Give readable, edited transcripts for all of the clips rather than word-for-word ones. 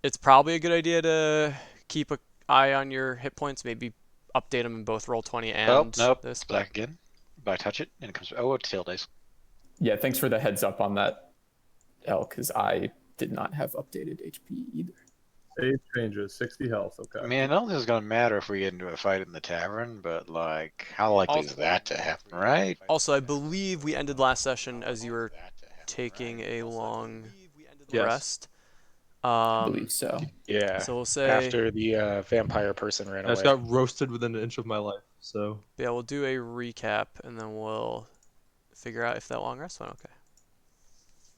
It's probably a good idea to keep an eye on your hit points, maybe update them in both Roll20 Oh, and nope. this, It's but black again. But I touch it and it comes. Oh, it's tail dice. Yeah, thanks for the heads up on that, L, because I did not have updated HP either. Save changes, 60 health. I Okay. mean, I don't think it's gonna matter if we get into a fight in the tavern, but like, how likely is that to happen, right? also, I believe we ended last session as you were taking a long Yes. rest. I believe Um, so. Yeah. so we'll say, After the vampire person ran I just away. got roasted within an inch of my life. So yeah, we'll do a recap and then we'll figure out if that long rest went okay.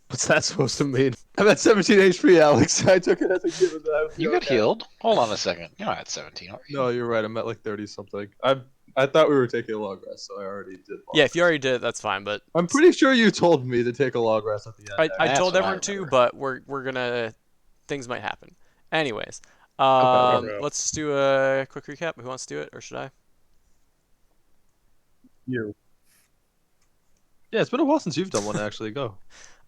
what's that supposed to mean? I'm at 17 HP, Alex. I took it as a given that I would be You got okay. healed. Hold on a second. You're not at 17, are you? No, you're right. I'm at like 30 something. I thought we were taking a long rest, so I already did long Yeah, if you rest. already did it, that's fine. But I'm pretty sure you told me to take a long rest at the end. I That's told what I everyone to, remember. but we're gonna things might happen. Anyways, Okay, whatever. Bro. let's just do a quick recap. Who wants to do it, or should I? You. Yeah, it's been a while since you've done one. Actually, go.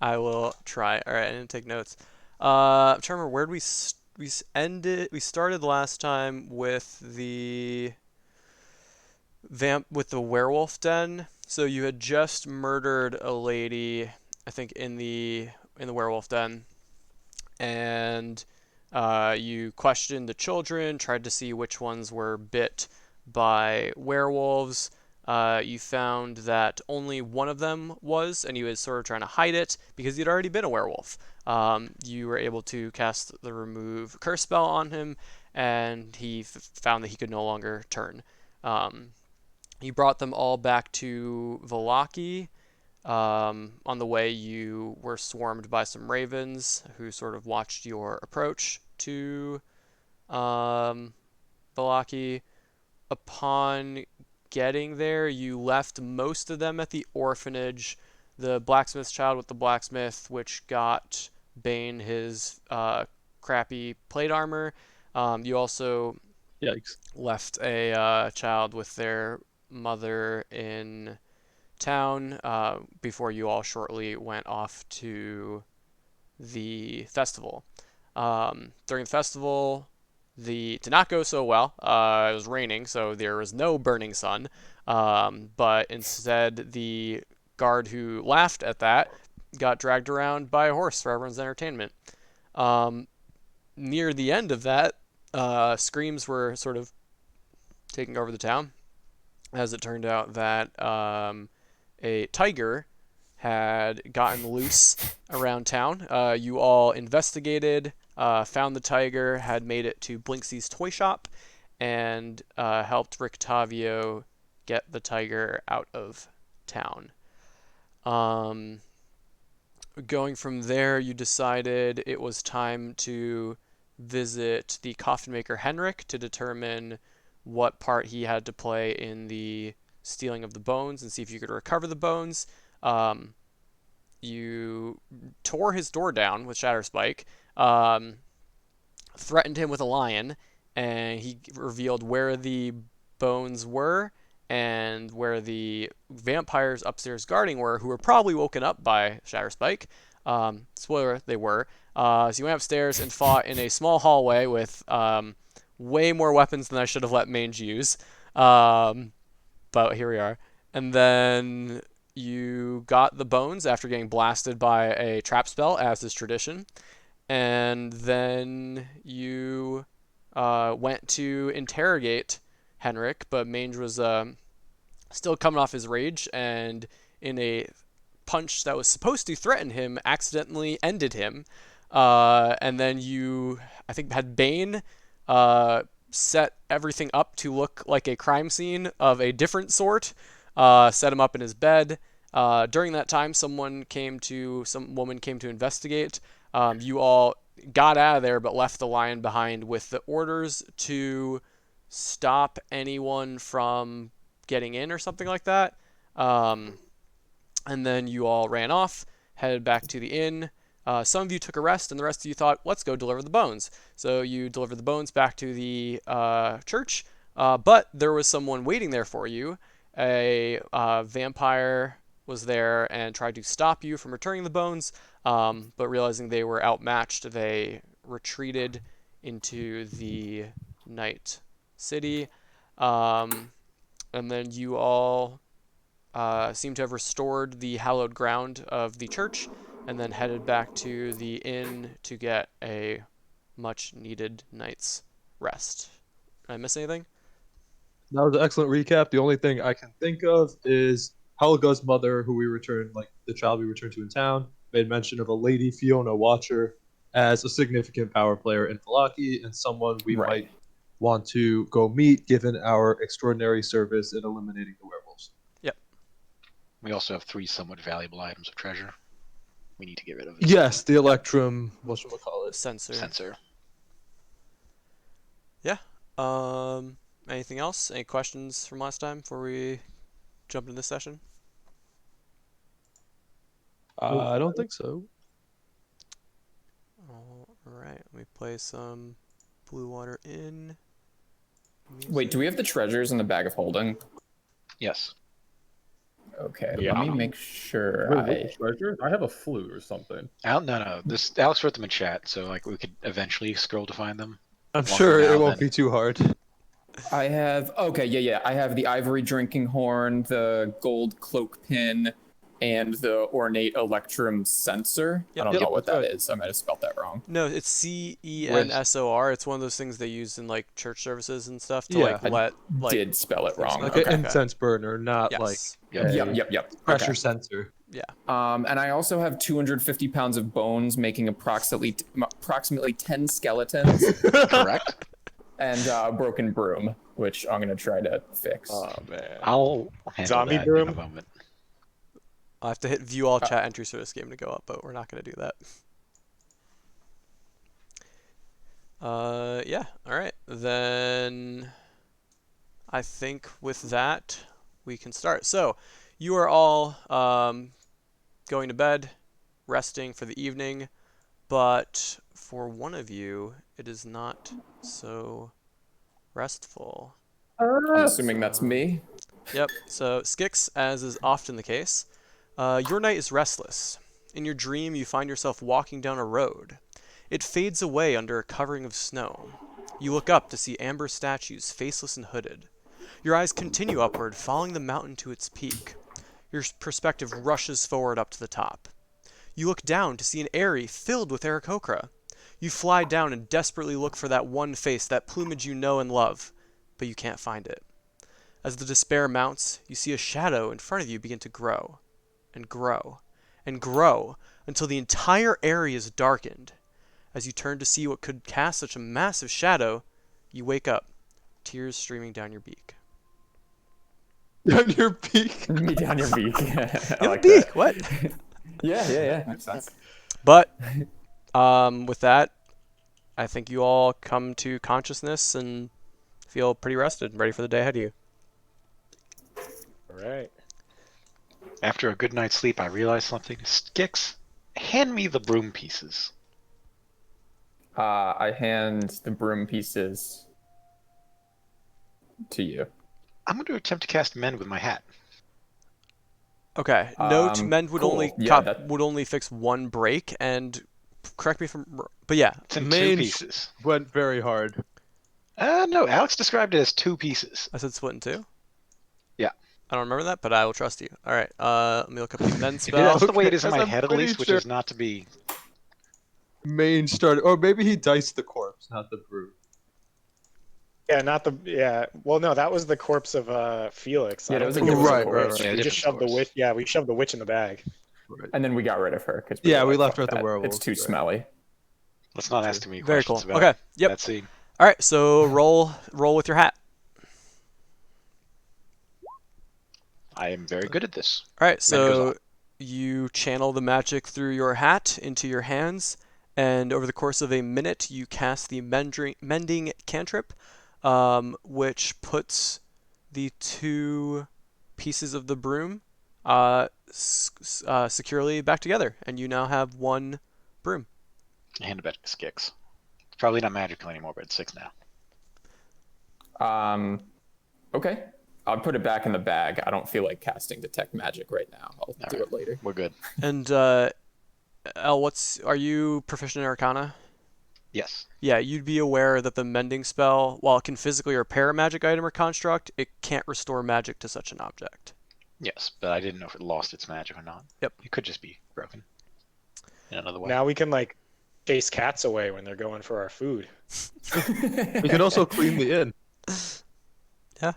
I will try. All right, I didn't take notes. I'm trying to remember where we ended. We started last time with the werewolf den. So you had just murdered a lady, I think in the werewolf den, and you questioned the children, tried to see which ones were bit by werewolves. You found that only one of them was, and he was sort of trying to hide it because he'd already been a werewolf. You were able to cast the remove curse spell on him, and he found that he could no longer turn. Um, you brought them all back to Valaki. On the way, you were swarmed by some ravens who sort of watched your approach to um, Valaki. Upon getting there, you left most of them at the orphanage. The blacksmith's child with the blacksmith, which got Bane his crappy plate armor. You also Yikes. left a child with their mother in town before you all shortly went off to the festival. During the festival, the did not go so well. It was raining, so there was no burning sun. But instead, the guard who laughed at that got dragged around by a horse for everyone's entertainment. Um, Near the end of that, screams were sort of taking over the town, as it turned out that a tiger had gotten loose around town. You all investigated, found the tiger, had made it to Blinksy's toy shop, and helped Rictavio get the tiger out of town. Um, Going from there, you decided it was time to visit the coffin maker Henrik to determine what part he had to play in the stealing of the bones and see if you could recover the bones. Um, you tore his door down with Shatterspike, um, threatened him with a lion, and he revealed where the bones were and where the vampires upstairs guarding were, who were probably woken up by Shatterspike. Spoiler, they were. So you went upstairs and fought in a small hallway with way more weapons than I should have let Mange use. Um, but here we are. And then you got the bones after getting blasted by a trap spell, as is tradition. And then you went to interrogate Henrik, but Mange was still coming off his rage, and in a punch that was supposed to threaten him, accidentally ended him. And then you, I think, had Bane set everything up to look like a crime scene of a different sort. Set him up in his bed. During that time, some woman came to investigate. You all got out of there, but left the lion behind with the orders to stop anyone from getting in or something like that. Um, and then you all ran off, headed back to the inn. Some of you took a rest, and the rest of you thought, let's go deliver the bones. So you delivered the bones back to the church, but there was someone waiting there for you. A vampire was there and tried to stop you from returning the bones, but realizing they were outmatched, they retreated into the night city. And then you all seem to have restored the hallowed ground of the church and then headed back to the inn to get a much needed night's rest. Did I miss anything? That was an excellent recap. The only thing I can think of is Helga's mother, who we returned, like the child we returned to in town, made mention of a Lady Fiona Watcher as a significant power player in Falaki and someone we Right. might want to go meet given our extraordinary service in eliminating the werewolves. Yep. We also have 3 somewhat valuable items of treasure. We need to get rid of. Yes, the Electrum, whatchamacallit. Sensor. Sensor. Anything else? Any questions from last time before we jump into this session? I don't think so. All right, let me play some Blue Water Inn. Wait, do we have the treasures in the bag of holding? Yes. Okay, Yeah. let me make sure Wait, what treasure? I have a flute or something. No. This Alex wrote them in chat, so like we could eventually scroll to find them. I'm Longer sure now it won't than- be too hard. I have, okay, yeah. I have the ivory drinking horn, the gold cloak pin, and the ornate electrum sensor. Yep. I don't know Yep. what that is. I might have spelled that wrong. No, it's CENSOR. It's one of those things they use in like church services and stuff to Yeah. Did spell it wrong. Like Okay. an incense burner, not Yes. like Yep. pressure Okay. sensor. And I also have 250 pounds of bones, making approximately 10 skeletons, Correct. and a broken broom, which I'm gonna try to fix. Oh man. I'll handle Zombie that broom? in a moment. I'll have to hit view all chat entries for this game to go up, but we're not going to do that. Yeah, all right. Then I think with that, we can start. So you are all going to bed, resting for the evening, but for one of you, it is not so restful. I'm assuming that's me. Yep, so Skix, as is often the case, your night is restless. In your dream, you find yourself walking down a road. It fades away under a covering of snow. You look up to see amber statues, faceless and hooded. Your eyes continue upward, following the mountain to its peak. Your perspective rushes forward up to the top. You look down to see an eyrie filled with Aarakocra. You fly down and desperately look for that one face, that plumage you know and love, but you can't find it. As the despair mounts, you see a shadow in front of you begin to grow, and grow, and grow, until the entire area is darkened. As you turn to see what could cast such a massive shadow, you wake up, tears streaming down your beak. On your beak. Me down your beak. I like beak? that. What? Yeah. Makes sense. But with that, I think you all come to consciousness and feel pretty rested and ready for the day ahead of you. All right. After a good night's sleep, I realized something. Skix, hand me the broom pieces. I hand the broom pieces to you. I'm going to attempt to cast mend with my hat. Okay. Note, mend would cool. only Yeah, would only fix one break, and correct me if I'm wrong, but yeah. It's in Main 2 pieces. Went very hard. No, Alex described it as 2 pieces. I said split in two. Yeah. I don't remember that, but I will trust you. All right. Let me look up the mend If spell. that's the way it is in Okay, my I'm head, at pretty least, which sure- is not to be. Main started, or maybe he diced the corpse, not the broom. Yeah, not the yeah. Well, no, that was the corpse of Felix. Yeah, I that don't was a think it different was Right, the right, witch. right. Yeah, We just different shoved the corpse. witch. Yeah, we shoved the witch in the bag. And then we got rid of her because Yeah, we left her at the It's werewolves, too right. smelly. Let's not ask too many Very cool. questions about Okay. Yep. that scene. All right. So roll with your hat. I am very good at this. All right. goes So on. you channel the magic through your hat into your hands, and over the course of a minute, you cast the mending cantrip, which puts the 2 pieces of the broom securely back together, and you now have 1 broom. Hand it back to Skix. It's probably not magical anymore, but it's 6 now. Okay. I'll put it back in the bag. I don't feel like casting detect magic right now. I'll do right. it later. We're good. And El, are you proficient in Arcana? Yes. Yeah, you'd be aware that the mending spell, while it can physically repair a magic item or construct, it can't restore magic to such an object. Yes, but I didn't know if it lost its magic or not. Yep. It could just be broken in another way. Now we can like chase cats away when they're going for our food. We can also clean the inn. Yeah.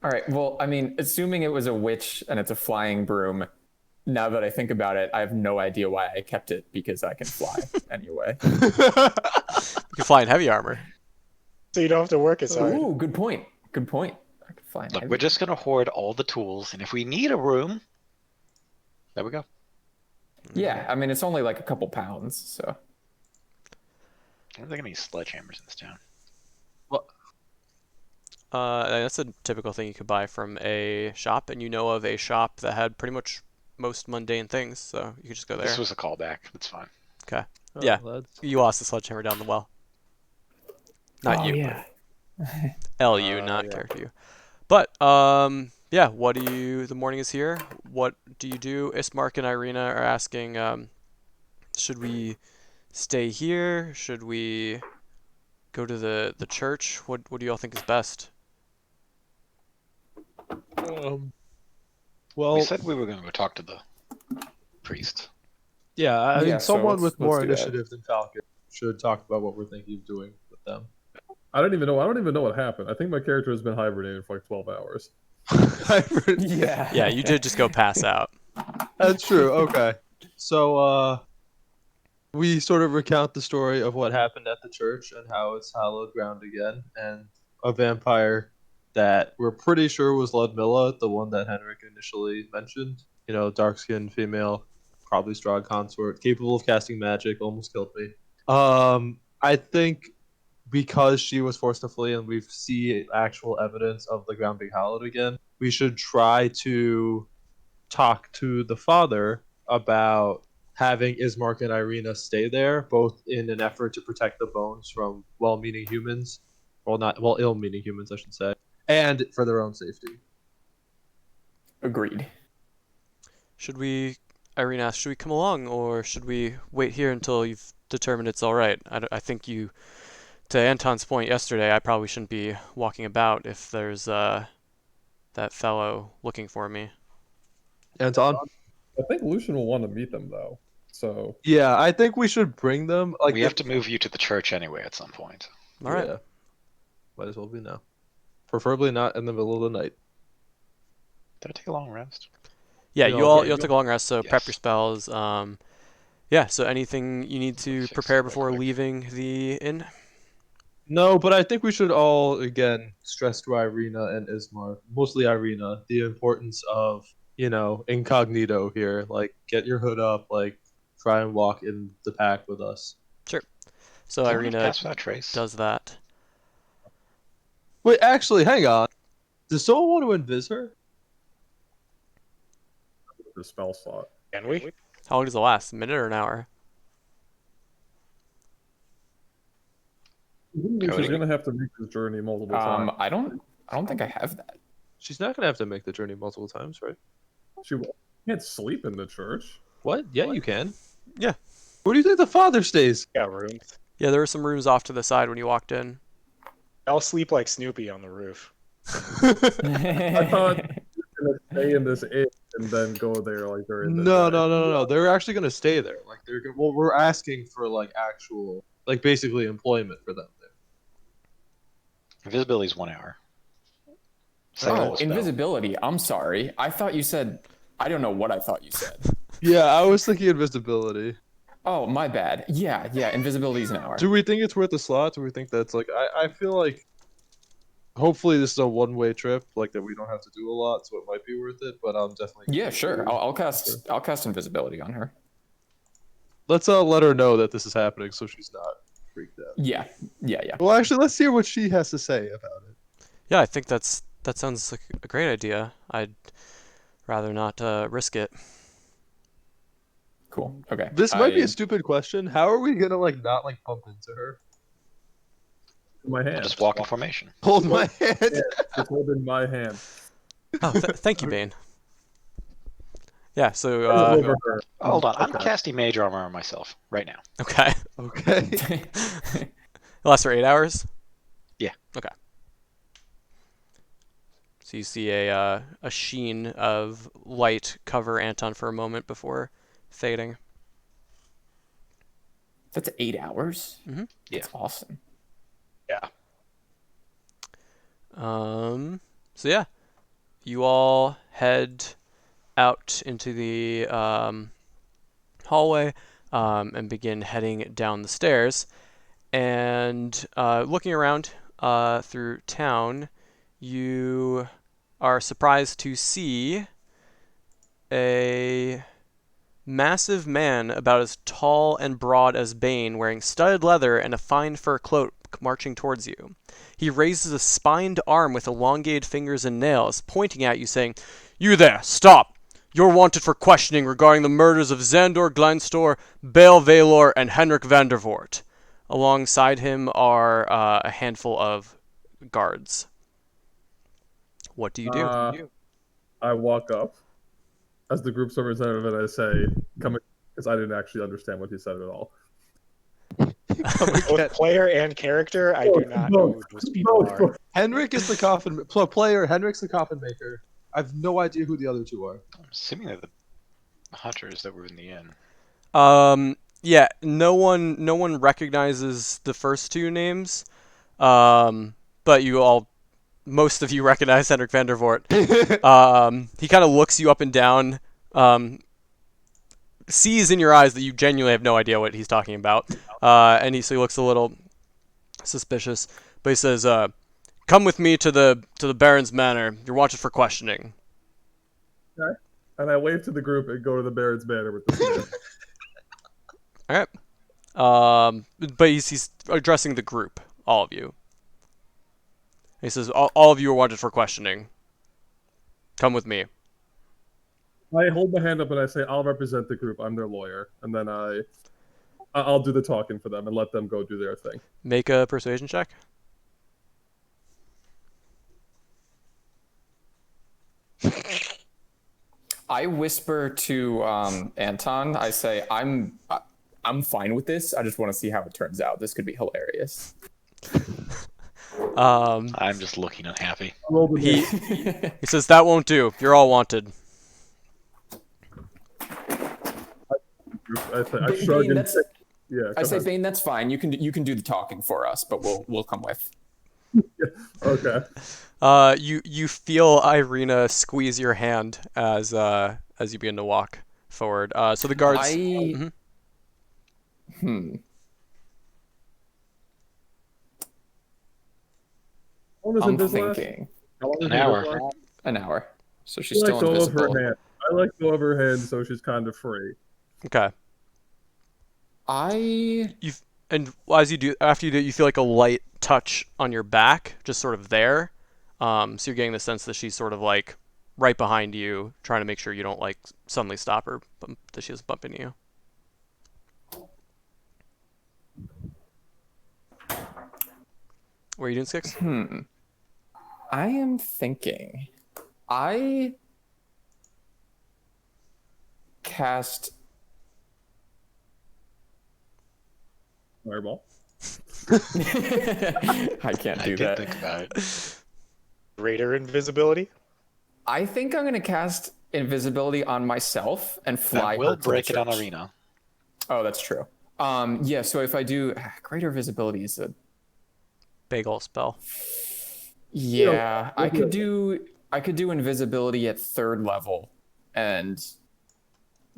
All right. Well, I mean, assuming it was a witch and it's a flying broom, now that I think about it, I have no idea why I kept it because I can fly anyway. You can fly in heavy armor. So you don't have to work as hard. Ooh, good point. Good point. I can fly. Look, we're just gonna hoard all the tools, and if we need a room, there we go. Yeah, I mean, it's only like a couple pounds, so. I don't think any sledgehammers in this town. That's a typical thing you could buy from a shop, and you know of a shop that had pretty much most mundane things, so you could just go there. This was a callback. That's fine. Okay. Oh, Yeah. that's- You lost the sledgehammer down the well. Not you. Yeah. LU, not yeah. character you. But yeah, what do you? The morning is here. What do you do? Ismark and Irina are asking, should we stay here? Should we go to the church? What do you all think is best? Well, We said we were gonna go talk to the priest. yeah, I mean, Yeah, so someone let's with more do that. initiative than Falcon should talk about what we're thinking of doing with them. I don't even know what happened. I think my character has been hibernating for like 12 hours. Yeah. Yeah, you did just go pass out. That's true. Okay. So, we sort of recount the story of what happened at the church and how it's hallowed ground again, and a vampire that we're pretty sure was Ludmilla, the one that Henrik initially mentioned. You know, dark-skinned female, probably Strahd consort, capable of casting magic, almost killed me. I think because she was forced to flee and we see actual evidence of the ground being hallowed again, we should try to talk to the father about having Ismark and Irina stay there, both in an effort to protect the bones from well-meaning humans, ill-meaning humans, I should say, and for their own safety. Agreed. Should we, Irina asked, should we come along or should we wait here until you've determined it's all right? I think you, to Anton's point yesterday, I probably shouldn't be walking about if there's that fellow looking for me. Anton? I think Lucian will want to meet them though. So Yeah, I think we should bring them. Like, We have to move you to the church anyway at some point. All right. Yeah. Might as well be now. Preferably not in the middle of the night. Did I take a long rest? Yeah, You you know, all okay, you'll take a long rest, so prep Yes. your spells. Yeah. So anything you need to Fix prepare it real before quick. leaving the inn? No, but I think we should all, again, stress to Irina and Ismar, mostly Irina, the importance of, incognito here. Like, get your hood up, like, try and walk in the pack with us. So Does anyone have Irina pass without trace? does that. Wait, actually, hang on. Does someone want to invis her? the spell slot. Can we? How long does it last? A minute or an hour? She's Coding. gonna have to make this journey multiple times. I don't think I have that. She's not going to have to make the journey multiple times, right? She can't sleep in the church. What? Yeah, you can. Yeah. Where do you think the father stays? Got room. Yeah, there were some rooms off to the side when you walked in. I'll sleep like Snoopy on the roof. I thought you were gonna stay in this inn and then go there like during the No, day. no. They're actually going to stay there. Like, we're asking for, like, actual, like, basically employment for them there. Invisibility is 1 hour. Second Oh, level spell. invisibility. I'm sorry. I thought you said. I don't know what I thought you said. Yeah, I was thinking invisibility. Oh, my bad. Yeah. Invisibility is an hour. Do we think it's worth the slot? Do we think that's like I feel like hopefully this is a one-way trip, like that we don't have to do a lot, so it might be worth it. But I'm definitely Yeah, sure. I'll cast invisibility on her. let's let her know that this is happening so she's not freaked out. Yeah. Well, actually, let's hear what she has to say about it. Yeah, I think that sounds like a great idea. I'd rather not risk it. Cool. Okay. This might be a stupid question. How are we gonna not bump into her? In my hand. Just walk in formation. Hold my hand. Just hold in my hand. Oh, thank you, Bane. Yeah, so Over her. Hold on, I'm Okay. casting Mage Armor on myself right now. okay. Okay. It lasts for 8 hours? Yeah. Okay. So you see a sheen of light cover Anton for a moment before fading. That's 8 hours. Mhm. That's awesome. Yeah. So yeah, you all head out into the hallway and begin heading down the stairs. And looking around through town, you are surprised to see a massive man about as tall and broad as Bane, wearing studded leather and a fine fur cloak, marching towards you. He raises a spined arm with elongated fingers and nails, pointing at you, saying, "You there, stop! You're wanted for questioning regarding the murders of Xandor Gleinstor, Bale Valor, and Henrik Vandervoort." Alongside him are a handful of guards. What do you do? I walk up as the group's representative and I say, "Come," because I didn't actually understand what he said at all. Both player and character, I do not know who those people are. Henrik is the player. Henrik's the coffin maker. I have no idea who the other two are. I'm assuming they're the hunters that were in the inn. Yeah, no one recognizes the first two names. But most of you recognize Henrik Vandervoort. He kind of looks you up and down, sees in your eyes that you genuinely have no idea what he's talking about, and so he looks a little suspicious. But he says, "Come with me to the Baron's manor. You're wanted for questioning." Okay. And I wave to the group and go to the Baron's Manor with the man. All right. But he's addressing the group, all of you. He says, all of you are wanted for questioning. Come with me. I hold my hand up and I say, "I'll represent the group. I'm their lawyer." And then I'll do the talking for them and let them go do their thing. Make a persuasion check. I whisper to Anton. I say, "I'm fine with this. I just want to see how it turns out. This could be hilarious." I'm just looking unhappy. He says, "That won't do. You're all wanted." I shrug and say, "Yeah." I say, ahead. "Bane, that's fine. You can do the talking for us, but we'll come with." Okay. You feel Irina squeeze your hand as you begin to walk forward. So the guards. How long does I'm this last? thinking How long does An this hour. last? an hour. So she's I still let go of her invisible. hand. I let go of her hand, so she's kind of free. Okay. I And as you do, after you do, you feel like a light touch on your back, just sort of there. So you're getting the sense that she's sort of like right behind you, trying to make sure you don't like suddenly stop her, that she doesn't bump into you. What are you doing, Six? I am thinking. I cast Fireball. I can't I do did that. think about it. Greater invisibility? I think I'm gonna cast invisibility on myself and fly. That will her to the break it on church. Arena. Oh, that's true. Yeah. So if I do greater visibility is a Bagel spell. yeah. I could do invisibility at 3rd level, and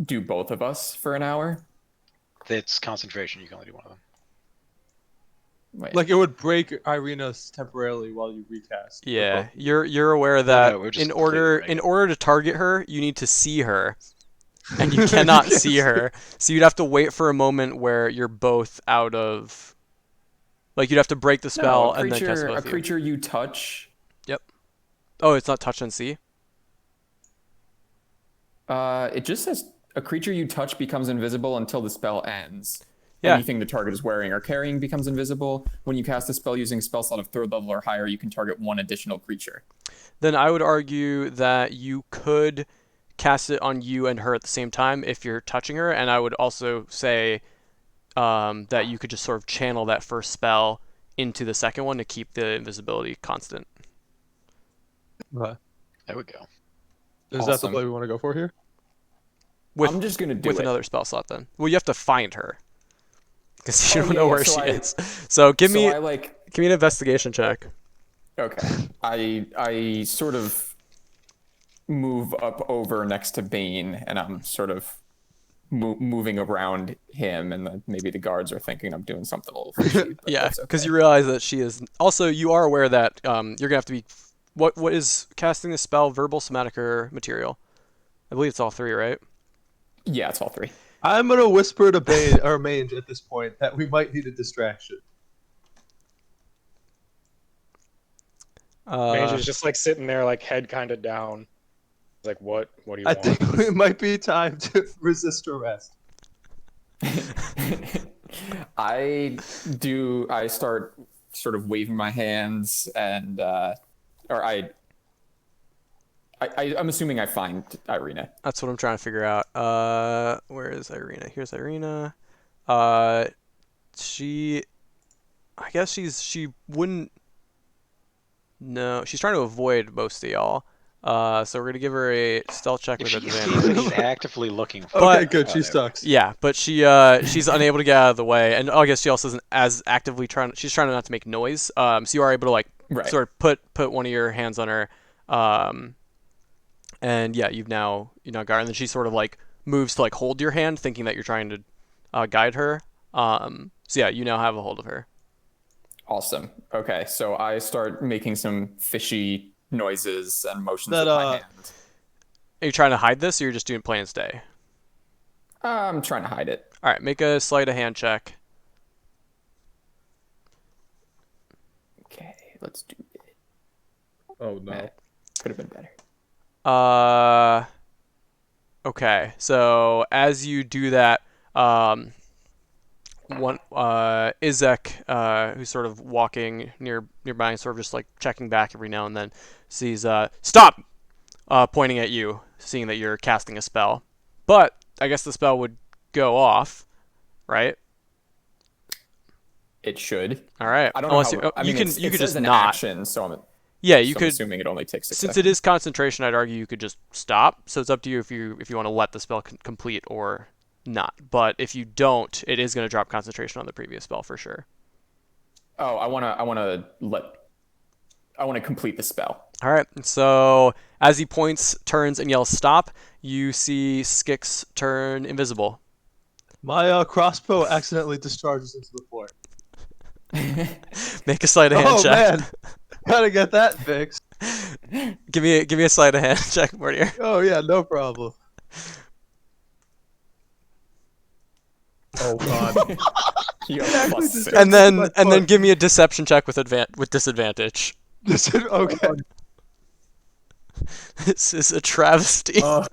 do both of us for an hour. It's concentration. You can only do one of them. Wait. Like it would break Irina temporarily while you recast. Yeah, you're aware that no, we're just in order completely to target her, you need to see her, and you cannot see her. So you'd have to wait for a moment where you're both out of, like you'd have to break the spell No, and then cast a both of you. creature you touch. Yep. Oh, it's not touch and see. It just says a creature you touch becomes invisible until the spell ends. Yeah. Anything the target is wearing or carrying becomes invisible. When you cast a spell using a spell slot of 3rd level or higher, you can target one additional creature. Then I would argue that you could cast it on you and her at the same time if you're touching her, and I would also say that you could just sort of channel that first spell into the second one to keep the invisibility constant. Okay. There we go. Is that the Awesome. play we want to go for here? I'm just gonna do with it. another spell slot then. Well, you have to find her because you Oh, don't yeah, know yeah, where so she I- is. So give me I an investigation check. okay. I sort of move up over next to Bane, and I'm sort of moving around him, and then maybe the guards are thinking I'm doing something a little fishy. But Yeah, that's because okay. you realize that she is. Also, you are aware that you're gonna have to be. What is casting the spell? Verbal, somatic, or material? I believe it's all three, right? Yeah, it's all three. I'm gonna whisper to Bane or Mange at this point that we might need a distraction. Mange is just like sitting there, like head kind of down. Like, what? What do you I want? think it might be time to resist arrest. I start sort of waving my hands, and I'm assuming I find Irina. That's what I'm trying to figure out. Where is Irina? Here's Irina. She. I guess she wouldn't. No, she's trying to avoid most of y'all. So we're gonna give her a stealth check If with she sees that he's advantage. actively looking for But- Okay, good. She whatever. sucks. Yeah, but she's unable to get out of the way, and I guess she also isn't as actively trying. She's trying not to make noise. So you are able to like Right. sort of put one of your hands on her, and yeah, you now got her, and then she sort of like moves to like hold your hand, thinking that you're trying to guide her. So yeah, you now have a hold of her. Awesome. Okay, so I start making some fishy noises and motions That, with my hand. Are you trying to hide this, or you're just doing plain stay? I'm trying to hide it. All right, make a sleight of hand check. Okay, let's do it. Oh no. Could have been better. Okay. So as you do that, Izek, who's sort of walking nearby and sort of just like checking back every now and then, sees stop, pointing at you, seeing that you're casting a spell. But I guess the spell would go off, right? It should. All right. I don't know Unless how. you, I mean, you it could says just an not. action, so I'm Yeah, you so I'm could. assuming it only takes 6 Since seconds. it is concentration, I'd argue you could just stop. So it's up to you if you want to let the spell complete or not. But if you don't, it is going to drop concentration on the previous spell for sure. Oh, I want to complete the spell. All right. So as he points, turns, and yells "stop," you see Skix turn invisible. My crossbow accidentally discharges into the floor. Make a sleight of hand Oh check. man, gotta get that fixed. Give me a sleight of hand check, Mortier. Oh yeah, no problem. Oh god. You have Exactly, plus just 6. And then my and then foot. give me a deception check with disadvantage. Okay. This is a travesty. All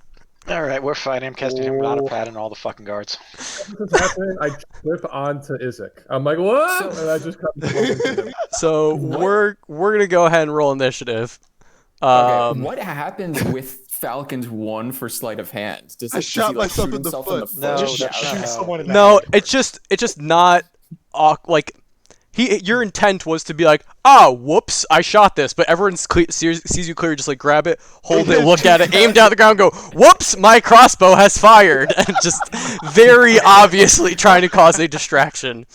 right, we're fine. I'm casting him not a pad on all the fucking guards. What's happening? I trip onto Izek. I'm like, what? And I just come into him. So we're gonna go ahead and roll initiative. Okay, what happens with Falcon's 1 for sleight of hand? Does I shot he, like, myself shoot in the himself foot. No, Just that's shoot not how- someone in the No, head. it's just not like your intent was to be like, whoops, I shot this, but everyone sees you clear, just like grab it, hold it, look at it, aim down the ground, go, whoops, my crossbow has fired, and just very obviously trying to cause a distraction.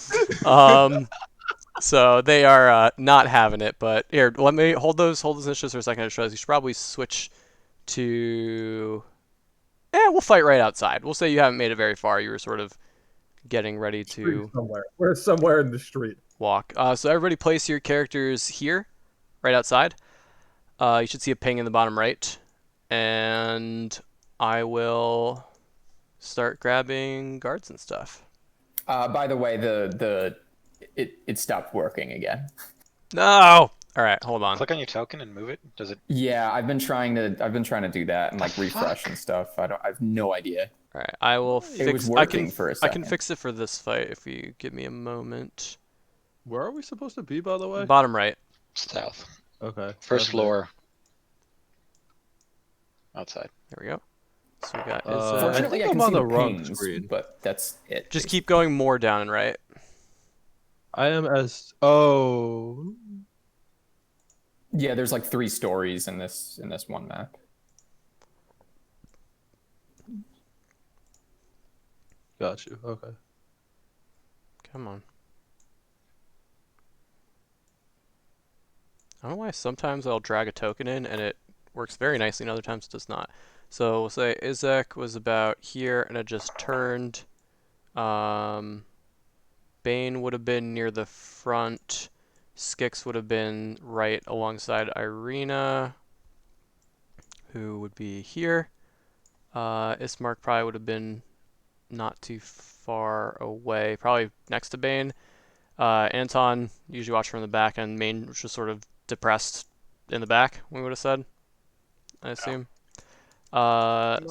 So they are not having it, but here, let me hold those initiatives for a second. I just realized you should probably switch to. We'll fight right outside. We'll say you haven't made it very far. You were sort of getting ready to Street somewhere. We're somewhere in the street. walk. So everybody place your characters here, right outside. You should see a ping in the bottom right, and I will start grabbing guards and stuff. By the way, it stopped working again. No. All right, hold on. Click on your token and move it. Does it? Yeah, I've been trying to do that and like refresh and stuff. I have no idea. All right, I will It was fix. working for a I can second. fix it for this fight if you give me a moment. Where are we supposed to be, by the way? Bottom right. South. Okay. First okay. floor. Outside. There we go. So we got I Izek. Fortunately, think I I'm can on see the the wrong pings, screen. but that's it. Just keep going more down and right. I am as oh. Yeah, there's like 3 stories in this one map. Got you. Okay. Come on. I don't know why sometimes I'll drag a token in and it works very nicely and other times it does not. So we'll say Izek was about here and it just turned. Bane would have been near the front. Skix would have been right alongside Irina, who would be here. Ismark probably would have been not too far away, probably next to Bane. Anton usually watched from the back, and Main was just sort of depressed in the back, we would have said, I assume. I'm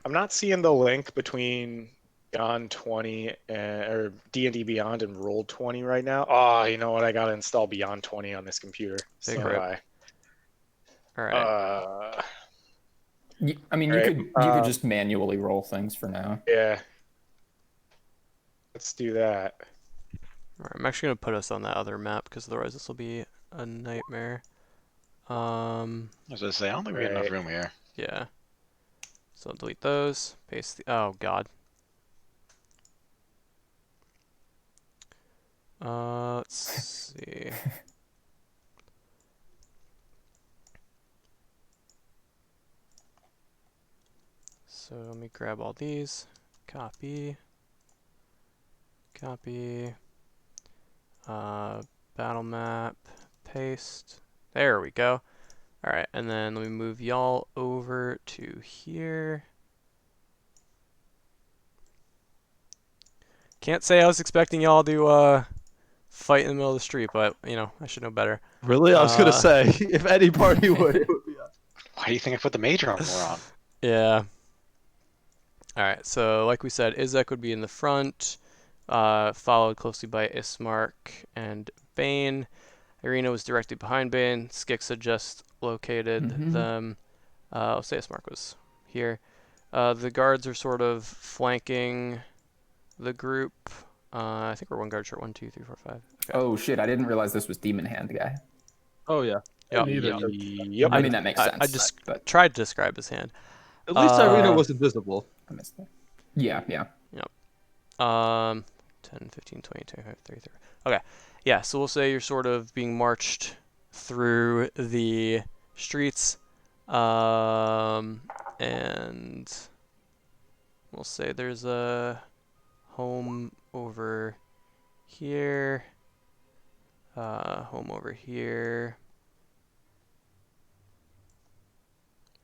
not seeing the link between Beyond 20 or D&D Beyond and Roll 20 right now. Oh, you know what? I gotta install Beyond 20 on this computer. Big Stand rip. by. All right. I mean, Right, you could just manually roll things for now. Yeah. Let's do that. All right, I'm actually going to put us on that other map, because otherwise this will be a nightmare. As I say, I don't think we have enough Right. room here. Yeah. So delete those. Paste the... Oh, God. Let's see. So let me grab all these. Copy. Copy. Battle map. Paste. There we go. Alright, and then let me move y'all over to here. Can't say I was expecting y'all to fight in the middle of the street, but, you know, I should know better. Really? I was gonna say if any party would, it would be us. Why do you think I put the major armor on? Yeah. Alright, so like we said, Izek would be in the front, followed closely by Ismark and Bane. Irina was directly behind Bane. Skix had just located them. I'll say Ismark was here. The guards are sort of flanking the group. I think we're one guard short. 1, 2, 3, 4, 5. Okay. Oh shit! I didn't realize this was Demon Hand guy. Oh yeah. Yep. Neither. Yep. I mean, that makes sense. I just but tried to describe his hand. At least Irina was invisible. I missed that. Yeah, yeah. 10, 15, 20, 25, 30, 30. Okay. Yeah, so we'll say you're sort of being marched through the streets. And we'll say there's a home over here. Home over here.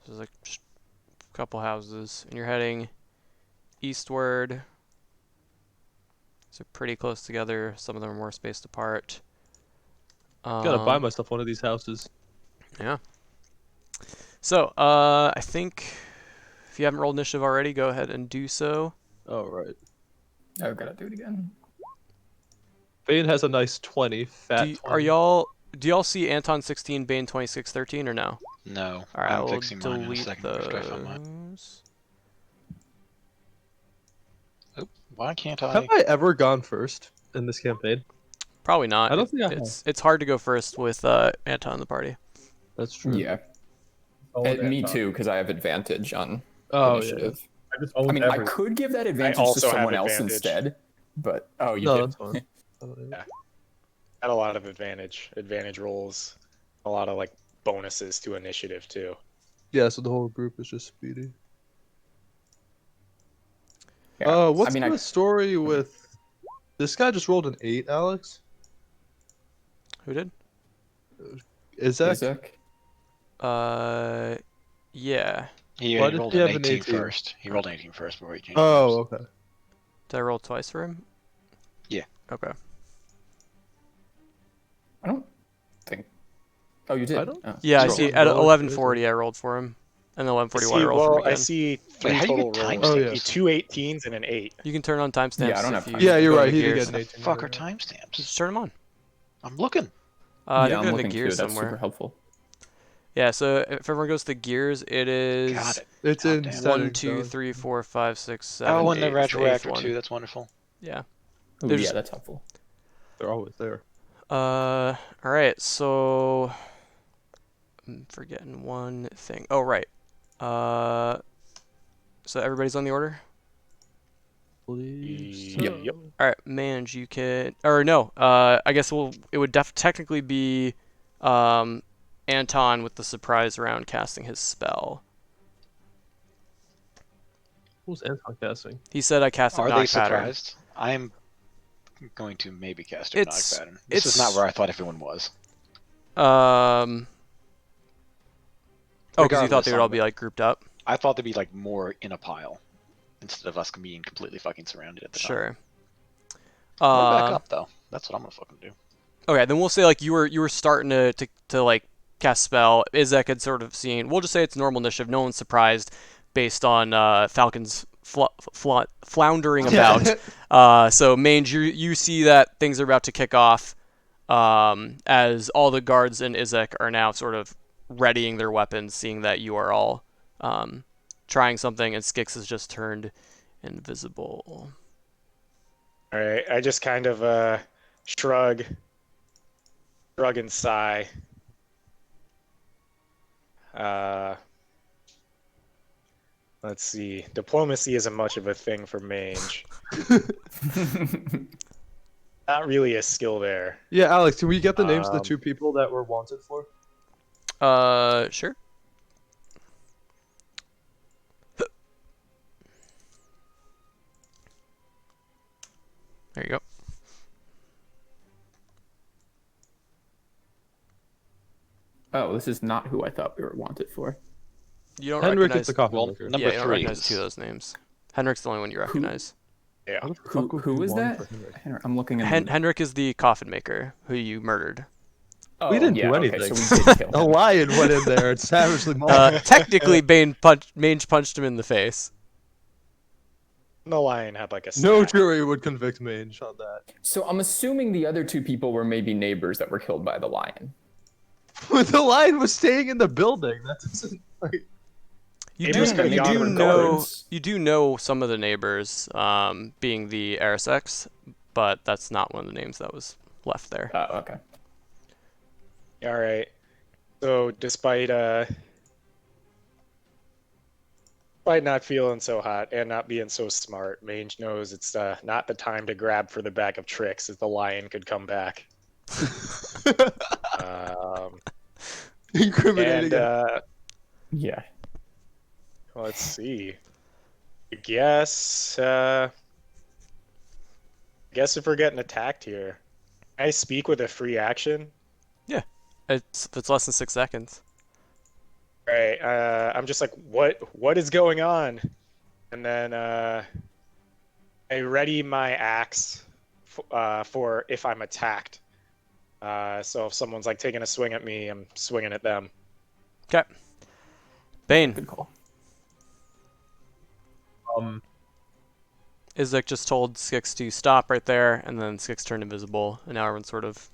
There's like a couple houses, and you're heading eastward. So pretty close together. Some of them are more spaced apart. Gotta buy myself one of these houses. Yeah. So, I think if you haven't rolled initiative already, go ahead and do so. Oh right. Oh, gotta do it again. Bane has a nice 20. Fat. Do 20. y'all see Anton 16, Bane 26, 13, or no? No. All right, I I'm will fixing mine in a delete second after I find mine. those. Oh, why can't Have I? I ever gone first in this campaign? Probably not. I don't think I have. It's hard to go first with Anton in the party. That's true. Yeah. Me too, because I have advantage on Oh initiative. I just own I mean, I everything. could give that advantage to also have someone else advantage. instead, but you No, did. that's fine. I don't know. Had a lot of advantage rolls, a lot of like bonuses to initiative too. Yeah, so the whole group is just speedy. Yeah. What's I mean, the story with this guy? Just rolled an 8, Alex. Who did? Izek? Isaac? Yeah. He Why did rolled he an have an 18 18? first. He rolled an 18 first before he changed. Oh, okay. Did I roll twice for him? Yeah. Okay. I don't think. Oh, you did. I don't- Oh. Yeah, I Roll see. one At roll, 1140, I rolled for him, and then 1141 I rolled for him I again. see Wait, 3 how do you total get rolls. timestamps? Oh, yeah. 2 18s and an 8. You can turn on timestamps. Yeah, I don't if have you timestamps. Yeah, you're go to right. He did gears. get an 18. Fuck are Yeah. timestamps? Just turn them on. I'm looking. I Yeah, think I'm they're in the looking gears too. That's somewhere. super helpful. Yeah, so if everyone goes to gears, it Got is it. It's God in damn. one, settings. two, so- three, four, five, six, seven, Oh, and the eight. It's the eighth retroactor one. too. That's wonderful. Yeah. Ooh, There's- yeah, that's helpful. They're always there. All right. So I'm forgetting one thing. Oh, right. So everybody's on the order. Believe Yep. so. Yep. All right, Mange, you can, or no. I guess it would technically be, Anton with the surprise round casting his spell. Who's Anton casting? He said I cast Are they Hypnotic Pattern. surprised? I'm going to maybe cast a It's- knock pattern. This is not where I thought everyone was. Oh, because you thought Regardless, they would all be like grouped up. I thought they'd be like more in a pile instead of us being completely fucking surrounded at the time. Sure. Or back up though. That's what I'm gonna fucking do. Okay, then we'll say like you were starting to like cast spell. Izek had sort of seen. We'll just say it's normal initiative. No one's surprised based on Falcon's floundering about. So Mange, you see that things are about to kick off, as all the guards and Izek are now sort of readying their weapons, seeing that you are all trying something, and Skix has just turned invisible. All right. I just kind of shrug and sigh. Let's see. Diplomacy isn't much of a thing for Mange. Not really a skill there. Yeah, Alex, can we get the names of the Um, 2 people that were wanted for? Sure. There you go. Oh, this is not who I thought we were wanted for. You don't Henrik recognize. is the coffin Well, maker. number Yeah, you don't three recognize is 2 of those names. Henrik's the only one you recognize. Yeah. How the Who fuck would who we is want that? for Henrik? I'm looking in. Henrik is the coffin maker who you murdered. Oh, We didn't yeah, do okay, anything. so we did kill A him. lion went in there and savagely mauled. Technically, Mange punched him in the face. The lion had like a No snack. jury would convict Mange on that. So I'm assuming the other 2 people were maybe neighbors that were killed by the lion. The lion was staying in the building. That doesn't like. You Neighbors do, could you be do armored know guards. you do know some of the neighbors, being the Arisex, but that's not one of the names that was left there. Oh, okay. All right. So despite not feeling so hot and not being so smart, Mange knows it's not the time to grab for the bag of tricks, as the lion could come back. Incriminating. And Yeah. let's see. I guess if we're getting attacked here, can I speak with a free action. It's less than 6 seconds. Right. I'm just like, what is going on? And then I ready my axe for if I'm attacked. So if someone's like taking a swing at me, I'm swinging at them. Okay. Bane. Good call. Izek just told Skix to stop right there, and then Skix turned invisible, and now everyone's sort of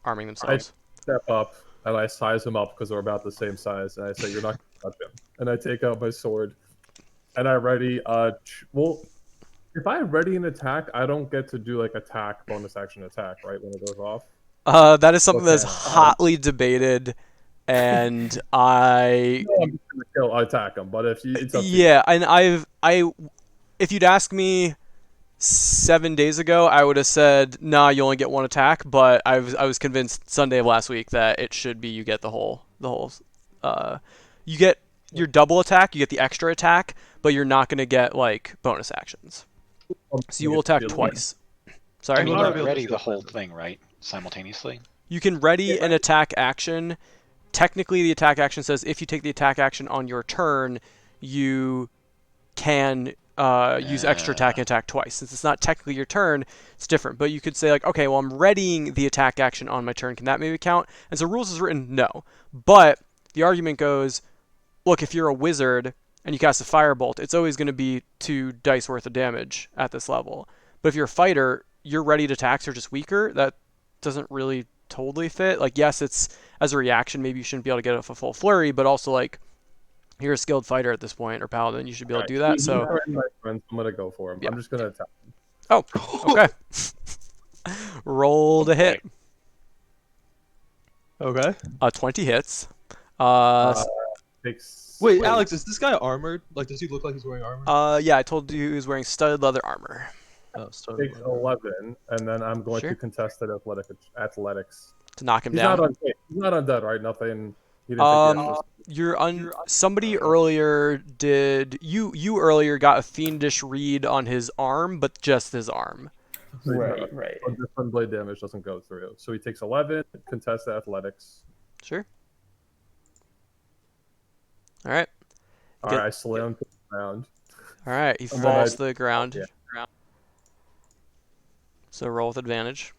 arming themselves. Step up and I size him up because we're about the same size, and I say, "You're not gonna touch him." And I take out my sword, and I ready. Well, if I ready an attack, I don't get to do like attack bonus action attack, right, when it goes off. That is something that's Okay. hotly debated, and I No, I'm just gonna attack him, but if you, it's up to you. yeah, and if you'd asked me 7 days ago, I would have said, nah, you only get 1 attack, but I was convinced Sunday of last week that it should be you get the whole you get your double attack, you get the extra attack, but you're not going to get like bonus actions. So you will attack twice. Sorry? I mean, will not you be able to ready shield the whole myself. thing, right? Simultaneously? You can ready an attack action. Technically, the attack action says if you take the attack action on your turn, you can use extra attack and attack twice. Since it's not technically your turn, it's different. But you could say like, okay, well, I'm readying the attack action on my turn. Can that maybe count? And so rules is written no. But the argument goes, look, if you're a wizard and you cast a firebolt, it's always going to be 2 dice worth of damage at this level. But if you're a fighter, your readied attacks are just weaker. That doesn't really totally fit. Like, yes, it's as a reaction, maybe you shouldn't be able to get off a full flurry, but also like you're a skilled fighter at this point, or paladin, you should be able to do that. He's So threatened my friends. I'm gonna go for him. Yeah. I'm just gonna attack. oh, okay. Roll to hit. Okay. 20 hits. Takes. Wait, Alex, is this guy armored? Like, does he look like he's wearing armor? Yeah, I told you he was wearing studded leather armor. Oh, sorry. Takes 11, and then I'm going Sure. to contest it athletics. To knock him He's down. he's not undead, right? Nothing. He didn't take the extra. Somebody earlier did you earlier got a fiendish read on his arm, but just his arm. Right. So different blade damage doesn't go through. So he takes 11, contest athletics. Sure. All right. All right, I slam him to the ground. All right. He And then falls I- to the ground. Yeah. So roll with advantage.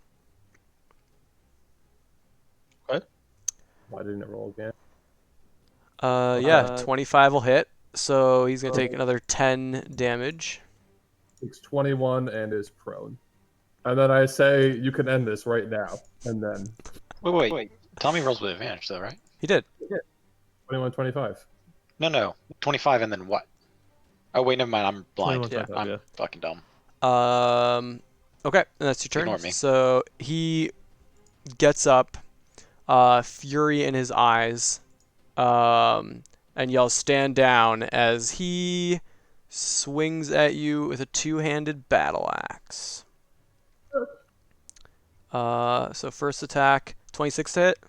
Why didn't it roll again? Yeah, 25 will hit. So he's gonna take another 10 damage. Takes 21 and is prone. And then I say, you can end this right now. And then Wait. Tommy rolls with advantage, though, right? He did. 21, 25. No. 25 and then what? Oh, wait, never mind. I'm blind. 21, 25, I'm yeah. fucking dumb. Okay, and that's your turn. Ignore me. So he gets up, fury in his eyes, and yells, "Stand down!" as he swings at you with a two-handed battle axe. So first attack, 26 to hit,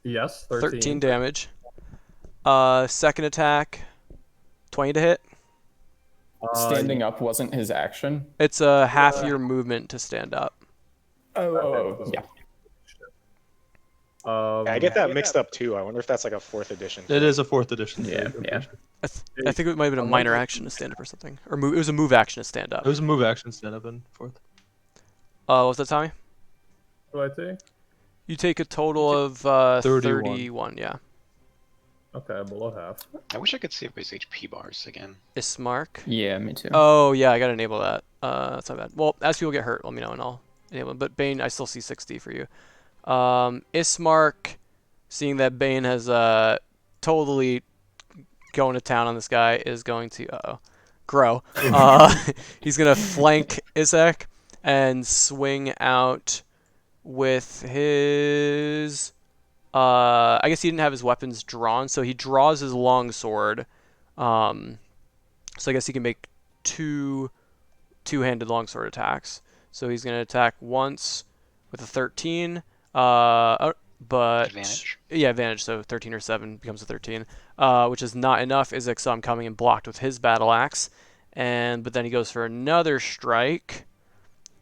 Yes, 13 damage. Second attack, 20 to hit. Standing up wasn't his action. It's a half your movement to stand up. Oh, yeah. I get that mixed up too. I wonder if that's like a 4th edition. It is a 4th edition. Yeah. I think it might have been a minor action to stand up or something, or move. It was a move action to stand up. It was a move action stand up in 4th. What was that, Tommy? What do I take? You take a total of 31. 31. Yeah. Okay, below half. I wish I could see everybody's HP bars again. Ismark. Yeah, me too. Oh yeah, I gotta enable that. That's not bad. Well, as people get hurt, let me know and I'll enable it. But Bane, I still see 60 for you. Ismark, seeing that Bane has totally going to town on this guy, is going to grow. He's gonna flank Isaac and swing out with his. I guess he didn't have his weapons drawn, so he draws his long sword. So I guess he can make two-handed longsword attacks. So he's going to attack once with a 13, but Advantage. Yeah, advantage. So 13 or 7 becomes a 13, which is not enough. Isaac saw him coming and blocked with his battle axe, but then he goes for another strike.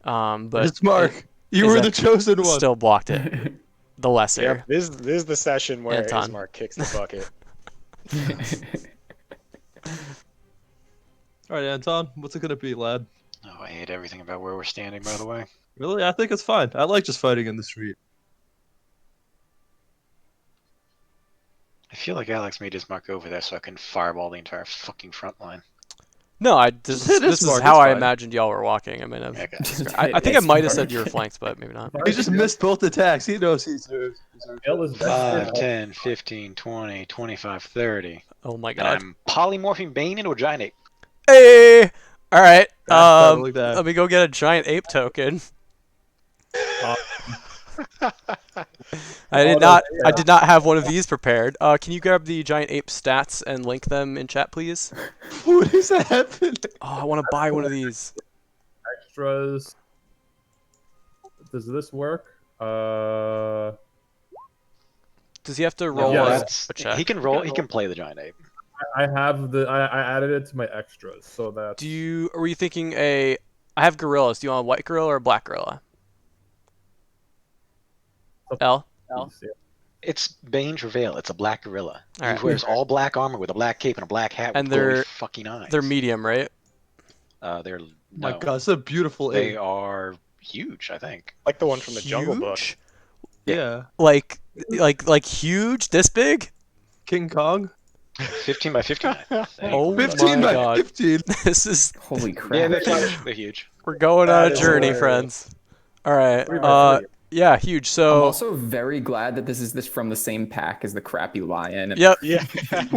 But It's Mark. You were the chosen one. still blocked it. The lesser. Yep, this is the session where Anton. Ismark kicks the bucket. All right, Anton. What's it gonna be, lad? Oh, I hate everything about where we're standing, by the way. Really? I think it's fine. I like just fighting in the street. I feel like Alex made his mark over there so I can fireball the entire fucking front line. No, this It is is Mark, how it's I fine. imagined y'all were walking. I mean, Okay. I think I might have said you were flanked, but maybe not. He just missed both attacks. He knows he's. Gale is 5, 10, 15, 20, 25, 30. Oh my And god. I'm polymorphing Bane into a giant ape. Hey! All right. Like that. Let me go get a giant ape token. I did not have one of these prepared. Can you grab the giant ape stats and link them in chat, please? What is happening? Oh, I want to buy one of these. extras. Does this work? Does he have to roll Yeah, a check? He can roll. He can play the giant ape. I have I added it to my extras, so that. Were you thinking I have gorillas. Do you want a white gorilla or a black gorilla? L? It's Bane Travail. It's a black gorilla. All He right. wears all black armor with a black cape and a black hat And with glowing they're- fucking eyes. They're medium, right? They're My no, God, it's a beautiful they ape. are huge. I think. Like the one from the Jungle Book. Huge? Yeah. Like huge? This big? King Kong. 15 by 15. I think. Oh 15 my by god. 15. This is Holy crap. Yeah, they're huge. They're huge. we're going on That a is journey, hilarious. friends. All right. 3 by 3. Yeah, huge. I'm So also very glad that this is from the same pack as the crappy lion. And yep. Yeah. So I'm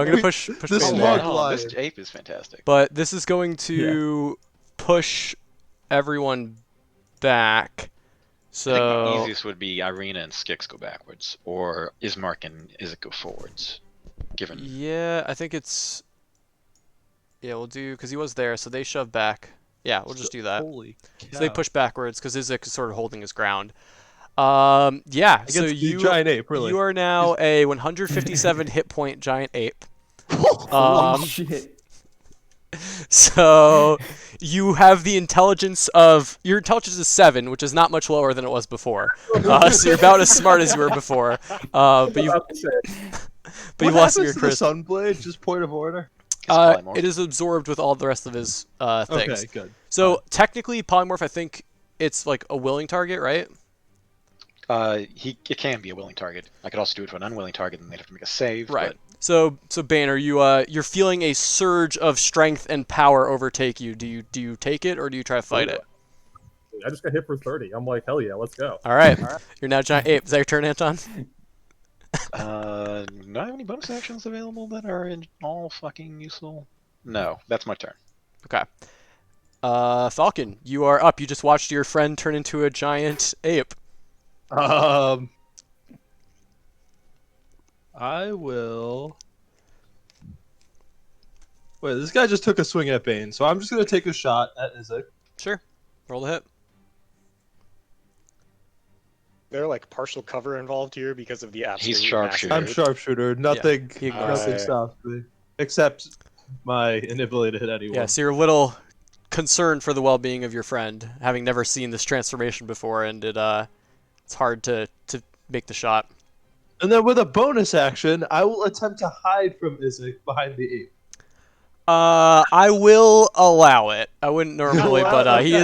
gonna push The Bane smug there. lion. This ape is fantastic. But this is going to push everyone back. I think the So easiest would be Irina and Skix go backwards, or Ismark and Izik go forwards. Given yeah, I think it's we'll do because he was there, so they shove back. Yeah, we'll just do that. Holy cow. So they push backwards because Izek is sort of holding his ground. Yeah. So Against the you giant ape, really. you are now a 157 hit point giant ape. holy shit. So you have the intelligence of your intelligence is 7, which is not much lower than it was before. So you're about as smart as you were before. But you've About to say, you've what lost some of happens your to the charisma. Sunblade? Just point of order. it's polymorph. It is absorbed with all the rest of his things. Okay, good. So technically, polymorph. I think it's like a willing target, right? It can be a willing target. I could also do it for an unwilling target, and they'd have to make a save. Right. So Bane, are you you're feeling a surge of strength and power overtake you? Do you take it or do you try to fight it? I just got hit for 30. I'm like, hell yeah, let's go. All right. You're now giant ape. Is that your turn, Anton? Do I have any bonus actions available that are all fucking useful? No, that's my turn. Okay. Falcon, you are up. You just watched your friend turn into a giant ape. I will. Wait, this guy just took a swing at Bane, so I'm just gonna take a shot at Izek. Sure. Roll the hit. There like partial cover involved here because of the absolute. He's sharpshooter. I'm sharpshooter. Nothing. he ignores Nothing it. stops me except my inability to hit anyone. Yeah, so you're a little concerned for the well-being of your friend, having never seen this transformation before, and it's hard to make the shot. And then with a bonus action, I will attempt to hide from Izek behind the ape. I will allow it. I wouldn't normally, Allow but it? he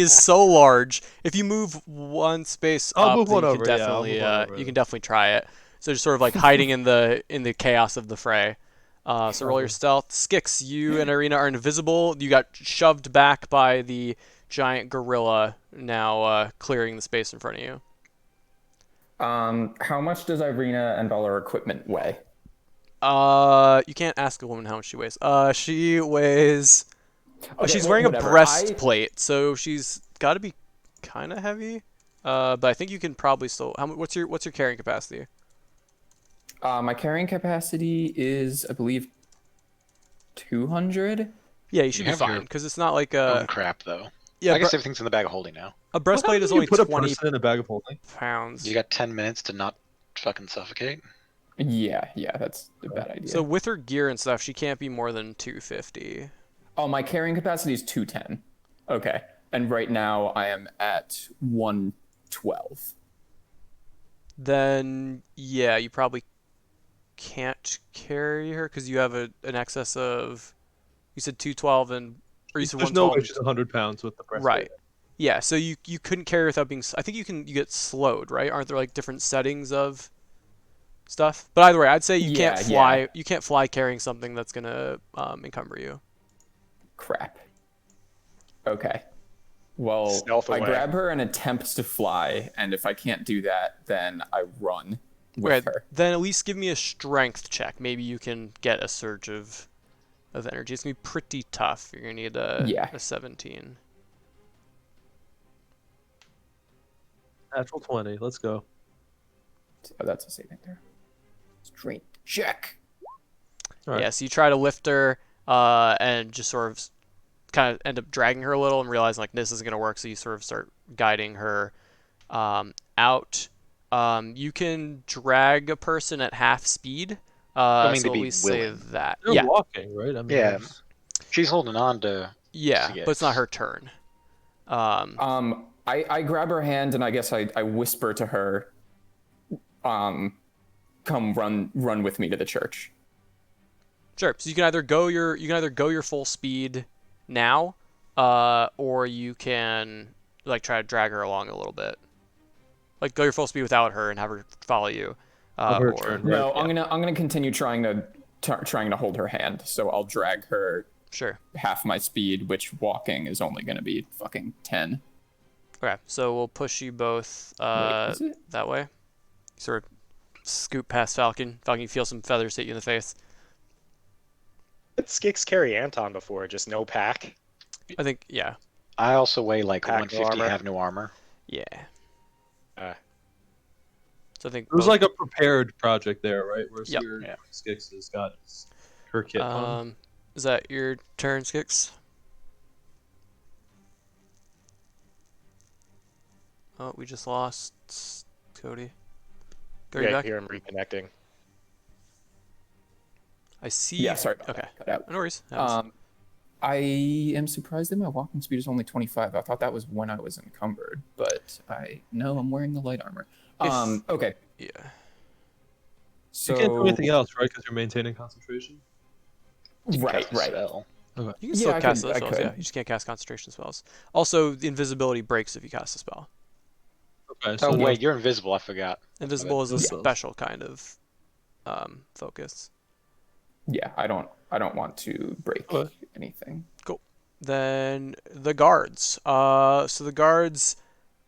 is so large. If you move one space I'll up, move then one you over, can yeah, I'll definitely move one over. you can definitely try it. So just sort of like hiding in the chaos of the fray. So roll your stealth. Skix, you and Irina are invisible. You got shoved back by the giant gorilla, now clearing the space in front of you. How much does Irina and all her equipment weigh? You can't ask a woman how much she weighs. She weighs. Okay, She's well, wearing a whatever. breastplate, so she's got to be kind of heavy. But I think you can probably still. What's your carrying capacity? My carrying capacity is, I believe, 200. Yeah, you should be have your fine because it's not like Own crap, though. yeah. I guess everything's in the bag of holding now. A breastplate is You only put a 20 person in a bag of holding. pounds. You got 10 minutes to not fucking suffocate. Yeah, that's a bad idea. So with her gear and stuff, she can't be more than 250. Oh, my carrying capacity is 210. Okay. And right now I am at 112. Then yeah, you probably can't carry her because you have an excess of. You said 212 or you said There's no 112. way she's 100 pounds with the breastplate. Right. Yeah, so you couldn't carry her without being. I think you get slowed, right? Aren't there like different settings of stuff? But either way, I'd say you can't Yeah, fly. yeah. You can't fly carrying something that's gonna encumber you. Crap. Okay. Well, Stealth I away. grab her and attempt to fly, and if I can't do that, then I run with Right. her. Then at least give me a strength check. Maybe you can get a surge of energy. It's gonna be pretty tough. You're gonna need a 17. Natural 20. Let's go. So that's a saving throw. Strength check. All right. Yeah, so you try to lift her, and just sort of kind of end up dragging her a little and realizing like this isn't gonna work. So you sort of start guiding her out. You can drag a person at half speed. I mean So to be at least say willing. that. They're Yeah, walking, right? I mean, Yeah. that's- She's holding on to. yeah, but it's not Yes. her turn. I grab her hand and I guess I whisper to her, come run with me to the church. Sure. So you can either go your full speed now, or you can like try to drag her along a little bit. Like go your full speed without her and have her follow you. her Or turn. No, Right, I'm gonna continue trying to hold her hand. So I'll drag her sure. half my speed, which walking is only gonna be fucking 10. Okay, so we'll push you both Wait, is it? that way. Sort of scoot past Falcon. Falcon, you feel some feathers hit you in the face. Did Skix carry Anton before? Just no pack? I think, yeah. I also weigh like Pack no 150, armor. have no armor. Yeah. Uh, So I think It was both, like a prepared project there, right? Where Yep. Yeah. Skix has got her kit on. is that your turn, Skix? Oh, we just lost Cody. Go yeah, back. hear him reconnecting. I see. Yeah, sorry. About Okay. that. Cut out. No worries. Happens. I am surprised that my walking speed is only 25. I thought that was when I was encumbered, but I'm wearing the light armor. Okay. Yeah. So You can't do anything else, right? Because you're maintaining concentration. Right. Spell. You can Yeah, still I cast could- those I spells, could. yeah. You just can't cast concentration spells. Also, the invisibility breaks if you cast a spell. Okay. Oh So wait, you're invisible. I forgot. Invisible is a those Yeah. spells. special kind of focus. Yeah, I don't want to break Okay. anything. Then the guards. So the guards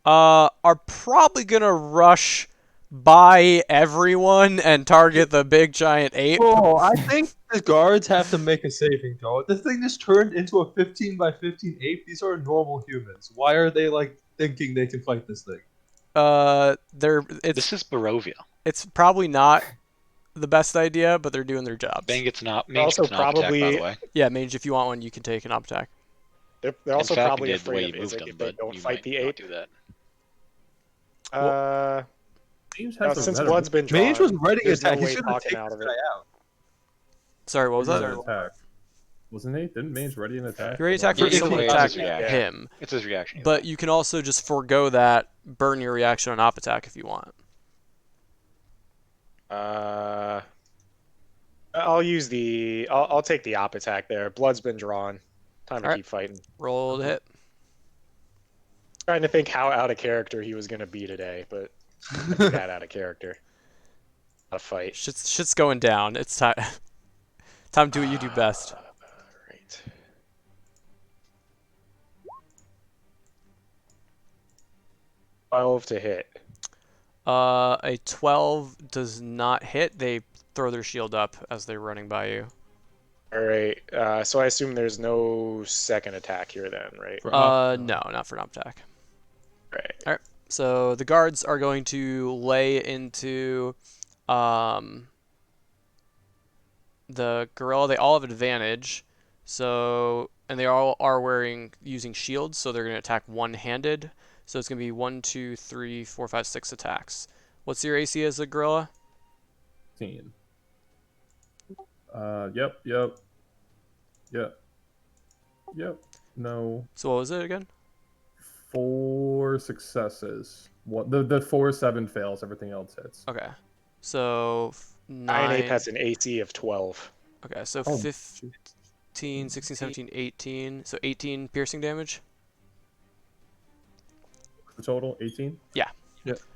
are probably gonna rush by everyone and target the big giant ape. Oh, I think the guards have to make a saving throw. This thing just turned into a 15 by 15 ape. These are normal humans. Why are they like thinking they can fight this thing? This is Barovia. It's probably not the best idea, but they're doing their jobs. Bang gets not. They're Mage also gets an op attack, by the probably- way. Yeah, Mage, if you want one, you can take an op attack. They're And also Falcon probably did the way afraid you of moved Isaac him, if they but don't you fight might the not ape. do that. James Now, has a since better blood's been drawn, Mage was ready to there's no attack. He way should have talking taken out of this it. guy out. Sorry, what was that? attack. Wasn't he? Didn't Mage ready an attack? You're ready to attack Yeah, for either someone way, to it's attack his reaction. him, It's his reaction. either but way. you can also just forego that, burn your reaction on op attack if you want. I'll use the. I'll take the op attack there. Blood's been drawn. Time to Alright. keep fighting. Roll to hit. Trying to think how out of character he was gonna be today, but I think that out of character. Not a fight. Shit's going down. It's time. Time to do what you do best. Right. To hit. A 12 does not hit. They throw their shield up as they're running by you. All right. So I assume there's no second attack here then, right? For op- No, not for an op attack. Right. So the guards are going to lay into the gorilla. They all have advantage. So, and they all are using shields, so they're going to attack one-handed. So it's going to be 1, 2, 3, 4, 5, 6 attacks. What's your AC as a gorilla? 15. Yep. No. So what was it again? 4 successes. What the 4-7 fails. Everything else hits. Okay. So 9 ape 9. has an AC of 12. Okay, so Oh, 15, 16, 17, 18. So 18 piercing damage. The total 18.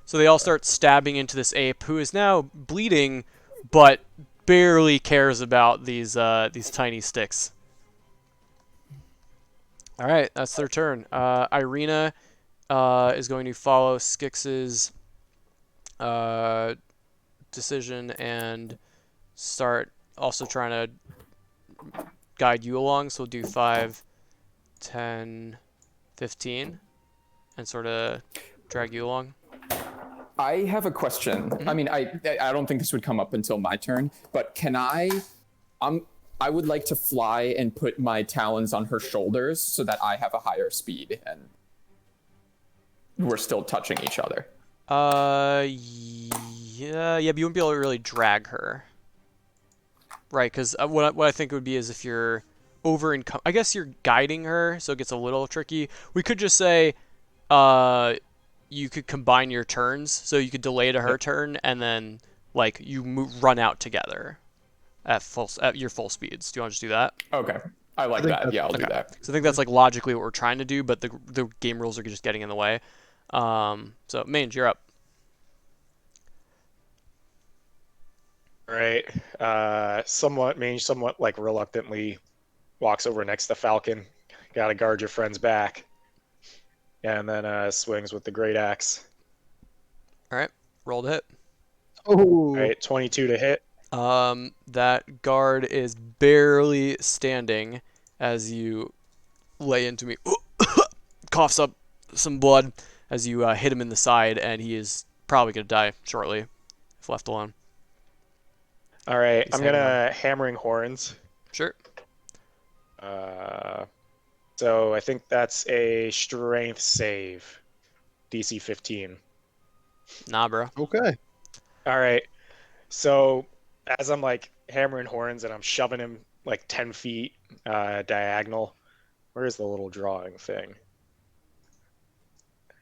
So they all start stabbing into this ape, who is now bleeding, but barely cares about these tiny sticks. All right, that's their turn. Irina is going to follow Skix's decision and start also trying to guide you along. So we'll do 5, 10, 15, and sort of drag you along. I have a question. I mean, I don't think this would come up until my turn, but can I would like to fly and put my talons on her shoulders so that I have a higher speed and we're still touching each other. Yeah, but you wouldn't be able to really drag her. Right, because what I think it would be is if you're I guess you're guiding her, so it gets a little tricky. We could just say, you could combine your turns, so you could delay to her turn, and then like you run out together at your full speeds. Do you want to just do that? Okay. I like that. Yeah, I'll do that. So I think that's like logically what we're trying to do, but the game rules are just getting in the way. So Mange, you're up. All right. Somewhat like reluctantly walks over next to Falcon. Gotta guard your friend's back. Yeah, and then swings with the great axe. All right, roll to hit. Oh, All right, 22 to hit. That guard is barely standing as you lay into me. Coughs up some blood as you hit him in the side, and he is probably gonna die shortly if left alone. All right, He's I'm hanging on. gonna hammering horns. Sure. So I think that's a strength save, DC 15. Nah, bro. okay. All right. So as I'm like hammering horns and I'm shoving him like 10 feet diagonal, where's the little drawing thing?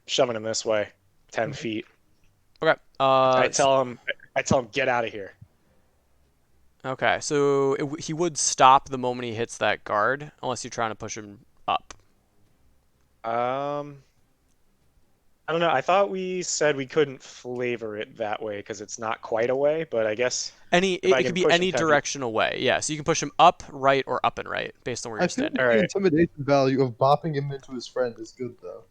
Shoving him this way, 10 feet. Okay. I tell him, get out of here. Okay. So he would stop the moment he hits that guard, unless you're trying to push him up. I don't know. I thought we said we couldn't flavor it that way because it's not quite away, but I guess if I It could can be push him any 10 feet. direction away. Yeah. So you can push him up, right, or up and right based on where I you're feel like standing. All the right. intimidation value of bopping him into his friend is good though.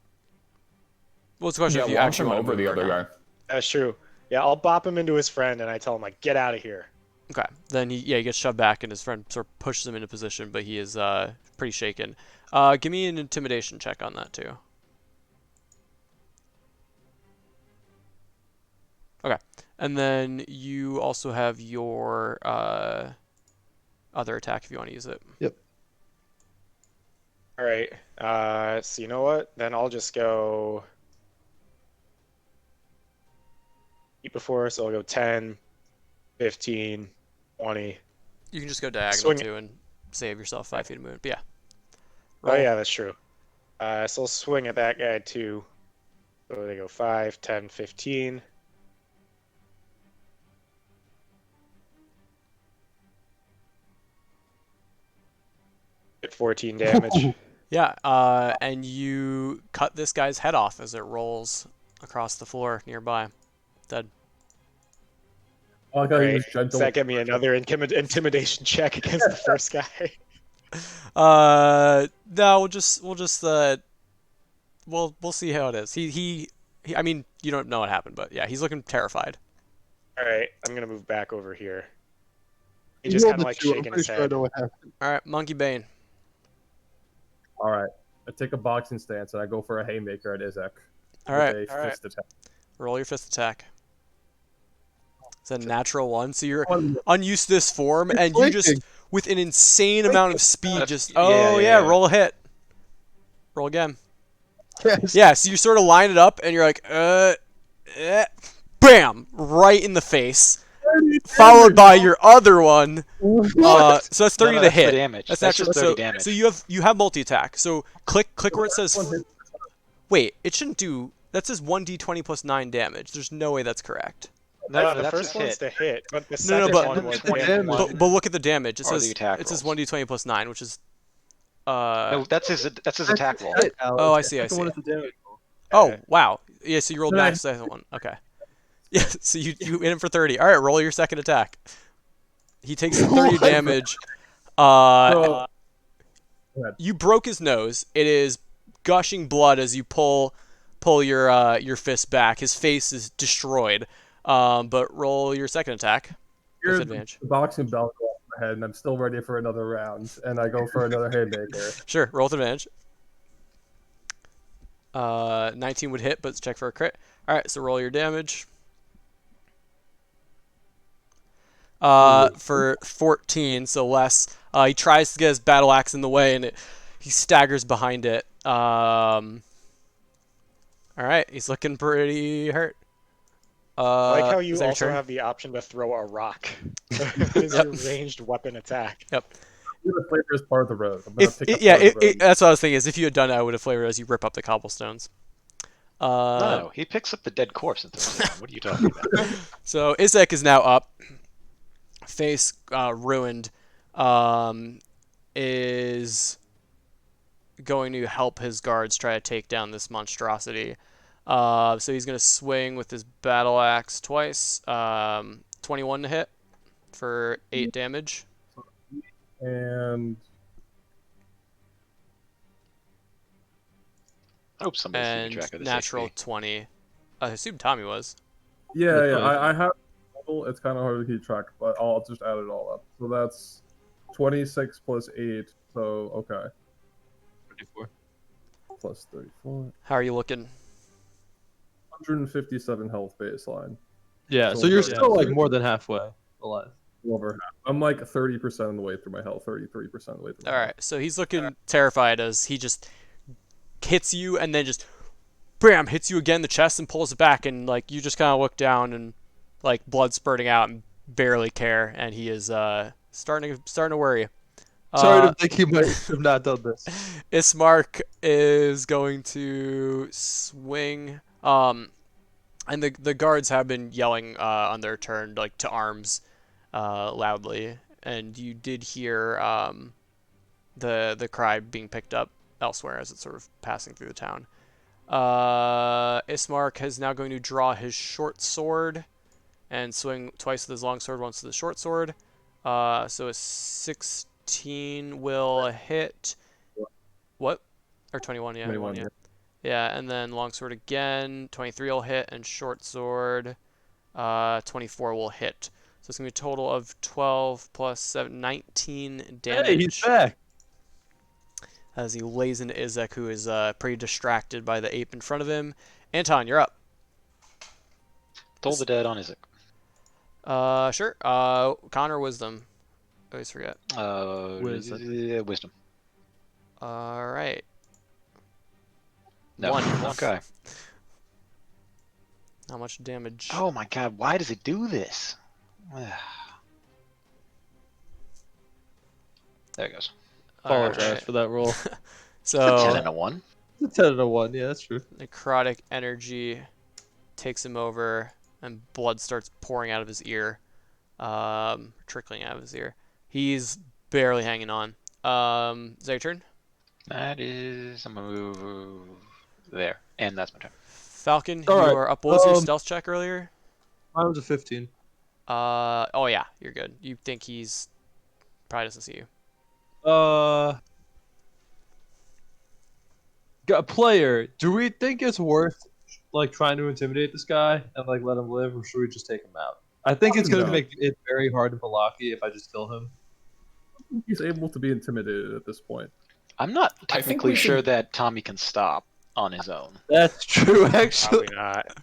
Well, it's a question Yeah, if you launch actually him want over to move the or other not. guy. That's true. Yeah, I'll bop him into his friend and I tell him like, get out of here. Okay. Then he gets shoved back, and his friend sort of pushes him into position, but he is pretty shaken. Give me an intimidation check on that too. Okay. And then you also have your other attack if you want to use it. Yep. All right. So you know what? Then I'll just go eat before, so I'll go 10, 15, 20. You can just go diagonal Swing. too and save yourself 5 feet of movement. But yeah. Oh Roll. yeah, that's true. So I'll swing at that guy too. So they go 5, 10, 15. Get 14 damage. Yeah, and you cut this guy's head off as it rolls across the floor nearby. Dead. I like how he Right. was Does gentle. that give me another intimidation check against the first guy? No, we'll see how it is. He I mean, you don't know what happened, but yeah, he's looking terrified. All right, I'm gonna move back over here. He You just rolled kind of a like 2, I'm shaking pretty his sure I head. know what happened. All right, Monkey Bane. All right. I take a boxing stance and I go for a haymaker at Izek All with right, a all right. fist attack. roll your fifth attack. It's a natural one, so you're Oh, unused to this form, You're and you just, flanking. with an insane amount of speed, just yeah. roll a hit. Roll again. Yes. Yeah, so you sort of line it up, and you're like, bam, right in the face, followed by your other one. So that's 30 No, to that's the hit. damage. That's natural. just 30 damage. So you have multi attack. So click where it says. Wait, it shouldn't do. That says 1d20 plus 9 damage. There's no way that's correct. No, The that's first his one's hit. the hit, but the No, second but- one was the damage. damage. But look at the damage. It Or says the attack it says rolls. 1d20 plus 9, which is No, that's his attack roll. Oh, I see. The one is the damage roll. Oh, wow. Yeah, so you rolled Nice. max second one. Okay. Yeah, so you hit him for 30. All right, roll your second attack. He takes 30 damage. So, You broke his nose. It is gushing blood as you pull your fist back. His face is destroyed. But roll your second attack with here's advantage. the boxing belt go off my head, and I'm still ready for another round. And I go for another haymaker. Sure, roll with advantage. 19 would hit, but check for a crit. All right, so roll your damage. For 14, so less. He tries to get his battle axe in the way, and he staggers behind it. All right, he's looking pretty hurt. I like how is you that your also turn? have the option to throw a rock. That is Yep. your ranged weapon attack. I'm gonna flavor as part of the road. I'm gonna If pick up yeah, part of the road. that's what I was thinking. Is if you had done it, I would have flavored as you rip up the cobblestones. No, he picks up the dead corpse and throws it down. What are you talking about? So Izek is now up, face ruined, is going to help his guards try to take down this monstrosity. So he's going to swing with his battle axe twice. 21 to hit for 8 damage. And I hope somebody's keeping and track of this natural HP. 20. I assume Tommy was. Yeah, Yeah, I have. It's kind of hard to keep track, but I'll just add it all up. So that's 26 plus 8. So okay, 34. plus 34. How are you looking? 157 health baseline. Yeah, so So you're yeah, still like so- more than halfway alive. Over half. I'm like 30% of the way through my health, 33% of the way through my All health. right, so he's looking terrified as he just hits you and then just bam hits you again in the chest and pulls it back, and like you just kind of look down and like blood spurting out and barely care, and he is starting to worry. Sorry to think he might have not done this. Ismark is going to swing. And the guards have been yelling on their turn, like to arms, loudly, and you did hear the cry being picked up elsewhere as it's sort of passing through the town. Ismark is now going to draw his short sword and swing twice with his long sword, once with the short sword. So a 16 will hit. What? Or 21, yeah. 21, yeah. Yeah, and then longsword again. 23 will hit, and short sword, 24 will hit. So it's going to be a total of 12 plus 7, 19 damage. Hey, he's back. As he lays into Izek, who is pretty distracted by the ape in front of him. Anton, you're up. Toll the dead on Isaac. Sure. Connor, wisdom. I always forget. Wisdom. All right. No. 1. Okay. How much damage? Oh my god, why does it do this? There it goes. Apologize Alright. for that roll. It's a 10 So and a 1. It's a 10 and a 1. Yeah, that's true. necrotic energy takes him over, and blood starts pouring out of his ear, trickling out of his ear. He's barely hanging on. Is that your turn? That is... I'm gonna move there. And that's my turn. Falcon, All you right, are up. What was your um, stealth check earlier? Mine was a 15. Oh yeah, you're good. You think he's probably doesn't see you. Player, do we think it's worth like trying to intimidate this guy and like let him live, or should we just take him out? I think it's going to No. make it very hard to Palaki if I just kill him. He's able to be intimidated at this point. I'm not I think technically we sure should- that Tommy can stop on his own. That's true, actually. Probably not.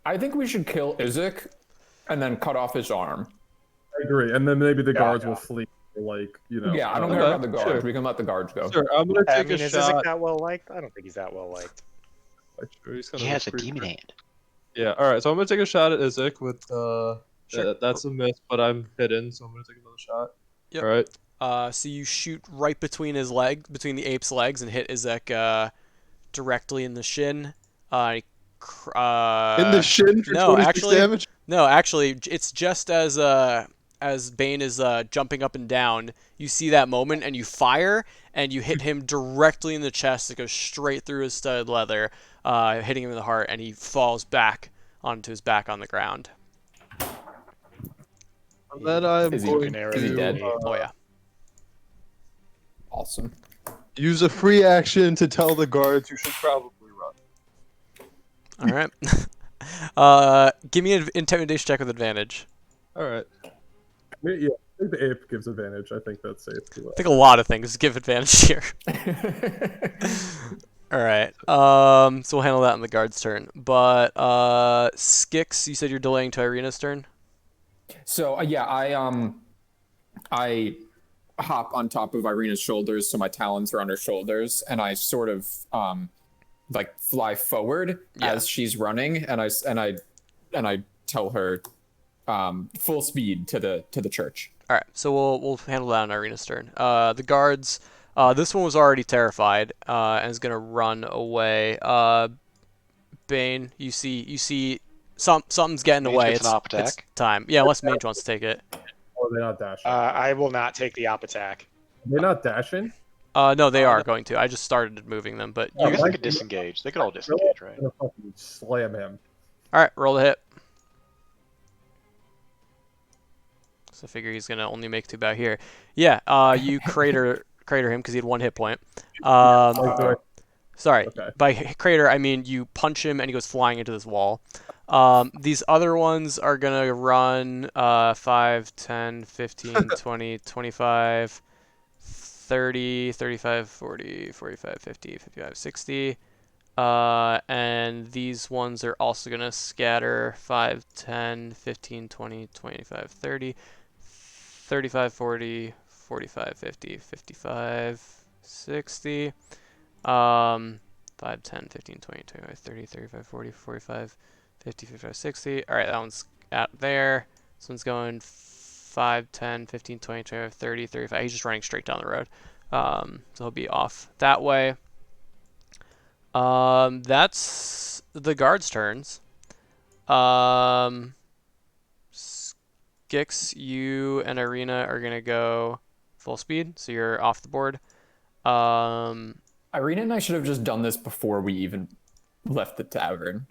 I think we should kill Izek and then cut off his arm. I agree, and then maybe the guards will flee. Like, you know. Yeah, I don't Okay, care about the guards. sure. We can let the guards go. Sure, I'm going to I take mean, a is Isaac shot. that well liked? I don't think he's that well liked. Sure, he's He kinda has a pretty demon good. hand. Yeah, alright, so I'm going to take a shot at Izek with, Sure. that's a miss, but I'm hidden, so I'm going to take another shot. Yep. Alright. So you shoot right between his between the ape's legs, and hit Izek directly in the shin. In the shin for no, 26 actually- damage? No, actually, it's just as Bane is jumping up and down, you see that moment and you fire and you hit him directly in the chest. It goes straight through his studded leather, hitting him in the heart, and he falls back onto his back on the ground. And then I'm Is he- going is he to dead? Oh yeah. Awesome. use a free action to tell the guards you should probably run. All right. Give me an intimidation check with advantage. Alright. Yeah, I think the ape gives advantage. I think that's safe. I think a lot of things give advantage here. All right. So we'll handle that on the guard's turn. But Skix, you said you're delaying to Irina's turn. So yeah, I hop on top of Irina's shoulders, so my talons are on her shoulders, and I sort of like fly forward as she's running, and I tell her full speed to the church. All right. So we'll handle that on Irina's turn. The guards. This one was already terrified and is gonna run away. Bane, you see something's getting Mage away. gets an op It's attack. time. Yeah, unless Mage wants to take it. Or they're not dashing. I will not take the op attack. They're not dashing. No, they are going to. I just started moving them, but I you. guess they could disengage. They could all disengage, right? I'm gonna fucking slam him. All right, roll the hit. So I figure he's gonna only make two about here. Yeah. You crater him because he had 1 hit point. Sorry, Okay. by crater I mean you punch him and he goes flying into this wall. These other ones are gonna run 5, 10, 15, 20, 25, 30, 35, 40, 45, 50, 55, 60. And these ones are also gonna scatter 5, 10, 15, 20, 25, 30, 35, 40, 45, 50, 55, 60. 5, 10, 15, 20, 25, 30, 35, 40, 45, 50, 55, 60. All right, that one's out there. This one's going 5, 10, 15, 20, 25, 30, 35. He's just running straight down the road. So he'll be off that way. That's the guards' turns. Skix, you and Irina are gonna go full speed, so you're off the board. Irina and I should have just done this before we even left the tavern.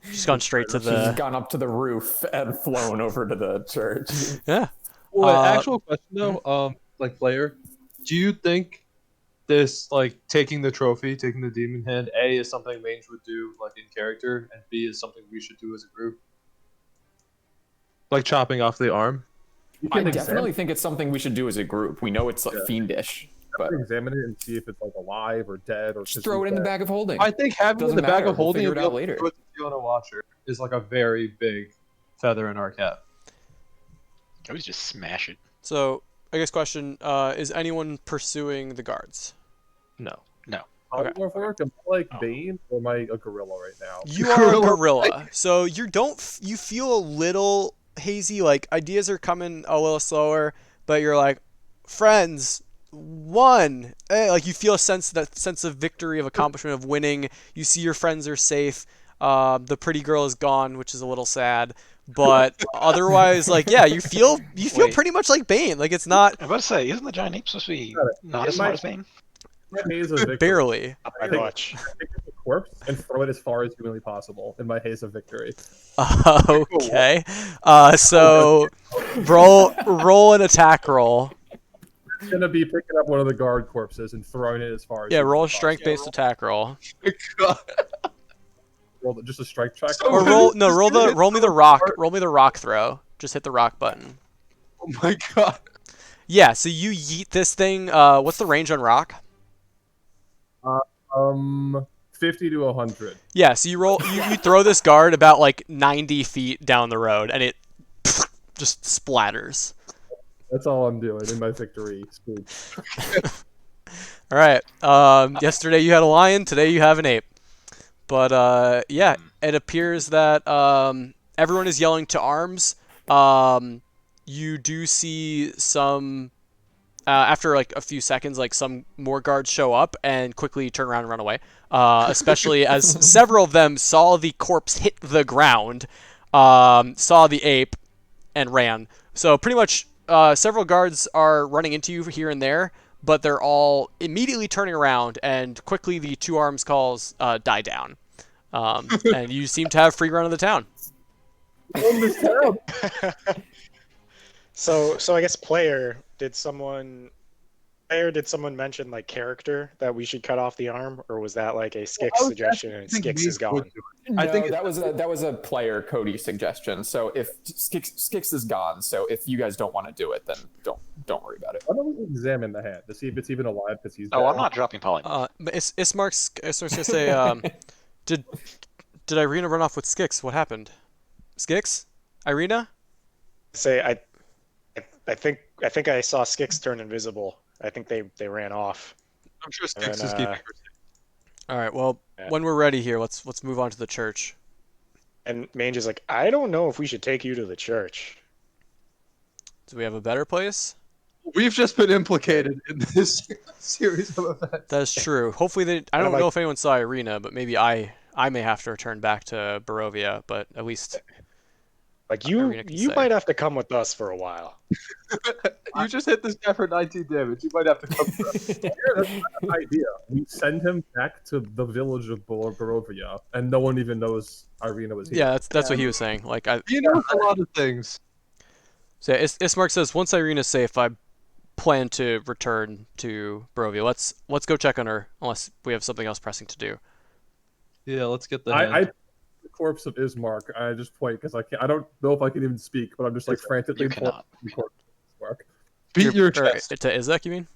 Just gone straight to She's just the gone up to the roof and flown over to the church. yeah. Well, Uh, actual question though, like player, do you think this like taking the trophy, taking the demon hand, A is something Mange would do like in character, and B is something we should do as a group? Like chopping off the arm. You I can definitely think it's something we should do as a group. We know it's like Yeah. fiendish, but examine it and see if it's like alive or dead or just throw it in the bag of holding. I think having it in Doesn't the bag matter, of we'll holding figure and it be out able later. to do it to Fiona Watcher is like a very big feather in our cap. I would just smash it. So I guess question: is anyone pursuing the guards? No. How Okay. do I work? Am I like Bane or am I a gorilla right now? You are a Gorilla. gorilla, so you feel a little hazy. Like ideas are coming a little slower, but you're like, friends, won. Like you feel that sense of victory, of accomplishment, of winning. You see your friends are safe. The pretty girl is gone, which is a little sad. But otherwise, like yeah, you feel Wait. pretty much like Bane. Like it's not I was about to say, isn't the giant ape supposed to be not as It smart might- as Bane? My haze of victory. barely. Not I by think- much. Take the corpse and throw it as far as humanly possible in my haze of victory. Okay. So roll an attack roll. It's gonna be picking up one of the guard corpses and throwing it as far as Yeah, humanly roll a possible. strength-based attack roll. Roll just a strike check. So- Or roll me the rock throw. Just hit the rock button. Oh my god. Yeah, so you yeet this thing. What's the range on rock? 50 to 100. Yeah, so you throw this guard about like 90 feet down the road, and it just splatters. That's all I'm doing in my victory speech. All right. Yesterday you had a lion. Today you have an ape. But yeah, it appears that everyone is yelling to arms. You do see some. After like a few seconds, like some more guards show up and quickly turn around and run away. Especially as several of them saw the corpse hit the ground, saw the ape, and ran. So pretty much, several guards are running into you here and there, but they're all immediately turning around, and quickly the two arms calls die down. And you seem to have free run of the town. On this town. So I guess did someone mention like character that we should cut off the arm, or was that like a Skix I was suggestion and thinking Skix is Mange would gone? do it. I think that was a player Cody suggestion. So if Skix is gone, so if you guys don't want to do it, then don't worry about it. Why don't we examine the hand to see if it's even alive? Because he's Oh, dead. I'm not dropping polymorph. But Ismark's gonna say, did Irina run off with Skix? What happened? Skix? Irina? Say I think I saw Skix turn invisible. I think they ran off. I'm sure And Skix then, is keeping her. All right. Well, Yeah. when we're ready here, let's move on to the church. And Mange is like, I don't know if we should take you to the church. Do we have a better place? We've just been implicated in this series of events. That's true. Hopefully, I And don't I'm know like- if anyone saw Irina, but maybe I may have to return back to Barovia. But at least Like Irina can you say. might have to come with us for a while. You just hit this guy for 19 damage. You might have to come. Yeah, that's not an idea. We send him back to the village of Barovia, and no one even knows Irina was here. yeah, that's what he was saying. Like He knows a lot of things. So Ismark says once Irina's safe, I plan to return to Barovia. Let's go check on her, unless we have something else pressing to do. Yeah, let's get the I hand. the corpse of Ismark. I just point because I don't know if I can even speak, but I'm just like frantically You pointing cannot. to the corpse of Ismark. Beat your Or chest. to Izek, you mean?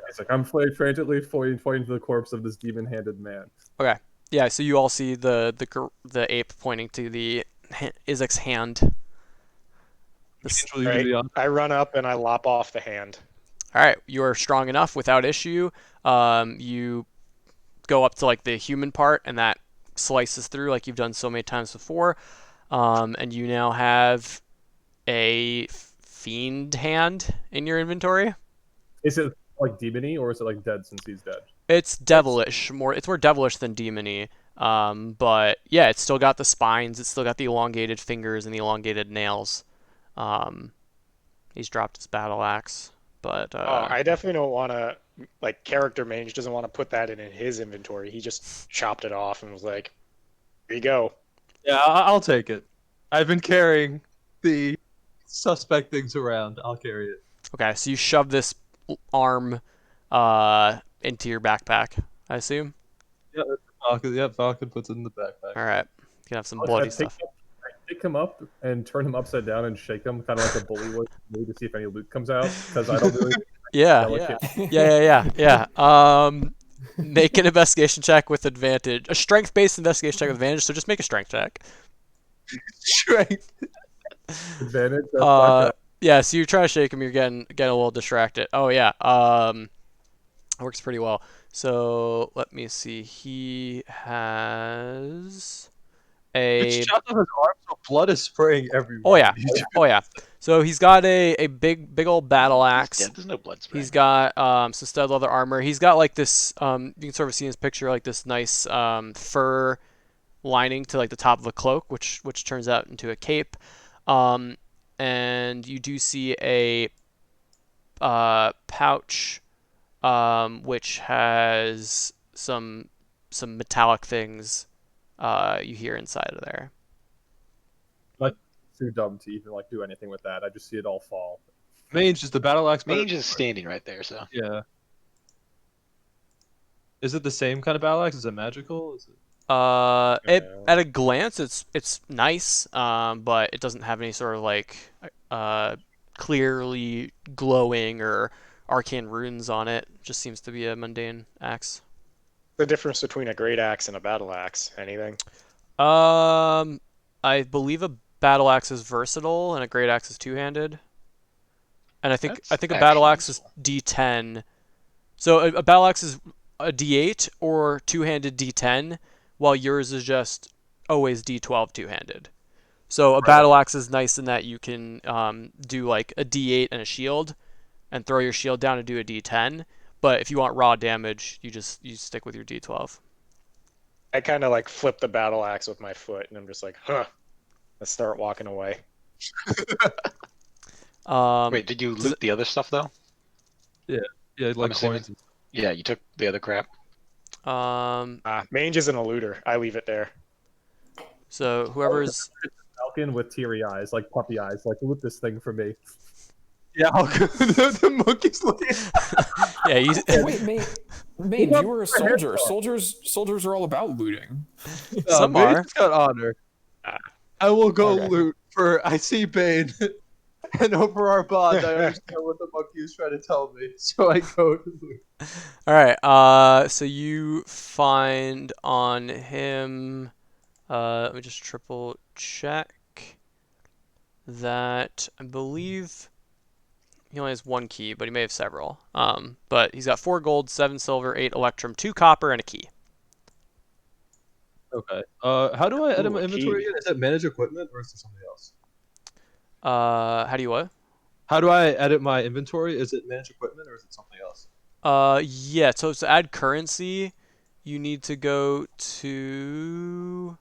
It's like I'm frantically pointing to the corpse of this demon-handed man. Okay. Yeah. So you all see the ape pointing to the Izek's hand. This, Angel, you Right. do the honor. I run up and I lop off the hand. all right. You are strong enough without issue. You go up to like the human part, and that slices through like you've done so many times before. And you now have a fiend hand in your inventory. Is it like demony or is it like dead since he's dead? It's devilish, it's more devilish than demony. But yeah, it's still got the spines, it's still got the elongated fingers and the elongated nails. Um, he's dropped his battle axe, but Oh, I definitely don't want to, like, character mage doesn't want to put that in his inventory. He just chopped it off and was like, here you go. Yeah, I'll take it. I've been carrying the suspect things around. I'll carry it. okay. So you shove this arm into your backpack, I assume. Yeah, Falcon. Yeah, Falcon puts it in the backpack. All right, you can have some I bloody pick stuff. pick him up and turn him upside down and shake him, kind of like a bully would, maybe to see if any loot comes out. Because I don't really. Yeah, Delicate. yeah. Make an investigation check with advantage. A strength-based investigation check with advantage. So just make a strength check. Strength. Advantage. That's not good. Yeah. So you try to shake him. You're getting a little distracted. Oh yeah. Works pretty well. So let me see. He has a. It's chopped off his arm, so blood is spraying everywhere. Oh yeah. Oh yeah. So he's got a big old battle axe. Yeah, there's no blood spray. He's got some stud leather armor. He's got like this. You can sort of see in his picture like this nice fur lining to like the top of a cloak, which turns out into a cape. And you do see a pouch, which has some metallic things. You hear inside of there. Too dumb to even like do anything with that. I just see it all fall. Mange is the battle axe. Mange is standing right there, so. Yeah. Is it the same kind of battle axe? Is it magical? Is it? At a glance, it's nice. But it doesn't have any sort of like clearly glowing or arcane runes on it. Just seems to be a mundane axe. The difference between a great axe and a battle axe? Anything? I believe a battle axe is versatile and a great axe is two-handed. And I think That's a battle actually axe is useful. D10. So a battle axe is a D8 or two-handed D10, while yours is just always D12 two-handed. So a battle axe is nice in that you can do like a D8 and a shield, and throw your shield down and do a D10. But if you want raw damage, you stick with your D12. I kind of like flip the battle axe with my foot, and I'm just like, huh. Let's start walking away. Wait, did you loot the other stuff though? Yeah, like assuming- coins. Yeah, you took the other crap. Mange isn't a looter. I leave it there. So whoever's Falcon with teary eyes, like puppy eyes, like loot this thing for me. Yeah, the monkey's looking. yeah, he's Wait, Mage, you were a soldier. Soldiers are all about looting. Some are. Bane's got honor. I will go Okay. loot for. I see Bane, and over our bond, I understand what the monkey is trying to tell me. So I go to loot. All right. So you find on him. Let me just triple check that. I believe he only has one key, but he may have several. But he's got 4 gold, 7 silver, 8 electrum, 2 copper, and a key. Okay. How do I edit my Ooh, inventory key. again? Is it manage equipment or is it something else? How do you what? How do I edit my inventory? Is it manage equipment or is it something else? Yeah. So to add currency, you need to go to.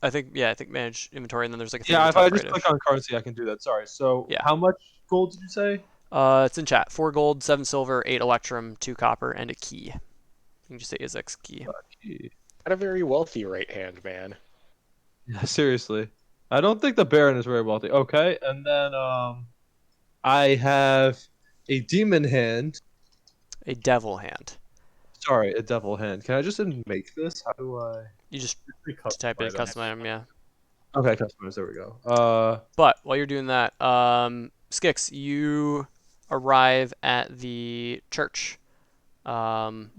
I think manage inventory, and then there's like a thing Yeah, at if the I top just right-ish. click on currency, I can do that. Sorry. So Yeah. how much gold did you say? It's in chat. 4 gold, 7 silver, 8 electrum, 2 copper, and a key. You can just say Izek's key. Got a very wealthy right hand, man. Yeah, seriously. I don't think the Baron is very wealthy. Okay, and then I have a demon hand. A devil hand. Sorry, a devil hand. Can I just make this? How do I? You just Pretty custom type in item. custom item, yeah. Okay, customize. There we go. But while you're doing that, Skix, you arrive at the church. Um,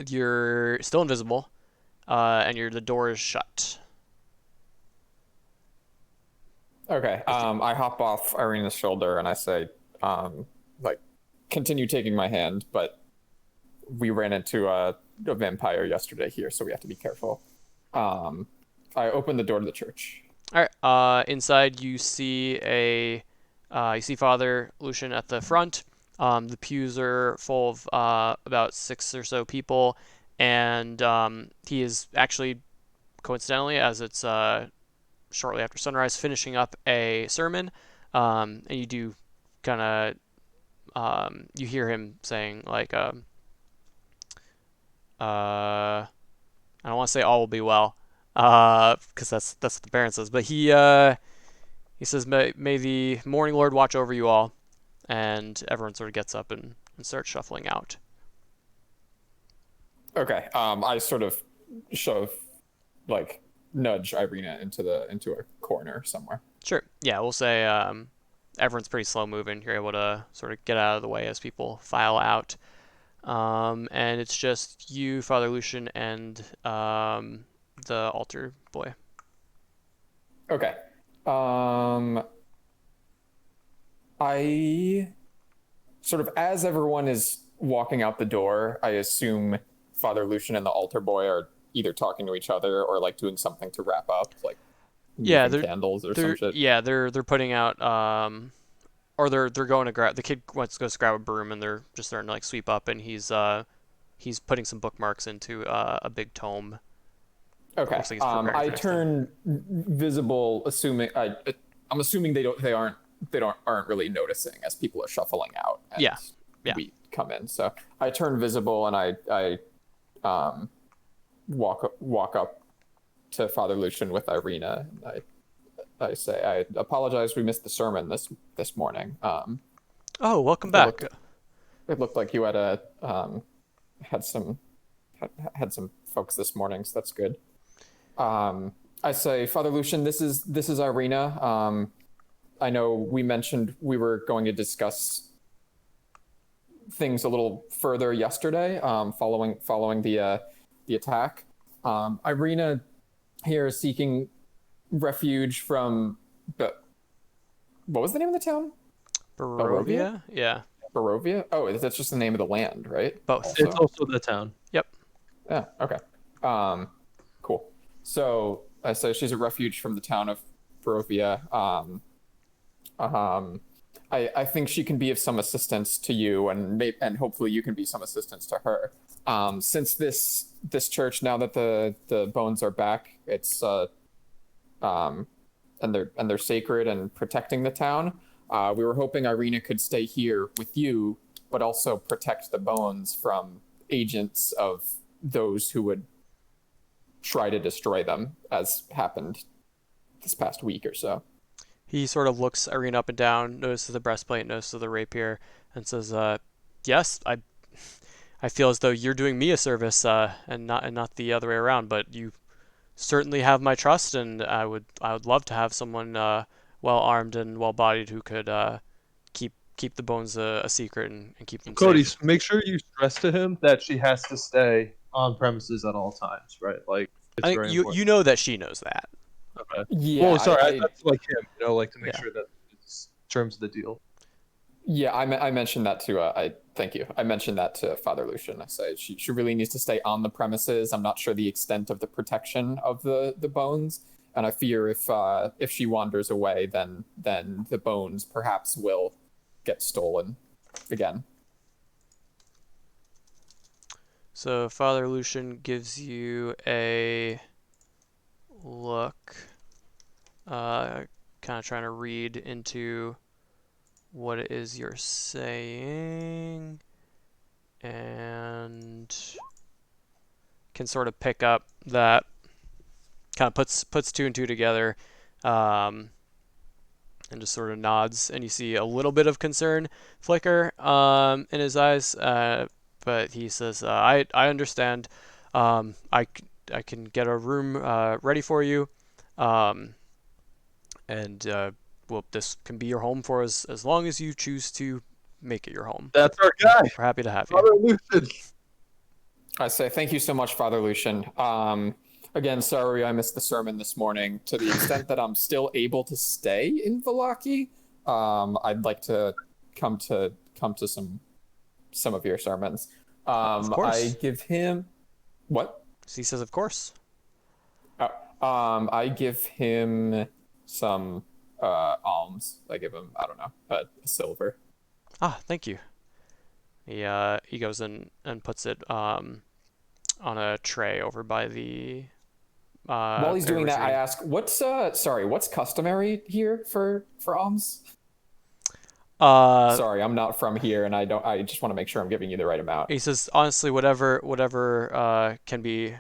you're still invisible, and the door is shut. Okay. I hop off Irina's shoulder and I say, like, continue taking my hand, but we ran into a vampire yesterday here, so we have to be careful. I open the door to the church. All right. Inside you see you see Father Lucian at the front. The pews are full of about 6 or so people, and he is actually, coincidentally, as it's shortly after sunrise, finishing up a sermon. And you do kind of you hear him saying like, I don't want to say all will be well, because that's what the Baron says, but he says, may the morning Lord watch over you all, and everyone sort of gets up and starts shuffling out. Okay. I sort of shove, like, nudge Irina into a corner somewhere. Sure. Yeah, we'll say everyone's pretty slow moving. You're able to sort of get out of the way as people file out. And it's just you, Father Lucian, and the altar boy. Okay. I sort of, as everyone is walking out the door, I assume Father Lucian and the altar boy are either talking to each other or like doing something to wrap up, like Yeah, moving candles or some shit. yeah, they're putting out or they're going to grab, the kid wants to go grab a broom, and they're just starting to like sweep up, and he's putting some bookmarks into a big tome. Okay. Looks like he's preparing for I next time. turn visible, assuming I'm assuming they aren't really noticing as people are shuffling out. And Yeah. we come in. So I turn visible and I walk up to Father Lucian with Irina. And I say, I apologize. We missed the sermon this morning. Oh, welcome back. It looked like you had had some folks this morning, so that's good. I say, Father Lucian, this is Irina. I know we mentioned we were going to discuss things a little further yesterday, following the attack. Irina here is seeking refuge from what was the name of the town? Barovia? Yeah. Barovia? Oh, that's just the name of the land, right? Both. It's also the town. Yep. Yeah, okay. Cool. So I say she's a refuge from the town of Barovia. I think she can be of some assistance to you, and hopefully you can be some assistance to her. Since this church, now that the bones are back, it's and they're sacred and protecting the town. We were hoping Irina could stay here with you, but also protect the bones from agents of those who would try to destroy them, as happened this past week or so. He sort of looks Irina up and down, notices the breastplate, notices the rapier, and says, "Yes, I feel as though you're doing me a service, and not the other way around. But you certainly have my trust, and I would love to have someone well armed and well bodied who could keep the bones a secret and keep them Cody, safe." make sure you stress to him that she has to stay on premises at all times, right? Like, it's I think very you important. know that she knows that. Okay. Yeah, Well, sorry, that's like him, like to make Yeah. sure that it's terms of the deal. Yeah, I mentioned that to thank you. I mentioned that to Father Lucian. I say she really needs to stay on the premises. I'm not sure the extent of the protection of the bones, and I fear if she wanders away, then the bones perhaps will get stolen again. So Father Lucian gives you a look, kind of trying to read into what it is you're saying, and can sort of pick up that kind of puts two and two together. and just sort of nods, and you see a little bit of concern flicker in his eyes, but he says, I understand. I can get a room ready for you, um, and well, this can be your home for as long as you choose to make it your home. That's our guy, We're happy to have you. Father Lucian. I say thank you so much, Father Lucian. Again, sorry I missed the sermon this morning. To the extent that I'm still able to stay in Vallaki, I'd like to come to some of your sermons. Of course. I give him what? He says, of course. I give him some alms. I give him, I don't know, a silver. Ah, thank you. He goes in and puts it on a tray over by the. While he's doing that, I receiving. ask, what's customary here for alms? Sorry, I'm not from here, and I just want to make sure I'm giving you the right amount. He says, honestly, whatever can be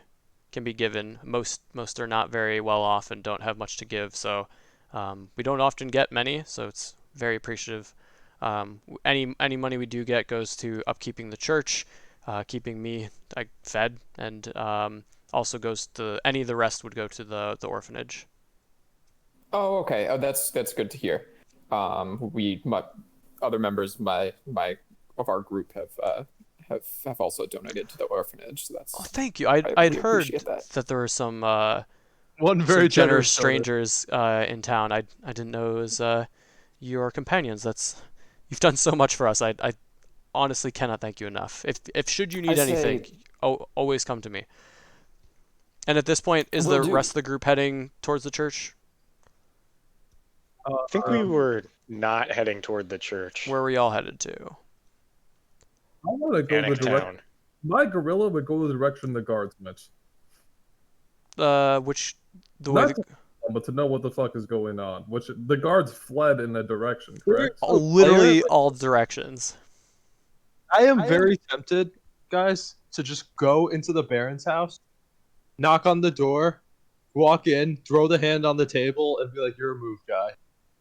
given. Most are not very well off and don't have much to give, so we don't often get many, so it's very appreciative. Any money we do get goes to upkeeping the church, keeping me fed, and also goes to any of the rest would go to the orphanage. Oh, okay. Oh, that's good to hear. Other members of our group have also donated to the orphanage. So that's. Oh, thank you. I I'd really heard appreciate that. there were some One very some generous generous strangers in town. I didn't know it was your companions. You've done so much for us. I honestly cannot thank you enough. If should you need anything, always come to me. And at this point, is the rest of the group heading towards the church? I think we were not heading toward the church. Where were y'all headed to? I want to go the Panic direction. Town. My gorilla would go the direction the guards went. Which the way Not to, but to know what the fuck is going on. Which the guards fled in that direction, correct? literally all directions. I am very tempted, guys, to just go into the Baron's house, knock on the door, walk in, throw the hand on the table, and be like, "You're a move guy."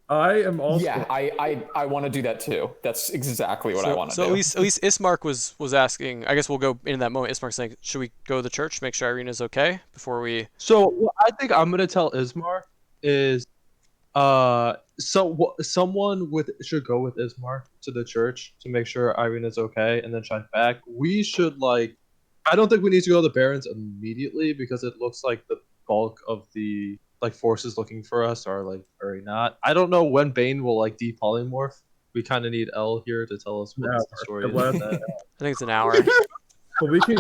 I am also. Yeah, I want to do that too. That's exactly what I want to do. So at least Ismark was asking. I guess we'll go in that moment. Ismark's saying, "Should we go to the church, make sure Irina's okay before we?" So what I think I'm gonna tell Ismar is, someone should go with Ismar to the church to make sure Irina's okay, and then check back. We should I don't think we need to go to the Barons immediately because it looks like the bulk of the forces looking for us are already not. I don't know when Bane will depolymorph. We kind of need L here to tell us what the story is. I think it's an hour. But we can.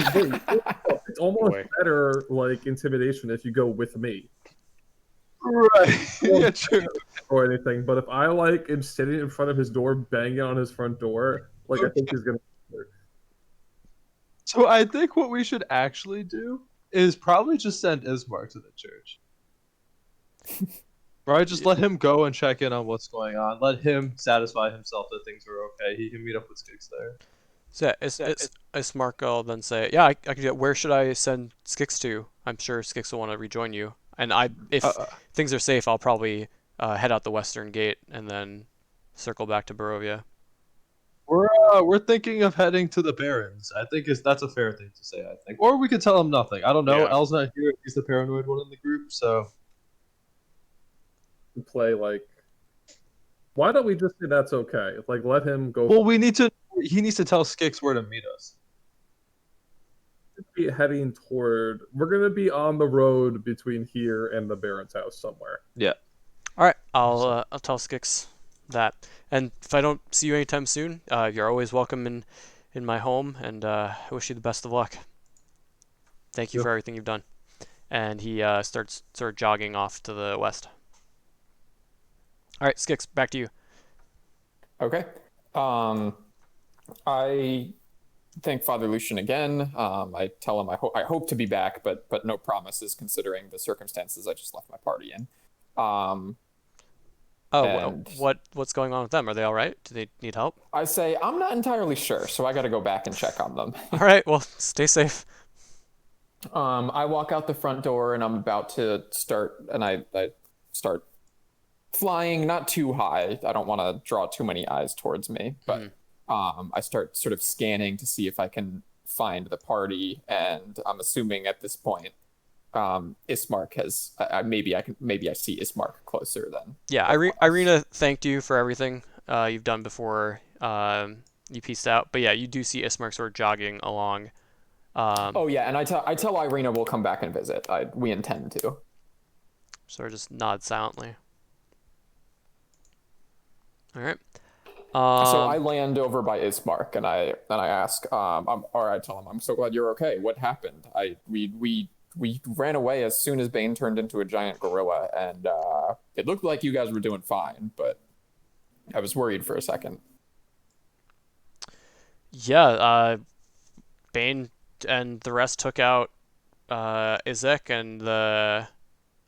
It's almost better intimidation if you go with me. Right. Yeah, true. Or anything, but if I am sitting in front of his door, banging on his front door, I think he's gonna. So I think what we should actually do is probably just send Ismar to the church. Right, just let him go and check in on what's going on. Let him satisfy himself that things are okay. He can meet up with Skix there. So Ismark will then say, "Yeah, I can do it. Where should I send Skix to? I'm sure Skix will want to rejoin you. And if things are safe, I'll probably head out the western gate and then circle back to Barovia." We're thinking of heading to the Barons. I think that's a fair thing to say. I think, or we could tell him nothing. I don't know. Yeah. El's not here. He's the paranoid one in the group. So Play why don't we just say that's okay? Let him go. Well, he needs to tell Skix where to meet us. Be heading toward. We're gonna be on the road between here and the Baron's house somewhere. Yeah. All right, I'll tell Skix that. And if I don't see you anytime soon, you're always welcome in my home, and I wish you the best of luck. Thank you for everything you've done. And he starts sort of jogging off to the west. All right, Skix, back to you. Okay. I thank Father Lucian again. I tell him I hope to be back, but no promises considering the circumstances I just left my party in. What's going on with them? Are they all right? Do they need help? I say I'm not entirely sure, so I got to go back and check on them. All right, well, stay safe. I walk out the front door and I'm about to start, and I start flying not too high. I don't want to draw too many eyes towards me, but I start sort of scanning to see if I can find the party, and I'm assuming at this point, Ismark has maybe I see Ismark closer than. Yeah, Irina thanked you for everything you've done before you pieced out. But yeah, you do see Ismark sort of jogging along. Oh yeah, and I tell Irina we'll come back and visit. We intend to. Sort of just nod silently. All right. So I land over by Ismark and I ask, or I tell him, I'm so glad you're okay. What happened? We ran away as soon as Bane turned into a giant gorilla, and it looked like you guys were doing fine, but I was worried for a second. Yeah, Bane and the rest took out Izek, and I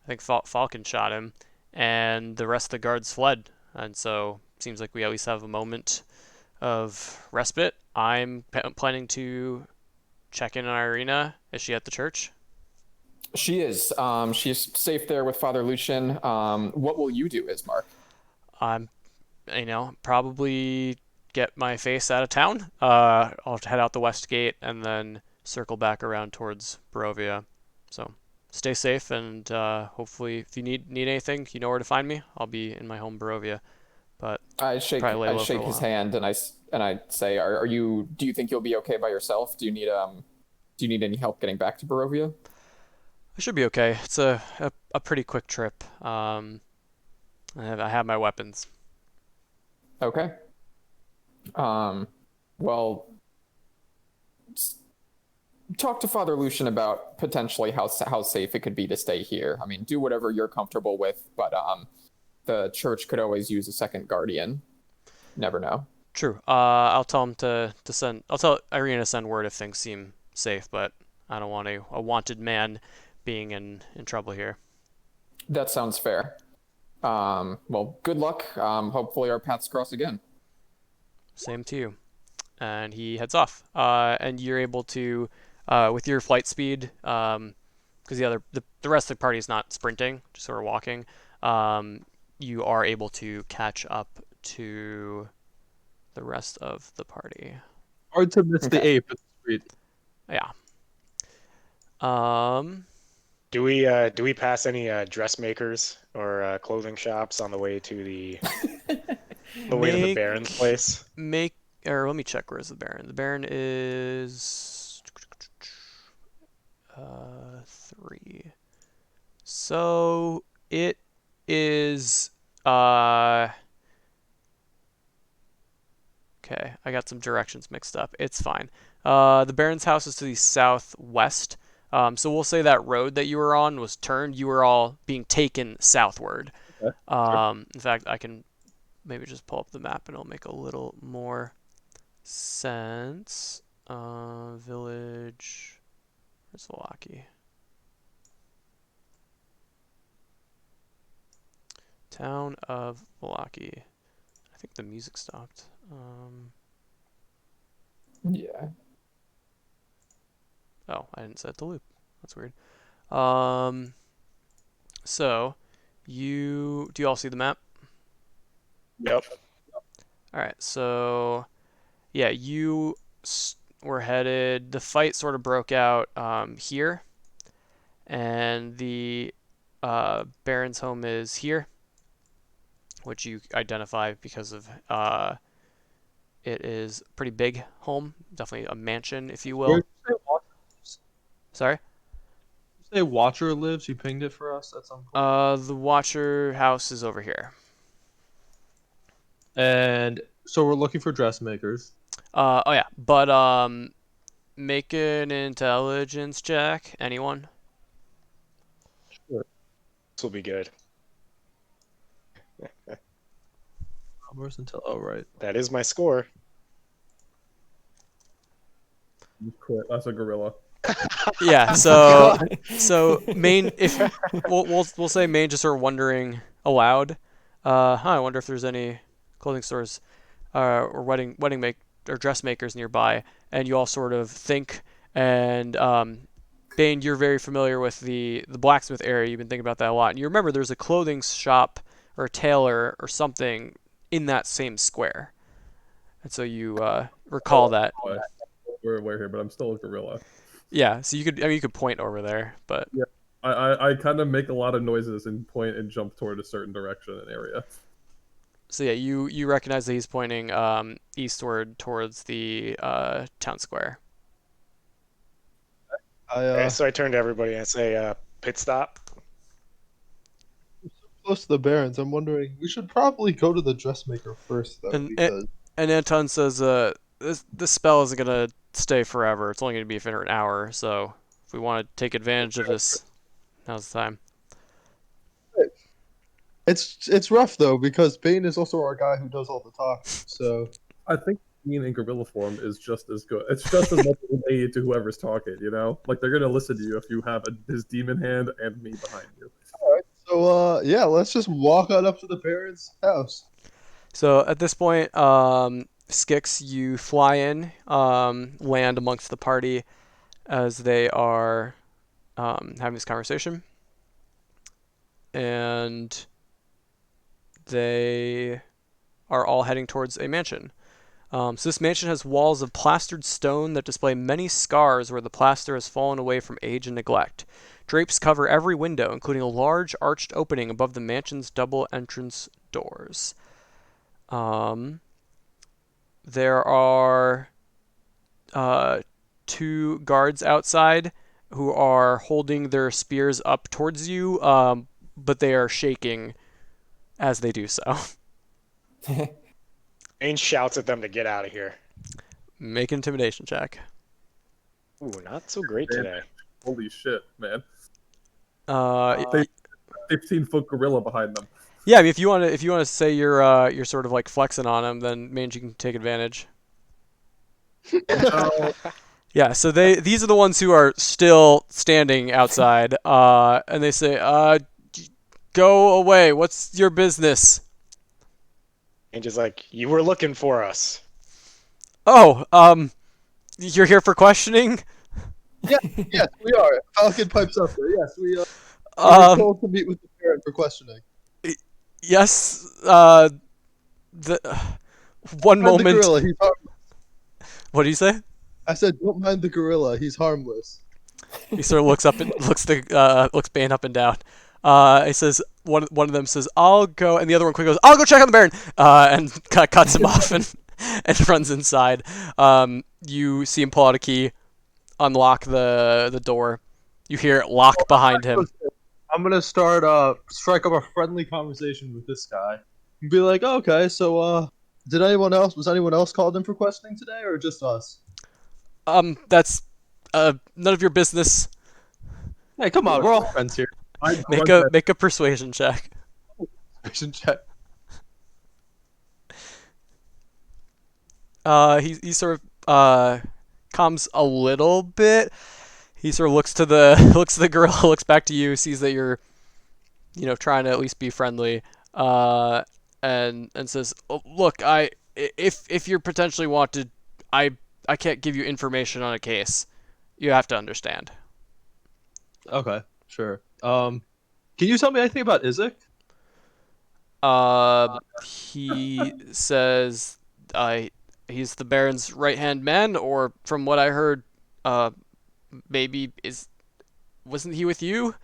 think Falcon shot him, and the rest of the guards fled. And so seems like we at least have a moment of respite. I'm planning to check in on Irina. Is she at the church? She is. She's safe there with Father Lucian. What will you do, Ismark? I'm, probably get my face out of town. I'll head out the west gate and then circle back around towards Barovia. So stay safe, and hopefully, if you need anything, you know where to find me. I'll be in my home Barovia. But I shake his hand and I say, "Are you? Do you think you'll be okay by yourself? Do you need any help getting back to Barovia?" I should be okay. It's a pretty quick trip. I have my weapons. Okay. Well, talk to Father Lucian about potentially how safe it could be to stay here. I mean, do whatever you're comfortable with, but the church could always use a second guardian. Never know. True. I'll tell him to send. I'll tell Irina to send word if things seem safe, but I don't want a wanted man being in trouble here. That sounds fair. Well, good luck. Hopefully our paths cross again. Same to you. And he heads off. And you're able to, with your flight speed, because the rest of the party is not sprinting, just sort of walking. You are able to catch up to the rest of the party. Hard to miss the ape in the street. Yeah. Do we pass any dressmakers or clothing shops on the way to the the Baron's place? Let me check. Where's the Baron? The Baron is 3. So it is okay. I got some directions mixed up. It's fine. The Baron's house is to the southwest. So we'll say that road that you were on was turned. You were all being taken southward. Okay, sure. In fact, I can maybe just pull up the map and it'll make a little more sense. Village. Where's Valaki? Town of Valaki. I think the music stopped. Yeah. Oh, I didn't set the loop. That's weird. So, do you all see the map? Yep. All right. So, yeah, you were headed. The fight sort of broke out here, and the Baron's home is here, which you identify because of it is a pretty big home, definitely a mansion, if you will. Where did you say Watcher lives? Sorry? Did you say Watcher lives? You pinged it for us at some point. The Watcher house is over here. And so we're looking for dressmakers. Oh yeah, but make an intelligence check. Anyone? Sure. This will be good. Where's Intel? Oh, right. That is my score. That's a gorilla. Yeah. So Maine, if we'll say Maine, just sort of wondering aloud. I wonder if there's any clothing stores or wedding or dressmakers nearby, and you all sort of think. And Bane, you're very familiar with the blacksmith area. You've been thinking about that a lot, and you remember there's a clothing shop or a tailor or something in that same square. And so you recall that. We're here, but I'm still a gorilla. Yeah, so you could point over there, but Yeah. I kind of make a lot of noises and point and jump toward a certain direction and area. so yeah, you recognize that he's pointing eastward towards the town square. Okay, so I turn to everybody and say, pit stop. Close to the Barrens. I'm wondering. We should probably go to the dressmaker first, though, And because and Anton says, this spell isn't gonna stay forever. It's only gonna be for an hour. So if we want to take advantage of this, now's the time. it's rough though because Bane is also our guy who does all the talk. So I think being in gorilla form is just as good. It's just as much of an aid to whoever's talking, you know? Like, they're gonna listen to you if you have his demon hand and me behind you. all right. So yeah, let's just walk on up to the Barrens' house. So at this point, Skix, you fly in, land amongst the party as they are having this conversation, and they are all heading towards a mansion. So this mansion has walls of plastered stone that display many scars where the plaster has fallen away from age and neglect. Drapes cover every window, including a large arched opening above the mansion's double entrance doors. There are two guards outside who are holding their spears up towards you, but they are shaking as they do so. Bane shouts at them to get out of here. Make an intimidation check. Ooh, not so great today. Holy shit, man. Uh, 15-foot gorilla behind them. yeah, I mean, if you want to say you're sort of like flexing on them, then means you can take advantage. No, Yeah, so these are the ones who are still standing outside, and they say, go away. What's your business? And just like, you were looking for us. Oh, you're here for questioning? Yes, we are. Falcon pipes up there. Yes, we are. We were Um, told to meet with the Baron for questioning. yes, the one Mind the moment. gorilla. He's What do you say? I said, don't mind the gorilla. He's harmless. He sort of looks up and looks Bane up and down. He says one of them says, "I'll go," and the other one quickly goes, "I'll go check on the Baron," and cuts him off and runs inside. You see him pull out a key, unlock the door. You hear it lock behind him. I'm gonna start strike up a friendly conversation with this guy. And be like, okay, so was anyone else called in for questioning today, or just us? That's none of your business. Hey, come on, we're all friends here. Make a persuasion check. Persuasion check. He sort of calms a little bit. He sort of looks to the gorilla, looks back to you, sees that you're, trying to at least be friendly, and says, "Oh, look, if you're potentially wanted, I can't give you information on a case. You have to understand." Okay, sure. Can you tell me anything about Isaac? He says, he's the Baron's right-hand man, or from what I heard, maybe wasn't he with you?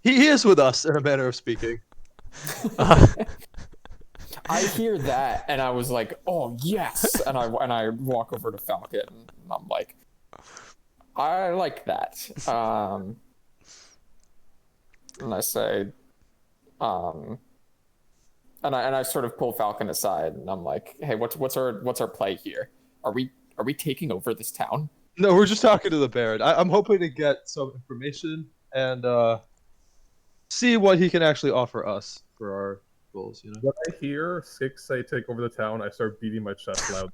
He is with us, in a manner of speaking. I hear that, and I was like, "Oh yes!" And I walk over to Falcon, and I'm like, "I like that." And I say, and I sort of pull Falcon aside, and I'm like, "Hey, what's our play here? Are we taking over this town?" No, we're just talking to the Baron. I'm hoping to get some information and see what he can actually offer us for our goals. when I hear Six say take over the town, I start beating my chest loud.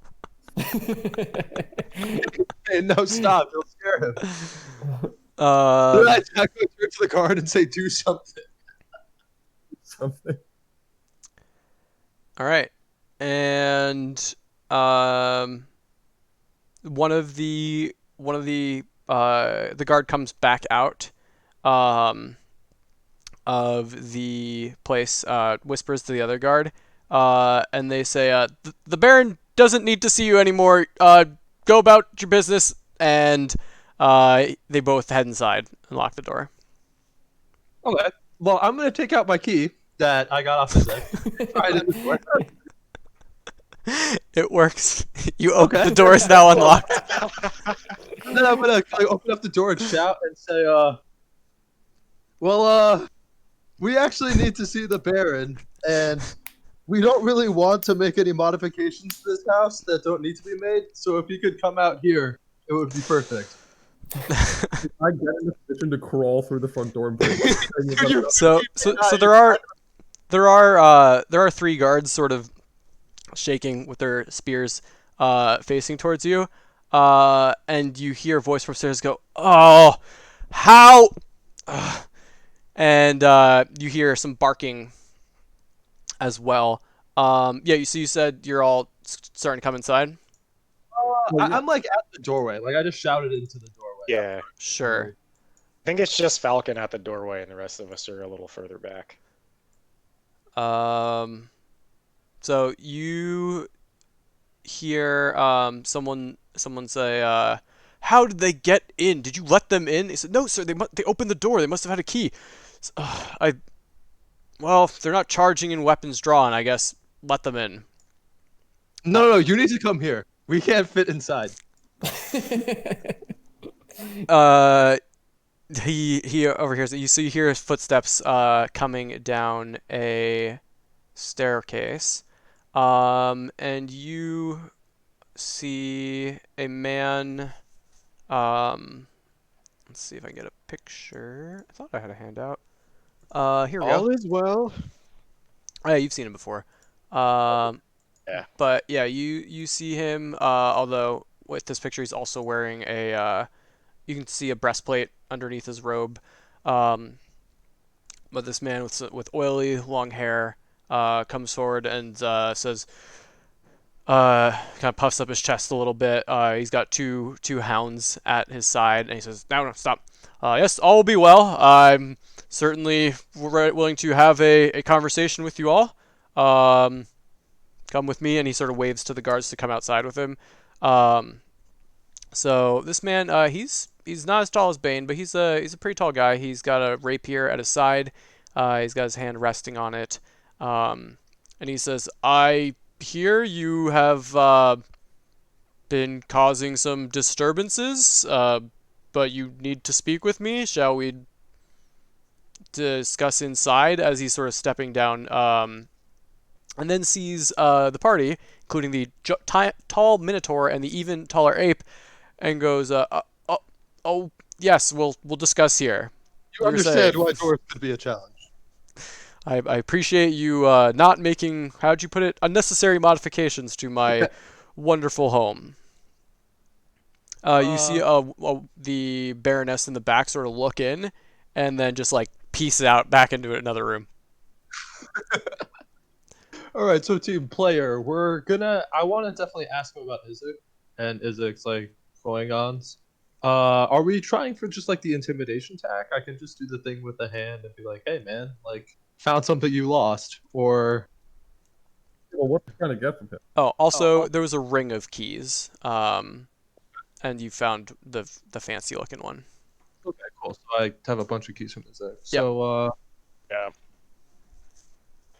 Hey, no, stop! You'll scare him. Uh, I go to the guard and say, "Do something." Something. all right, and one of the the guard comes back out, of the place whispers to the other guard, and they say, the Baron doesn't need to see you anymore. Go about your business, and they both head inside and lock the door. Okay. Well, I'm gonna take out my key that I got off Izek. Try it in the door. It works. The Okay. door is now unlocked. And then I'm gonna like, open up the door and shout and say, we actually need to see the Baron, and we don't really want to make any modifications to this house that don't need to be made. So if you could come out here, it would be perfect. I get in the position to crawl through the front door and break. So there are three guards sort of shaking with their spears facing towards you, and you hear a voice from upstairs go, "Oh, how?" And you hear some barking as well. So you said you're all starting to come inside. I'm like at the doorway. Like I just shouted into the doorway. Yeah. Sure. I think it's just Falcon at the doorway, and the rest of us are a little further back. So you hear someone say, "How did they get in? Did you let them in?" He said, "No, sir. They opened the door. They must have had a key." Well, they're not charging in weapons drawn. I guess let them in. No, you need to come here. We can't fit inside. He overhears it. You hear his footsteps coming down a staircase, and you see a man. Let's see if I can get a picture. I thought I had a handout. Here we go. All is well. Oh, yeah, you've seen him before. Yeah. But yeah, you see him. Although with this picture, he's also wearing a. You can see a breastplate underneath his robe. But this man with oily long hair comes forward and says, kind of puffs up his chest a little bit. He's got two hounds at his side, and he says, "No, stop. Yes, all will be well. I'm certainly willing to have a conversation with you all. Come with me," and he sort of waves to the guards to come outside with him. So this man, he's not as tall as Bane, but he's a pretty tall guy. He's got a rapier at his side. He's got his hand resting on it, and he says, "I hear you have been causing some disturbances, but you need to speak with me. Shall we discuss inside?" As he's sort of stepping down, and then sees the party, including the tall Minotaur and the even taller ape, and goes, "Oh, yes, we'll discuss here." You understand why doors could be a challenge. I appreciate you not making, how'd you put it, unnecessary modifications to my wonderful home. You see the Baroness in the back sort of look in, and then just like piece out back into another room. All right, so team player, I want to definitely ask him about Izek and Izek's like going ons. Are we trying for just like the intimidation tack? I can just do the thing with the hand and be like, "Hey man, like found something you lost," or Well, what are you trying to get from him? Oh, also there was a ring of keys, and you found the fancy looking one. okay, cool. So I have a bunch of keys from Izek. So Yeah.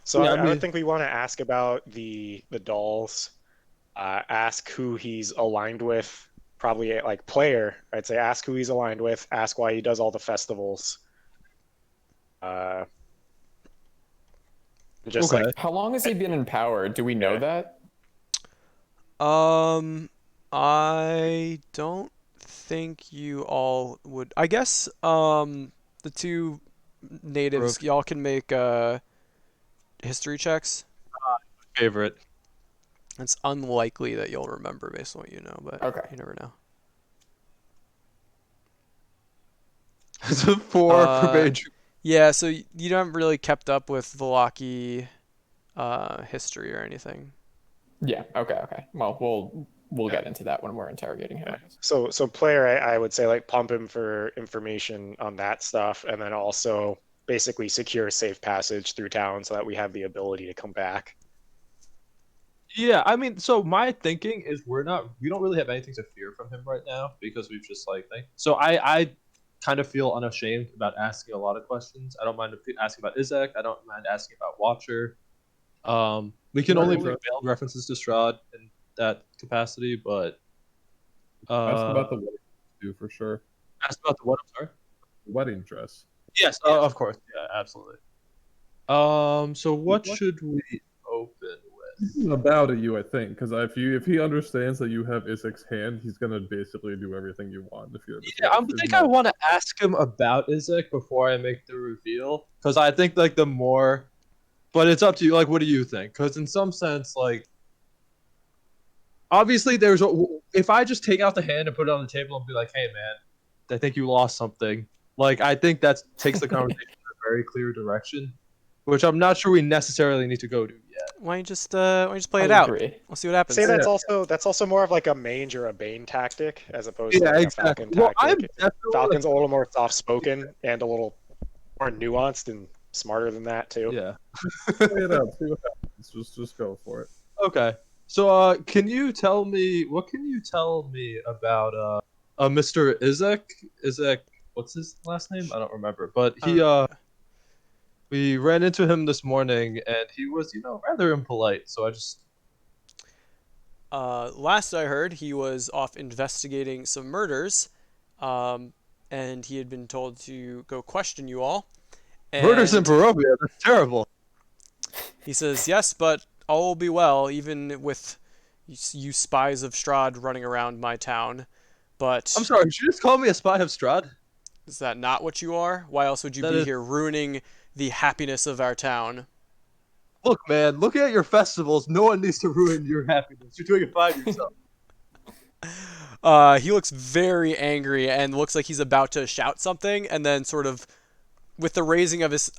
So Yeah, I I mean- would think we want to ask about the dolls. Ask who he's aligned with. Probably like player. I'd say ask who he's aligned with. Ask why he does all the festivals. Just Okay. like How long has he been in power? Do we know that? I don't think you all would. I guess the two natives, y'all can make history checks. favorite. It's unlikely that you'll remember based on what you know, but Okay. you never know. It's a 4 for Mage. Yeah, so you haven't really kept up with Velaki history or anything. Yeah. Okay. Well, we'll get into that when we're interrogating him. so player. I would say like pump him for information on that stuff, and then also basically secure safe passage through town so that we have the ability to come back. Yeah, I mean, so my thinking is we don't really have anything to fear from him right now because we've just so I kind of feel unashamed about asking a lot of questions. I don't mind asking about Izek. I don't mind asking about Watcher. We can only make veiled references to Strahd in that capacity, but Ask about the wedding too, for sure. ask about the what? I'm sorry. Wedding dress. Yes, of course. Yeah, absolutely. So what should we open with? About it, you, I think, because if he understands that you have Izek's hand, he's gonna basically do everything you want. If you Yeah, I think I want to ask him about Izek before I make the reveal, because I think like the more, but it's up to you. Like, what do you think? Because in some sense, like, obviously, if I just take out the hand and put it on the table and be like, "Hey, man, I think you lost something," like, I think that takes the conversation in a very clear direction, which I'm not sure we necessarily need to go to yet. Why don't you just play I it out? agree. We'll see what happens. Say that's also more of like a mange or a bane tactic as opposed to Yeah, like a exactly. falcon Well, I'm tactic. definitely Falcon's a little more soft spoken and a little more nuanced and smarter than that too. yeah. play it out, see what happens. Just go for it. Okay. So, can you tell me about Mr. Izek? Izek, what's his last name? I don't remember. But we ran into him this morning, and he was, rather impolite. So I just Last I heard, he was off investigating some murders, and he had been told to go question you all. murders in And Barovia. That's terrible. he says, "Yes, but all will be well, even with you spies of Strahd running around my town. But I'm sorry. Did you just call me a spy of Strahd? is that not what you are? Why else would you That be is. here ruining the happiness of our town?" Look, man. Looking at your festivals, no one needs to ruin your happiness. You're doing it fine yourself. He looks very angry and looks like he's about to shout something, and then sort of, with the raising of his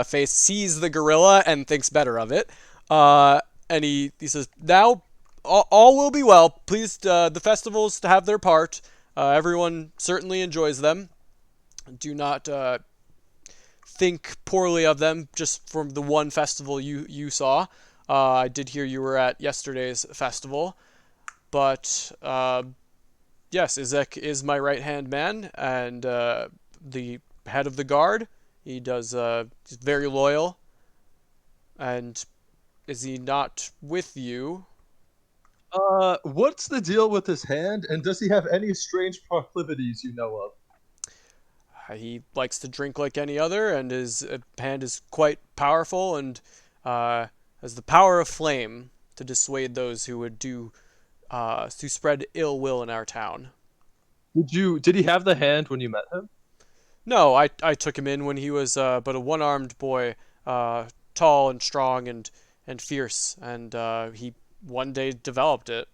face, sees the gorilla and thinks better of it. And he says, "Now, all will be well. Please, the festivals to have their part. Everyone certainly enjoys them. Do not think poorly of them just from the one festival you saw. I did hear you were at yesterday's festival, but yes, Izek is my right hand man and the head of the guard. He does. He's very loyal. And is he not with you?" What's the deal with his hand, and does he have any strange proclivities you know of? He likes to drink like any other, and his hand is quite powerful and has the power of flame to dissuade those who would to spread ill will in our town. Did he have the hand when you met him? No, I took him in when he was but a one-armed boy, tall and strong and fierce, and he one day developed it.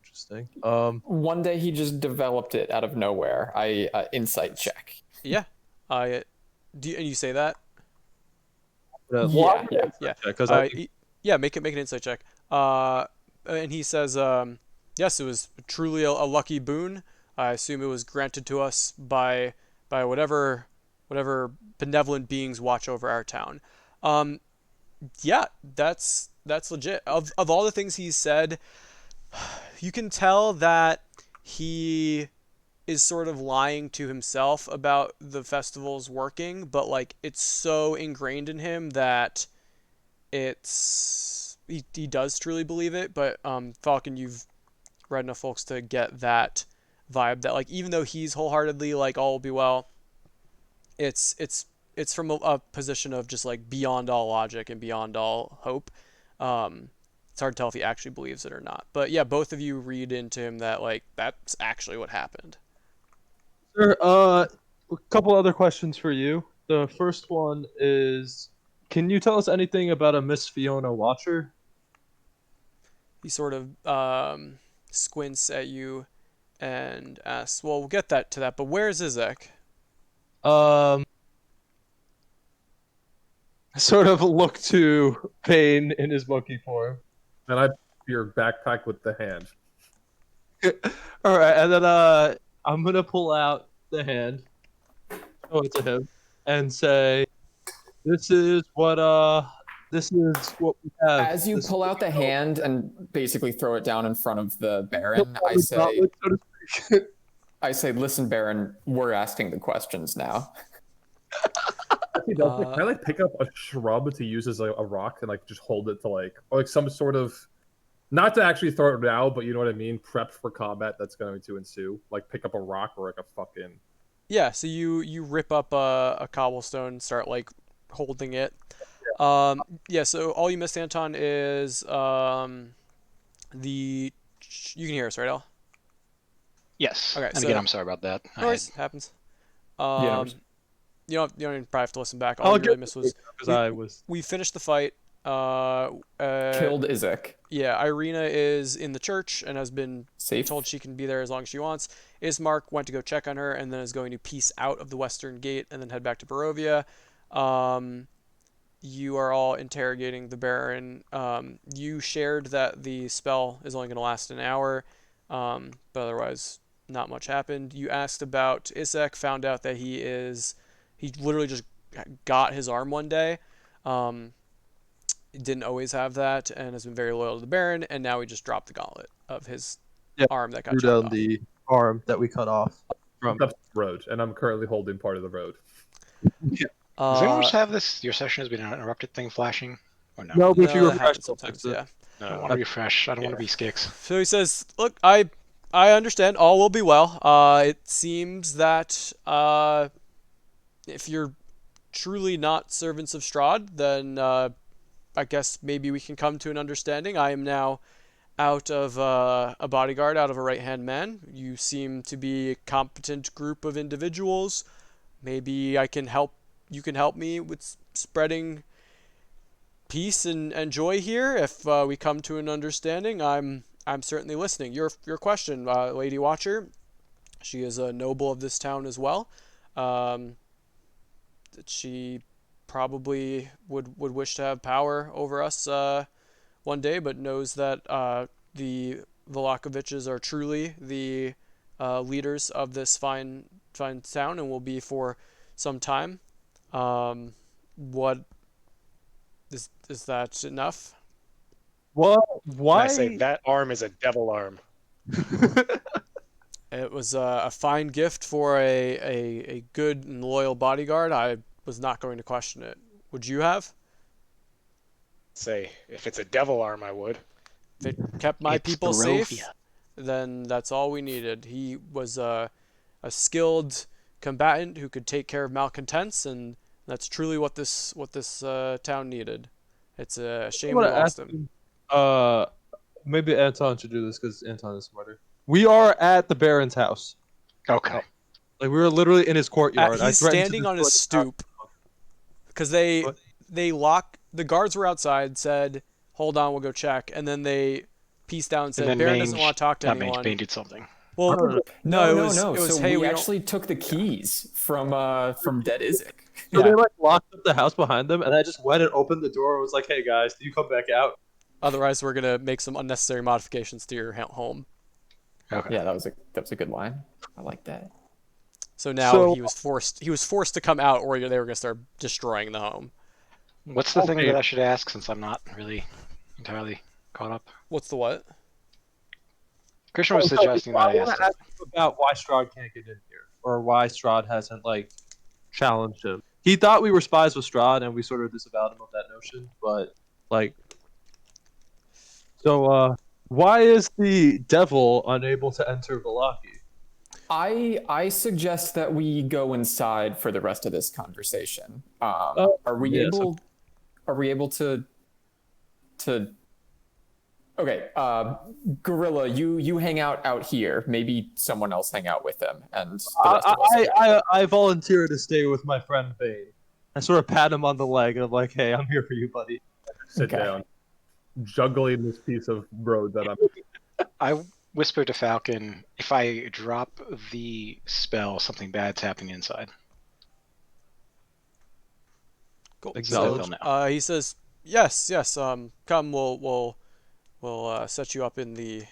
Interesting. One day he just developed it out of nowhere. I insight check. Yeah, I and you say that? Yeah, yeah. Yeah. Because Yeah, make an insight check. And he says, yes, it was truly a lucky boon. I assume it was granted to us by whatever benevolent beings watch over our town. Yeah, that's legit. Of all the things he said, you can tell that he is sort of lying to himself about the festival's working, but like it's so ingrained in him that he does truly believe it. But Falcon, you've read enough folks to get that vibe that like even though he's wholeheartedly like all will be well, it's from a position of just like beyond all logic and beyond all hope. It's hard to tell if he actually believes it or not. But yeah, both of you read into him that like that's actually what happened. Sure. A couple other questions for you. The first one is, can you tell us anything about a Miss Fiona Watcher? He sort of squints at you and asks, "Well, we'll get to that, but where's Izek?" Sort of look to Pain in his monkey form. And I your backpack with the hand. All right, and then I'm gonna pull out the hand. show it to him and say, "This is what we have." As you This is pull what out the we know." hand and basically throw it down in front of the Baron, On the gauntlet, so to speak. listen, Baron, we're asking the questions now. Actually, can I like pick up a shrub to use as like a rock and like just hold it to like, or like some sort of, not to actually throw it now, but you know what I mean, prepped for combat that's going to ensue. Like pick up a rock or like a fucking. Yeah, so you rip up a cobblestone and start like holding it. Yeah, so all you missed, Anton, is the you can hear us, right, Al? Yes. Okay, And so again, I'm sorry about that. no worries, happens. Yeah, no Um, worries. you don't even probably have to listen back. All I'll you really get missed was because we, I was. we finished the fight. Killed Izek. Yeah, Irina is in the church and has been Safe. told she can be there as long as she wants. Ismark went to go check on her and then is going to peace out of the western gate and then head back to Barovia. You are all interrogating the Baron. You shared that the spell is only going to last an hour, but otherwise not much happened. You asked about Isek, found out that he literally just got his arm one day. Didn't always have that and has been very loyal to the Baron, and now he just dropped the gauntlet of his Yeah, arm that got threw chopped down off. the arm that we cut off from. Up the road, and I'm currently holding part of the road. Does anyone just have this? Your session has been interrupted thing flashing? Or no? No, but if you No, that refresh, happens it'll fix sometimes, it. yeah. I don't want to refresh. I don't want to be Skix. So he says, "Look, I understand. All will be well. It seems that if you're truly not servants of Strahd, then I guess maybe we can come to an understanding. I am now out of a bodyguard, out of a right-hand man. You seem to be a competent group of individuals. Maybe I can help. You can help me with spreading peace and joy here. If we come to an understanding, I'm certainly listening. Your question, Lady Watcher. She is a noble of this town as well. Um, she probably would wish to have power over us one day, but knows that the Volakoviches are truly the leaders of this fine town and will be for some time. What is that enough? Well, And why? I say that arm is a devil arm. It was a fine gift for a good and loyal bodyguard. I was not going to question it. Would you have? Say, if it's a devil arm, I would. If it kept my It's people safe, Barovia. then that's all we needed. He was a skilled combatant who could take care of malcontents, and that's truly what this town needed. It's a I shame want we to lost ask him. maybe Anton should do this because Anton is smarter. We are at the Baron's house. Okay. Like we were literally in his courtyard. I He's threatened to standing on destroy his the house. stoop because they What? the guards were outside, said, "Hold on, we'll go check," and then they pieced out and And said, then "Baron doesn't want to talk to not Mange, anyone." Bane did something. Well, No. no, No, it was So hey, we we don't. actually took the keys from dead Izek. So Yeah. they like locked up the house behind them, and I just went and opened the door and was like, "Hey guys, do you come back out?" Otherwise, we're gonna make some unnecessary modifications to your home. Okay. Yeah, that was a good line. I like that. So now So- he was forced to come out, or they were gonna start destroying the home. What's the thing Okay. that I should ask since I'm not really entirely caught up? What's the what? Christian was So, suggesting that I want asked. to ask him about why Strahd can't get in here, or why Strahd hasn't like challenged him. He thought we were spies with Strahd, and we sort of disavowed him of that notion. But like, so why is the devil unable to enter Valaki? I suggest that we go inside for the rest of this conversation. Are we yes, able? Are we able to? Okay, Gorilla, you hang out here. Maybe someone else hang out with them, and the rest of us. I volunteer to stay with my friend Bane. I sort of pat him on the leg, and I'm like, "Hey, I'm here for you, buddy." Sit Okay. down, juggling this piece of road that I'm. I whispered to Falcon, if I drop the spell, something bad's happening inside. Cool. Acknowledge. So, he says, "Yes, yes. Come, we'll set you up in the.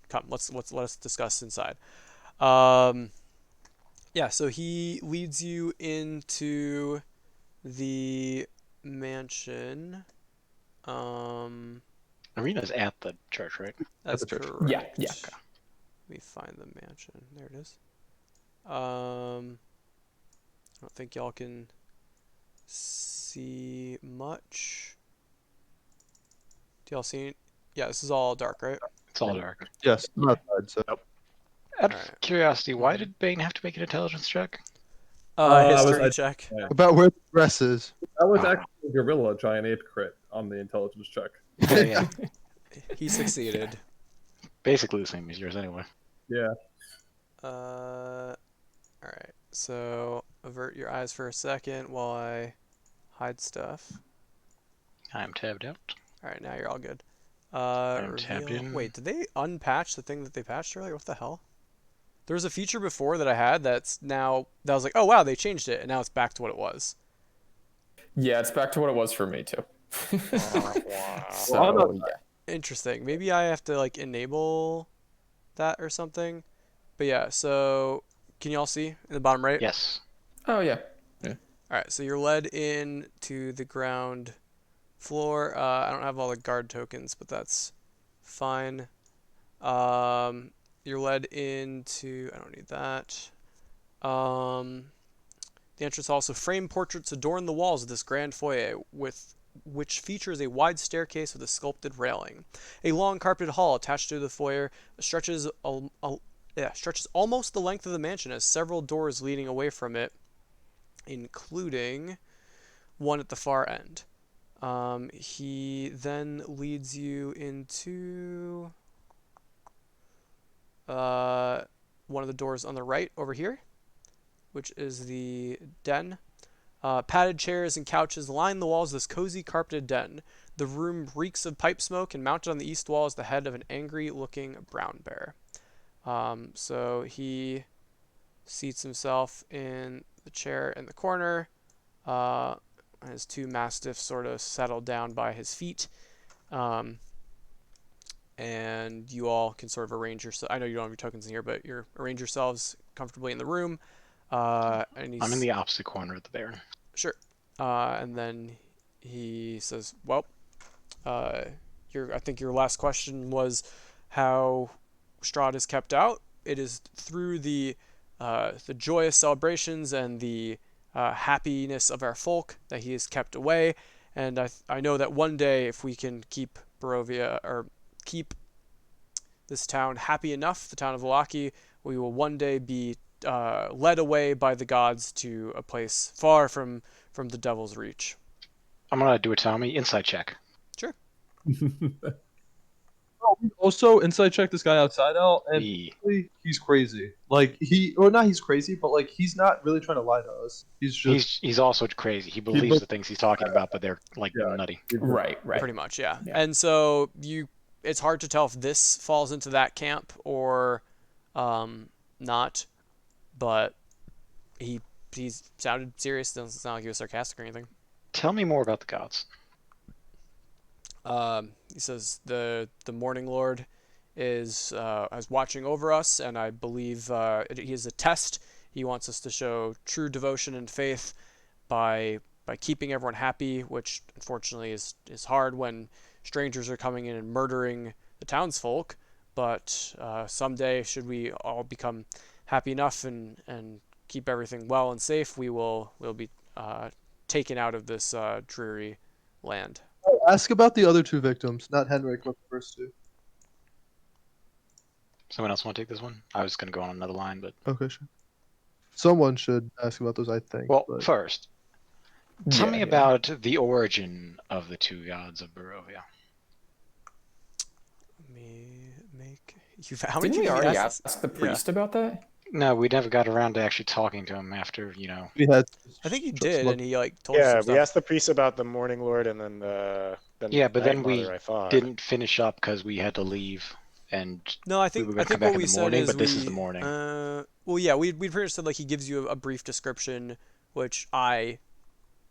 Come, let us discuss inside." Yeah, so he leads you into the mansion. Um, Arena's at the church, right? that's the church. correct. Yeah, yeah. Let me find the mansion. There it is. I don't think y'all can see much. Do y'all see? Yeah, this is all dark, right? It's all dark. Yes, I'm outside. So Out of Alright. curiosity, why Mhm. did Bane have to make an intelligence check? History check. about where the dress is. That was Oh. actually a gorilla giant ape crit on the intelligence check. Yeah. He succeeded. Basically the same as yours anyway. Yeah. Alright. So avert your eyes for a second while I hide stuff. I'm tabbed out. Alright, now you're all good. I'm tabbed Reveal. in. Wait, did they unpatch the thing that they patched earlier? What the hell? There was a feature before that I had that's now that was like, oh wow, they changed it, and now it's back to what it was. Yeah, it's back to what it was for me too. Wow. So yeah. Interesting. Maybe I have to like enable that or something. But yeah, so can y'all see in the bottom right? Yes. Oh yeah. Alright, so you're led in to the ground floor. I don't have all the guard tokens, but that's fine. You're led into. I don't need that. The entrance also framed portraits adorn the walls of this grand foyer, with which features a wide staircase with a sculpted railing. A long carpeted hall attached to the foyer stretches almost the length of the mansion, as several doors leading away from it, including one at the far end. He then leads you into one of the doors on the right over here, which is the den. Padded chairs and couches line the walls of this cozy carpeted den. The room reeks of pipe smoke, and mounted on the east wall is the head of an angry-looking brown bear. So he seats himself in the chair in the corner. His two mastiffs sort of settle down by his feet. And you all can sort of arrange yourself. I know you don't have your tokens in here, but you arrange yourselves comfortably in the room. And I'm in the opposite corner of the bear. Sure. And then he says, "Well, I think your last question was how Strahd is kept out. It is through the joyous celebrations and the happiness of our folk that he is kept away. And I know that one day, if we can keep Barovia or keep this town happy enough, the town of Valaki, we will one day be led away by the gods to a place far from the devil's reach." I'm gonna do a Tommy insight check. Sure. Also, inside check this guy outside out, and E. really, he's crazy. Like not he's crazy, but like he's not really trying to lie to us. He's just He's also crazy. He believes the things he's talking about, but they're like Yeah. nutty. Right. Pretty much, yeah. Yeah. And so it's hard to tell if this falls into that camp or not, but he's sounded serious. Doesn't sound like he was sarcastic or anything. Tell me more about the gods. He says the Morning Lord is watching over us, and I believe he is a test. He wants us to show true devotion and faith by keeping everyone happy, which unfortunately is hard when strangers are coming in and murdering the townsfolk. But someday, should we all become happy enough and keep everything well and safe, we'll be taken out of this dreary land. ask about the other two victims, not Henrik, but the first two. Someone else want to take this one? I was gonna go on another line, but Okay, sure. Someone should ask about those, I think. well, but... first, tell me Yeah. about the origin of the two gods of Barovia. Let me make you. How many Didn't we people already asked ask the priest about that? No, we never got around to actually talking to him after, we had. I think he just did, look- and he like told us Yeah, some we stuff. asked the priest about the Morning Lord, and then Yeah, but Night then we Mother, I thought. didn't finish up because we had to leave, and No, I we think were gonna come what back in we the said morning, is but this is the morning. Well, yeah, we pretty much said like he gives you a brief description, which I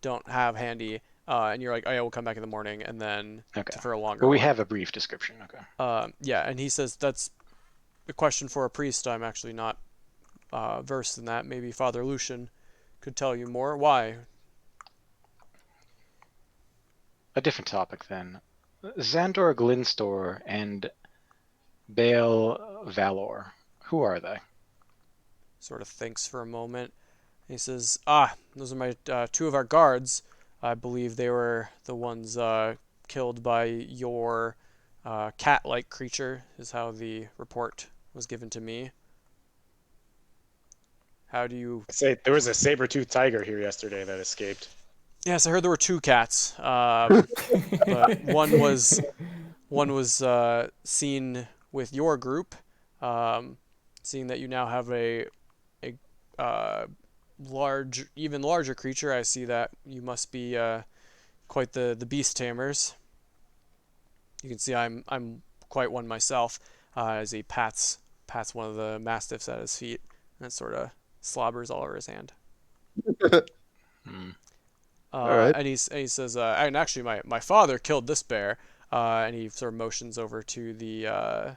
don't have handy, and you're like, oh yeah, we'll come back in the morning, and then Okay. for a longer. But we one. have a brief description. Okay. Yeah, and he says that's a question for a priest. I'm actually not versed in that. Maybe Father Lucian could tell you more. Why? A different topic then. Xandor Glynstor and Baal Valor. Who are they? Sort of thinks for a moment. He says, "Ah, those are my two of our guards. I believe they were the ones killed by your cat-like creature," is how the report was given to me. How do you... I say there was a saber-toothed tiger here yesterday that escaped. Yes, I heard there were two cats, but one was seen with your group. Seeing that you now have a large, even larger creature, I see that you must be quite the beast tamers. You can see I'm quite one myself, as he pats one of the mastiffs at his feet, and it sort of slobbers all over his hand. Hmm. All right. And he says, and actually my father killed this bear, and he sort of motions over to the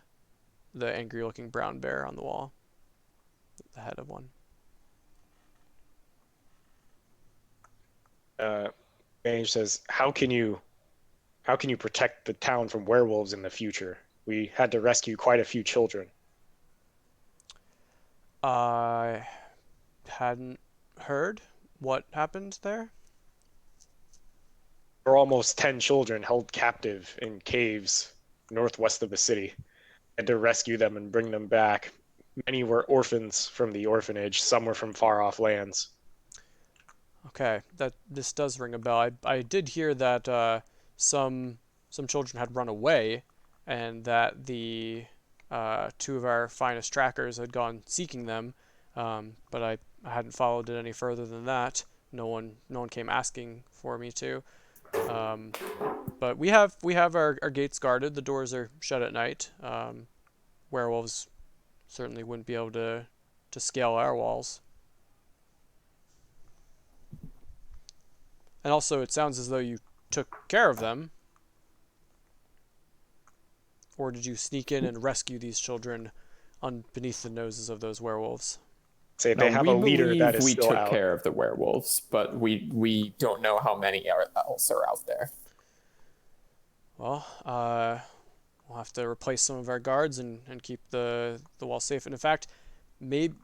angry looking brown bear on the wall, the head of one. Mange says, "How can you protect the town from werewolves in the future? We had to rescue quite a few children." I hadn't heard what happened there. There were almost 10 children held captive in caves northwest of the city. Had to rescue them and bring them back. Many were orphans from the orphanage. Some were from far off lands. Okay, this does ring a bell. I did hear that some children had run away, and that the two of our finest trackers had gone seeking them, but I hadn't followed it any further than that. No one came asking for me to. Um, but we have our gates guarded. The doors are shut at night. Werewolves certainly wouldn't be able to scale our walls. And also, it sounds as though you took care of them. Or did you sneak in and rescue these children beneath the noses of those werewolves? Say No, they have we a leader believe that is we still took out. care of the werewolves, but we don't know how many else are out there. Well, we'll have to replace some of our guards and keep the wall safe. And in fact, maybe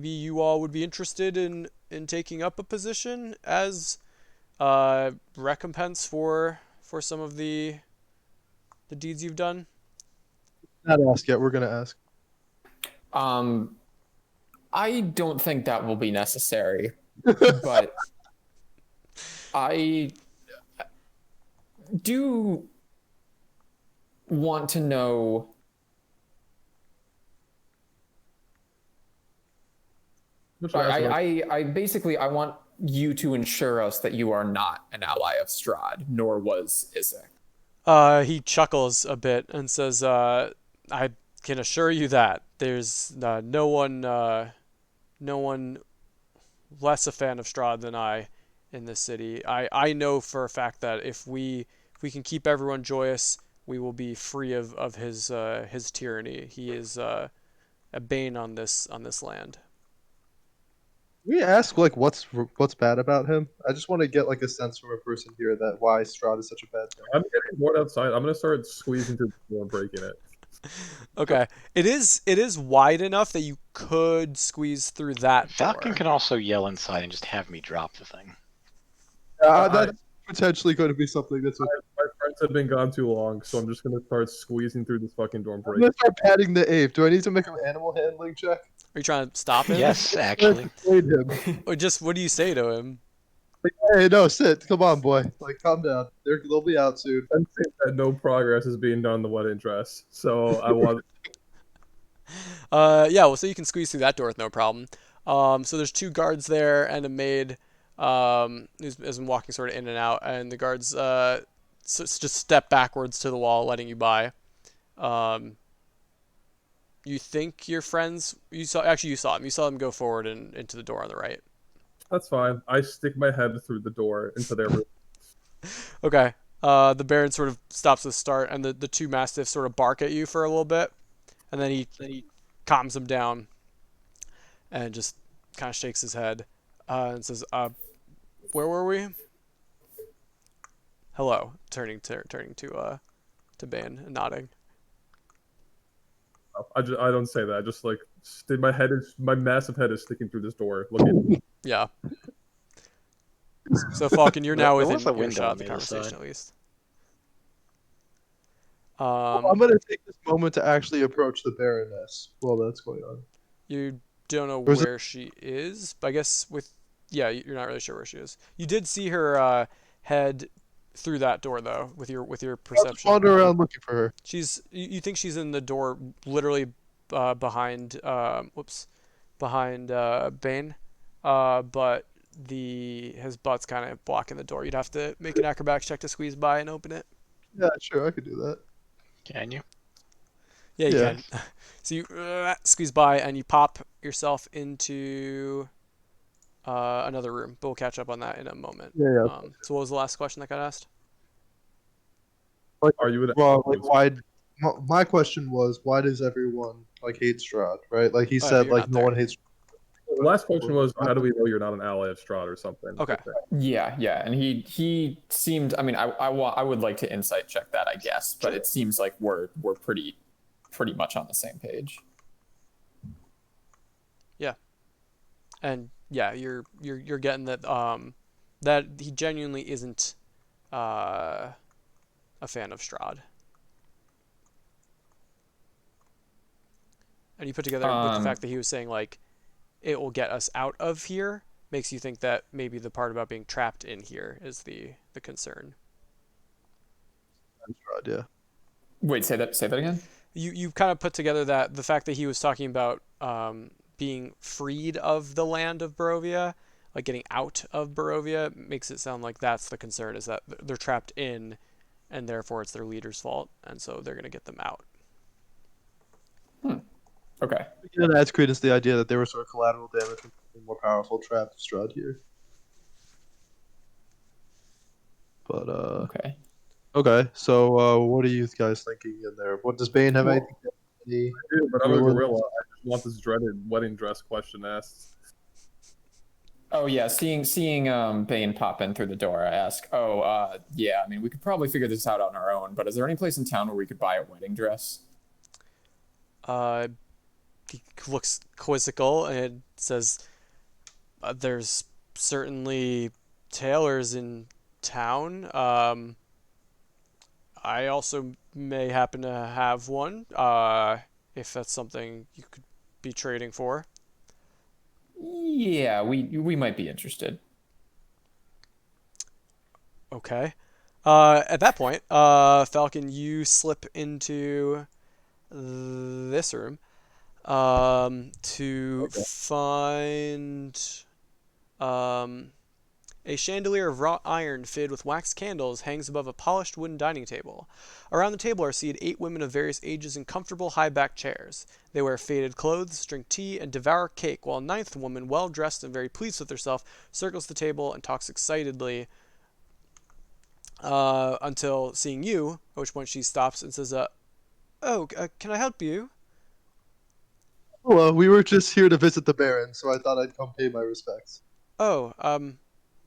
you all would be interested in taking up a position as recompense for some of the deeds you've done. Not ask yet. We're gonna ask. I don't think that will be necessary, but I do want to know I basically I want you to ensure us that you are not an ally of Strahd, nor was Isaac. He chuckles a bit and says, "I can assure you that there's no one less a fan of Strahd than I in this city. I know for a fact that if we can keep everyone joyous, we will be free of his tyranny. He is a bane on this land." We ask like what's bad about him. I just want to get like a sense from a person here that why Strahd is such a bad thing. I'm getting bored outside. I'm gonna start squeezing through the door and breaking it. Okay, it is wide enough that you could squeeze through that Falcon door. can also yell inside and just have me drop the thing. That's potentially going to be something that's. My friends have been gone too long, so I'm just gonna start squeezing through this fucking door and I'm breaking gonna it. start patting the ape. Do I need to make an animal handling check? Are you trying to stop him? Yes, actually. Persuade him. Or just what do you say to him? Like, hey, no, sit. Come on, boy. Like, calm down. They'll be out soon. I'm saying that no progress is being done in the wedding dress, so I want. Yeah, well, so you can squeeze through that door with no problem. So there's two guards there and a maid who's been walking sort of in and out, and the guards just step backwards to the wall, letting you by. You think your friends? You saw them. You saw them go forward and into the door on the right. That's fine. I stick my head through the door into their room. Okay. The Baron sort of stops to start, and the two mastiffs sort of bark at you for a little bit, and then he calms them down. and just kind of shakes his head and says, "Where were we?" Hello, turning to Bane and nodding. I don't say that. I just like my massive head is sticking through this door. Looking. Yeah. So Falcon, you're now There was within a window earshot on of the the other conversation side. at least. I'm gonna take this moment to actually approach the Baroness while that's going on. You don't know Or is it- where she is, but I guess yeah, you're not really sure where she is. You did see her head through that door though, with your I'll just perception. wander around looking for her. You think she's in the door, literally behind behind Bane, but his butt's kind of blocking the door. You'd have to make an acrobatics check to squeeze by and open it. Yeah, sure, I could do that. Can you? Yeah, you Yeah. can. So you squeeze by and you pop yourself into another room, but we'll catch up on that in a moment. Yeah. So what was the last question that got asked? Like, Are you in? well, like why? My question was, why does everyone like hate Strahd, right? Like he Oh, yeah, but said, you're like not no there. one hates. The last question was, how do we know you're not an ally of Strahd or something? Okay. Yeah, and he seemed. I mean, I would like to insight check that, I guess, but it seems like we're pretty much on the same page. Yeah. And yeah, you're getting that that he genuinely isn't a fan of Strahd. And you put together with the fact that he was saying like it will get us out of here, makes you think that maybe the part about being trapped in here is the concern. Strahd, yeah. Wait, say that again. You kind of put together that the fact that he was talking about being freed of the land of Barovia, like getting out of Barovia, makes it sound like that's the concern, is that they're trapped in, and therefore it's their leader's fault, and so they're gonna get them out. Okay. Again, adds credence to the idea that there was sort of collateral damage from the more powerful trapped Strahd here. But Okay. okay. So what are you guys thinking in there? What does Bane have Well, anything? Any? But I'm a gorilla. I just want this dreaded wedding dress question asked. Oh yeah, seeing Bane pop in through the door, I ask, yeah, I mean, we could probably figure this out on our own, but is there any place in town where we could buy a wedding dress? Uh, he looks quizzical and says, "There's certainly tailors in town. I also may happen to have one. If that's something you could be trading for." Yeah, we might be interested. Okay. At that point, Falcon, you slip into this room to find um, a chandelier of wrought iron fitted with wax candles hangs above a polished wooden dining table. Around the table are seated 8 women of various ages in comfortable high-backed chairs. They wear faded clothes, drink tea, and devour cake, while a ninth woman, well dressed and very pleased with herself, circles the table and talks excitedly until seeing you, at which point she stops and says, can I help you?" Well, we were just here to visit the Baron, so I thought I'd come pay my respects. "Oh,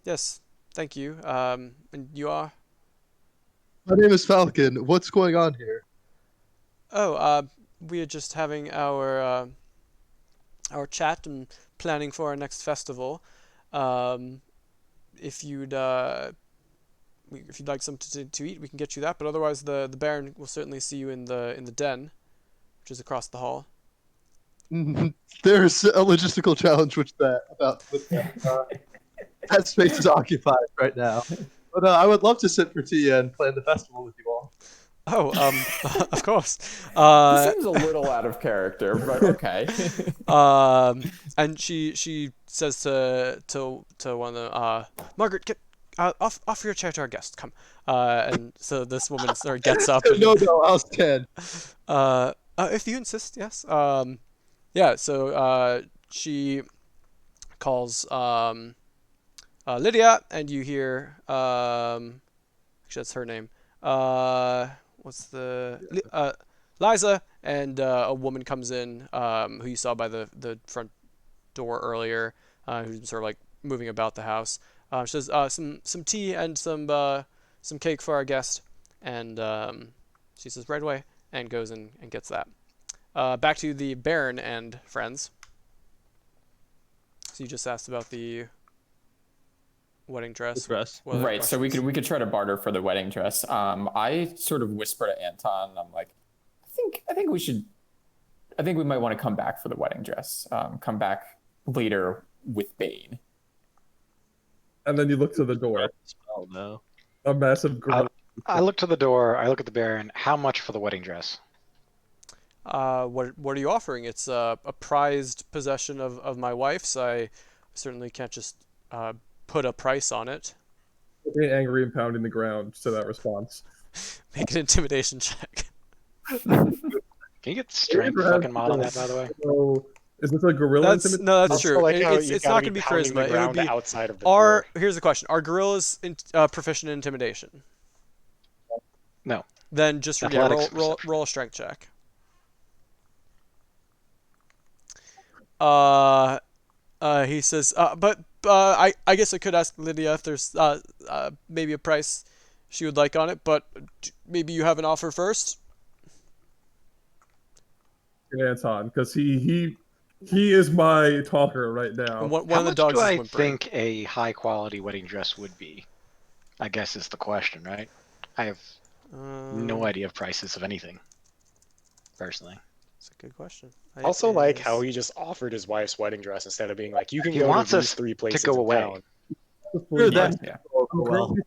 yes, thank you. And you are?" My name is Falcon. What's going on here? "Oh, we are just having our chat and planning for our next festival. Um, if you'd if you'd like something to eat, we can get you that. But otherwise, the Baron will certainly see you in the den, which is across the hall." There's a logistical challenge with that. That space is occupied right now. But I would love to sit for tea and plan the festival with you all. "Oh, of course." This seems a little out of character, but okay. And she says to one of them, "Margaret, get off your chair to our guest. Come." And so this woman sort of gets up and No, I'll stand. if you insist, yes. Yeah. So she calls Lydia, and you hear actually that's her name. What's the Liza, and a woman comes in who you saw by the front door earlier, who's sort of like moving about the house. She says, some tea and some cake for our guest, and she says right away, and goes and gets that. Back to the Baron and friends. So you just asked about the wedding dress. Dress. What other Right. So we questions? could try to barter for the wedding dress. I sort of whisper to Anton. I'm like, I think we should. I think we might want to come back for the wedding dress. Come back later with Bane. And then you look to the door. Spell now. A massive gorilla. I look to the door. I look at the Baron. How much for the wedding dress? What are you offering? It's a prized possession of my wife's. I certainly can't just put a price on it. Being angry and pounding the ground to that response. Make an intimidation check. Can you get strength fucking mod on that, by the way? So, is this a gorilla That's intimidation? no, that's Also true. like how It's you not gotta going to be pounding the charisma. It would ground be outside of the are. door. Here's the question: are gorillas proficient in intimidation? No. Then just Athletics roll a strength check. He says, but I guess I could ask Lydia if there's maybe a price she would like on it, but maybe you have an offer first. Anton, because he is my talker right now. And one How of the much dogs do is I whimpering. think a high quality wedding dress would be? I guess is the question, right? I have no idea of prices of anything, personally. That's a good question. Also, It like is- how he just offered his wife's wedding dress instead of being like, you can He go wants to these us three to places go in away. town. Sure, Yeah. that- Yeah. Oh, I'm well. currently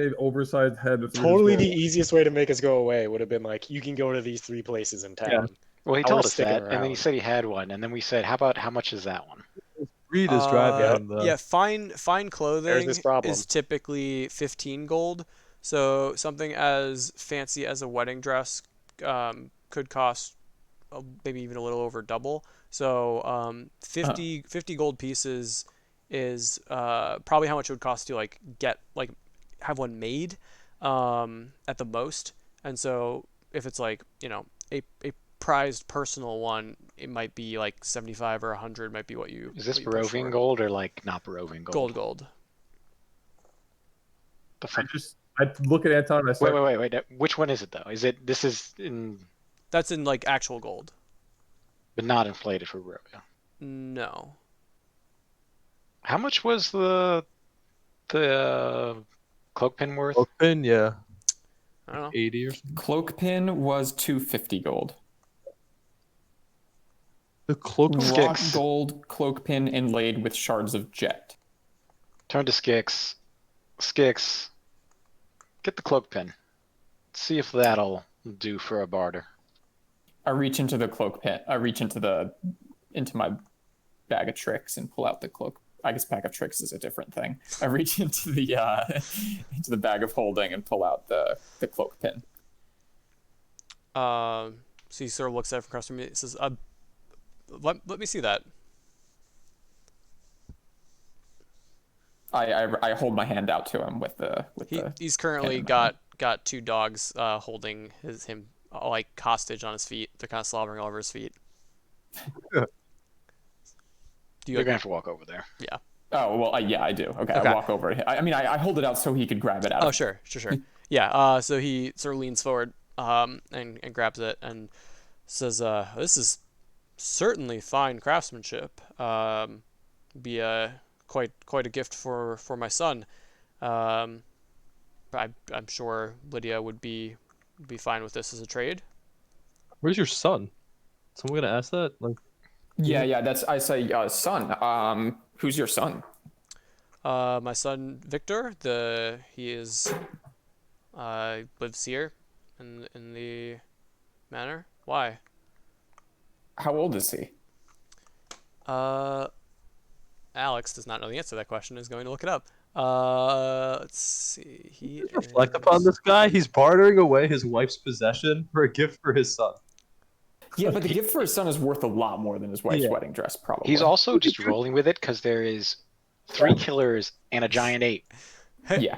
an oversized head with Totally the gold. easiest way to make us go away would have been like, you can go to these three places in town. Well, he Now told we're us sticking that, and then he around. said he had one, and then we said, how much is that one? Greed is driving Uh, him, though. yeah, fine clothing this problem. is typically 15 gold. So something as fancy as a wedding dress could cost maybe even a little over double. So 50 gold pieces is probably how much it would cost to like get like have one made at the most. And so if it's like, you know, a prized personal one, it might be like 75 or 100 might be what you Is this what you push Barovian for. gold or like not Barovian gold? Gold. The I fuck? look at Anton and I say, Wait. Which one is it though? This is in, That's in like actual gold. but not inflated for Barovia. No. How much was the cloak pin worth? Open, yeah. I don't know. 80 or something. Cloak pin was 250 gold. The cloak Raw Skix. gold cloak pin inlaid with shards of jet. Turn to Skix. Skix, get the cloak pin. See if that'll do for a barter. I reach into the cloak pin. I reach into my bag of tricks and pull out the cloak. I guess bag of tricks is a different thing. I reach into the bag of holding and pull out the cloak pin. So he sort of looks at it from across from me. He says, let me see that. I hold my hand out to him with the He's currently in my got two dogs holding him like hostage on his feet. They're kind of slobbering all over his feet. Do you You're gonna have to walk over there. Yeah. Oh well, yeah, I do. Okay, Okay. I walk over. I hold it out so he could grab it out. Oh, of sure. Yeah. So he sort of leans forward and grabs it and says, "This is certainly fine craftsmanship. Be quite a gift for my son. I'm sure Lydia would be fine with this as a trade." Where's your son? Someone gonna ask that? Like, Yeah. That's I say, son. Who's your son? My son Victor. He is lives here in the manor. Why? How old is he? Alex does not know the answer to that question. Is going to look it up. Let's see. He reflect upon this guy. He's bartering away his wife's possession for a gift for his son. Yeah, but the gift for his son is worth a lot more than his wife's Yeah. wedding dress, probably. He's also just rolling with it because there is 3 killers and a giant ape. Yeah.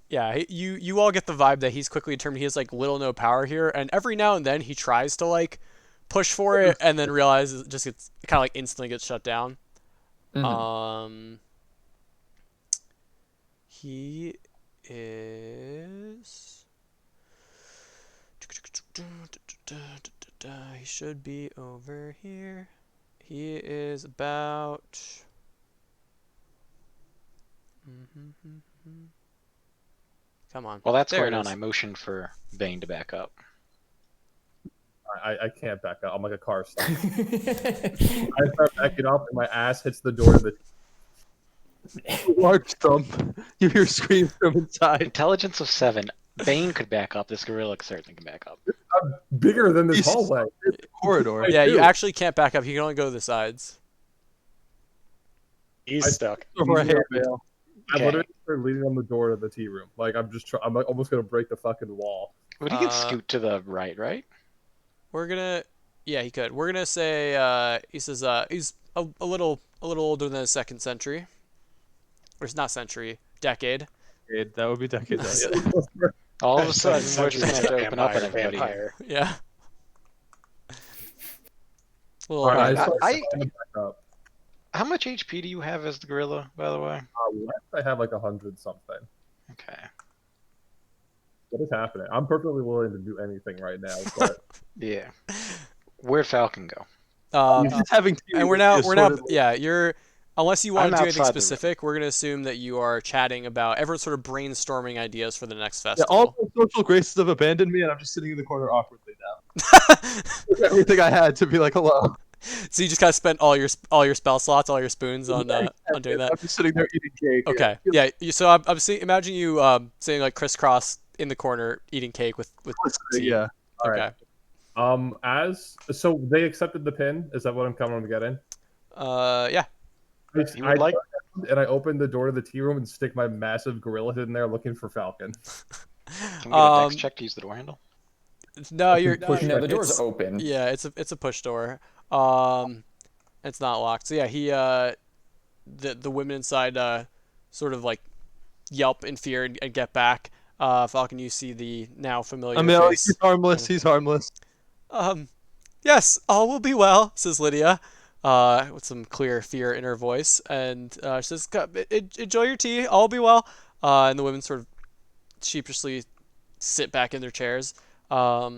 Yeah, you all get the vibe that he's quickly determined he has like little no power here, and every now and then he tries to like push for it, and then realizes it just gets kind of like instantly gets shut down. Mhm. He is. He should be over here. He is about. Come on. While that's There going it on, is. I motion for Bane to back up. I can't back up. I'm like a car stop. I start backing up, and my ass hits the door to the. Large thump. You hear screams from inside. Intelligence of 7. Bane could back up. This gorilla certainly can back up. I'm bigger than this He's- hallway. Corridor. Yeah, you do. actually can't back up. He can only go to the sides. He's I- stuck. Over a handmail. I Okay. literally start leading on the door to the tea room. Like I'm just. I'm like, almost gonna break the fucking wall. But he can Uh, scoot to the right? We're gonna. Yeah, he could. We're gonna say. He says. He's a little older than the second century. Or it's not century. Decade. That would be decade. Yeah. All of a sudden, we're Such just gonna have to open up on vampire, everybody. Here. vampire. Yeah. Well, All right, I- so I- I'm back up. How much HP do you have as the gorilla, by the way? Left, I have like 100 something. Okay. What is happening? I'm perfectly willing to do anything right now, but Yeah. Where'd Falcon go? He's just having tea and we're with now you, we're now sort of like- yeah you're unless you want I'm to do anything outside the room. specific, we're gonna assume that you are chatting about everyone's sort of brainstorming ideas for the next Yeah, festival. all the social graces have abandoned me, and I'm just sitting in the corner awkwardly now. Everything I had to be like, hello. So you just kind of spent all your spell slots, all your spoons on doing that. I'm just sitting there eating cake. Okay, yeah. So I'm seeing. Imagine you sitting like crisscross in the corner eating cake with tea. Yeah. all Okay. right. As so they accepted the pin. Is that what I'm coming to get in? Yeah. You would like- and I open the door to the tea room and stick my massive gorilla head in there looking for Falcon. Can we get a dex check to use the door handle? No, you're push No, the door's it's- open. Yeah, it's a push door. It's not locked. So yeah, the women inside sort of like yelp in fear and get back. Falcon, you see the now familiar Amelia, face. he's harmless. He's harmless. Yes, all will be well, says Lydia, with some clear fear in her voice, and she says, "Enjoy your tea. All will be well." And the women sort of sheepishly sit back in their chairs. Yeah,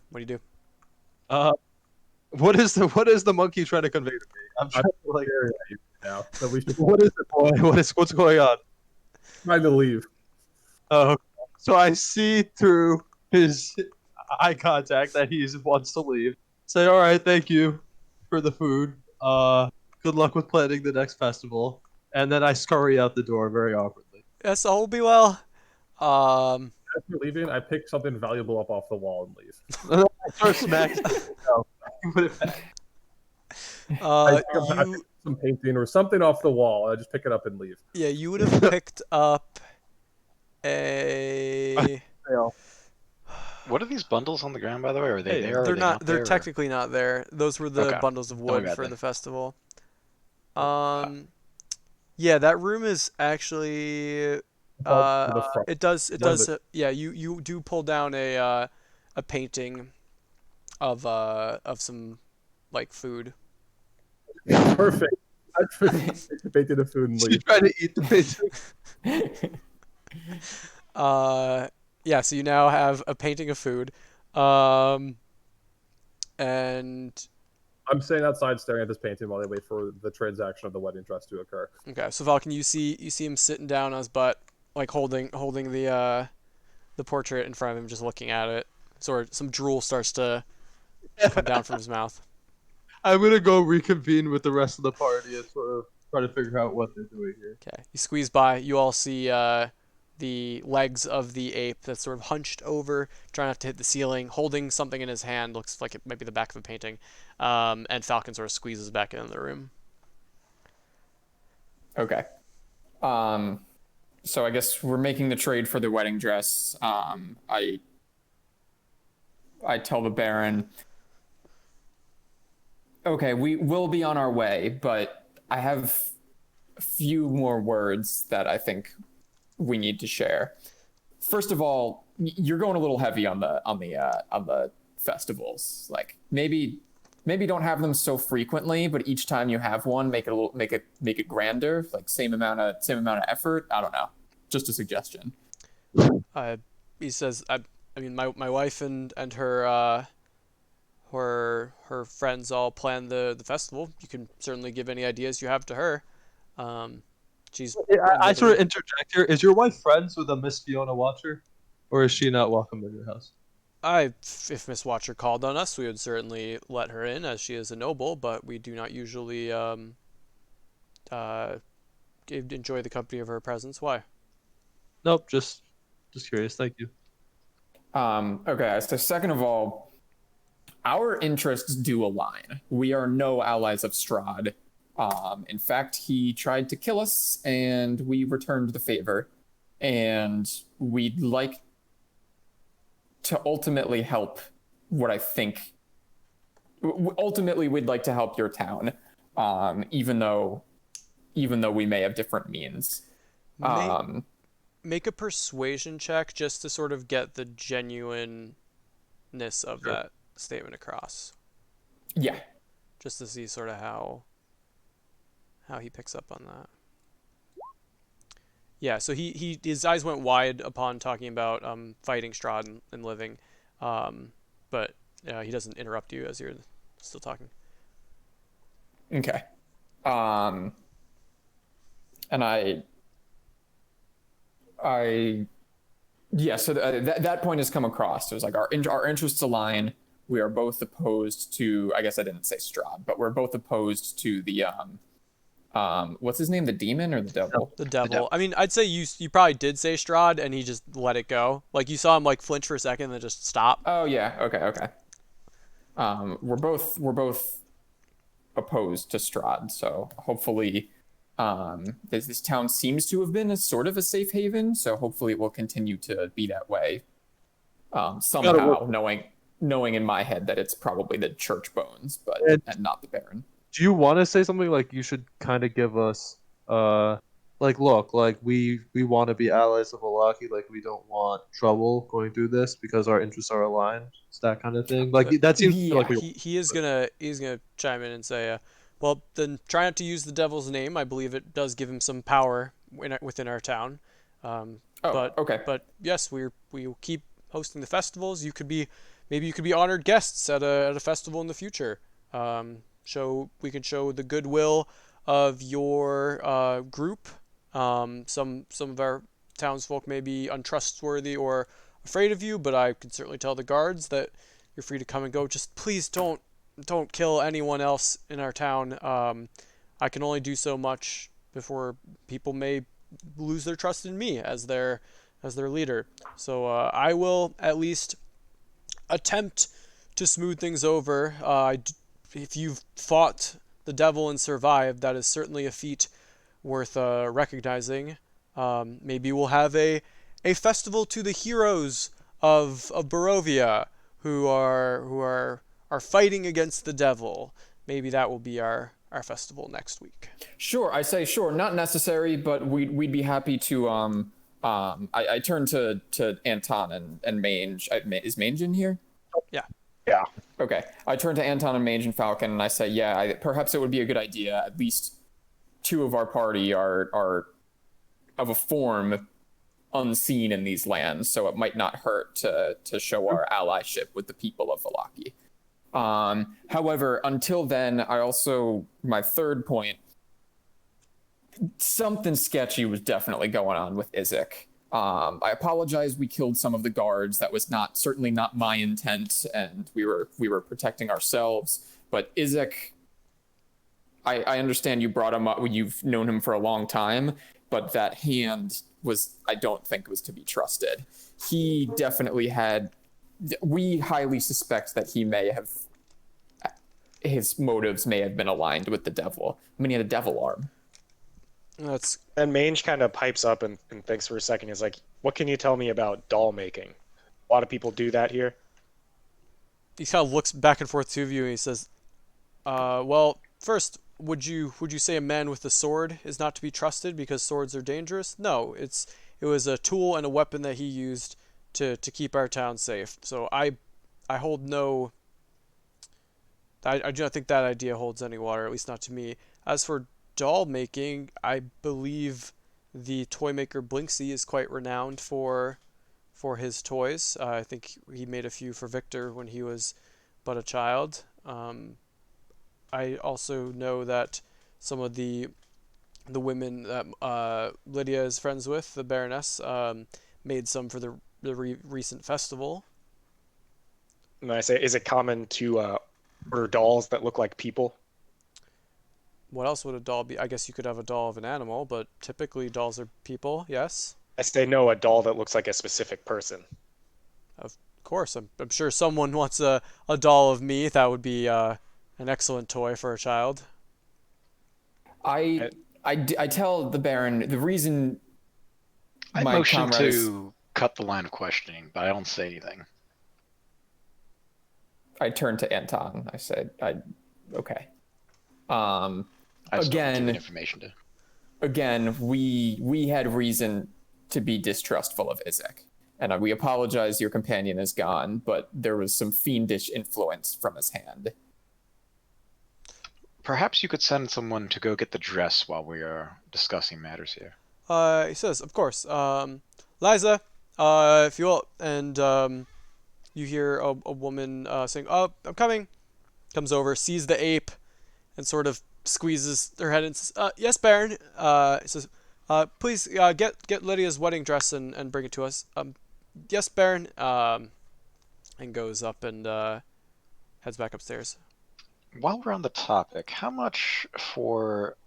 what do you do? What is the monkey trying to convey to me? I'm trying to like. Staring at you now. So we should What is it, boy? What's going on? trying to leave. Oh, so I see through his eye contact that he wants to leave. Say, all right, thank you for the food. Good luck with planning the next festival. And then I scurry out the door very awkwardly. Yes, all will be well. As we're leaving, I pick something valuable up off the wall and leave. I start smacking. No, put it back. I pick You some painting or something off the wall. I just pick it up and leave. you would have picked up a. Fail. What are these bundles on the ground, by the way? Are they there? Or They're are they not. They're there, or- technically not there. Those were the Okay. bundles of my wood bad for then. the festival. Yeah, that room is actually. To the front. It does. It One of does. Yeah, you do pull down a painting of some like food. Perfect. I pick the painting of food and She's leave. trying to eat the painting. Yeah. So you now have a painting of food, and I'm staying outside staring at this painting while they wait for the transaction of the wedding dress to occur. okay. So Falcon, you see him sitting down on his butt, like holding the portrait in front of him, just looking at it. Sort of some drool starts to come down from his mouth. I'm gonna go reconvene with the rest of the party and sort of try to figure out what they're doing here. Okay. You squeeze by. You all see the legs of the ape that's sort of hunched over, trying not to hit the ceiling, holding something in his hand. Looks like it might be the back of a painting. And Falcon sort of squeezes back into the room. Okay. So I guess we're making the trade for the wedding dress. I tell the Baron, okay, we will be on our way, but I have a few more words that I think we need to share. First of all, you're going a little heavy on the festivals. Like maybe maybe don't have them so frequently, but each time you have one, make it grander, like same amount of effort. I don't know. Just a suggestion. He says, I mean, my wife and her her friends all plan the festival. You can certainly give any ideas you have to her. Um, she's I sort of living. interject here. Is your wife friends with a Miss Fiona Watcher, or is she not welcome in your house? If Miss Watcher called on us, we would certainly let her in, as she is a noble. But we do not usually uh, enjoy the company of her presence. Why? Nope, just curious. Thank you. Okay, so second of all, our interests do align. We are no allies of Strahd. In fact, he tried to kill us, and we returned the favor. And we'd like to ultimately help what I think. Ultimately, we'd like to help your town, even though we may have different means. Make, make a persuasion check just to sort of get the genuineness of that statement across. Yeah. Just to see sort of how he picks up on that. Yeah, so his eyes went wide upon talking about fighting Strahd and living, but he doesn't interrupt you as you're still talking. Okay. And yeah, so that point has come across. It was like our interests align. We are both opposed to, I guess I didn't say Strahd, but we're both opposed to the what's his name, the demon or the devil? The devil. I mean, I'd say you probably did say Strahd, and he just let it go. Like you saw him like flinch for a second, and then just stop. Oh yeah, okay. We're both opposed to Strahd, so hopefully, this town seems to have been a sort of a safe haven, so hopefully it will continue to be that way. Somehow, knowing in my head that it's probably the church bones, but and not the Baron. Do you want to say something like you should kind of give us, like, look, like we want to be allies of Alaki, like we don't want trouble going through this because our interests are aligned. It's that kind of thing. Like that seems like he's gonna chime in and say, well, then try not to use the devil's name. I believe it does give him some power within our town. Okay. But yes, we will keep hosting the festivals. Maybe you could be honored guests at a festival in the future. We can show the goodwill of your group. Some of our townsfolk may be untrustworthy or afraid of you, but I can certainly tell the guards that you're free to come and go. Just please don't kill anyone else in our town. I can only do so much before people may lose their trust in me as their leader. So I will at least attempt to smooth things over. If you've fought the devil and survived, that is certainly a feat worth recognizing. Maybe we'll have a festival to the heroes of Barovia who are fighting against the devil. Maybe that will be our festival next week. Sure, I say sure. Not necessary, but we'd be happy to. I turn to Anton and Mange. Is Mange in here? Yeah. Yeah. Okay. I turn to Anton and Mange and Falcon, and I say, yeah, perhaps it would be a good idea. At least two of our party are of a form unseen in these lands, so it might not hurt to show our allyship with the people of Valaki. However, until then, my third point, something sketchy was definitely going on with Izek. I apologize. We killed some of the guards. That was certainly not my intent, and we were protecting ourselves. But Izek, I understand you brought him up. You've known him for a long time, but that hand I don't think was to be trusted. He definitely had. We highly suspect that his motives may have been aligned with the devil. I mean, he had a devil arm. And Mange kind of pipes up and thinks for a second. He's like, what can you tell me about doll making? A lot of people do that here. He kind of looks back and forth to you and he says, well, first, would you say a man with a sword is not to be trusted because swords are dangerous? No, it was a tool and a weapon that he used to keep our town safe. So I hold no I do not think that idea holds any water, at least not to me. As for doll making, I believe the toy maker Blinksy is quite renowned for his toys. I think he made a few for Victor when he was but a child. I also know that some of the women that Lydia is friends with, the Baroness, made some for the recent festival. And I say, is it common to order dolls that look like people? What else would a doll be? I guess you could have a doll of an animal, but typically dolls are people, yes? I say no, a doll that looks like a specific person. Of course. I'm sure someone wants a doll of me. That would be an excellent toy for a child. I, I, I tell the Baron the reason I my motion comrade is. to cut the line of questioning, but I don't say anything. I turn to Anton. I said, okay. I just don't give Again, information to. again, we had reason to be distrustful of Izek, and we apologize. Your companion is gone, but there was some fiendish influence from his hand. Perhaps you could send someone to go get the dress while we are discussing matters here. He says, of course. Liza, if you will, and you hear a woman saying, "Oh, I'm coming." Comes over, sees the ape, and sort of squeezes her head and says, "Yes, Baron." Says, "Please get Lydia's wedding dress and bring it to us." Yes, Baron. And goes up and heads back upstairs. While we're on the topic, how much for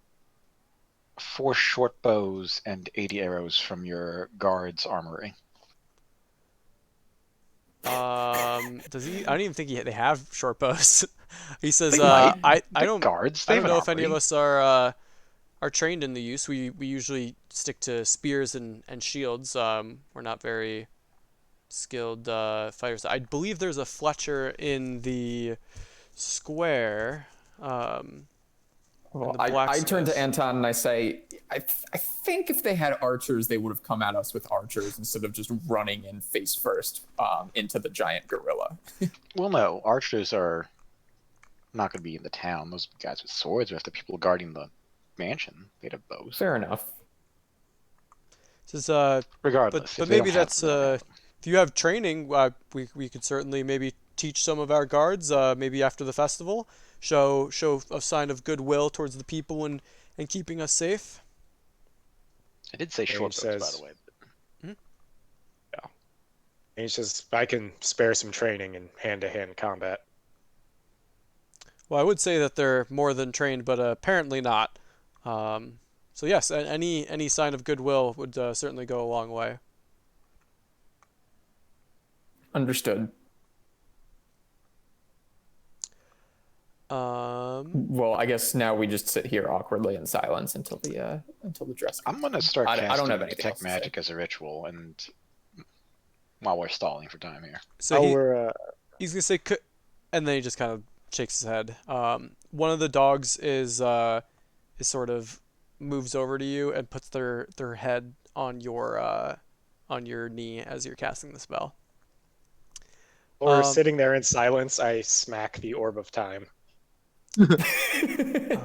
4 short bows and 80 arrows from your guard's armory? Does he? I don't even think they have short bows. He says, They might. I The don't guards, I they have don't an know if any of armory. us are trained in the use. We usually stick to spears and shields. We're not very skilled fighters. I believe there's a Fletcher in the square. In Well, the I turn to blacksmith. Anton and I say, I think if they had archers, they would have come at us with archers instead of just running in face first into the giant gorilla. Well, no, archers are not going to be in the town. Those guys with swords are the people guarding the mansion. They'd have bows. Fair enough. Says, Regardless, but if they maybe don't have that's them, they don't have them. if you have training, we could certainly maybe teach some of our guards, maybe after the festival, show a sign of goodwill towards the people and keeping us safe. I did say short bows, by says, the way. yeah. And he says, I can spare some training in hand-to-hand combat. Well, I would say that they're more than trained, but apparently not. So yes, any sign of goodwill would certainly go a long way. Understood. Well, I guess now we just sit here awkwardly in silence until the dress comes. I'm going to start casting I don't have anything else detect to magic say. as a ritual, and while we're stalling for time here. So we're he's gonna say, and then he just kind of shakes his head. One of the dogs is sort of moves over to you and puts their head on your knee as you're casting the spell. while we're sitting there in silence, I smack the orb of time. Let's see.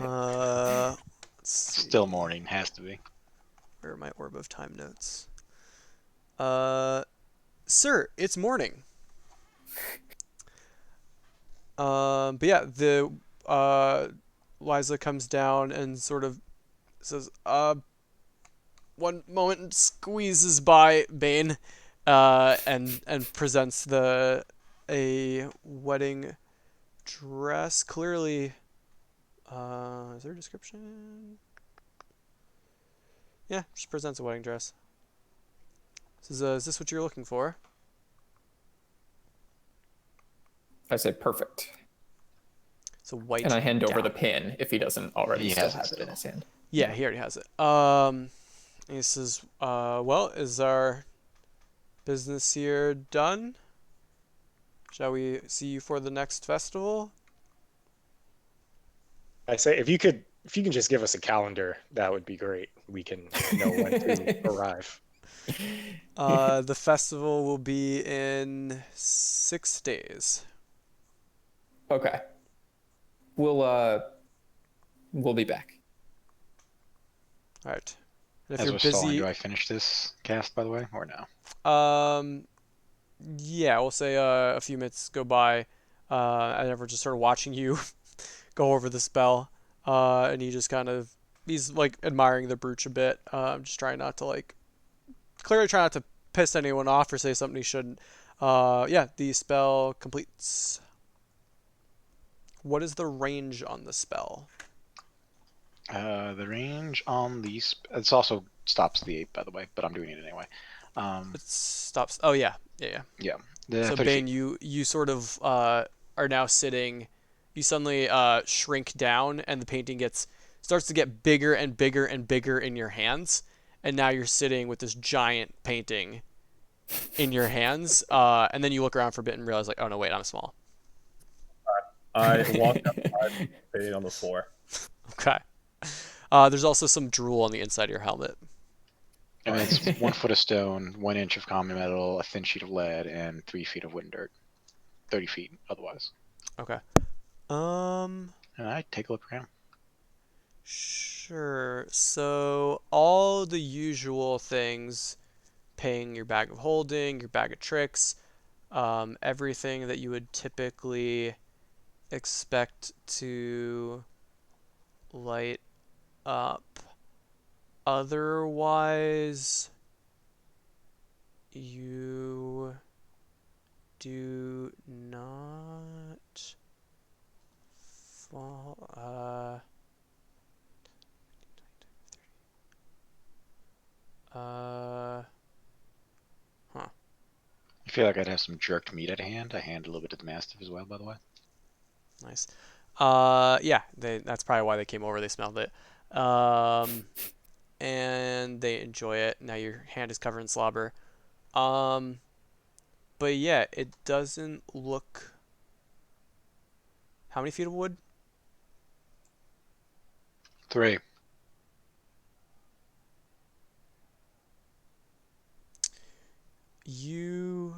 Still morning, has to be. Where are my orb of time notes? Sir, it's morning. But yeah, the Liza comes down and sort of says, one moment, and squeezes by Bane, and presents a wedding dress. Clearly, is there a description? Yeah, she presents a wedding dress. Says, is this what you're looking for? I say perfect. It's a white And I hand over gown. the pin if he doesn't already He still has it have it still. in his hand. Yeah, he already has it. He says, well, is our business here done? Shall we see you for the next festival? I say, if you can just give us a calendar, that would be great. We can know when to arrive. The festival will be in 6 days. Okay. we'll be back. All right. And if As you're we're stalling, busy, do I finish this cast, by the way, or no? yeah, we'll say a few minutes go by, and we're just sort of watching you go over the spell, and he just kind of he's like admiring the brooch a bit, just trying not to like clearly trying not to piss anyone off or say something he shouldn't. Yeah, the spell completes. What is the range on the spell? The range on these, it's also stops the 8, by the way, but I'm doing it anyway. It stops. Oh yeah, yeah. Yeah, the So 30 Bane, feet. you sort of are now sitting. You suddenly shrink down, and the painting starts to get bigger and bigger and bigger in your hands. And now you're sitting with this giant painting in your hands. And then you look around for a bit and realize, like, oh no, wait, I'm small. I walk outside, painting on the floor. Okay. There's also some drool on the inside of your helmet. And it's 1 foot of stone, 1 inch of common metal, a thin sheet of lead, and 3 feet of wooden dirt. 30 feet otherwise. Okay. And I take a look around. Sure. So all the usual things, paying your bag of holding, your bag of tricks, everything that you would typically expect to light up. Otherwise, you do not fall. Huh. I feel like I'd have some jerked meat at hand. I hand a little bit to the Mastiff as well, by the way. Nice. Yeah, that's probably why they came over. They smelled it. And they enjoy it. Now your hand is covered in slobber. But yeah, it doesn't look. How many feet of wood? 3. You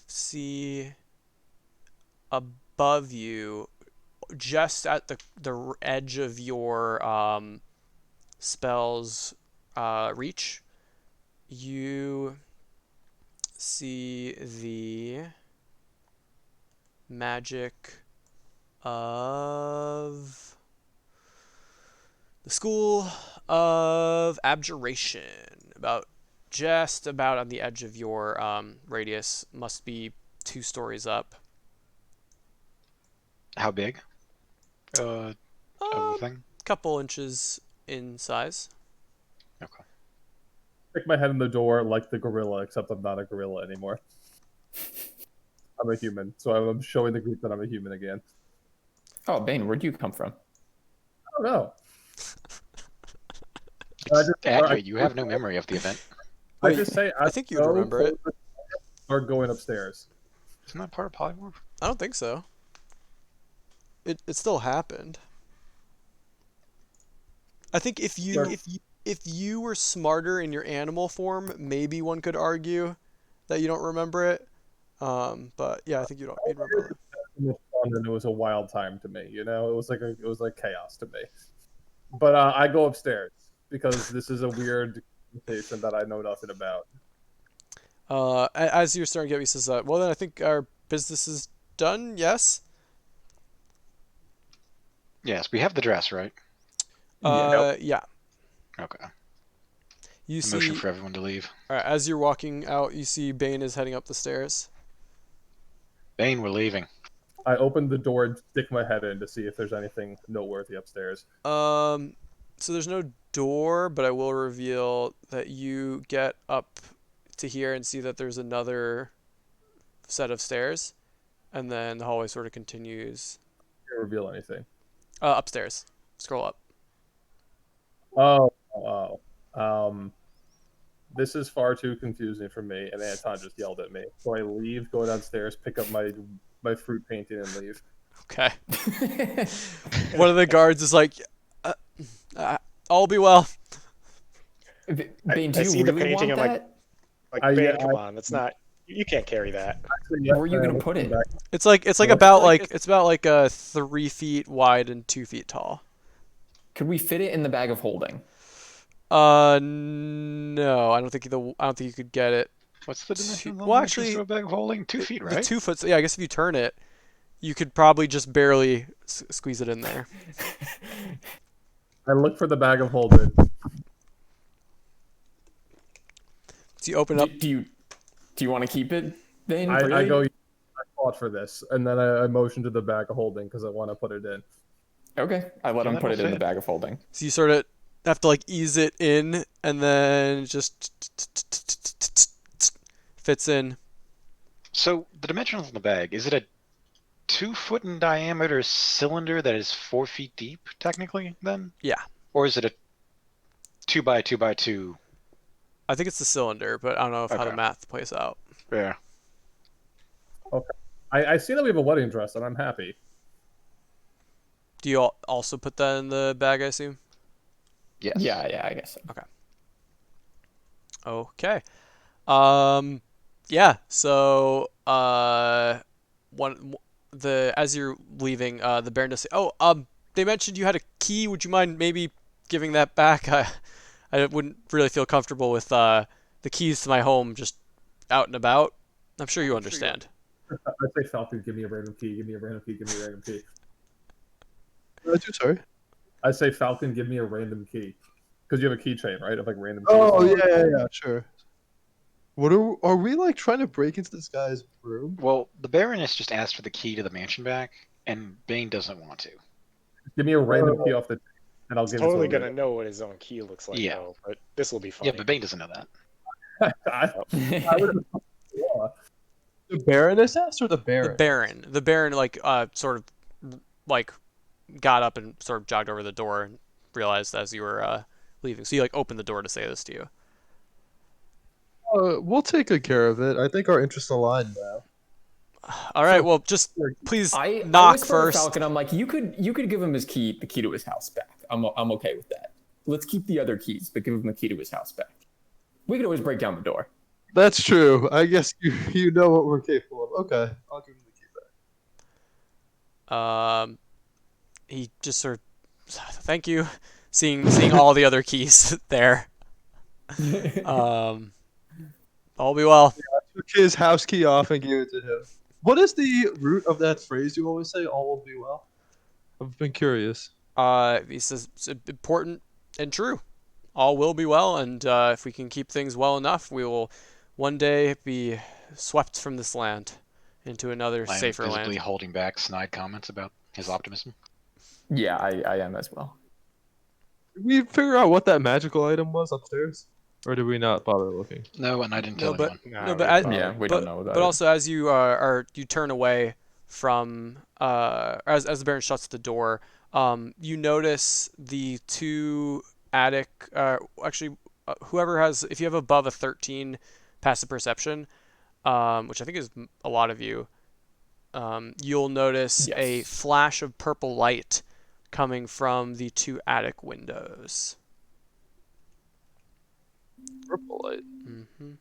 see above you, just at the edge of your spell's reach, you see the magic of the School of Abjuration, just about on the edge of your radius, must be 2 stories up. How big? Of the thing? Couple inches in size. Okay. Stick my head in the door like the gorilla, except I'm not a gorilla anymore. I'm a human, so I'm showing the group that I'm a human again. Oh, Bane, where'd you come from? I don't know. It's accurate. You have no memory of the event. I just say I think you'd remember it. Or going upstairs. Isn't that part of polymorph? I don't think so. It still happened. I think if you were smarter in your animal form, maybe one could argue that you don't remember it. But yeah, I think you'd remember it. And it was a wild time to me, you know. It was like chaos to me. But I go upstairs because this is a weird conversation that I know nothing about. As you're starting to get me, he says, well, then I think our business is done. Yes. Yes, we have the dress, right? Yeah. Okay. You see, Motion for everyone to leave. as you're walking out, you see Bane is heading up the stairs. Bane, we're leaving. I open the door and stick my head in to see if there's anything noteworthy upstairs. So there's no door, but I will reveal that you get up to here and see that there's another set of stairs, and then the hallway sort of continues. Can't reveal anything. Upstairs. Scroll up. This is far too confusing for me, and Anton just yelled at me. So I leave, go downstairs, pick up my fruit painting, and leave. Okay. One of the guards is like, "All be well." Bane, do I you see the really painting, want I'm that? Bane, come I- on, that's not. You can't carry that. Actually, yes, Where are you I gonna will put come it? back. It's like Well, it's about like 3 feet wide and 2 feet tall. Could we fit it in the bag of holding? No, I don't think you could get it. What's the dimensions on Well, the entrance to actually, a bag of holding? 2 feet, the right? 2 foot. Yeah, I guess if you turn it, you could probably just barely squeeze it in there. I look for the bag of holding. So you open Do, up. do you want to keep it, Vane? I Really? go. I fought for this, and then I motion to the bag of holding because I want to put it in. Okay, I let Yeah, him put that'll it in the fit. bag of holding. So you sort of have to like ease it in, and then just fits in. So the dimensions on the bag, is it a 2 foot in diameter cylinder that is 4 feet deep, technically, then? Yeah, Or is it a 2 by 2 by 2? I think it's the cylinder, but I don't know how the Okay. math plays out. Yeah. I see that we have a wedding dress, and I'm happy. Do you also put that in the bag, I assume? Yes. Yeah, I guess so. Okay. Yeah. So, one the as you're leaving, the Baron does say, "Oh, they mentioned you had a key. Would you mind maybe giving that back? I wouldn't really feel comfortable with the keys to my home just out and about. I'm sure you understand." I say, Falcon, give me a random key. Give me a random key. Give me a random key. Sorry. I say, Falcon, give me a random key. Because you have a keychain, right? Of like random keys. Oh yeah, sure. What are we like trying to break into this guy's room? Well, the Baroness just asked for the key to the mansion back, and Bane doesn't want to. Give me a random key off the, and I'll He's give totally it to gonna know what his own key looks like, Yeah. though. But this will be Yeah, funny. but Bane doesn't know that. I would. Yeah. The Baroness asked or the Baron? The Baron, like sort of like got up and sort of jogged over the door and realized as you were leaving. So you like opened the door to say this to you. We'll take good care of it. I think our interests align now. All right. Well, just please I knock whisper to first. Falcon, I'm like, you could give him the key to his house back. I'm okay with that. Let's keep the other keys, but give him the key to his house back. We could always break down the door. That's true. I guess you know what we're capable of. Okay, I'll give him the key back. He just sort of thank you, seeing all the other keys there. All be well. Took his house key off and gave it to him. What is the root of that phrase you always say? All will be well. I've been curious. He says it's important and true. All will be well, and if we can keep things well enough, we will one day be swept from this land into another I'm safer visibly land. holding back snide comments about his optimism. Yeah, I am as well. Did we figure out what that magical item was upstairs, or did we not bother looking? No, and I didn't tell No, but anyone. no, but as, Yeah, we don't know about but it. also as you you turn away from as the Baron shuts the door, you notice the two attic. Actually, whoever has, if you have above a 13 passive perception, which I think is a lot of you, you'll notice a Yes. flash of purple light coming from the two attic windows. Purple light. hmm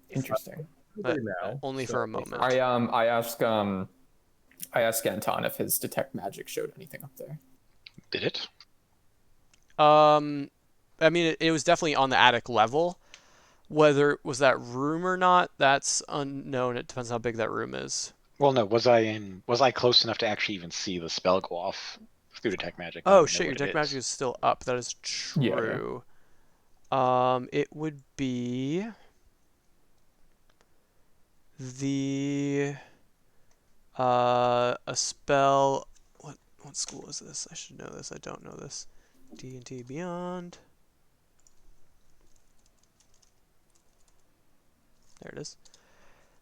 Interesting. But now. only so- for a moment. I asked Anton if his detect magic showed anything up there. Did it? I mean, it was definitely on the attic level. Whether it was that room or not, that's unknown. It depends how big that room is. Well, no. Was I close enough to actually even see the spell go off through detect magic? I Oh don't shit, know your what it detect magic is still up. That is Yeah, yeah. true. It would be the a spell. What school is this? I should know this. I don't know this. D&D Beyond. There it is.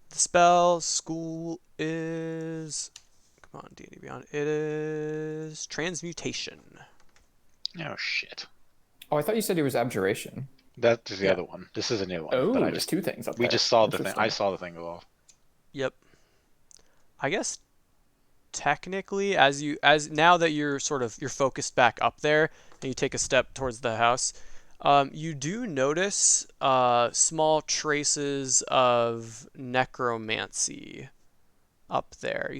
The spell school is, come on, D&D Beyond. It is transmutation. Oh shit. Oh, I thought you said it was abjuration. That is the Yeah. other one. This is a new one. Oh, but I there's just two things up we there. just saw the thing. I Interesting. saw the thing go off. Yep. I guess technically, as now that you're focused back up there and you take a step towards the house, You do notice small traces of necromancy up there.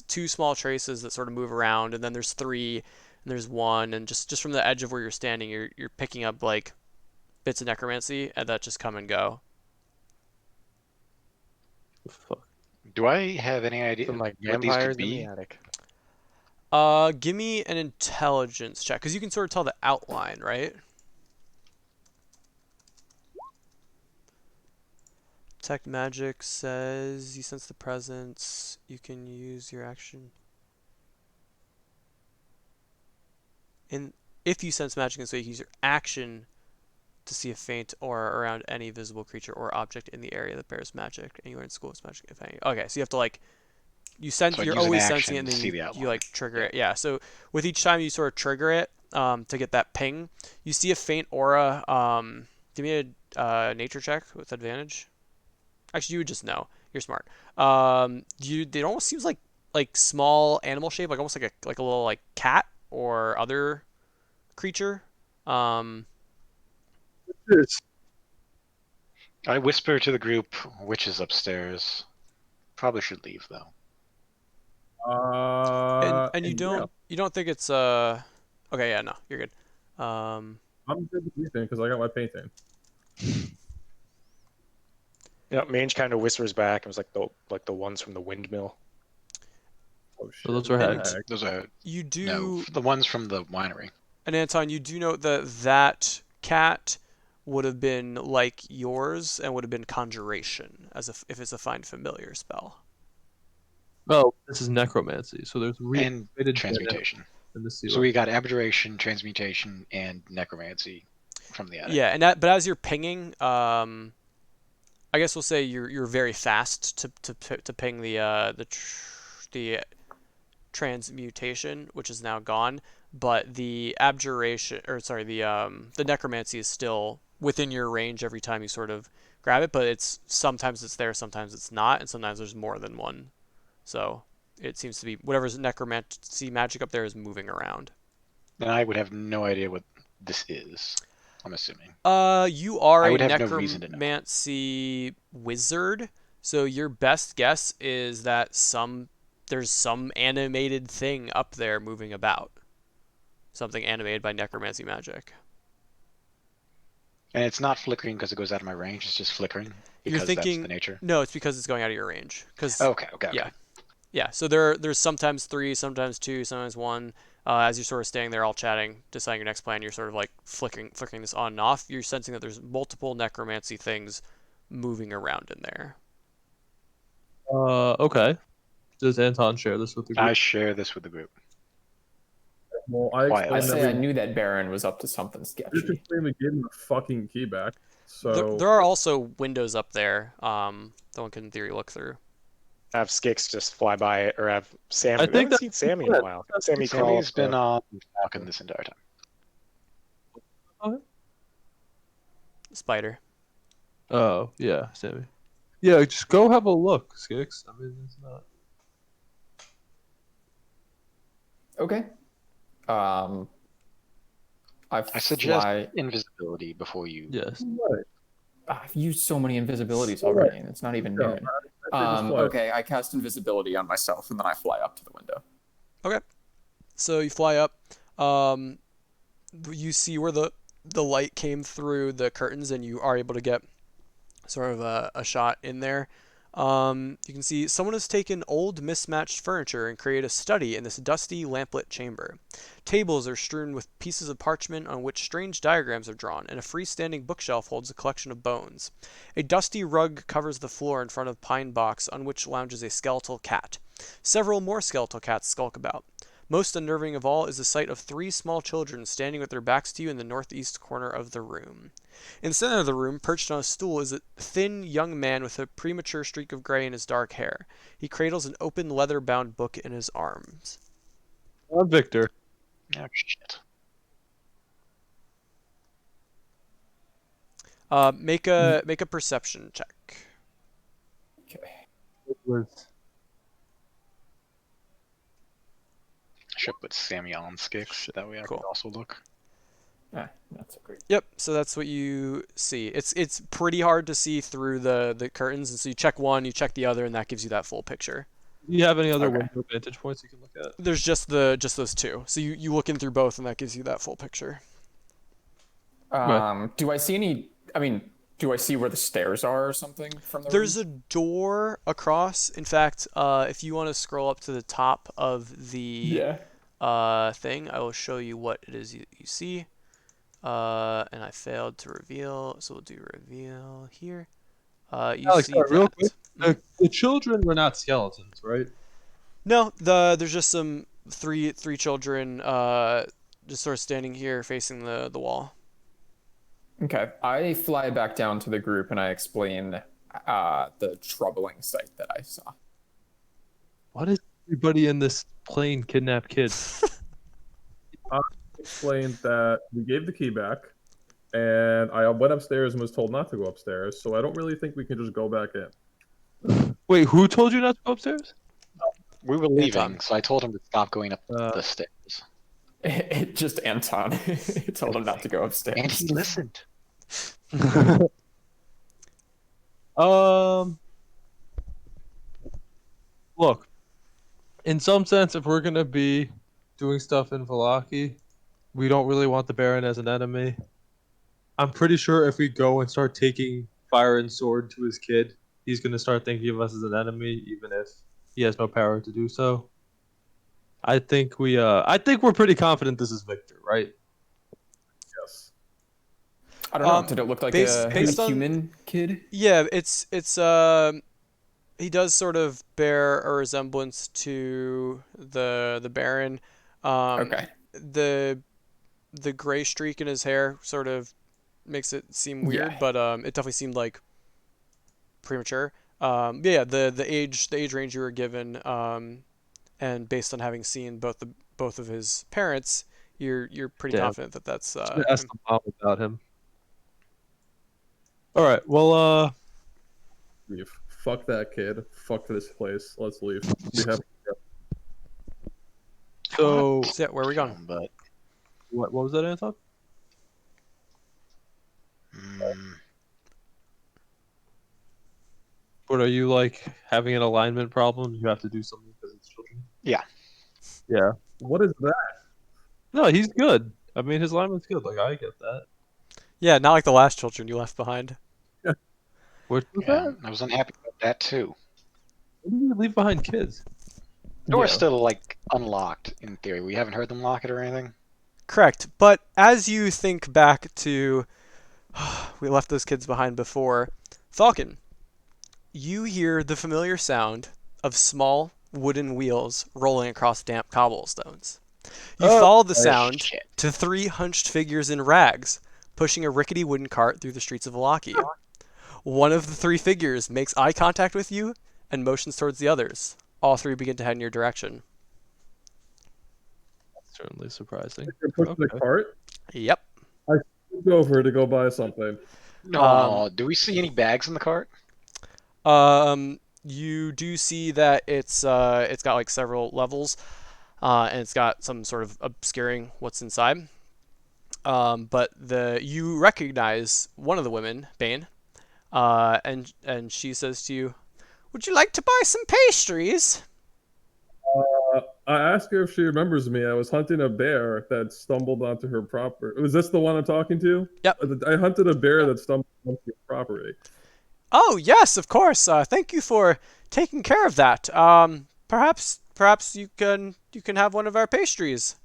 Two small traces that sort of move around, and then there's three, and there's one, and just from the edge of where you're standing, you're picking up like bits of necromancy, and that just come and go. Fuck. Do I have any idea Some like what these could vampires in the be? attic. Give me an intelligence check, because you can sort of tell the outline, right? Detect magic says you sense the presence. You can use your action. And if you sense magic in this way, you can use your action to see a faint aura around any visible creature or object in the area that bears magic. Anywhere in school, it's magic, if any. Okay, so you have to like So I'd you're use an always sensing it, action and to then see the you outline. like trigger Yeah. it. Yeah. So with each time you sort of trigger it to get that ping, you see a faint aura. Give me a nature check with advantage. Actually, you would just know. You're smart. It almost seems like small animal shape, like almost like a little like cat or other creature. Um, It's I whisper to the group, witches upstairs. Probably should leave though. and Yeah, you don't think it's okay, yeah, no, you're good. I'm good with leaving because I got my painting. Mange kind of whispers back. It was like the ones from the windmill. Oh shit! So those are what the And hags. heck? Those are you no, do, the ones from the winery. and Anton, you do know that cat would have been like yours and would have been conjuration if it's a find familiar spell. Oh, this is necromancy. So there's And reactivated transmutation. in the So ceiling. we got abjuration, transmutation, and necromancy from the attic. Yeah, but as you're pinging, I guess we'll say you're very fast to ping the transmutation, which is now gone, but the abjuration, or sorry, the necromancy is still within your range every time you sort of grab it, but it's sometimes it's there, sometimes it's not, and sometimes there's more than one. So it seems to be whatever's necromancy magic up there is moving around. And I would have no idea what this is. I'm assuming. You are I a would have no reason to know. necromancy wizard, so your best guess is that there's some animated thing up there moving about. Something animated by necromancy magic. And it's not flickering because it goes out of my range. It's just flickering You're because that's thinking the nature. no, it's because it's going out of your range. Okay. Yeah, yeah. So there's sometimes three, sometimes two, sometimes one. As you're sort of staying there, all chatting, deciding your next plan, you're sort of like flickering this on and off. You're sensing that there's multiple necromancy things moving around in there. Okay. Does Anton share this with the group? I share this with the group. Well, I Quietly. I'd explained say I that knew that Baron was up to something we just sketchy. explained we gave him the fucking key back. So There are also windows up there that one can in theory look through. Have Skix just fly by it, or have Sammy. I I think haven't that's seen Sammy in a while. Sammy crawl Sammy's up been the- on talking this entire time. Spider. Oh, yeah, Sammy. Yeah, just go have a look, Skix. I mean, it's not. Okay. I suggest fly. invisibility before you. Yes. I've used so many invisibilities already, and it's not even Yeah, noon. just fly. Okay, I cast invisibility on myself, and then I fly up to the window. Okay. So you fly up. You see where the light came through the curtains, and you are able to get sort of a shot in there. You can see someone has taken old mismatched furniture and created a study in this dusty lamplit chamber. Tables are strewn with pieces of parchment on which strange diagrams are drawn, and a freestanding bookshelf holds a collection of bones. A dusty rug covers the floor in front of a pine box on which lounges a skeletal cat. Several more skeletal cats skulk about. Most unnerving of all is the sight of three small children standing with their backs to you in the northeast corner of the room. In the center of the room, perched on a stool, is a thin young man with a premature streak of gray in his dark hair. He cradles an open leather-bound book in his arms. Victor. Oh shit. Make a perception check. Okay. I should put Sammy on Skix. That way I Cool. could also look. That's a great. Yep, so that's what you see. It's pretty hard to see through the curtains, and so you check one, you check the other, and that gives you that full picture. Do you have any other Okay. window vantage points you can look at? There's just those two. So you look in through both, and that gives you that full picture. Right. Do I see any? I mean, do I see where the stairs are or something from the There's room? a door across. In fact, if you want to scroll up to the top of the Yeah. thing, I will show you what it is you see. And I failed to reveal, so we'll do reveal here. You Alex, see sorry, real that. quick. The children were not skeletons, right? No, there's just some three children just sort of standing here facing the wall. Okay. I fly back down to the group and I explain the troubling sight that I saw. Why does everybody in this plane kidnap kids? I explained that we gave the key back, and I went upstairs and was told not to go upstairs. So I don't really think we can just go back in. Wait, who told you not to go upstairs? We were leaving, Anton. so I told him to stop going up Uh, the stairs. It just Anton told him not to go upstairs. And he listened. um, look, in some sense, if we're gonna be doing stuff in Valaki, we don't really want the Baron as an enemy. I'm pretty sure if we go and start taking fire and sword to his kid, he's gonna start thinking of us as an enemy, even if he has no power to do so. I think we're pretty confident this is Victor, right? Yes. I don't know. Did it look like based a on- human kid? Yeah, it's he does sort of bear a resemblance to the Baron. Okay. The gray streak in his hair sort of makes it seem weird, Yeah. but it definitely seemed like premature. Yeah, the age range you were given, and based on having seen both of his parents, you're pretty Yeah. confident that that's Just gonna ask the mom about him. All right. Well, Leave. Fuck that kid. Fuck this place. Let's leave. We have. so So yeah, where are we going? But what was that, Anton? mm, What are you like having an alignment problem? You have to do something because it's children. Yeah. Yeah. What is that? No, he's good. I mean, his alignment's good. Like I get that. Yeah, not like the last children you left behind. What was yeah, that? I was unhappy about that too. What do you leave behind kids? The door's Yeah. still like unlocked in theory. We haven't heard them lock it or anything. Correct. But as you think back to we left those kids behind before, Falcon, you hear the familiar sound of small wooden wheels rolling across damp cobblestones. You Oh, follow the sound Shit. to three hunched figures in rags pushing a rickety wooden cart through the streets of Valaki. One of the three figures makes eye contact with you and motions towards the others. All three begin to head in your direction. That's certainly surprising. You're pushing the Okay. cart. Yep. Over to go buy something. No, do we see any bags in the cart? You do see that it's got like several levels, and it's got some sort of obscuring what's inside. But you recognize one of the women, Bane, and she says to you, "Would you like to buy some pastries?" I asked her if she remembers me. I was hunting a bear that stumbled onto her property. Was this the one I'm talking to? Yep. I hunted a bear that stumbled onto your property. Oh yes, of course. Thank you for taking care of that. Perhaps you can have one of our pastries.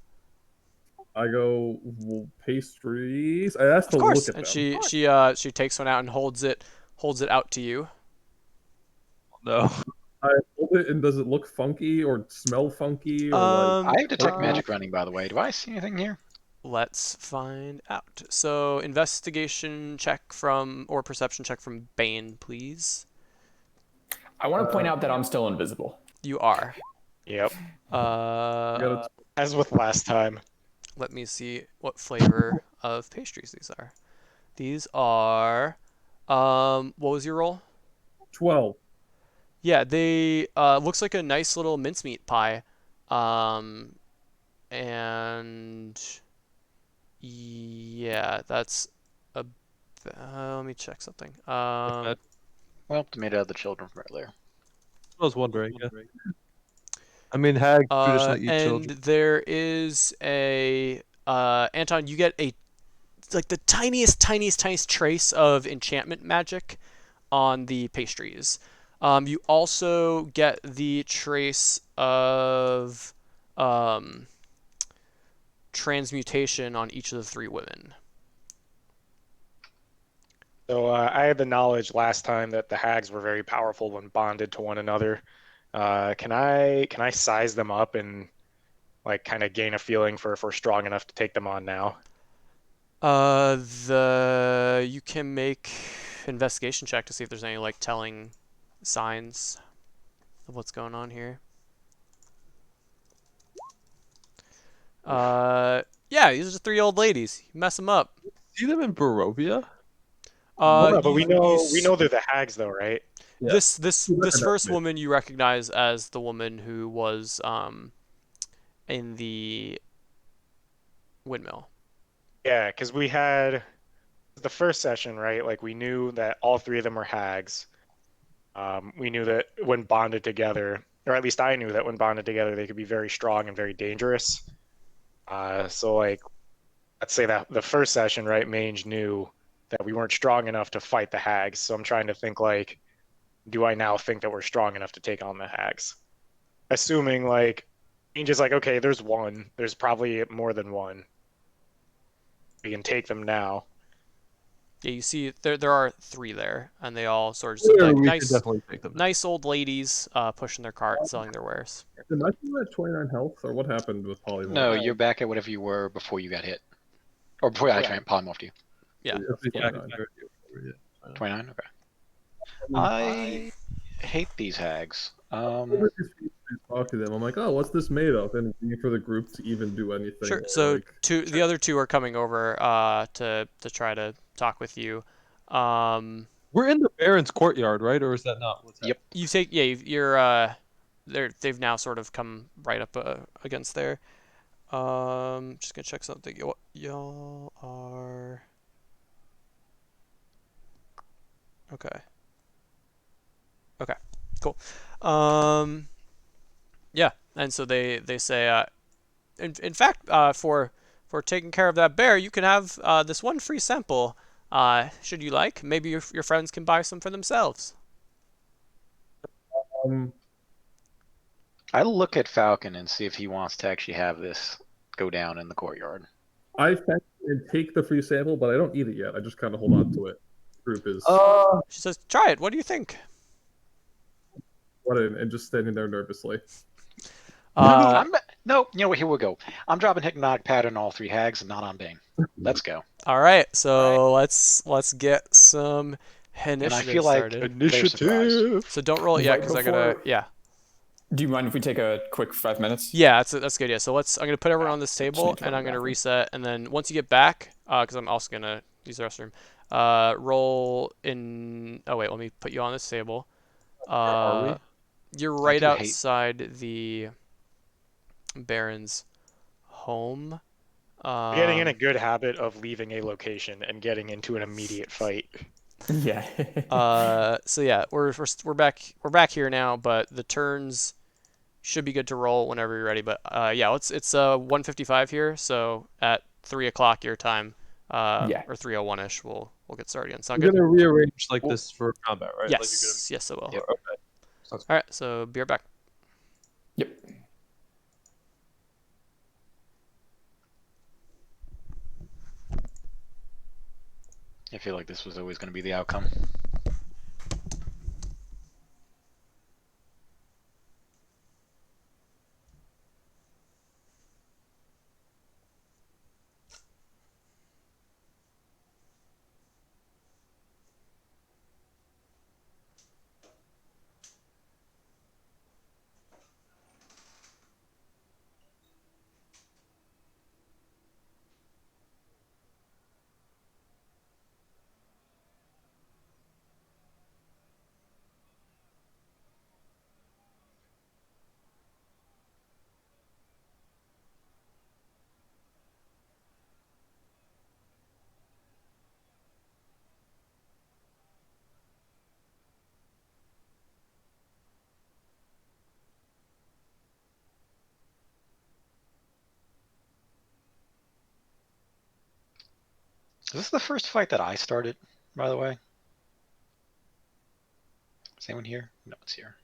I go, well, pastries. I asked Of to course. look at And them. she takes one out and holds it out to you. No. I hold it, and does it look funky or smell funky or I have detect Uh, magic running, by the way. Do I see anything here? Let's find out. So, investigation check or perception check from Bane, please. I want to point out that I'm still invisible. You are. Yep. gotta- As with last time. Let me see what flavor of pastries these are. These are. What was your roll? 12? Yeah, they looks like a nice little mincemeat pie. And Yeah, that's a. Let me check something. Okay. Well, they made out of the children from earlier. I was wondering. Yeah. I mean, hags traditionally eat And children. there is a Anton, you get a like the tiniest trace of enchantment magic on the pastries. You also get the trace of um, transmutation on each of the three women. So I had the knowledge last time that the hags were very powerful when bonded to one another. Can I size them up and like kind of gain a feeling for if we're strong enough to take them on now? The you can make investigation check to see if there's any like telling signs of what's going on here. Yeah, these are just three old ladies. You mess them up. See them in Barovia? No, but we know we You know they're the hags though, right? Yeah. this first woman you recognize as the woman who was in the windmill. Yeah, because we had the first session, right? Like we knew that all three of them were hags. We knew that when bonded together, or at least I knew that when bonded together, they could be very strong and very dangerous. So like, let's say that the first session, right? Mange knew that we weren't strong enough to fight the hags. So I'm trying to think like, do I now think that we're strong enough to take on the hags? Assuming like, Mange is like, okay, there's one. There's probably more than one. We can take them now. Yeah, you see there are three there, and they all sort of seem Clearly, like we could definitely take them. nice old ladies pushing their cart, selling their wares. Did I do at 29 health, or what happened with polymorph? No, you're back at whatever you were before you got hit. Or before I polymorphed you. Yeah. It's 29. 29? Okay. I hate these hags. Whenever these people talk to them, I'm like, oh, what's this made of? And waiting for the group to even do anything. Sure. So Like, the other two are coming over to try to talk with you. We're in the Baron's courtyard, right? Or is that not what's happening? Yep. You take you're they've now sort of come right up against there. Just gonna check something. Y'all are okay. Okay, cool. Yeah, and so they say, in fact, for taking care of that bear, you can have this one free sample. Should you like? Maybe your friends can buy some for themselves. um, I'll look at Falcon and see if he wants to actually have this go down in the courtyard. I thank and take the free sample, but I don't eat it yet. I just kind of hold on to it. Group is She says, "Try it. What do you think?" what and just standing there nervously. No, you know what? Here we go. I'm dropping hypnotic pattern on all three hags and not on Bane. Let's go. All right, so let's get some And I initiative feel like started. they're surprised. So don't roll it yet Right because I gotta before- yeah. Do you mind if we take a quick 5 minutes? Yeah, that's good. Yeah, so I'm gonna put everyone on this table, need to go and to I'm the gonna bathroom. reset, and then once you get back, because I'm also gonna use the restroom. Roll in. Oh wait, let me put you on this table. Are we? You're right do hate- outside the Baron's home. We're getting in a good habit of leaving a location and getting into an immediate fight. Yeah. So yeah, we're back here now, but the turns should be good to roll whenever you're ready. But yeah, it's 1:55 here, so at 3 o'clock your time, Yeah. or 3:01 ish, we'll get started again. Sound You're good? gonna rearrange like Well- this for combat, right? Like you're Yes, yes, I will. Yep. Okay. All right, so be right back. Yep. I feel like this was always going to be the outcome. So this is the first fight that I started, by the way. Is anyone here? No, it's here.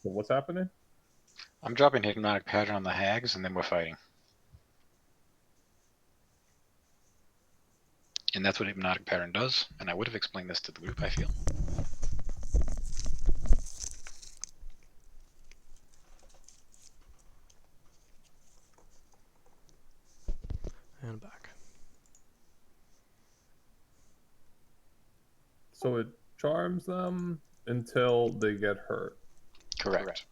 So what's happening? I'm dropping Hypnotic Pattern on the hags, and then we're fighting. And that's what Hypnotic Pattern does, and I would have explained this to the group, I feel. And back. So it charms them until they get hurt. Correct.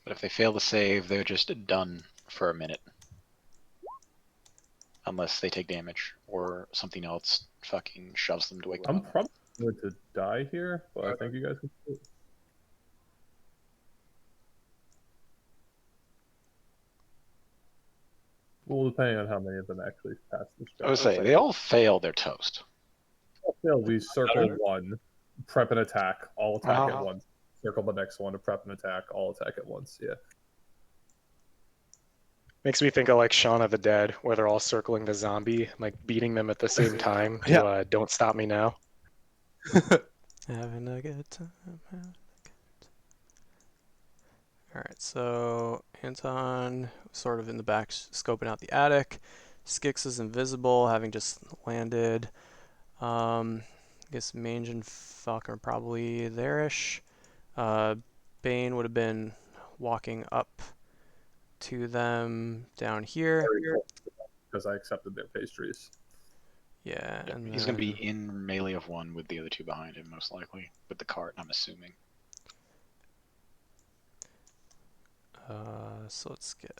But if they fail to save, they're just done for a minute. Unless they take damage, or something else fucking shoves them to wake them I'm up. probably going to die here, but I think you guys can do it. Well, depending on how many of them actually pass this check. I would say, they all fail, they're toast. They'll be circle one, prep and attack, all attack at Uh-huh. once. Circle the next one to prep and attack, all attack at once. Yeah. Makes me think of like Shaun of the Dead, where they're all circling the zombie, like beating them at the same time to "Don't Stop Me Now." Having a good time. Alright, so Anton sort of in the back scoping out the attic. Skix is invisible, having just landed. I guess Mange and Falcon are probably there-ish. Bane would have been walking up to them down here. Because I accepted their pastries. Yeah, Yep. and He's going to be then- in melee of one with the other two behind him, most likely. With the cart, I'm assuming. So let's get.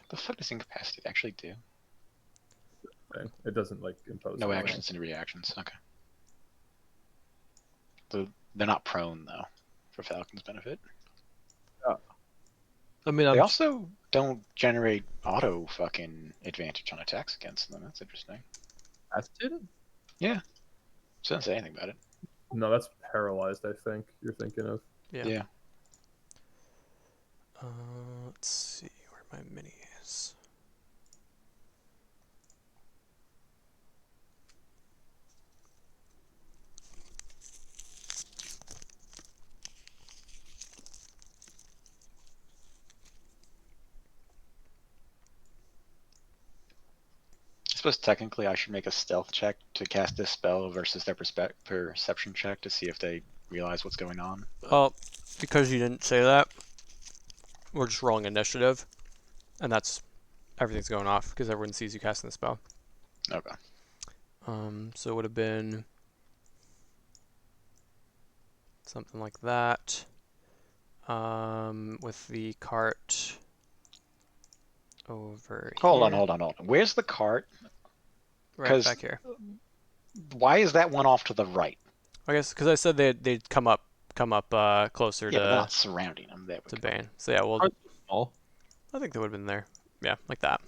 The fuck does incapacity actually do? Thing. It doesn't like impose No anything. actions and reactions. Okay. They're not prone though, for Falcon's benefit. I mean, They I'm also don't generate auto fucking advantage on attacks against them. That's interesting. incapacitated. Yeah. She doesn't say anything about it. No, that's paralyzed. I think you're thinking of. Yeah. Let's see where my mini is. I suppose technically I should make a stealth check to cast this spell versus their perception check to see if they realize what's going on. Well, because you didn't say that, we're just rolling initiative, and that's everything's going off because everyone sees you casting the spell. Okay. So it would have been something like that. With the cart over Hold here. on. Where's the cart? Right 'cause- back here. Why is that one off to the right? I guess because I said they'd come up closer Yeah, but they're to not surrounding them. There we go. Bane. So yeah, well, Aren't they small? I think they would have been there. Yeah, like that.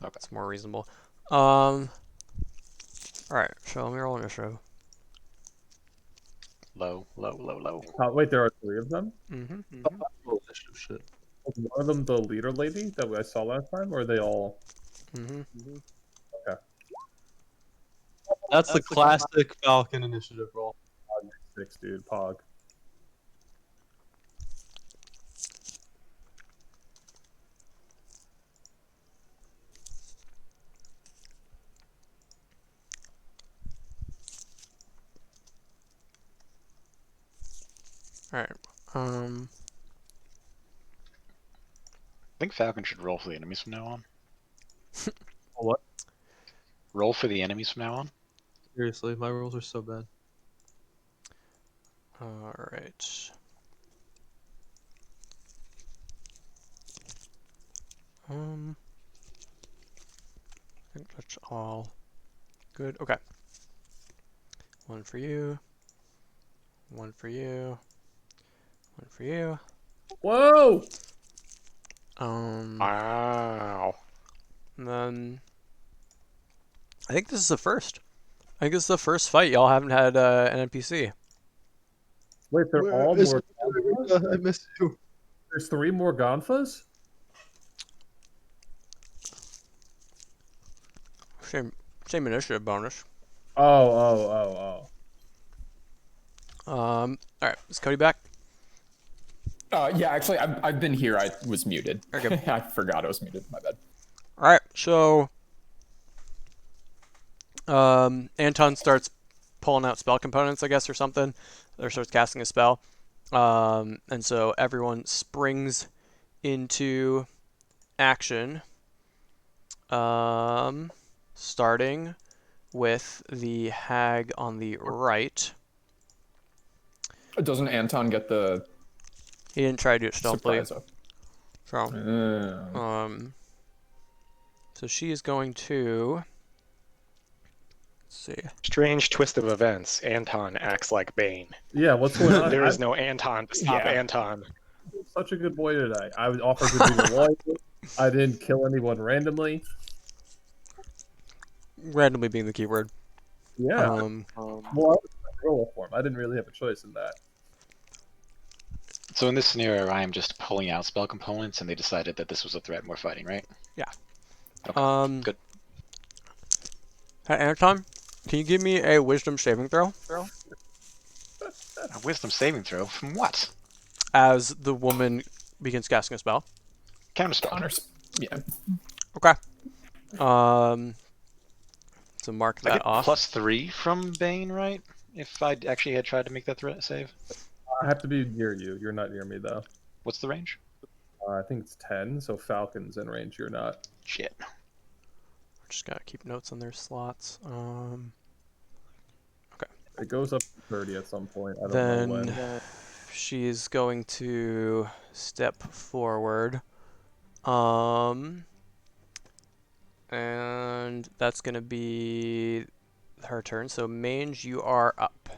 Okay. It's more reasonable. All right. So let me roll initiative. Low. Wait, there are 3 of them. Mm-hmm. Oh, initiative shit. Was one of them the leader lady that I saw last time, or are they all? Mm-hmm. That's the classic Falcon initiative roll. 6, dude. Pog. All right. I think Falcon should roll for the enemies from now on. What? Roll for the enemies from now on. Seriously, my rolls are so bad. All right. I think that's all good. Okay. One for you. One for you. One for you. Whoa! Wow. And then I think this is the first. I think this is the first fight y'all haven't had an NPC. Wait, they're all Is more. I missed you. There's 3 more Gonfas? Same initiative bonus. Oh. All right, is Cody back? Yeah, actually, I've been here. I was muted. Okay. I forgot I was muted. My bad. All right, so Anton starts pulling out spell components, I guess, or something, or starts casting a spell, and so everyone springs into action, starting with the hag on the right. Doesn't Anton get the He didn't try to do it stealthily, surprise up? so so she is going to. Let's see. Strange twist of events. Anton acts like Bane. Yeah, what's going on? There is no Anton to stop Yeah. Anton. I'm such a good boy today. I was offered to be the lawyer. I didn't kill anyone randomly. Randomly being the keyword. Yeah. Um, Well, I was in roll form. I didn't really have a choice in that. So in this scenario, I am just pulling out spell components, and they decided that this was a threat and we're fighting, right? Yeah. Okay. Good. Hey, Anton, can you give me a wisdom saving throw? A wisdom saving throw from what? As the woman begins casting a spell. Counterspell. Honors. Yeah. Okay. So mark I that get off. +3 from Bane, right? If I actually had tried to make that threat save. I have to be near you. You're not near me, though. What's the range? I think it's 10, so Falcon's in range. You're not. Shit. Just gotta keep notes on their slots. It goes up to 30 at some point. I don't know Then when. she's going to step forward. And that's gonna be her turn. So Mange, you are up.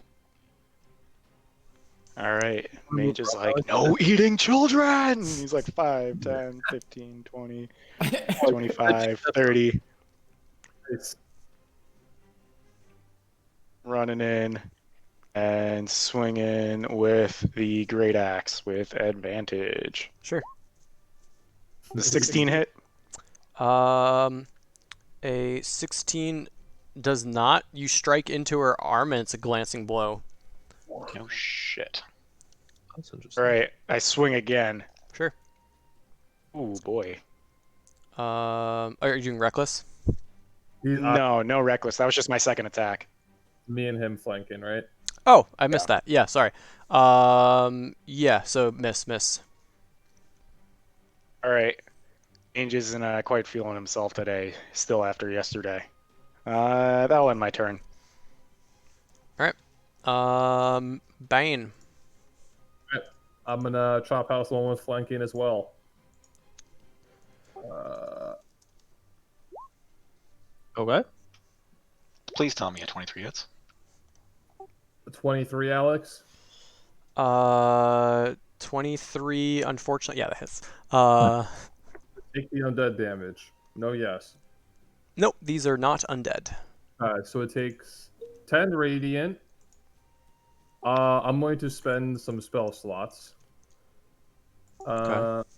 All right. Mage is like, no eating children. He's like 5, 10, 15, 20, 25, 30. It's Running in and swinging with the great axe with advantage. Sure. The 16 hit. A 16 does not. You strike into her arm, and it's a glancing blow. No shit. That's interesting. All right. I swing again. Sure. Ooh, boy. Are you doing reckless? No reckless. That was just my second attack. me and him flanking, right? Oh, I missed that. Yeah, sorry. Yeah. So miss. All right. Ainge isn't quite feeling himself today, still after yesterday. That'll end my turn. Bane. I'm gonna chop house one with flanking as well. Okay. Please tell me a 23 hits. 23, Alex. 23. Unfortunately, yeah, that hits. Take the undead damage. No, yes. Nope. These are not undead. Alright, so it takes 10 radiant. I'm going to spend some spell slots. Okay.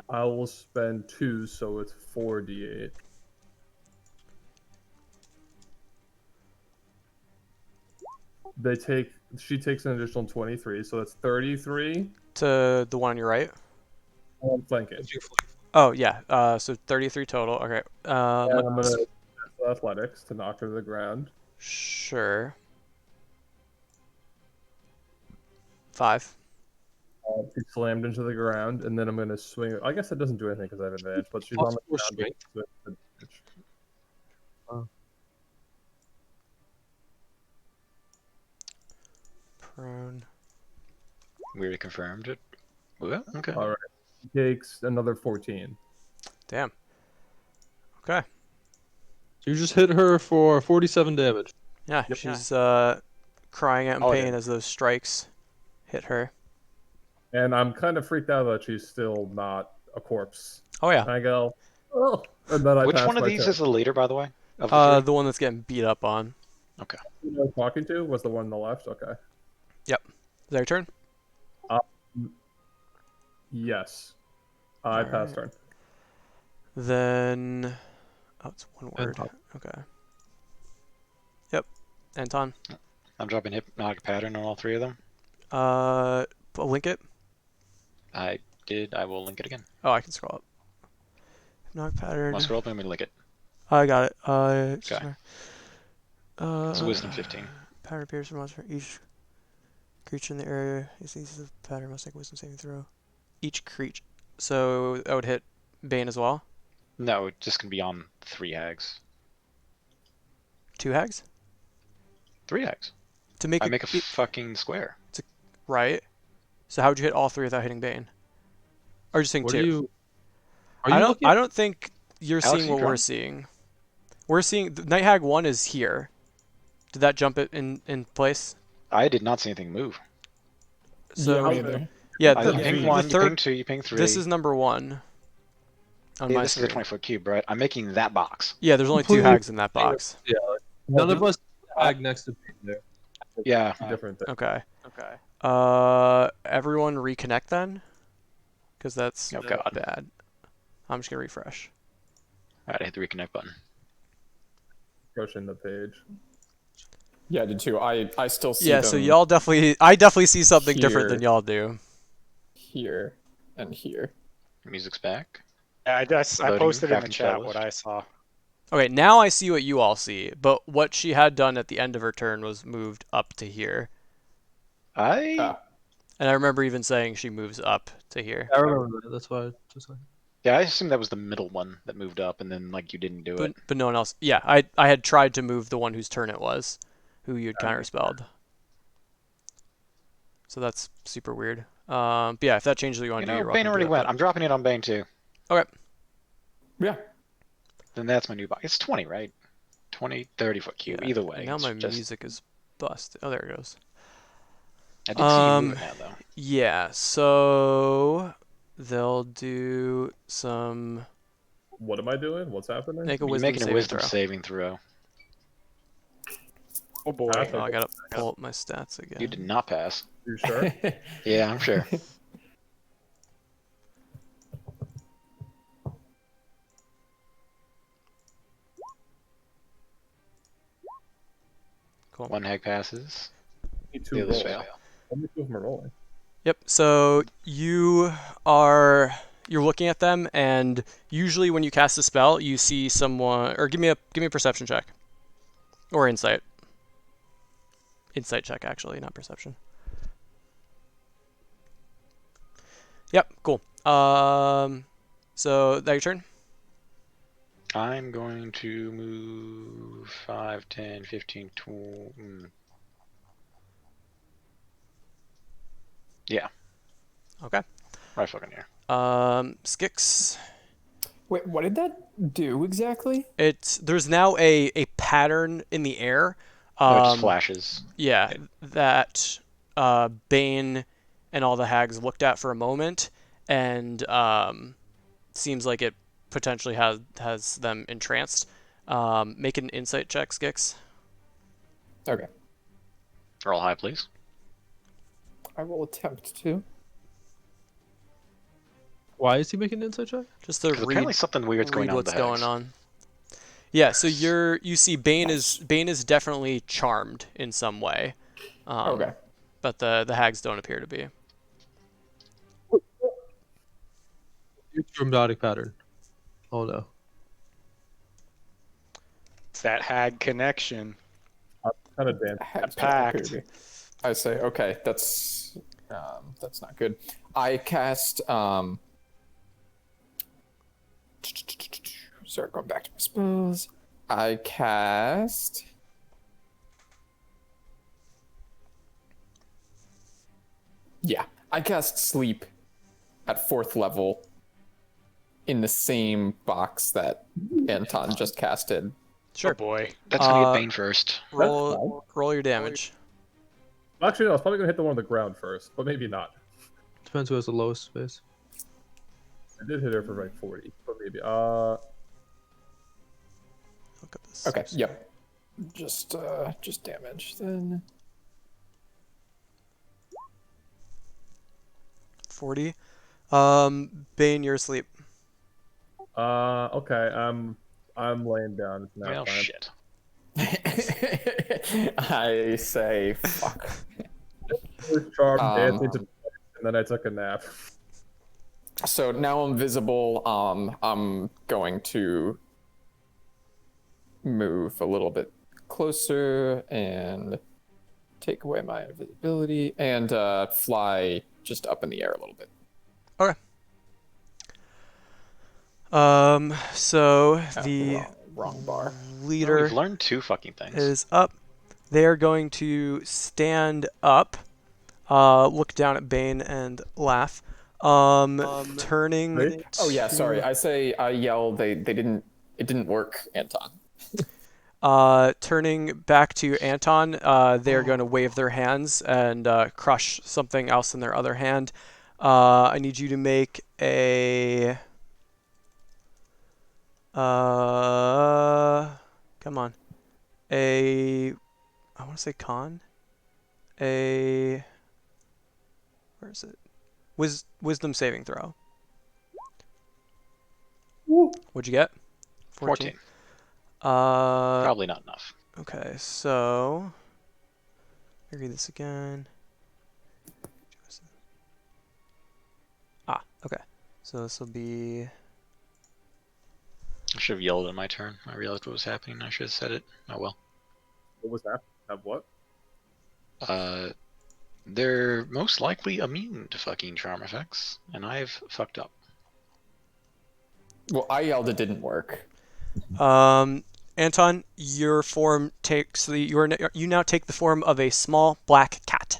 I will spend 2, so it's 4d8. She takes an additional 23, so that's 33. To the one on your right. I'm flanking. Oh yeah. So 33 total. Okay. And I'm gonna test athletics to knock her to the ground. Sure. 5. She slammed into the ground, and then I'm gonna swing. I guess that doesn't do anything because I have advantage, but she's on the Plus ground. 4 with advantage. Prone. We already confirmed it. Well, okay. All right. She takes another 14. Damn. Okay. So you just hit her for 47 damage. Yeah, Yep. she's crying out in Oh, pain yeah. as those strikes hit her. And I'm kind of freaked out that she's still not a corpse. Oh yeah. And I go, oh. And then I Which pass one of my these turn. is the leader, by the way? Of the three? The one that's getting beat up on. Okay. Who I was talking to was the one on the left. Okay. Is that your turn? Yes. I Alright. passed turn. Then, it's one word. Anton. Okay. Yep. Anton. I'm dropping hypnotic pattern on all three of them. Link it. I did. I will link it again. Oh, I can scroll up. Knock pattern. I'll scroll up and we link it. I got it. Okay. It's a wisdom 15. Pattern appears for monster. Each creature in the area sees the pattern must make a wisdom saving throw. Each creature. So that would hit Bane as well. No, it's just gonna be on 3 hags. 2 hags 3 hags. to make I make a fucking square. right. So how would you hit all 3 without hitting Bane? Or just saying What 2? are you? Are you I don't. looking? I don't think you're Alex, seeing you what we're drawing? seeing. We're seeing the Night Hag 1 is here. Did that jump it in place? I did not see anything move. So me either. yeah, I the, ping the 1, you third. ping 2, you ping 3. This is number 1 on Yeah, my this is a screen. 20-foot cube, right? I'm making that box. Yeah, there's only 2 Completely- hags in that box. Yeah. None of us hag next to me there. Yeah. Different thing. Okay. Everyone reconnect then, because that's Oh, God. bad. I'm just gonna refresh. Alright, I hit the reconnect button. Pushing the page. Yeah, I did too. I still see Yeah, them so y'all definitely. I definitely see something different than here. y'all do. here and here. Music's back. Yeah, I Loading, posted in the crafting chat spell what list. I saw. Okay, now I see what you all see, but what she had done at the end of her turn was moved up to here. Ah, And I remember even saying she moves up to here. I remember that. That's why. Just like. Yeah, I assume that was the middle one that moved up, and then like you didn't do it. But no one else. Yeah, I had tried to move the one whose turn it was, who you'd counterspelled. So that's super weird. But yeah, if that changes what you want You to do, know, you're Bane welcome to already do went. that. I'm dropping it on Bane too. Okay. Yeah. Then that's my new box. It's 20, right? 20, 30-foot cube. Yeah. Either way, And now it's my just. music is busted. Oh, there it goes. I did see you move it now, though. Yeah. So they'll do some. What am I doing? What's happening? Make a You're wisdom making a saving wisdom throw. saving throw. Oh boy. Pass, Oh, I okay. gotta pull up my stats again. You did not pass. You sure? Yeah, I'm sure. Cool. One hag passes. Need The two others rolls. fail. Only two of them are rolling. Yep. So you're looking at them, and usually when you cast a spell, you see someone. Or give me a perception check, or insight. Insight check, actually, not perception. Yep. Cool. So that your turn. I'm going to move 5, 10, 15, 20. Yeah. Okay. Right fucking here. Skix. Wait, what did that do exactly? There's now a pattern in the air. No, it just flashes. Yeah, that Bane and all the hags looked at for a moment, and seems like it potentially has them entranced. Make an insight check, Skix. Okay. Roll high, please. I will attempt to. Why is he making an insight check? Just to Because apparently something weird's going read on with what's the going hags. on. Yeah, so you see Bane is definitely charmed in some way. Okay. But the hags don't appear to be. It's dramatic pattern. Oh no. It's that hag connection. Kind of dancing. Hags pact. don't appear to be. I say, okay, that's not good. I cast Sorry, going back to my spells. I cast I cast sleep at 4th level in the same box that Anton just casted. Sure. Oh boy. That's going to Uh, get Bane first. Roll your damage. Actually, no, I was probably gonna hit the one on the ground first, but maybe not. Depends who has the lowest space. I did hit her for like 40, but maybe. Look at this. Okay, yep. Just damage then. 40. Bane, you're asleep. Okay. I'm laying down. It's Well, fine. shit. I say fuck. I was charmed, dancing Um, to, and then I took a nap. So now I'm visible. I'm going to move a little bit closer and take away my invisibility and fly just up in the air a little bit. Okay. So the Wrong bar. Well, leader we've learned 2 fucking things. is up. They're going to stand up, look down at Bane and laugh. Turning. Right? Oh yeah, sorry. I yell. It didn't work, Anton. Turning back to Anton, they're going to wave their hands and crush something else in their other hand. I need you to make a. Come on. I want to say con. Where is it? Wisdom saving throw. What'd you get? 14. Uh, Probably not enough. Okay, so let me read this again. Okay. So this will be. I should have yelled at my turn. I realized what was happening. I should have said it. Oh well. What was that? Have what? They're most likely immune to fucking charm effects, and I've fucked up. Well, I yelled. It didn't work. Anton, your form takes you now take the form of a small black cat.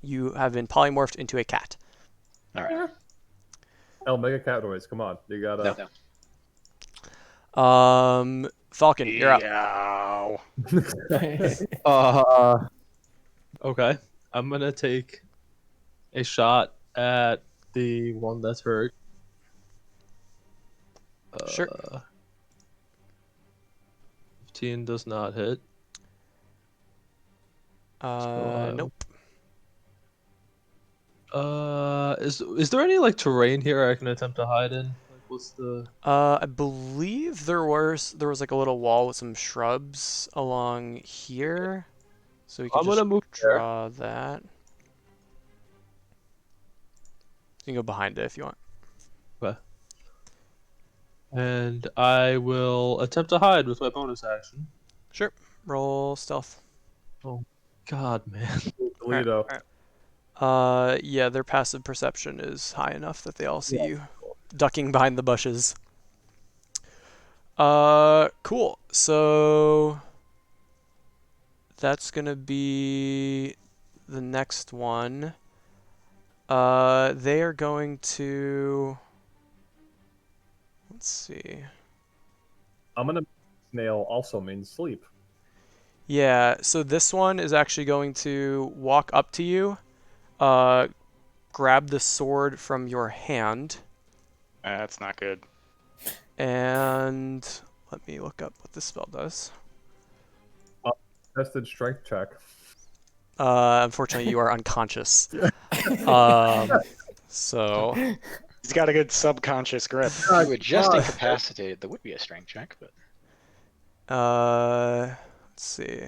You have been polymorphed into a cat. All right. El, make a cat noise. Come on. You gotta. No. Falcon, you're up. Meow. Okay. I'm gonna take a shot at the one that's hurt. Sure. 15 does not hit. Nope. Is there any like terrain here I can attempt to hide in? Like, what's the? I believe there was like a little wall with some shrubs along here, so we could I'm just gonna move there. draw that. You can go behind it if you want. Okay. And I will attempt to hide with my bonus action. Sure. Roll stealth. Oh, God, man. Toledo. Yeah, their passive perception is high enough that they all see you ducking behind the bushes. Cool. So that's gonna be the next one. They are going to. Let's see. I'm gonna. Snail also means sleep. Yeah, so this one is actually going to walk up to you, grab the sword from your hand, That's not good. and let me look up what this spell does. Tested strength check. Unfortunately, you are unconscious. So He's got a good subconscious grip. If you were just incapacitated, there would be a strength check, but let's see.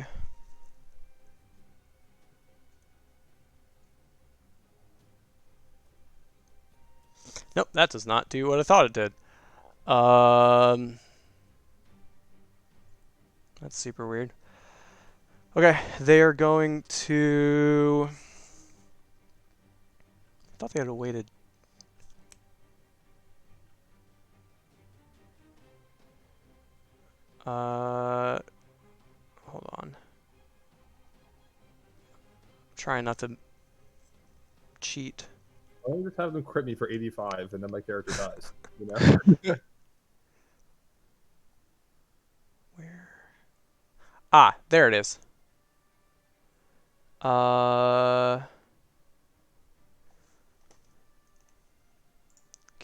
Nope, that does not do what I thought it did. That's super weird. Okay, they are going to. I thought they had a way to. Hold on. Trying not to cheat. Why don't you just have them crit me for 85 and then my character dies? You know? Where? Ah, there it is.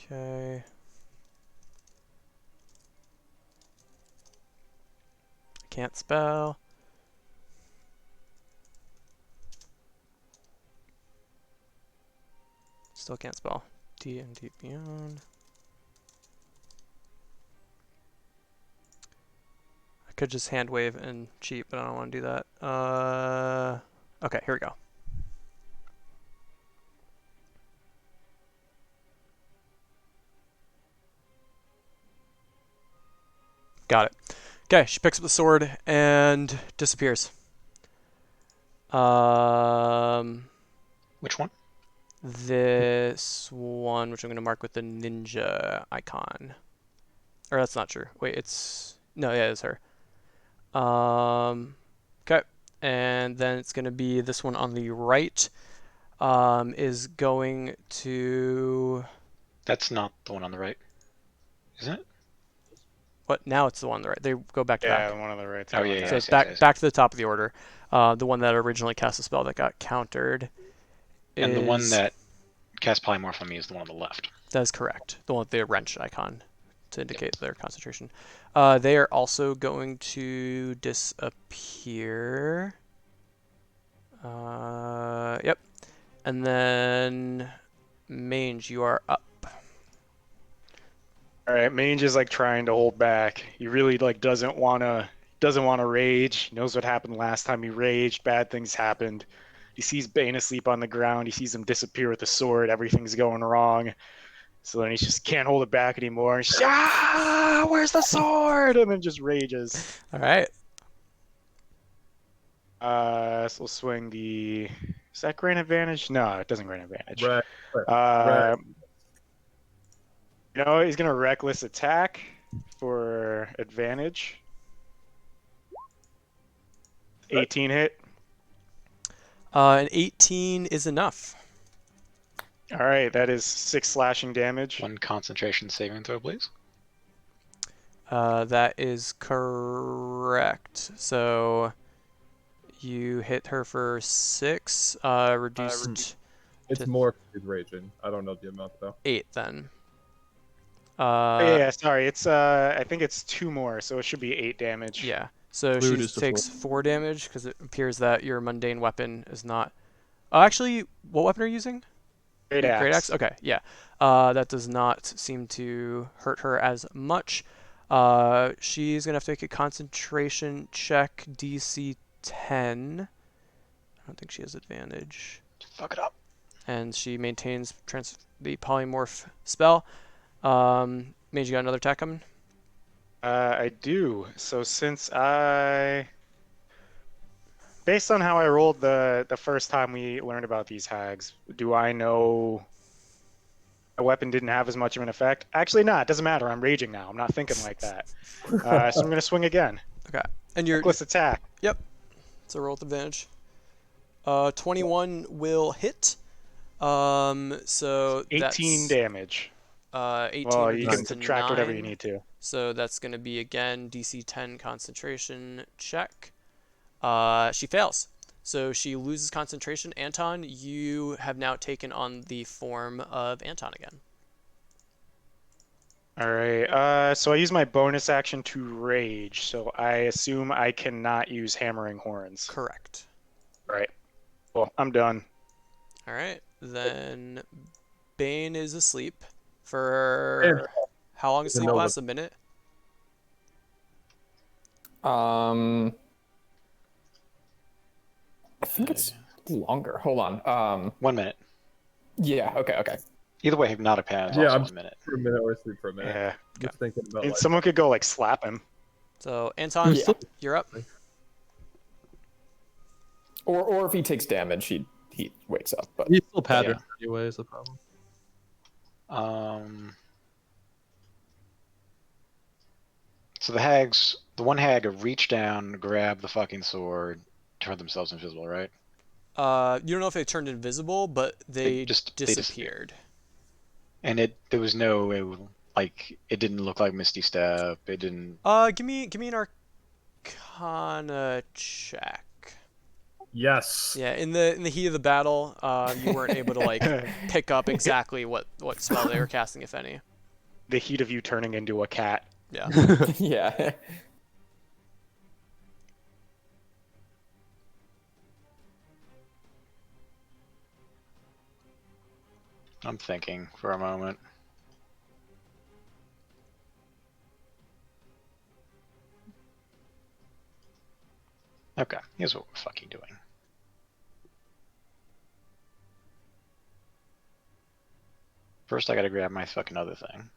Okay. Can't spell. Still can't spell. D&D Beyond. I could just hand wave and cheat, but I don't want to do that. Okay, here we go. Got it. Okay, she picks up the sword and disappears. which one? This one, which I'm going to mark with the ninja icon. Or that's not true. Wait, it's... No, yeah, it's her. Okay. And then it's going to be this one on the right. Is going to... That's not the one on the right, isn't it? What? Now it's the one on the right. They go back to Yeah, back. the one on the right. Oh, yeah, So yeah. it's back to the top of the order. The one that originally cast a spell that got countered. And the one that cast polymorph on me is the one on the left. That is correct. The one with the wrench icon to indicate their concentration. They are also going to disappear. Yep. And then Mange, you are up. All right, Mange is like trying to hold back. He really like doesn't want to rage. He knows what happened last time he raged. Bad things happened. He sees Bane asleep on the ground. He sees him disappear with the sword. Everything's going wrong. So then he just can't hold it back anymore. He's, where's the sword? And then just rages. All right. So we'll swing the. Is that grant advantage? No, it doesn't grant advantage. Right. You know, he's gonna reckless attack for advantage. 18 hit. An 18 is enough. All right, that is 6 slashing damage. One concentration saving throw, please. That is correct. So you hit her for 6, reduced It's to more 'cause he's raging. I don't know the amount though. 8 then. Oh, yeah, sorry. It's I think it's 2 more, so it should be 8 damage. Yeah. So We she reduced to takes 4 damage because it appears that your mundane weapon is not. Actually, what weapon are you using? Great Great axe. axe. Okay, yeah. That does not seem to hurt her as much. She's gonna have to make a concentration check, DC 10. I don't think she has advantage. Fuck it up. And she maintains the polymorph spell. Mage, you got another attack coming? I do. So based on how I rolled the first time we learned about these hags, do I know a weapon didn't have as much of an effect? Actually, not. It doesn't matter. I'm raging now. I'm not thinking like that. So I'm gonna swing again. Okay. And you're. Reckless attack. Yep. It's a roll with advantage. 21 will hit. So 18 that's damage. 18 Well, you reduced can to subtract whatever you 9. need to. So that's going to be again DC 10 concentration check. She fails. So she loses concentration. Anton, you have now taken on the form of Anton again. All right. So I use my bonus action to rage. So I assume I cannot use hammering horns. Correct. Right. Well, I'm done. All right. Then Bane is asleep for how long does sleep last? A minute? I think it's longer. Hold on. 1 minute. Yeah. Okay. Either way, hypnotic pad is Yeah, also I'm 1 minute. for a minute or sleep for a minute. Yeah. Just thinking about And like, someone could go like slap him. So Anton, Yeah. you're up. Or if he takes damage, he wakes up. But He's still patterned anyway, is the problem. So the one hag reached down, grabbed the fucking sword, turned themselves invisible, right? You don't know if they turned invisible, but they They disappeared. And there was no like it didn't look like Misty Step. It didn't. Give me an Arcana check. yes. Yeah, in the heat of the battle, you weren't able to like pick up exactly what spell they were casting, if any. The heat of you turning into a cat. Yeah. yeah. I'm thinking for a moment. Okay, here's what we're fucking doing. First, I gotta grab my fucking other thing.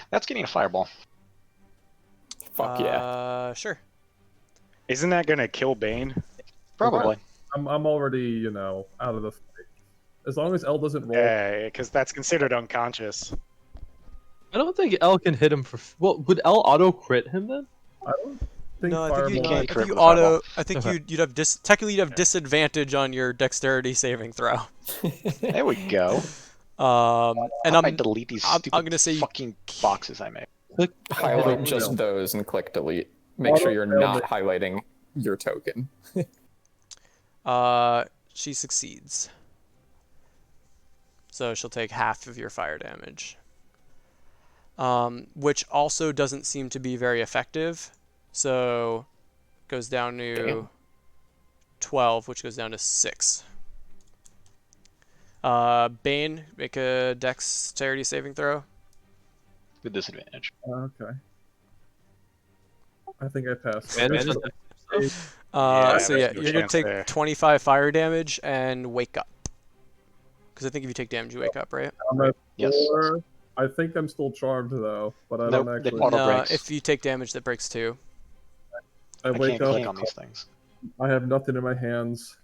That's getting a fireball. Fuck yeah. Sure. Isn't that gonna kill Bane? Probably. I'm already, out of the fight. As long as L doesn't roll. Yeah, because that's considered unconscious. I don't think L can hit him for. Well, would L auto crit him then? I don't think No, I think you, fireball. can't I crit think you with a fireball. auto. I think you'd have technically you'd have disadvantage on your dexterity saving throw. There we go. And I I'm delete these I'm stupid gonna say you- fucking boxes I made. Click Highlight auto just fail. those and click delete. Make sure you're not highlighting your token. she succeeds. So she'll take half of your fire damage. Which also doesn't seem to be very effective. So goes down to Damn. 12, which goes down to 6. Bane, make a dexterity saving throw. With disadvantage. Okay. I think I passed. Advantage on dex save. Yeah, So there's yeah, no you're gonna chance take there. 25 fire damage and wake up. Because I think if you take damage, you wake up, right? I'm at Yes. 4, I think I'm still charmed though, but I Nope, don't it actually. auto No, breaks. if you take damage, that breaks too. I I wake can't up. click on these things. I have nothing in my hands.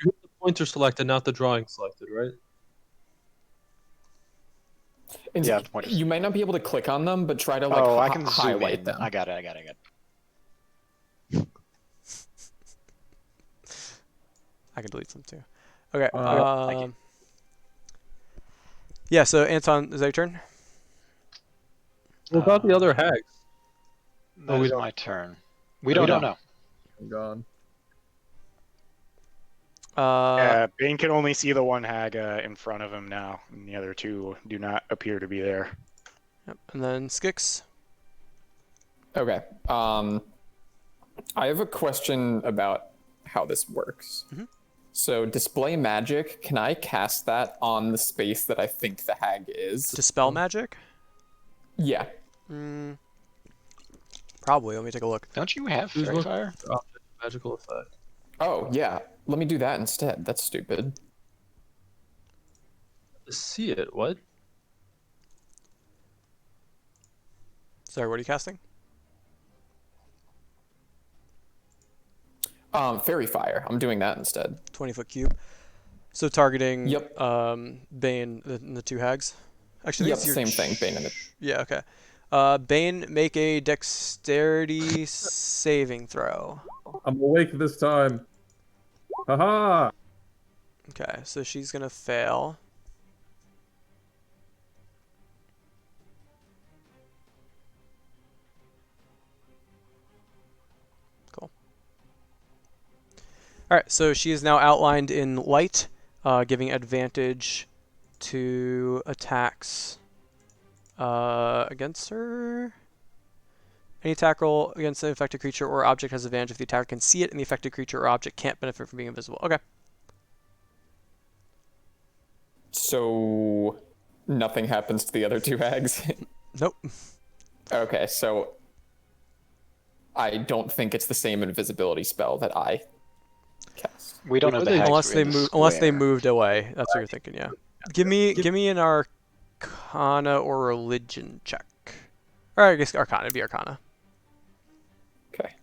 You have the pointer selected, not the drawing selected, right? And Yeah, the pointers. you might not be able to click on them, but try to like Oh, I can zoom highlight in. them. I got it. I can delete some too. Okay. thank you. Yeah. So Anton, is that your turn? What about the other hags? That we is don't- my turn. We don't know. I'm gone. Bane can only see the one hag in front of him now, and the other two do not appear to be there. Yep. And then Skix. Okay. I have a question about how this works. Mhm. So display magic, can I cast that on the space that I think the hag is? Dispel magic? Yeah. Probably. Let me take a look. Don't you have Who's fairy looking fire? for object magical effect? Oh, yeah. Let me do that instead. That's stupid. See it? What? Sorry, what are you casting? Fairy fire. I'm doing that instead. 20-foot cube. So targeting Yep. Bane and the two hags. Actually, Yep, these are same thing, Bane and the... Yeah, okay. Bane, make a dexterity saving throw. I'm awake this time. Haha! Okay, so she's gonna fail. Cool. Alright, so she is now outlined in light, giving advantage to attacks against her. Any attack roll against an affected creature or object has advantage if the attacker can see it and the affected creature or object can't benefit from being invisible. Okay. So nothing happens to the other two hags? Nope. Okay, so I don't think it's the same invisibility spell that I cast. We don't know the hags Unless are they in the move, unless they square. moved away. That's what you're thinking, yeah. Give me an Arcana or Religion check. Or I guess Arcana. It'd be Arcana. Okay.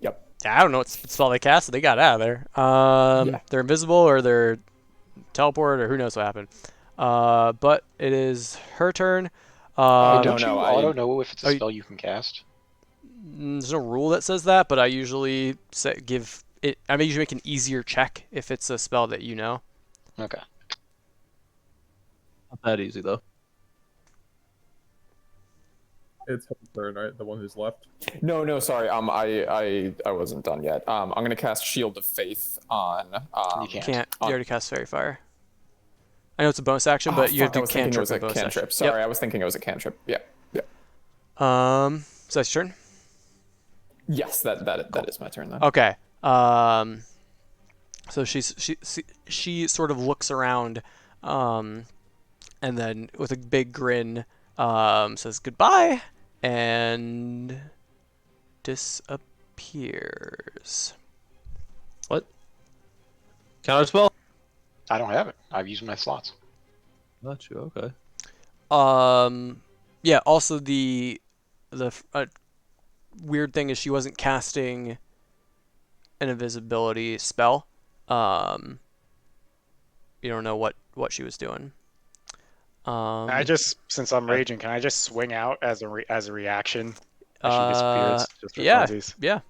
Yep. I don't know what spell they cast, so they got out of there. Yeah. They're invisible or they're teleported or who knows what happened. But it is her turn. I Don't don't you know, auto know if it's Oh, a you- spell you can cast? There's no rule that says that, but I usually give it. I usually make an easier check if it's a spell that you know. Okay. Not that easy though. It's her turn, right? The one who's left. No, sorry. I wasn't done yet. I'm gonna cast Shield of Faith on. You can't. Can't. You on- already cast Fairy Fire. I know it's a bonus action, but you have fuck, to I was thinking it cantrip was a a bonus cantrip. action. Sorry, I was thinking it was a cantrip. Yeah. So that's your turn. Yes, that is my turn then. Okay. So she sort of looks around, and then with a big grin, says goodbye and disappears. What? Counter spell? I don't have it. I've used my slots. Not you. Okay. Yeah. Also, the weird thing is she wasn't casting an invisibility spell. You don't know what she was doing. I just, since I'm raging, can I just swing out as a reaction as she disappears? Just for yeah, funsies? yeah.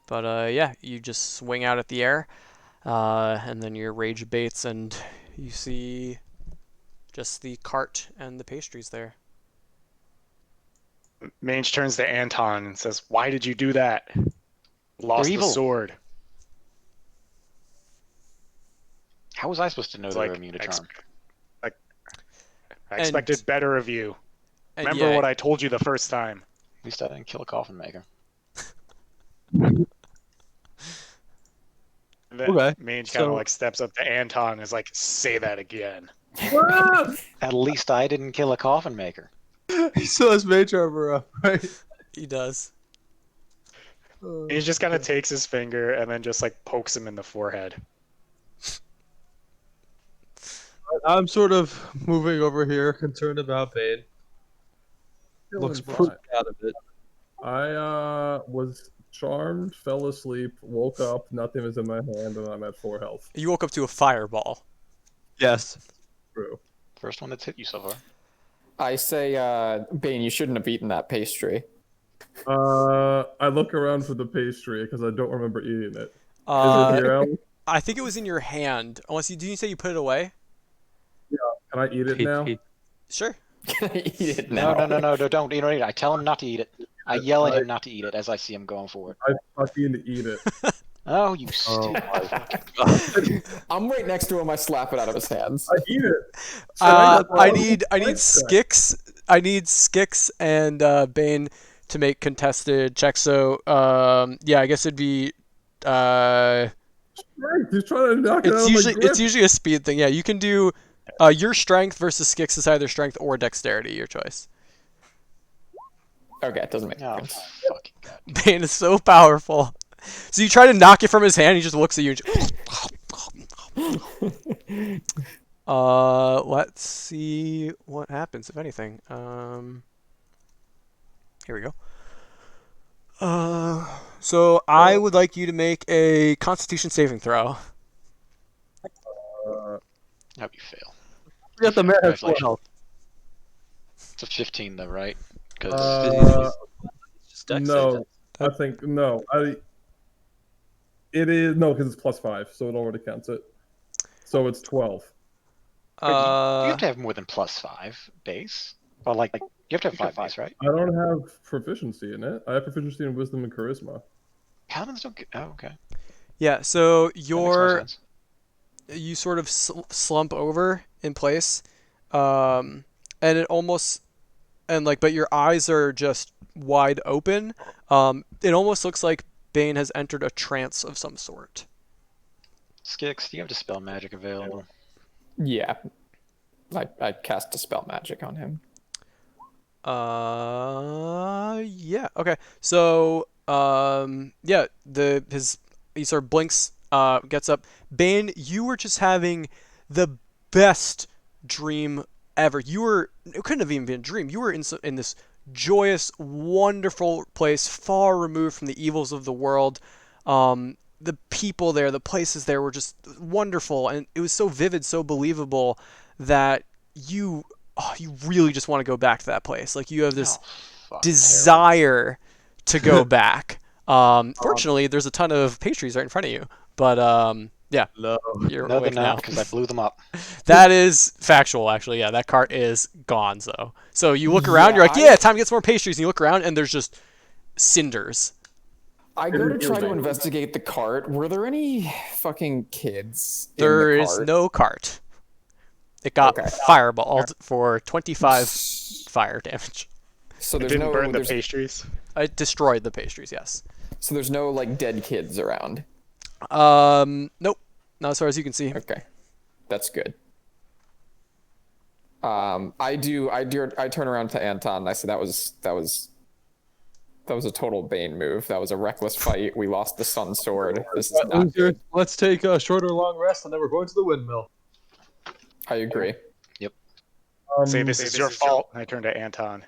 But yeah, you just swing out at the air, and then your rage abates, and you see just the cart and the pastries there. Mange turns to Anton and says, "Why did you do that? Lost They're the evil. sword." How was I supposed to know It's they were like, immune to charm? I expected better of you. And Remember yeah, what I told you the first time. At least I didn't kill a coffin maker. And then Okay, Mange kind of so- like steps up to Anton and is like, "Say that again." At least I didn't kill a coffin maker. He still has mage armor up, right? he does. He just kind of takes his finger and then just like pokes him in the forehead. I'm sort of moving over here, concerned about Bane. Looks Feeling pretty fine. out of it. I was charmed, fell asleep, woke up, nothing was in my hand, and I'm at 4 health. You woke up to a fireball. Yes. True. First one that's hit you so far. I say, Bane, you shouldn't have eaten that pastry. I look around for the pastry because I don't remember eating it. Is it here, Alex? I think it was in your hand. Unless you, did you say you put it away? Can I eat it now? Sure. Can I eat it No, now? no, don't. You don't eat it. I tell him not to eat it. I yell at him not to eat it as I see him going forward. I fucking eat it. Oh, you stupid fucking. I'm right next to him. I slap it out of his hands. I eat it. I need Skix. I need Skix and Bane to make contested checks. So yeah, I guess it'd be Right, he's trying to knock it out of my grip. it's usually a speed thing. Yeah, you can do your strength versus Skix is either strength or dexterity, your choice. Okay, it doesn't make Oh, sense. fucking God. Bane is so powerful. So you try to knock it from his hand, he just looks at you and let's see what happens, if anything. Here we go. So I would like you to make a Constitution saving throw. Hope you fail. Forget the man has 4 Congratulations. health. It's a 15 though, right? Because Just dex No, save. I think no. It is no because it's +5, so it already counts it. So it's 12. you have to have more than +5 base. Or like you have to have 5 base, right? I don't have proficiency in it. I have proficiency in wisdom and charisma. Paladins don't get. Oh, okay. yeah, so That makes more sense. you sort of slump over in place, and it almost but your eyes are just wide open. It almost looks like Bane has entered a trance of some sort. Skix, do you have dispel magic available? Yeah. I cast Dispel Magic on him. Yeah, okay. So, yeah, he sort of blinks, gets up. Bane, you were just having the best dream ever. It couldn't have even been a dream. You were in this joyous, wonderful place, far removed from the evils of the world. The people there, the places there were just wonderful, and it was so vivid, so believable that you really just want to go back to that place. Like you have this fuck, desire to go back. Fortunately, there's a ton of pastries right in front of you, but yeah, No. you're No, they're awake now. not because I blew them up. That is factual, actually. Yeah, that cart is gone, though. So you look around, you're like, Yeah, yeah, time to get some more pastries. And you look around, and there's just cinders. I go to try to investigate the cart. Were there any fucking kids in There the is cart? no cart. It got Okay. fireballed for 25 fire damage. So It there's didn't no burn the there's, pastries. It destroyed the pastries, yes. so there's no like dead kids around. Nope. Not as far as you can see. Okay, that's good. I turn around to Anton and I say that was a total Bane move. That was a reckless fight. We lost the Sun Sword. This is not good. Let's take a short or long rest, and then we're going to the windmill. I agree. Say this is your fault. I turn to Anton.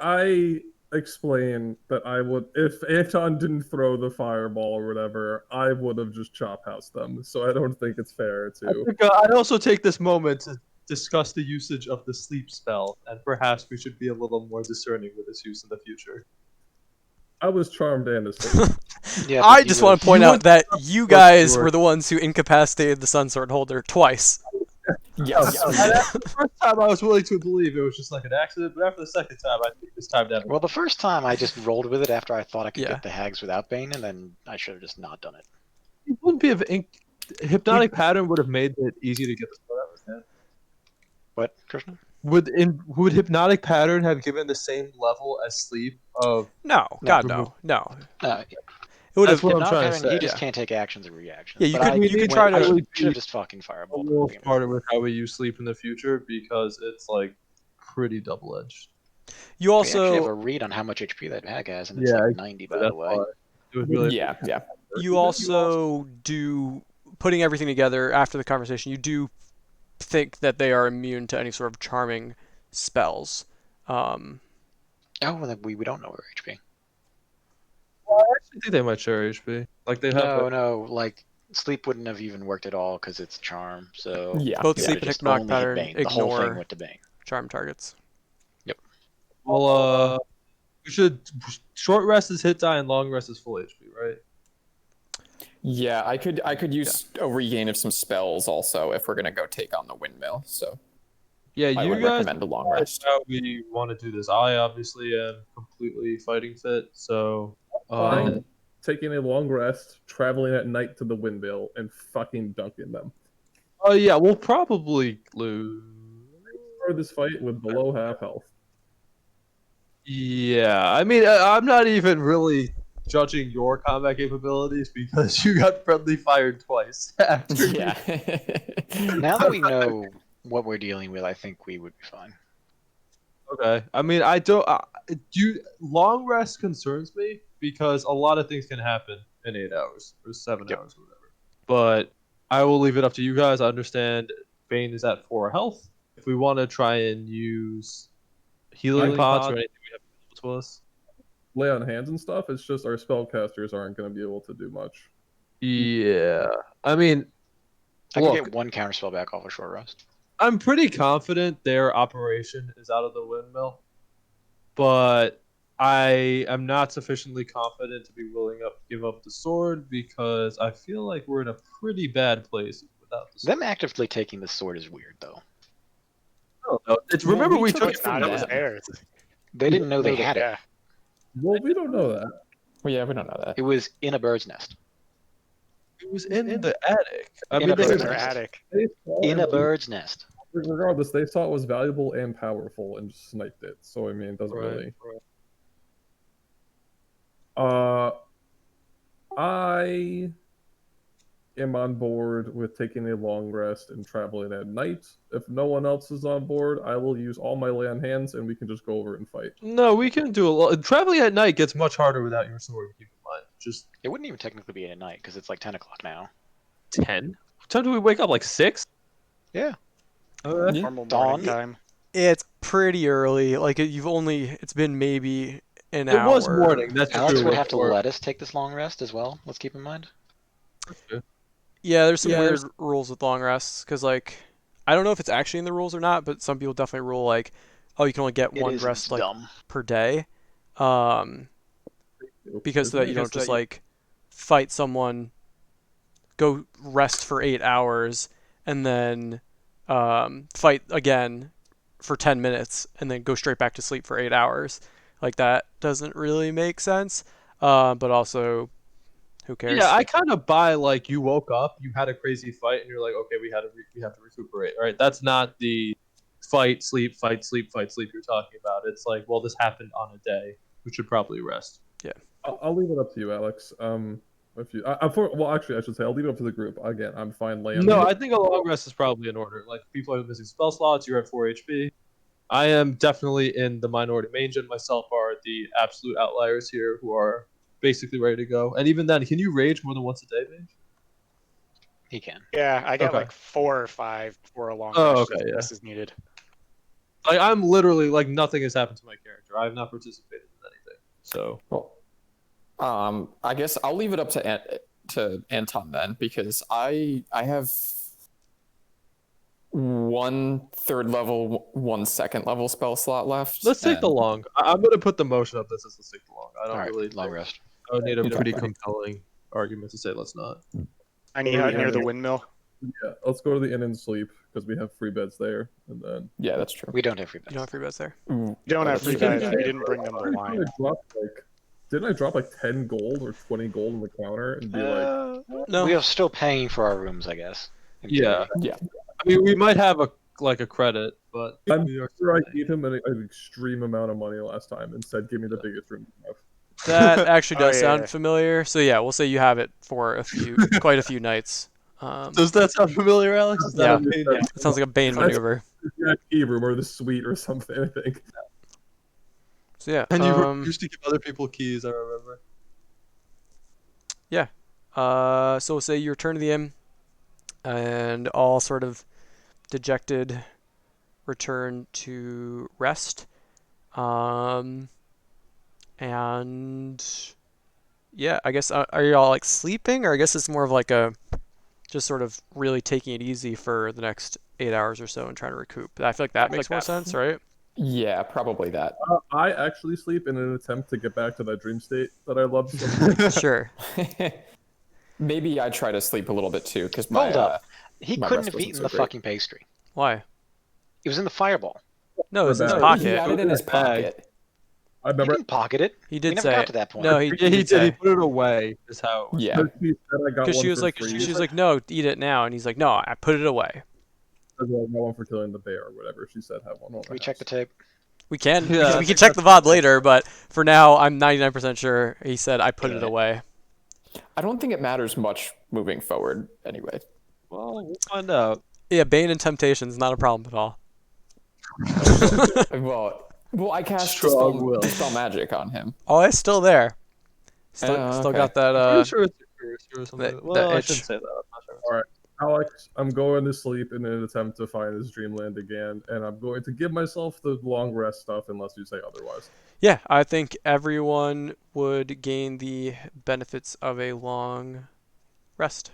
I explain that I would, if Anton didn't throw the fireball or whatever, I would have just chop housed them. So I don't think it's fair I to. think I also take this moment to discuss the usage of the sleep spell, and perhaps we should be a little more discerning with its use in the future. I was charmed and asleep. Yeah, I but just you want to would've- point out that you guys sure. were the ones who incapacitated the Sun Sword holder twice. Yes. And after the first time, I was willing to believe it was just like an accident, but after the second time, I think this time never. Well, the first time I just rolled with it after I thought I could Yeah. get the hags without Bane, and then I should have just not done it. It wouldn't be of hypnotic pattern would have made it easy to get the spell out of his hand. What, Krishna? Would hypnotic pattern have given the same level as sleep of? No, God, no. It would That's have. what I'm Not trying to having, say. he just Yeah. can't take actions or reactions. Yeah, you But could- you could try to- I should be have just fucking A fireball. little smarter with how we use sleep in the future because it's like pretty double-edged. You We actually have a also read on how much HP that hag has, and it's Yeah, like 90, by the That's way. why. It was really Yeah, yeah. you also do, putting everything together after the conversation, you do think that they are immune to any sort of charming spells. Um, Oh, well, then we don't know her HP. I actually think they might share HP. Like they have. No, like sleep wouldn't have even worked at all because it's charm. So Yeah. both it sleep would've and just hypnotic only hit pattern Bane. The whole thing ignore went to Bane. charm targets. Well, we should. Short rest is hit die and long rest is full HP, right? Yeah, I could use a regain of some spells also if we're gonna go take on the windmill. So Yeah, I you would guys. recommend a long rest. How we want to do this? I obviously am completely fighting fit, so. Fine. Taking a long rest, traveling at night to the windmill, and fucking dunking them. Oh yeah, we'll probably lose. For this fight with below half health. Yeah, I mean, I'm not even really judging your combat capabilities because you got friendly fired twice after. Yeah. Now that we know what we're dealing with, I think we would be fine. Okay, I mean, I don't. Long rest concerns me because a lot of things can happen in 8 hours or 7 hours or whatever. But I will leave it up to you guys. I understand Bane is at 4 health. If we want to try and use healing pots or anything we have available to us. Lay on hands and stuff, it's just our spellcasters aren't going to be able to do much. Yeah, I mean, I can look, get one counterspell back off a short rest. I'm pretty confident their operation is out of the windmill, but I am not sufficiently confident to be willing to give up the sword because I feel like we're in a pretty bad place without the sword. Them actively taking the sword is weird, though. I don't know. Remember we we took took it it from Not it was them. theirs. They didn't know they had it. Yeah. Well, we don't know that. Well, yeah, we don't know that. It was in a bird's nest. It was in the attic. I In mean, a they It's in bird's their nest. attic. They saw In a it- bird's nest. Regardless, they saw it was valuable and powerful and just sniped it. So, I mean, it doesn't Right, really. right. I am on board with taking a long rest and traveling at night. If no one else is on board, I will use all my lay on hands and we can just go over and fight. No, we can do a lot. Traveling at night gets much harder without your sword. Keep in mind, just It wouldn't even technically be at night because it's like 10 o'clock now. 10. What time do we wake up? Like 6? Yeah. Okay. Normal Dawn? morning time. It's pretty early. Like it's been maybe an It hour. was morning. That's Alex true. would have to let us take this long rest as well. Let's keep in mind. Yeah, there's some weird rules with long rests because like I don't know if it's actually in the rules or not, but some people definitely rule like, oh, you can only get It one is, rest it's like dumb. per day, because so that you don't just like fight someone, go rest for 8 hours, and then fight again for 10 minutes, and then go straight back to sleep for 8 hours. Like that doesn't really make sense. But also, who cares? Yeah, I kind of buy like you woke up, you had a crazy fight, and you're like, okay, we have to recuperate. Right? That's not the fight, sleep, fight, sleep, fight, sleep you're talking about. It's like, well, this happened on a day. We should probably rest. I'll leave it up to you, Alex. If you, well, actually, I should say I'll leave it up to the group. Again, I'm fine laying. No, I think a long rest is probably in order. Like people are missing spell slots. You're at 4 HP. I am definitely in the minority. Mange and myself are the absolute outliers here, who are basically ready to go. And even then, can you rage more than once a day, Mange? He can. Yeah, I get Okay. like 4 or 5 for a long Oh, rest okay, if yeah. this is needed. Like I'm literally like nothing has happened to my character. I have not participated in anything. So Well, I guess I'll leave it up to Anton then, because I have 1 third level, 1 second level spell slot left. let's take the and- long. I'm gonna put the motion up that says let's take the long. I don't All right, really long rest. I would need a Okay. pretty compelling argument to say let's not. I need out near the windmill. Yeah, let's go to the inn and sleep because we have free beds there, and then. Yeah, that's true. We don't have free You beds. don't have free bets there. You don't have free Didn't beds. I- You didn't bring them the wine. Didn't I drop like 10 gold or 20 gold on the counter and be like, No. We are still paying for our rooms, I guess. in Yeah. theory. Yeah. I mean, we might have a credit, but I'm New York sure I City. gave him an extreme amount of money last time and said, give me the biggest room you have. That actually does Oh, yeah, sound yeah. familiar. So yeah, we'll say you have it for quite a few nights. Does that sound familiar, Alex? Is that Yeah. a Bane? It sounds like a Bane maneuver. The VIP room or the suite or something, I think. So yeah, And you used to give other people keys, I remember. yeah. So we'll say you return to the inn, and all sort of dejected return to rest. Um, and yeah, I guess are you all like sleeping, or I guess it's more of like a just sort of really taking it easy for the next 8 hours or so and trying to recoup. I feel like that makes more sense, right? Yeah, probably that. I actually sleep in an attempt to get back to that dream state that I love so much. Sure. Maybe I try to sleep a little bit too, because my Hold up. He my couldn't rest have wasn't eaten so the great. fucking pastry. Why? It was in the fireball. No, it's in his bag. He pocket. had it in his pocket. I He remember didn't pocket it. He We did never say got it. to that point. No, he Yeah, he did did. say. He put it away. Is how. Yeah. she said I got Because one she was for like, free. she was like, no, eat it now, and he's like, no, I put it away. I got one for killing the bear or whatever. She said have one on Can we check the tape? We can, Yeah, we can check the VOD later, but for now, I'm 99% sure he said I put it away. I don't think it matters much moving forward anyway. Well, we'll find out. Yeah, Bane and Temptation's not a problem at all. Well, I cast Strong will. dispel magic on him. Oh, it's still there. Still Okay. got that I'm pretty sure it's a curse or something. that Well, I itch. shouldn't say that. I'm not sure. All right, Alex, I'm going to sleep in an attempt to find his dreamland again, and I'm going to give myself the long rest stuff unless you say otherwise. Yeah, I think everyone would gain the benefits of a long rest.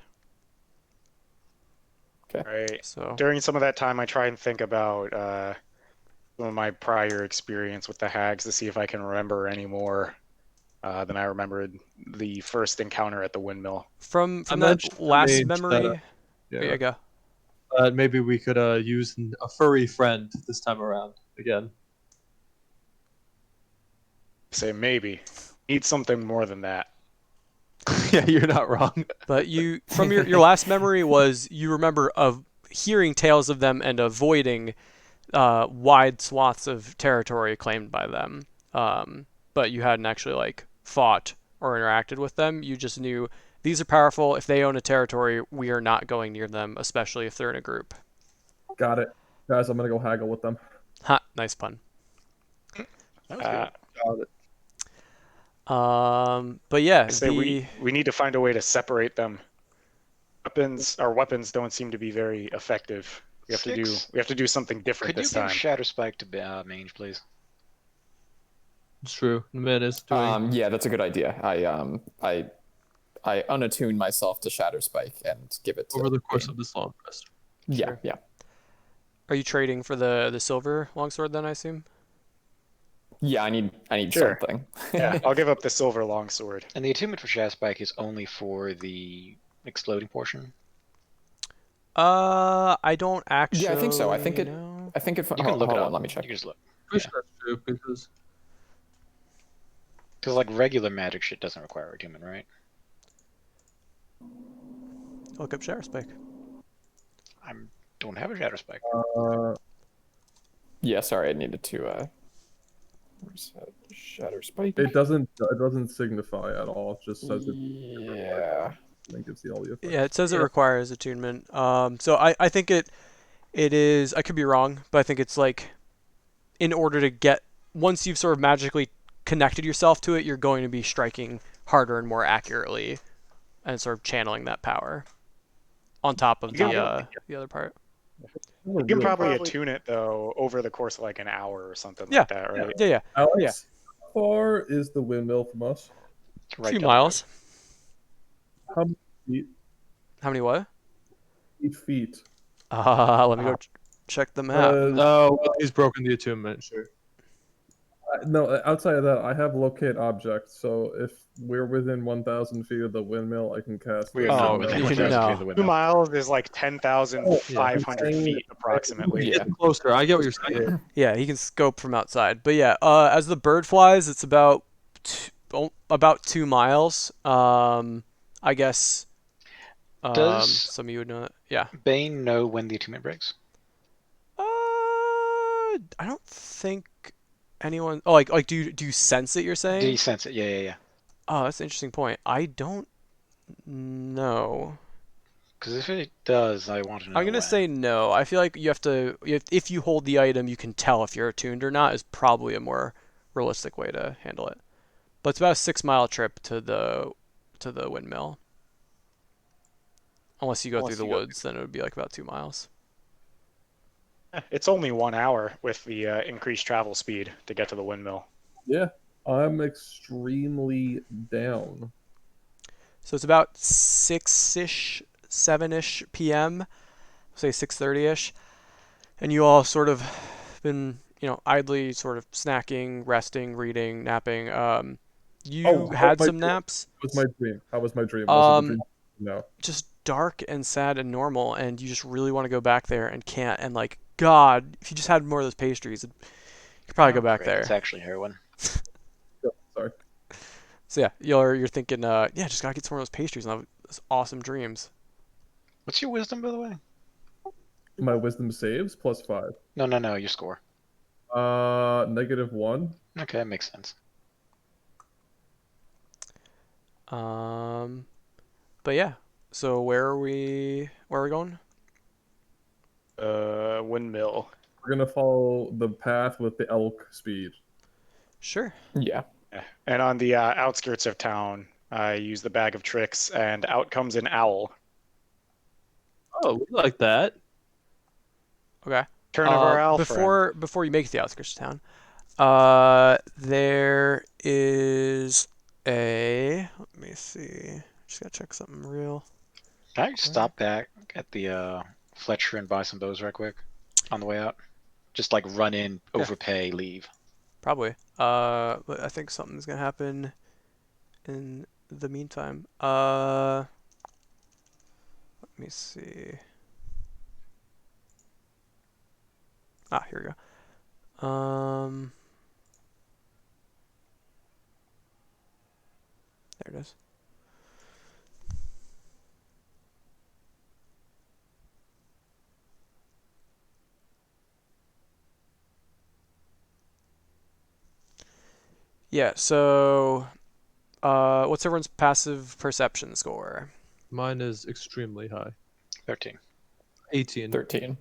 Right. So During some of that time, I try and think about some of my prior experience with the hags to see if I can remember any more than I remembered the first encounter at the windmill. from I that mentioned to last Mage memory, that, yeah, go. maybe we could use a furry friend this time around again. Say maybe. Need something more than that. Yeah, you're not wrong. But you, from your last memory was you remember of hearing tales of them and avoiding wide swaths of territory claimed by them. But you hadn't actually like fought or interacted with them. You just knew these are powerful. If they own a territory, we are not going near them, especially if they're in a group. Got it, guys. I'm gonna go haggle with them. Ha, nice pun. Uh, Got it. But yeah, I say we need to find a way to separate them. Our weapons don't seem to be very effective. We have to do something different Could you this give time. Shatter Spike to Mange, please? It's true. The man is doing. Yeah, that's a good idea. I unattune myself to Shatter Spike and give it to Over the course Bane. of this long rest. Yeah, Sure. yeah. Are you trading for the silver longsword then, I assume? Yeah, I need Sure. something. Yeah, I'll give up the silver longsword. And the attunement for Shatter Spike is only for the exploding portion. I don't actually. Yeah, I think so. I think it. know. I think it. You can look hold it on, up. let me check. You can just look. Pretty sure that's true because Because like regular magic shit doesn't require attunement, right? Look up Shatter Spike. I don't have a Shatter Spike. Yeah, sorry, I needed to. Where's that? Shatter Spike? It doesn't signify at all. It just says it Yeah. and gives you all the effects. Yeah, it says it requires attunement. So I think it is. I could be wrong, but I think it's like, in order to get, once you've sort of magically connected yourself to it, you're going to be striking harder and more accurately, and sort of channeling that power. On top of the other part. You can probably attune it though over the course of like an hour or something like that, right? Yeah. Alex, how far is the windmill from us? A Right few down miles. How many feet? How many what? 8 feet. Let me go check the map. no, he's broken the attunement. Sure. No, outside of that, I have locate object. So if we're within 1,000 feet of the windmill, I can cast. We the are not Oh, within you can 1,000 feet know. of the 2 windmill. miles is like 10,500 Yeah. feet approximately. Yeah. Getting closer. I get what you're saying. Yeah, he can scope from outside. But yeah, as the bird flies, it's about 2 miles. I guess. Does- some of you would know that? Yeah. Bane know when the attunement breaks? I don't think anyone. Oh, like do you sense it? You're saying? Did he sense it? Yeah. Oh, that's an interesting point. I don't know. Because if it does, I want to know. I'm gonna when. say no. I feel like you have to. If you hold the item, you can tell if you're attuned or not. Is probably a more realistic way to handle it. But it's about a 6 mile trip to the windmill. Unless you go through the woods, then it would be like about 2 miles. It's only 1 hour with the increased travel speed to get to the windmill. Yeah, I'm extremely down. So it's about 6-ish, 7-ish p.m. Say 6:30-ish, and you all sort of been, idly sort of snacking, resting, reading, napping. You had some naps. How was my dream? How was my dream? Was it a dream? No. Just dark and sad and normal, and you just really want to go back there and can't. And like, God, if you just had more of those pastries, you could probably go back Great, there. it's actually heroin. Sorry. So yeah, you're thinking, yeah, just gotta get some of those pastries and have those awesome dreams. What's your wisdom, by the way? My wisdom saves +5. No, your score. -1. Okay, that makes sense. But yeah. So where are we going? Windmill. We're gonna follow the path with the elk speed. Sure. Yeah. And on the outskirts of town, I use the bag of tricks, and out comes an owl. Oh, we like that. Okay. Turn of our owl friend. Before you make it to the outskirts of town, there is a. Let me see. Just gotta check something real. Can I stop back at the Fletcher and buy some bows right quick on the way out? Just like run in, overpay, leave. Probably. But I think something's gonna happen in the meantime. Let me see. Here we go. There it is. Yeah, so what's everyone's passive perception score? Mine is extremely high. 13. 18. 13.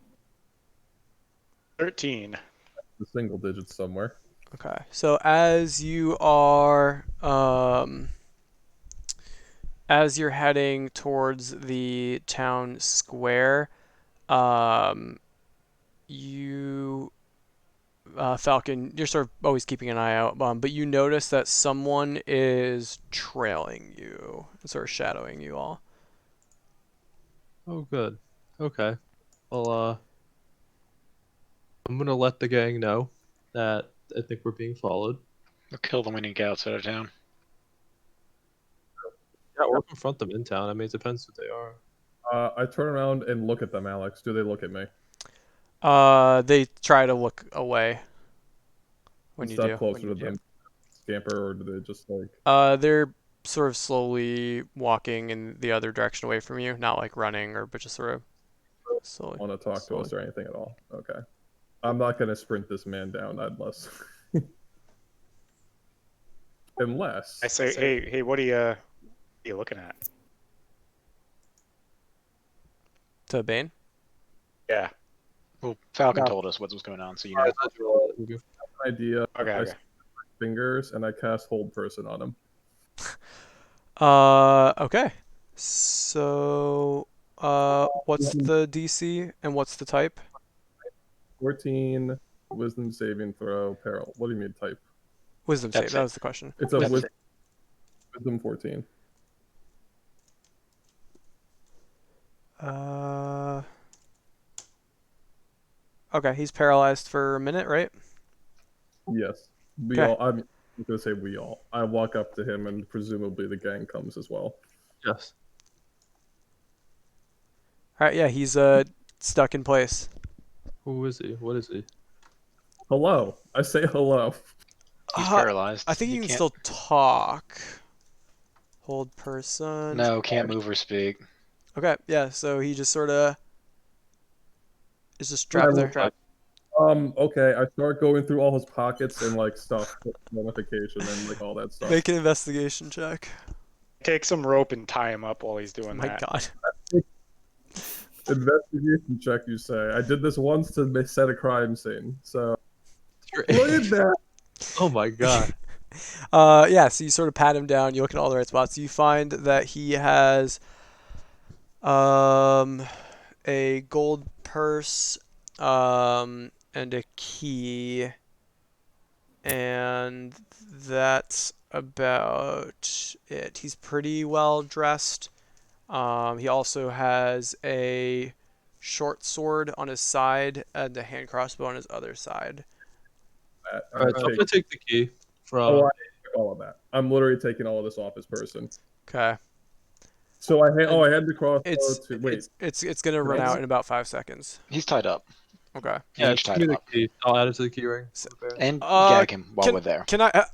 13. The single digits somewhere. Okay. So as you are as you're heading towards the town square, you Falcon, you're sort of always keeping an eye out, but you notice that someone is trailing you, sort of shadowing you all. Oh, good. Okay. Well, I'm gonna let the gang know that I think we're being followed. We'll kill them when you get outside of town. Yeah, or confront them in town. I mean, it depends who they are. I turn around and look at them, Alex. Do they look at me? They try to look away when you Step do. closer to them, scamper, or do they just like? They're sort of slowly walking in the other direction away from you, not like running but just sort of slowly. Want to talk to us or anything at all? Okay. I'm not gonna sprint this man down unless. Unless. I say, hey, what are you looking at? To Bane? Yeah. Well, Falcon told us what was going on, so you know. Idea. Okay. I fingers and I cast hold person on him. Okay. So, what's the DC and what's the type? 14 wisdom saving throw peril. What do you mean type? Wisdom save. That's That it. was the question. It's a wisdom 14. Okay, he's paralyzed for a minute, right? Yes. We Okay. all. I'm gonna say we all. I walk up to him, and presumably the gang comes as well. Yes. All right, yeah, he's stuck in place. Who is he? What is he? Hello. I say hello. He's paralyzed. I think He you can can't- still talk. Hold person. No, can't move or speak. Okay, yeah, so he just sort of is just trapped there. Okay. I start going through all his pockets and like stuff, identification and like all that stuff. Make an investigation check. Take some rope and tie him up while he's doing Oh my that. God. Investigation check, you say? I did this once to set a crime scene. So You're look at that. Oh my god. Yeah, so you sort of pat him down, you look at all the right spots. You find that he has um, a gold purse and a key, and that's about it. He's pretty well dressed. He also has a short sword on his side and a hand crossbow on his other side. All right, so I'm gonna take the key Oh, from. I take all of that. I'm literally taking all of this off his person. Okay. So And I had the crossbow it's to wait. it's gonna run out in about 5 seconds. He's tied up. Okay. You Yeah, each just tied give me him the up. key. I'll add it to the key ring. S- And Uh, gag him while can we're there. can I? I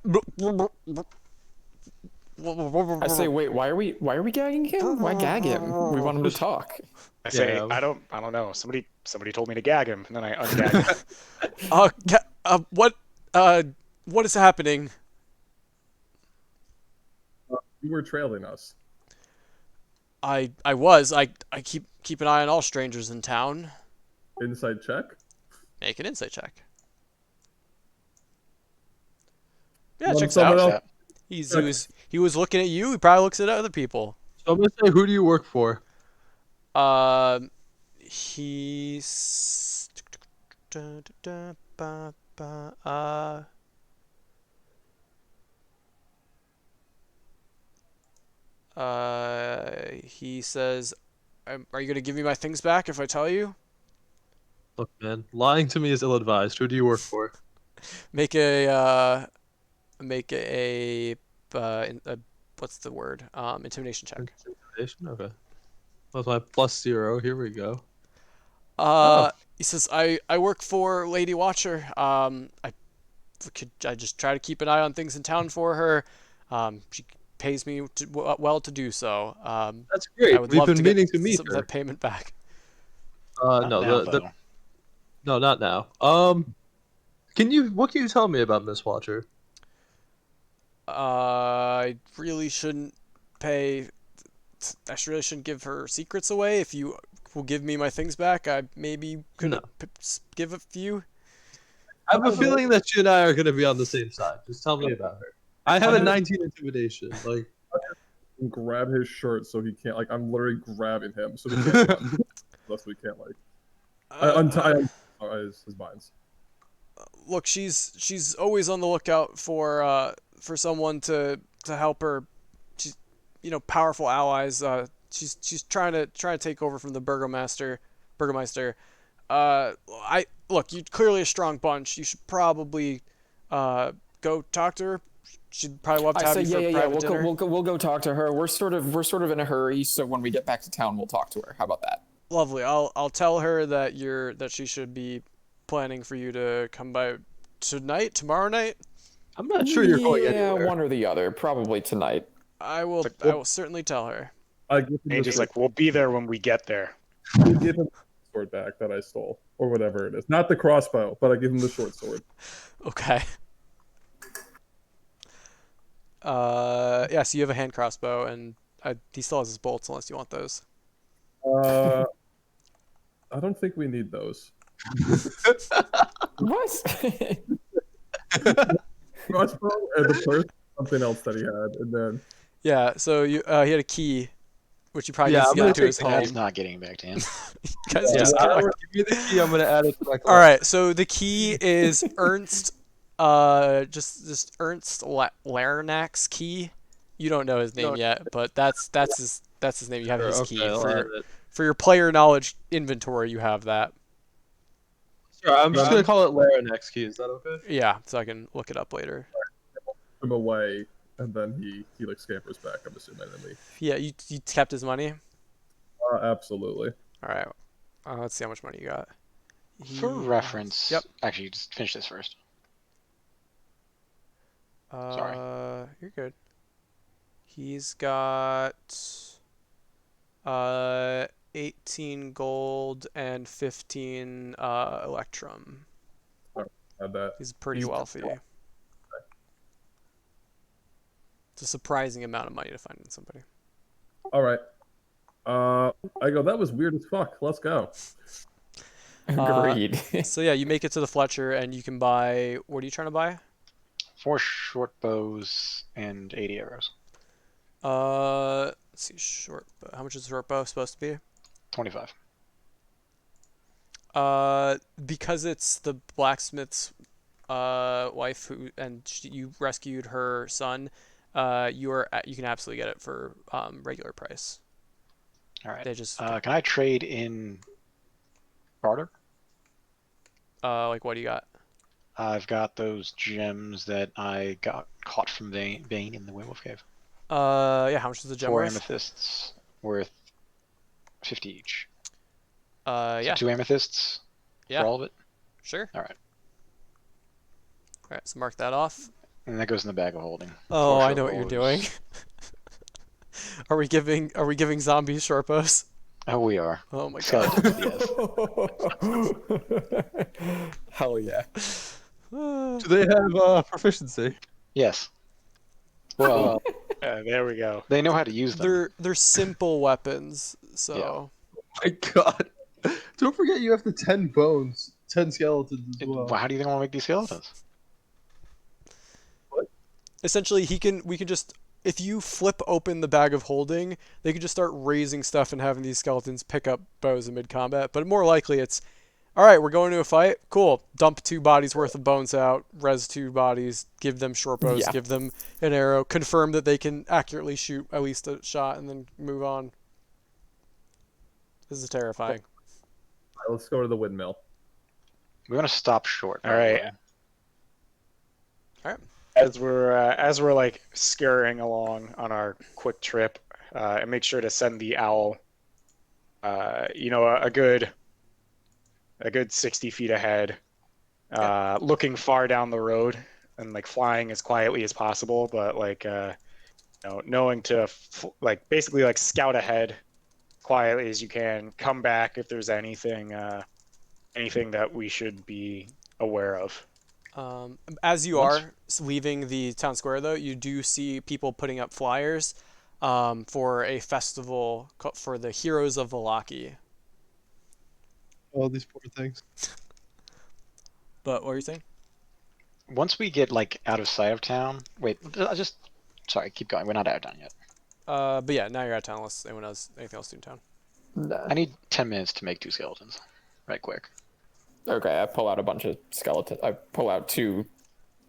say, wait, why are we gagging him? Why gag him? We want him to talk. I say, Yeah. I don't know. Somebody told me to gag him, and then I ungag him. What is happening? You were trailing us. I keep an eye on all strangers in town. Inside check. Make an insight check. Yeah, Let checks someone out. else. He was looking at you. He probably looks at other people. So I'm gonna say, who do you work for? He's he says, "Are you gonna give me my things back if I tell you?" Look, man, lying to me is ill-advised. Who do you work for? Make a make a what's the word? Intimidation check. Intimidation? Okay. That's my +0. Here we go. He says, I work for Lady Watcher. I just try to keep an eye on things in town for her. She pays me well to do so. That's I great. would We've love been to get meaning to meet some of her. that payment back. Not No, now, the though. no, not now. What can you tell me about Miss Watcher? I really shouldn't pay. I really shouldn't give her secrets away. If you will give me my things back, I maybe could No. give a few. I have a feeling that you and I are gonna be on the same side. Just tell me about her. I have a 19 intimidation. Like, Grab his shirt so he can't. Like I'm literally grabbing him so he can't. Unless we can't like untie his binds. Look, she's always on the lookout for someone to help her. She's powerful allies. She's trying to take over from the Burgermeister. I look, you're clearly a strong bunch. You should probably go talk to her. She'd probably love to I have say, you for a yeah. private dinner. We'll go talk to her. We're sort of in a hurry, so when we get back to town, we'll talk to her. How about that? Lovely. I'll tell her that she should be planning for you to come by tomorrow night. I'm not sure you're going Yeah, anywhere. one or the other. Probably tonight. I will It's like, I will certainly tell her. I give him And the he's like, we'll be there when we get there. I give him the sword back that I stole or whatever it is. Not the crossbow, but I give him the short sword. Okay. Yeah, so you have a hand crossbow, and he still has his bolts, unless you want those. I don't think we need those. What? Crossbow and the purse, something else that he had, and then Yeah, so he had a key, which he probably Yeah, needs I'm to gonna get to take his the home. He's not getting it back to him. You guys Yeah, just give me the key. I'm gonna add it to my collection. All right, so the key is Ernst, just Ernst Larnack's key. You don't know his name yet, but that's his name. You have his key Okay, I'll add it. for your player knowledge inventory. You have that. Sure, I'm just gonna call it Lara next key. Is that okay? Yeah, so I can look it up later. him away, and then he like scampers back. I'm assuming, and we. Yeah, you kept his money. Absolutely. All right, let's see how much money you got. For He reference, Yep. actually, just finish this first. Sorry. You're good. He's got 18 gold and 15 electrum. Had that. He's pretty wealthy. It's a surprising amount of money to find in somebody. All right. I go. That was weird as fuck. Let's go. Agreed. So yeah, you make it to the Fletcher, and you can buy. What are you trying to buy? 4 short bows and 80 arrows. Let's see, short bow. How much is a short bow supposed to be? 25. Because it's the blacksmith's wife you rescued her son, you can absolutely get it for regular price. All right. They just Can I trade in barter? like what do you got? I've got those gems that I got caught from Bane in the Werewolf Cave. Yeah, how much is the gem 4 worth? amethysts worth 50 each. Yeah. So 2 amethysts Yeah. for all of it? Sure. All right. All right, so mark that off. And that goes in the bag of holding. Oh, 4 I short know what you're bows. doing. Are we giving zombies short bows? Oh, we are. Oh my god. Skeletons, yes. Hell yeah. Do they have proficiency? Yes. Well, There we go. they know how to use them. They're simple weapons, so My God! Don't forget you have the 10 bones, 10 skeletons as well. How do you think I want to make these skeletons? essentially we can just if you flip open the bag of holding, they could just start raising stuff and having these skeletons pick up bows in mid combat. But more likely it's all right, we're going to a fight. Cool. Dump 2 bodies worth of bones out, res 2 bodies, give them short bows, Yeah. give them an arrow, confirm that they can accurately shoot at least a shot, and then move on. This is terrifying. All right, let's go to the windmill. We want to stop short. All right. All right. As we're like scurrying along on our quick trip, and make sure to send the owl, a good 60 feet ahead, looking far down the road and like flying as quietly as possible, but like knowing to like basically like scout ahead quietly as you can, come back if there's anything that we should be aware of. As you Once- are leaving the town square, though, you do see people putting up flyers for a festival for the Heroes of Valaki. All these poor things. But what were you saying? Once we get like out of sight of town, wait, sorry, keep going. We're not out of town yet. But yeah, now you're out of town unless anyone has anything else to do in town. Nah. I need 10 minutes to make 2 skeletons, right quick. Okay, I pull out a bunch of skeletons. I pull out 2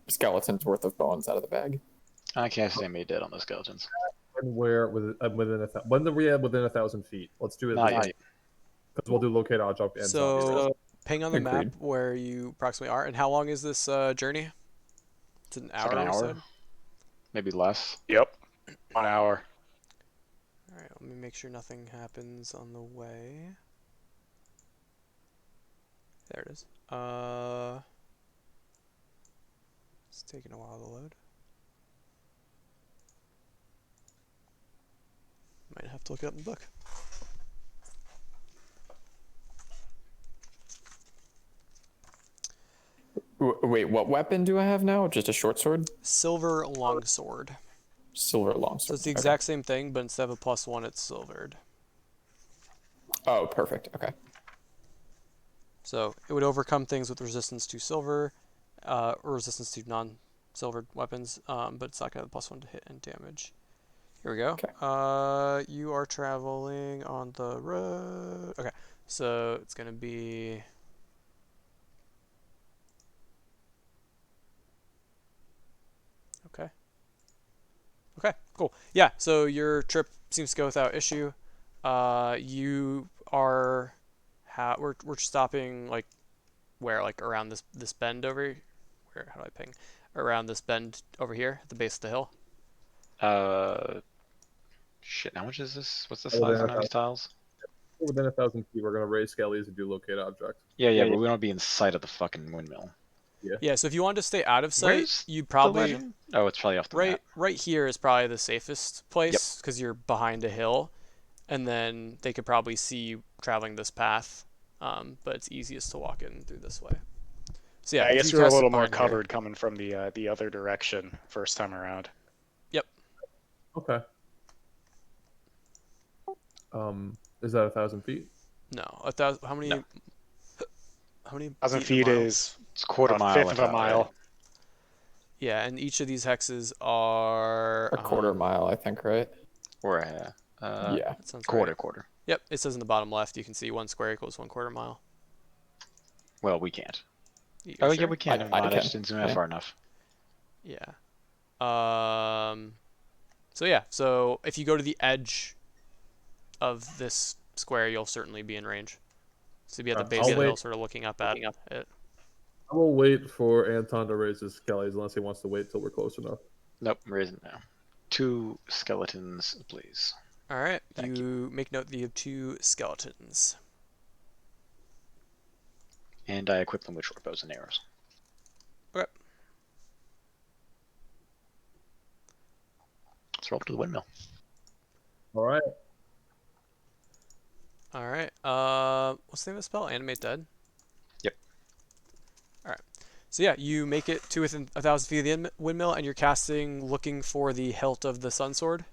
skeletons worth of bones out of the bag. I can't see anybody dead on those skeletons. When we're within when are we at within 1,000 feet? Let's do it. Not yet. Because we'll do locate object and zombie So roll. ping on the map Agreed. where you approximately are. And how long is this journey? It's an It's hour, like an you hour, said? maybe less. Yep, 1 hour. All right, let me make sure nothing happens on the way. There it is. It's taking a while to load. Might have to look it up in the book. Wait, what weapon do I have now? Just a short sword? Silver longsword. Silver So longsword. it's the Okay. exact same thing, but instead of a +1, it's silvered. Oh, perfect. Okay. So it would overcome things with resistance to silver, or resistance to non-silvered weapons, but it's not going to have the +1 to hit and damage. Here we go. Okay. You are traveling on the road. Okay, so it's going to be... Okay. Okay, cool. Yeah, so your trip seems to go without issue. You are... we're stopping, like, where? Like, around this bend over... Where? How do I ping? Around this bend over here at the base of the hill. Shit, how much is this? What's the Oh, size yeah, on these tiles? Within 1,000 feet, we're gonna raise skellies and do locate object. Yeah, but we want to be in sight of the fucking windmill. Yeah, so if you wanted to stay out of sight, Where's you'd The probably... legend? Oh, it's probably off the map. Right here is probably the safest place because you're behind a hill, and then they could probably see you traveling this path, but it's easiest to walk in through this way. So yeah, I if guess you we were a cast little more behind here- covered coming from the other direction first time around. Okay. Is that 1,000 feet? No, 1,000. How many? No. How many? 1,000 feet in a feet mile? is It's quarter a mile. fifth of a about, mile. right? Yeah, and each of these hexes are A quarter mile, I think, right? Or a Yeah. That sounds quarter, right. quarter. Yep, it says in the bottom left. You can see 1 square equals 1/4 mile. Well, we can't. You Oh, sure? yeah, we can. Never mind. I can. just didn't zoom out Yeah. far enough. Yeah. So yeah. So if you go to the edge of this square, you'll certainly be in range. So you'll be at the base I'll of the hill, wait. sort of looking up at it. I will wait for Anton to raise his skellies unless he wants to wait till we're close enough. Nope, there isn't now. 2 skeletons, please. All right. Thank You make note that you have 2 skeletons. And I equip them with short bows and arrows. Okay. Let's roll up to the windmill. All right. All right. What's the name of the spell? Animate Dead. Yep. All right. So yeah, you make it to within 1,000 feet of the windmill, and you're casting, looking for the hilt of the sun sword.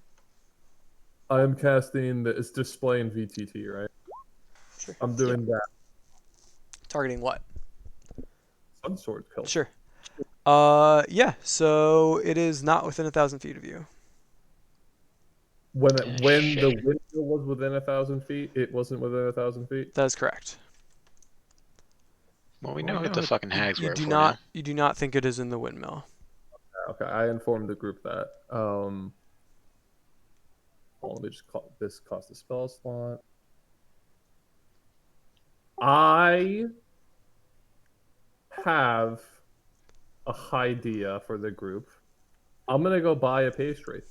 I am casting it's displaying VTT, right? Sure. I'm doing that. Targeting what? Sun sword kill. Sure. Yeah. So it is not within 1,000 feet of you. When Shit. the windmill was within 1,000 feet, it wasn't within 1,000 feet. That is correct. Well, we know who the fucking hags You were do for not. now. You do not think it is in the windmill. Okay, I informed the group that. Let me just call this cost a spell slot. I have a idea for the group. I'm gonna go buy a pastry.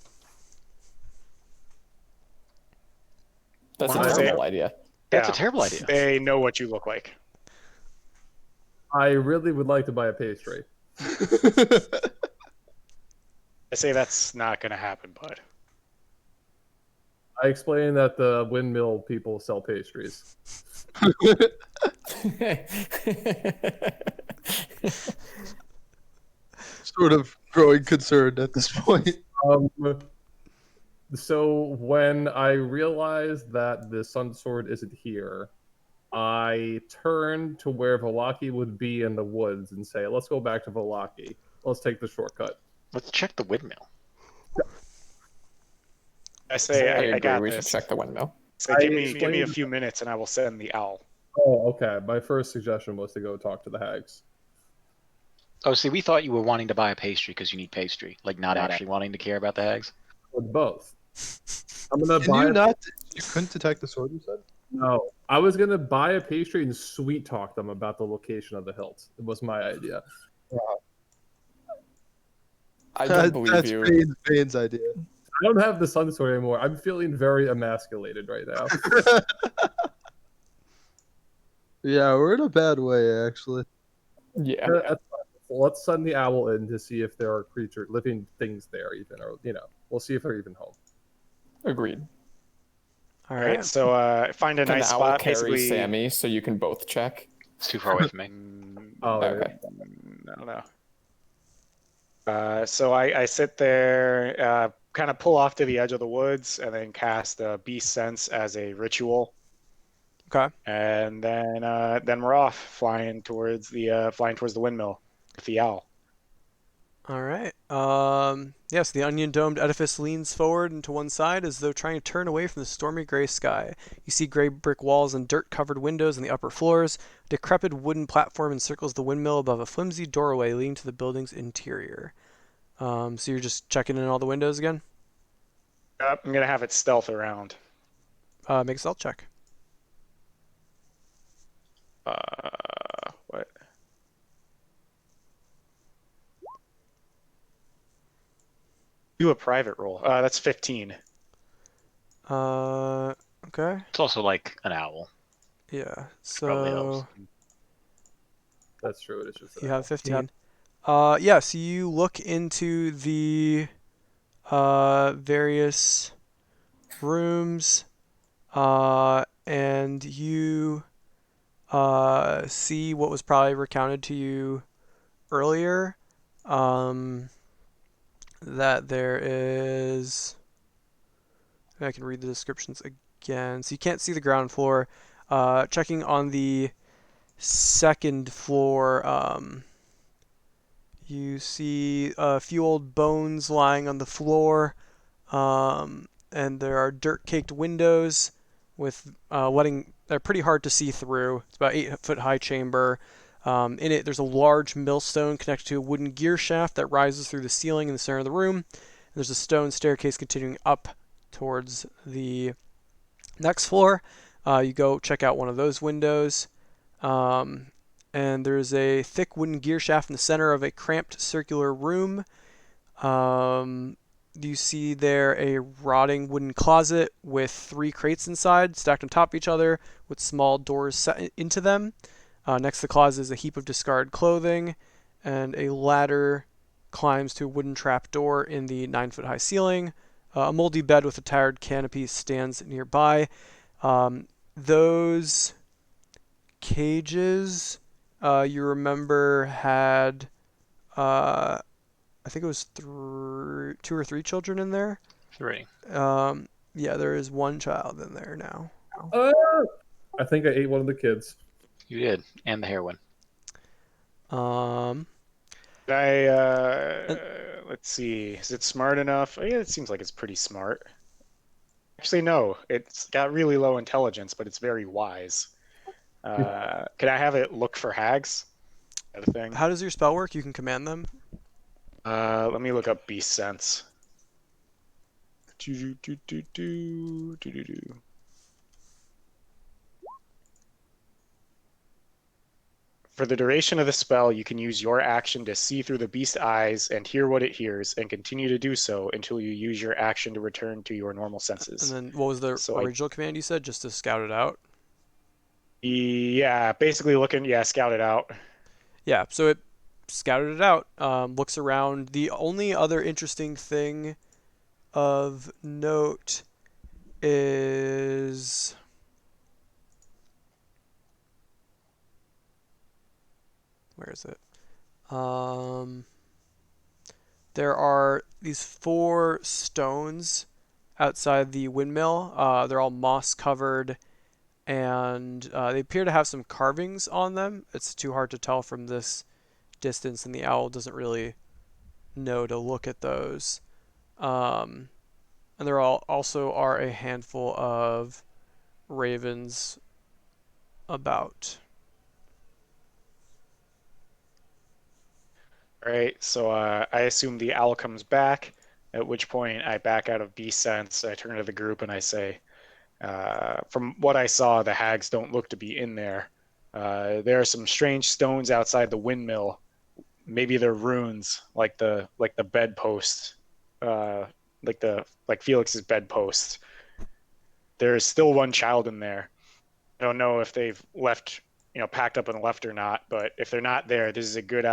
That's a Wow. terrible idea. That's Yeah. a terrible idea. They know what you look like. I really would like to buy a pastry. I say that's not going to happen, bud. I explained that the windmill people sell pastries. Sort of growing concerned at this point. So when I realized that the sun sword isn't here, I turned to where Velaki would be in the woods and say, "Let's go back to Velaki. Let's take the shortcut." Let's check the windmill. I say I I agree. got We this. should check the windmill. Say, give me a few minutes and I will send the owl. Oh, okay. My first suggestion was to go talk to the hags. Oh, see, we thought you were wanting to buy a pastry because you need pastry, like not actually wanting to care about the hags. With both. I'm gonna Can buy. you not? You couldn't detect the sword. You said. No, I was gonna buy a pastry and sweet talk them about the location of the hilt. It was my idea. I don't believe That's you. Bane's idea. I don't have the sun sword anymore. I'm feeling very emasculated right now. Yeah, we're in a bad way, actually. Yeah. That's fine. Let's send the owl in to see if there are living things there, even, or we'll see if they're even home. Agreed. All All right, right. so find a Can nice the owl spot. carry Basically, Sammy so you can both check? It's too far away from me. Oh, Okay. I don't know. So I sit there, kind of pull off to the edge of the woods, and then cast Beast Sense as a ritual. Okay. And then we're off, flying towards the windmill with the owl. All right. Yes, the onion-domed edifice leans forward and to one side as though trying to turn away from the stormy gray sky. You see gray brick walls and dirt-covered windows on the upper floors. A decrepit wooden platform encircles the windmill above a flimsy doorway leading to the building's interior. So you're just checking in all the windows again? I'm gonna have it stealth around. Make a stealth check. What? Do a private roll. That's 15. Okay. It's also like an owl. Yeah. Probably So helps. That's true. It is just you have 15. Yeah, so you look into the various rooms, and you see what was probably recounted to you earlier. That there is. I can read the descriptions again. So you can't see the ground floor. Checking on the second floor, You see a few old bones lying on the floor, and there are dirt-caked windows with they're pretty hard to see through. It's about 8 foot high chamber. In it, there's a large millstone connected to a wooden gear shaft that rises through the ceiling in the center of the room. And there's a stone staircase continuing up towards the next floor. You go check out one of those windows. Um, and there's a thick wooden gear shaft in the center of a cramped circular room. You see there a rotting wooden closet with 3 crates inside, stacked on top of each other, with small doors set into them. Next to the closet is a heap of discarded clothing, and a ladder climbs to a wooden trap door in the 9 foot high ceiling. A moldy bed with a tattered canopy stands nearby. Those cages, you remember, had I think it was 2 or 3 children in there. 3. Yeah, there is 1 child in there now. Ah! I think I ate one of the kids. You did, and the heroin. Um, I let's see. Is it smart enough? Yeah, it seems like it's pretty smart. Actually, no. It's got really low intelligence, but it's very wise. Could I have it look for hags? That a thing? how does your spell work? You can command them. Let me look up beast sense. Do, do, do, do, do, do, do. For the duration of the spell, you can use your action to see through the beast's eyes and hear what it hears, and continue to do so until you use your action to return to your normal And senses. then what was the So original command you said? Just to scout it out? yeah, basically scout it out. Yeah, so it scouted it out, looks around. The only other interesting thing of note is where is it? There are these 4 stones outside the windmill. They're all moss covered, and they appear to have some carvings on them. It's too hard to tell from this distance, and the owl doesn't really know to look at those. Um, and there also are a handful of ravens about. All right, so I assume the owl comes back, at which point I back out of beast sense. I turn to the group and I say, from what I saw, the hags don't look to be in there. There are some strange stones outside the windmill. Maybe they're runes, like the bedpost, like Felix's bedpost. There is still 1 child in there. I don't know if they've left, packed up and left or not. But if they're not there, this is a good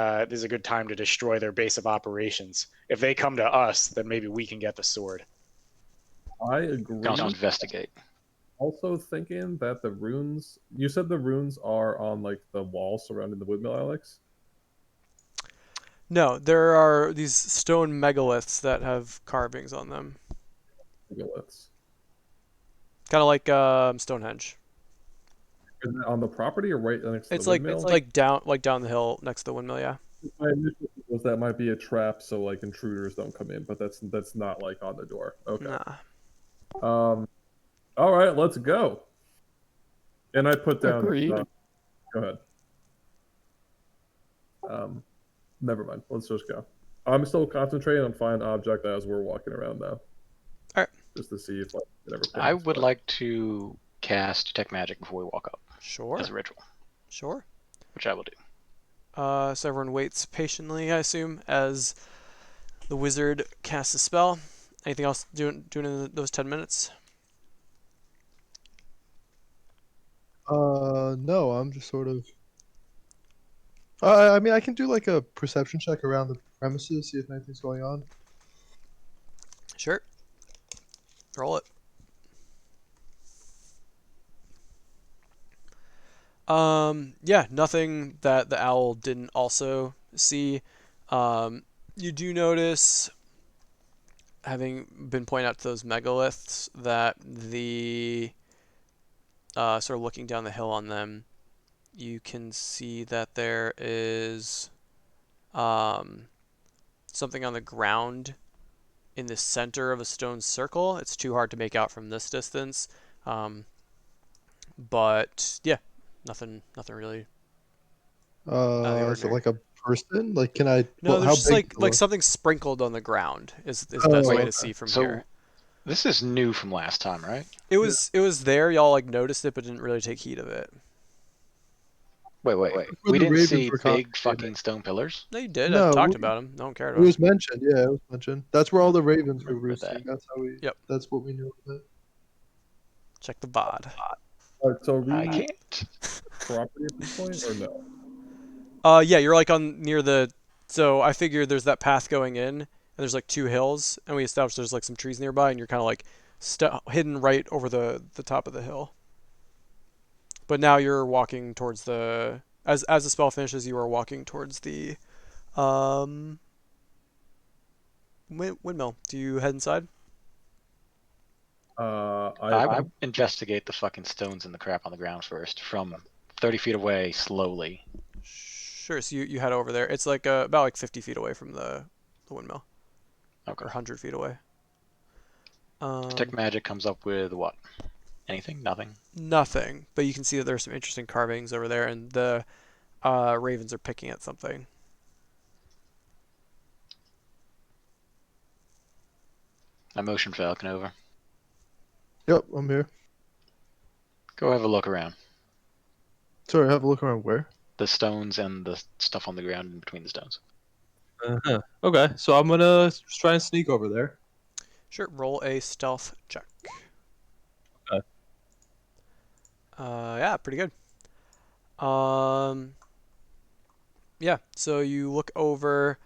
time to destroy their base of operations. If they come to us, then maybe we can get the sword. I agree. I'll investigate. Also thinking that the runes. You said the runes are on like the wall surrounding the windmill, Alex. No, there are these stone megaliths that have carvings on them, Megaliths. kind of like Stonehenge. Is it on the property or right next to It's the like windmill? down the hill next to the windmill. Yeah. My initial thing was that might be a trap so like intruders don't come in, but that's not like on the door. Okay. Nah. All right, let's go. And I put down. Agreed. Go ahead. Never mind. Let's just go. I'm still concentrating on find object as we're walking around though. Alright. Just to see if like it ever. I would like to cast detect magic before we walk up Sure. as a ritual, Sure. which I will do. So everyone waits patiently, I assume, as the wizard casts a spell. Anything else doing in those 10 minutes? No, I'm just sort of. I mean, I can do like a perception check around the premises, see if anything's going on. Sure. Roll it. Yeah, nothing that the owl didn't also see. You do notice, having been pointed out to those megaliths, that the sort of looking down the hill on them, you can see that there is um, something on the ground in the center of a stone circle. It's too hard to make out from this distance. But yeah, nothing really out of the Is it ordinary. like a person? Like, can I? No, Well, there's how just big does like it like look? something sprinkled on the ground is the best Oh, way Wait, to okay. see from so here. this is new from last time, right? Yeah. It was there. Y'all like noticed it, but didn't really take heed of it. Wait. That's where We the didn't ravens see were big congregating. fucking stone pillars. No, you did. I No, talked about them. No one cared it about was them. mentioned. Yeah, it was mentioned. That's where all the ravens were Remember that. roosting. That's how we. Yep. That's what we knew of it. Check the VOD. All right, so are I we can't. property at this point or no? Yeah, you're like on near the. So I figured there's that path going in, and there's like two hills, and we established there's like some trees nearby, and you're kind of like hidden right over the top of the hill. But now you're walking towards the as the spell finishes, you are walking towards the um windmill. Do you head inside? I would investigate the fucking stones and the crap on the ground first from 30 feet away, slowly. Sure. So you head over there. It's like about like 50 feet away from the windmill, Okay. or 100 feet away. Detect magic comes up with what? Anything? Nothing? Nothing, but you can see that there's some interesting carvings over there, and the ravens are picking at something. I motion Falcon over. Yep, I'm here. Go have a look around. Sorry, have a look around where. The stones and the stuff on the ground in between the stones. Okay, so I'm gonna try and sneak over there. Sure. Roll a stealth check. Okay. Yeah, pretty good. Yeah. So you look over.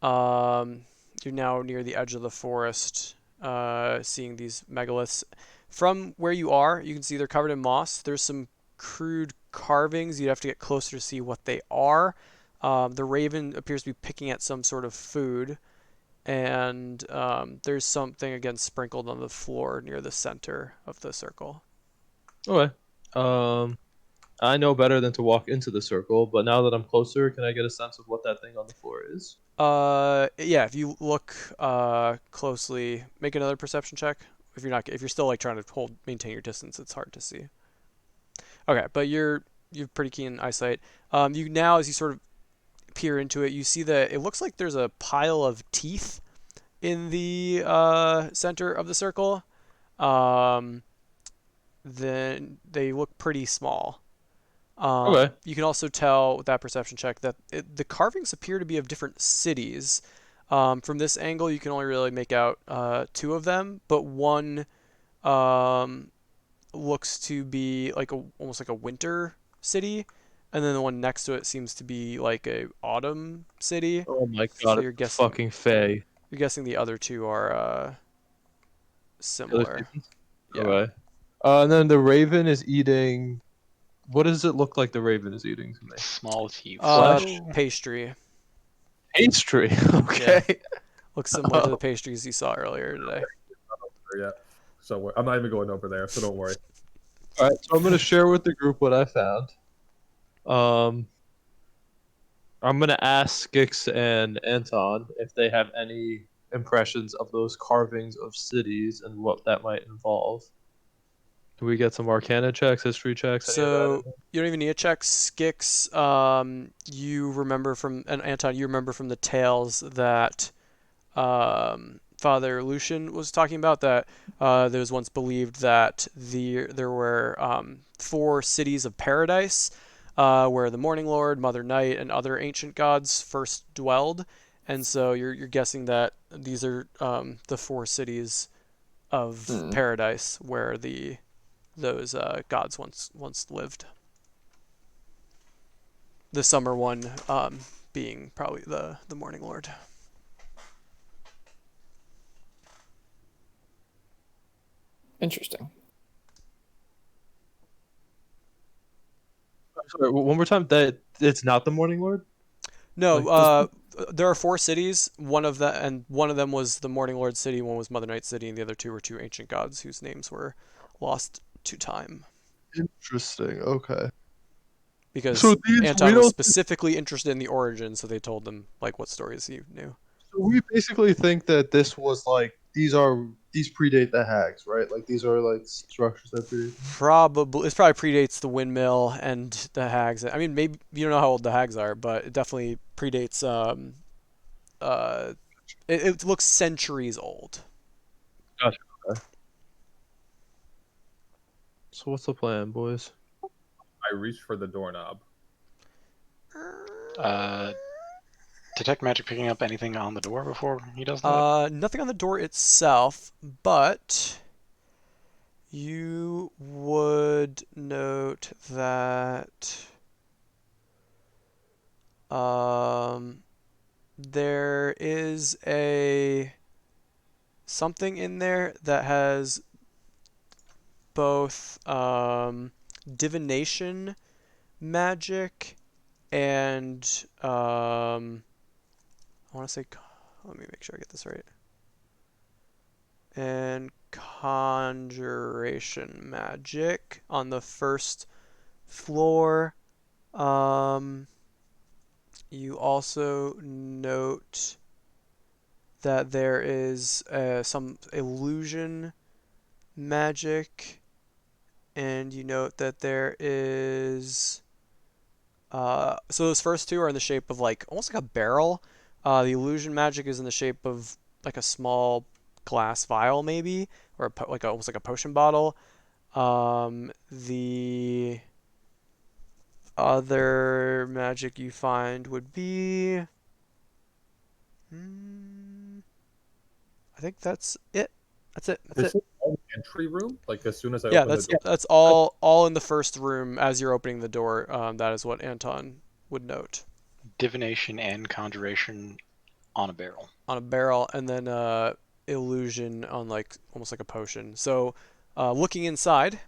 You're now near the edge of the forest, seeing these megaliths. From where you are, you can see they're covered in moss. There's some crude carvings. You'd have to get closer to see what they are. The raven appears to be picking at some sort of food, and there's something again sprinkled on the floor near the center of the circle. Okay. I know better than to walk into the circle, but now that I'm closer, can I get a sense of what that thing on the floor is? Yeah, if you look closely, make another perception check. If you're still like trying to maintain your distance, it's hard to see. Okay, but you've pretty keen eyesight. You now, as you sort of peer into it, you see that it looks like there's a pile of teeth in the center of the circle. Um, then they look pretty small. Okay. You can also tell with that perception check that the carvings appear to be of different cities. From this angle, you can only really make out two of them, but one um, looks to be like almost like a winter city, and then the one next to it seems to be like a autumn city. Oh my So god, it's the fucking Fae. you're guessing the other two are The other similar. seasons? Yeah. Okay. And then the raven is eating. What does it look like the raven is eating to me? Small teeth. Flesh? Pastry. Pastry. Okay. Looks similar to the pastries you saw earlier today. Yeah. So I'm not even going over there, so don't worry. All right. So I'm gonna share with the group what I found. Um, I'm gonna ask Skix and Anton if they have any impressions of those carvings of cities and what that might involve. Do we get some Arcana checks, history checks, any of So that? you don't even need a check. Skix, you remember from, and Anton, you remember from the tales that Father Lucian was talking about, that there was once believed that there were four cities of paradise where the Morning Lord, Mother Night, and other ancient gods first dwelled. And so you're guessing that these are the four cities of Hmm. paradise where those gods once lived. The summer one being probably the Morning Lord. Interesting. Sorry, one more time. That it's not the Morning Lord. No, Like this. there are four cities. One of them was the Morning Lord city. One was Mother Night city, and the other two were two ancient gods whose names were lost to time. Interesting. Okay. because So these Anton we was don't. specifically interested in the origin, so they told him like what stories he knew. So we basically think that this was like these predate the hags, right? Like these are like structures that predate. It probably predates the windmill and the hags. I mean, maybe you don't know how old the hags are, but it definitely predates. Uh, it looks centuries old. Gotcha. Okay. So what's the plan, boys? I reach for the doorknob. Detect magic picking up anything on the door before he does that? Nothing on the door itself, but you would note that there is a something in there that has both divination magic and I want to say, let me make sure I get this right. And conjuration magic on the first floor. You also note that there is some illusion magic, and you note that there is. So those first two are in the shape of like almost like a barrel. The illusion magic is in the shape of like a small glass vial, maybe, or almost like a potion bottle. The other magic you find would be. I think that's it. That's it. That's This it. is all the entry room. Like as soon as I Yeah, open the that's door. that's all in the first room as you're opening the door. That is what Anton would note Divination and conjuration on a barrel. on a barrel, and then illusion on like almost like a potion. So, looking inside,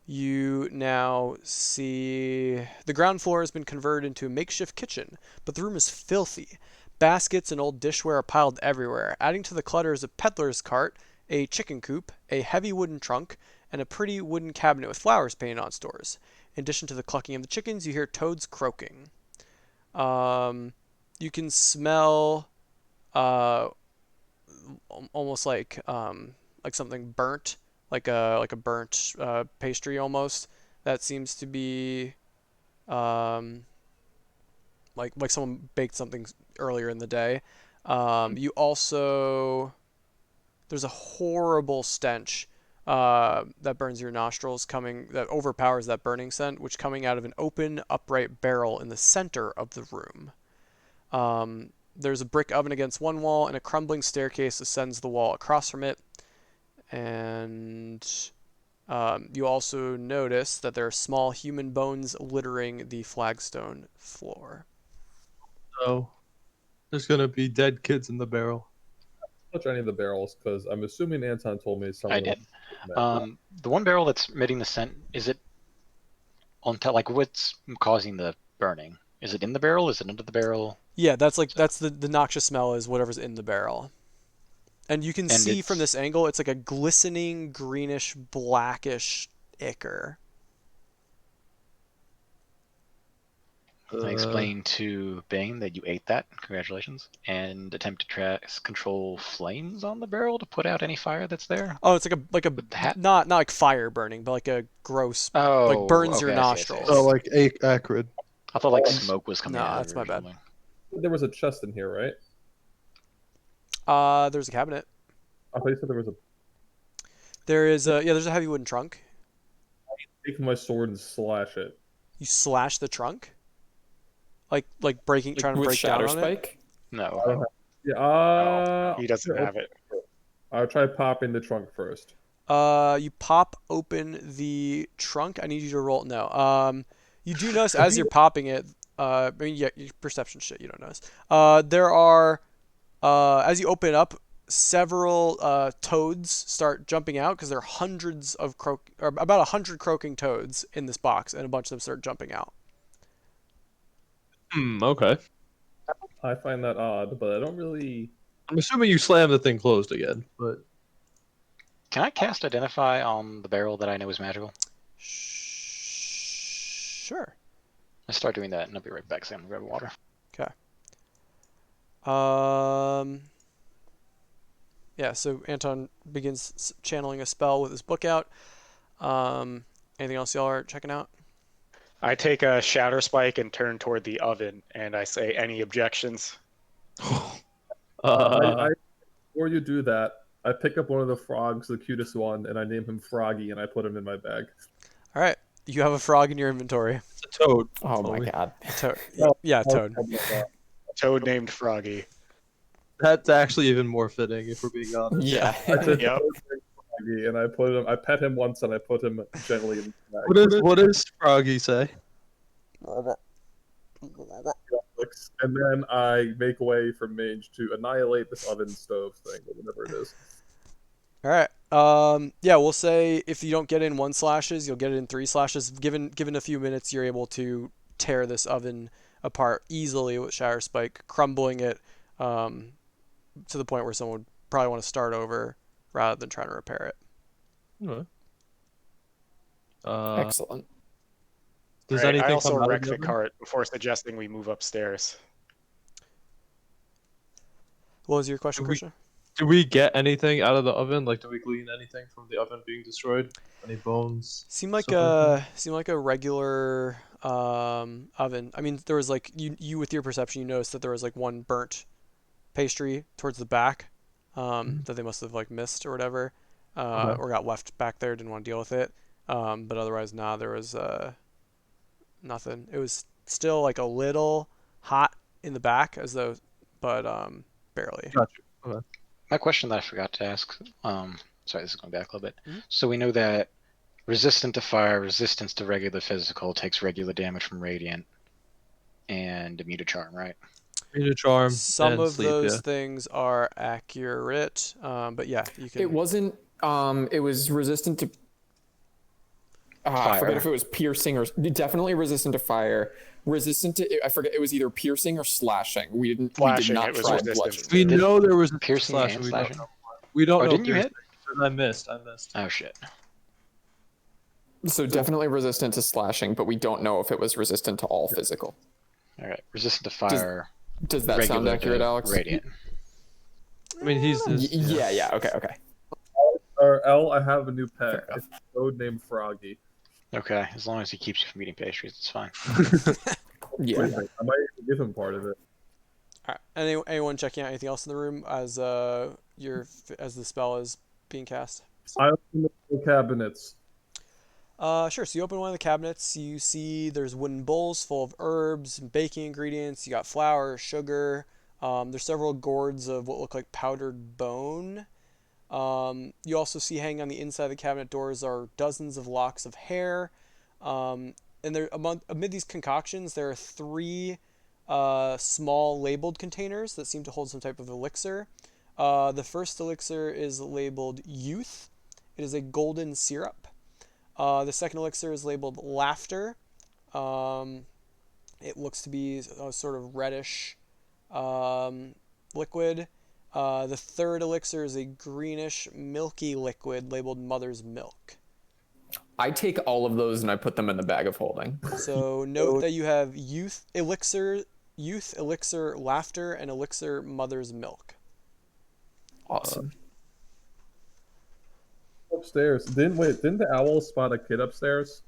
you now see the ground floor has been converted into a makeshift kitchen, but the room is filthy. Baskets and old dishware are piled everywhere. Adding to the clutter is a peddler's cart, a chicken coop, a heavy wooden trunk, and a pretty wooden cabinet with flowers painted on stores. In addition to the clucking of the chickens, you hear toads croaking. You can smell uh, almost like something burnt, like a burnt pastry almost. That seems to be um, like someone baked something earlier in the day. You also there's a horrible stench that burns your nostrils that overpowers that burning scent, which coming out of an open upright barrel in the center of the room. There's a brick oven against one wall, and a crumbling staircase ascends the wall across from it. And you also notice that there are small human bones littering the flagstone floor. So there's gonna be dead kids in the barrel. Touch any of the barrels because I'm assuming Anton told me I someone did. else. The one barrel that's emitting the scent, is it on top? Like, what's causing the burning? Is it in the barrel? Is it under the barrel? Yeah, that's the noxious smell is whatever's in the barrel. And you can And see from it's this angle, it's like a glistening greenish blackish ichor. I explain to Bane that you ate that. Congratulations. And attempt to control flames on the barrel to put out any fire that's there. Oh, it's like a With the hat? not like fire burning, but like a gross like Oh, burns your okay. I see. So nostrils. like acrid. I thought like smoke was coming Nah, out of that's it my or bad. something. There was a chest in here, right? There's a cabinet. I thought you said there was a. There's a heavy wooden trunk. Take my sword and slash it. You slash the trunk? Like breaking Like, trying to with break down Shatter on it? Spike? No. I don't have. Yeah. He doesn't have it. I'll try popping the trunk first. You pop open the trunk. I need you to roll. No. You do notice as you're popping it. I mean, yeah, your perception shit. You don't notice. There are, as you open it up, several toads start jumping out because there are hundreds of or about 100 croaking toads in this box, and a bunch of them start jumping out. Okay. I find that odd, but I don't really. I'm assuming you slammed the thing closed again, but Can I cast Identify on the barrel that I know is magical? Sure. I start doing that, and I'll be right back. So I'm gonna grab water. Okay. Yeah, so Anton begins channeling a spell with his book out. Anything else y'all are checking out? I take a shatter spike and turn toward the oven, and I say, "Any objections?" Before you do that, I pick up one of the frogs, the cutest one, and I name him Froggy, and I put him in my bag. All right, you have a frog in your inventory. It's a toad. Oh my Chloe. god. Toad. Oh, Yeah, Toad. A toad named Froggy. That's actually even more fitting, if we're being honest. Yeah. I said Yep. Froggy, and I pet him once, and I put him gently in the What does Froggy say? bag. And then I make way for Mage to annihilate this oven stove thing, or whatever it is. All right. Yeah, we'll say if you don't get it in 1 slashes, you'll get it in 3 slashes. Given a few minutes, you're able to tear this oven apart easily with Shatter Spike, crumbling it to the point where someone would probably want to start over rather than trying to repair it. Alright. Excellent. Does Right, I anything also come out wreck of the the oven? cart before suggesting we move upstairs. What was your question, Do we- Krishna? Do we get anything out of the oven? Like, do we glean anything from the oven being destroyed? Any bones? Seemed like Stuff a regular oven. I mean, there was like you with your perception, you noticed that there was like one burnt pastry towards the back that they must have like missed or whatever, Okay. or got left back there, didn't want to deal with it. But otherwise, nah, there was nothing. It was still like a little hot in the back, as though, but barely. Gotcha. Okay. My question that I forgot to ask. Sorry, this is going back a little bit. Mhm. So we know that resistant to fire, resistance to regular physical, takes regular damage from radiant, and immune to charm, right? Immune to charm Some and of sleep. those Yeah. things are accurate, but yeah, you can. It wasn't. It was resistant to. I forget Fire. if it was piercing or definitely resistant to fire. Resistant to. I forget. It was either piercing or slashing. We did Slashing, not it was try resistant bludgeoning. to. We Did- know there was a Piercing slash, and we don't slashing? know. We don't Oh, know. didn't you piercing. hit? I missed. Oh shit. So definitely resistant to slashing, but we don't know if it was resistant to all physical. All right. Resistant to fire. Does that sound regular accurate, to Alex? Radiant. I mean, he's Yeah. Yeah. Okay. Okay. Or L, I have a new pet. Fair enough. It's a toad named Froggy. Okay, as long as he keeps you from eating pastries, it's fine. Yeah. I might even give him part of it. All right. Anyone checking out anything else in the room as as the spell is being cast? I open the cabinets. Sure. So you open one of the cabinets. You see there's wooden bowls full of herbs and baking ingredients. You got flour, sugar. There's several gourds of what look like powdered bone. You also see hanging on the inside of the cabinet doors are dozens of locks of hair. And there amid these concoctions, there are 3 small labeled containers that seem to hold some type of elixir. The first elixir is labeled Youth. It is a golden syrup. The second elixir is labeled Laughter. It looks to be a sort of reddish liquid. The third elixir is a greenish, milky liquid labeled Mother's Milk. I take all of those and I put them in the bag of holding. So note that you have elixir, laughter, and elixir Mother's Milk. Awesome. Upstairs. Didn't the owl spot a kid upstairs?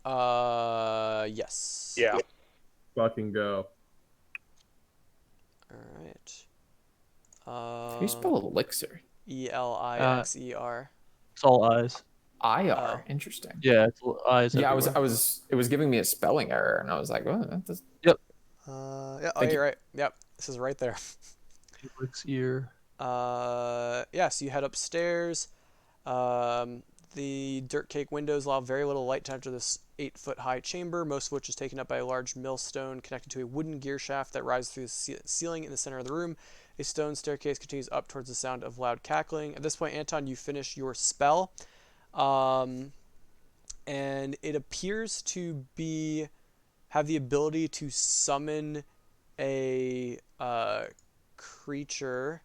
Yes. Yeah. Fucking go. All right. How do you spell elixir? Elixer. It's all eyes. IR. Interesting. Yeah, it's eyes. Yeah, everywhere. It was giving me a spelling error, and I was like, oh, that does. Yeah. Oh, Thank you're you. right. Yep. This is right there. Elixir. Yeah. So you head upstairs. The dirt cake windows allow very little light to enter this 8-foot high chamber, most of which is taken up by a large millstone connected to a wooden gear shaft that rises through the ceiling in the center of the room. A stone staircase continues up towards the sound of loud cackling. At this point, Anton, you finish your spell. And it appears to have the ability to summon a creature,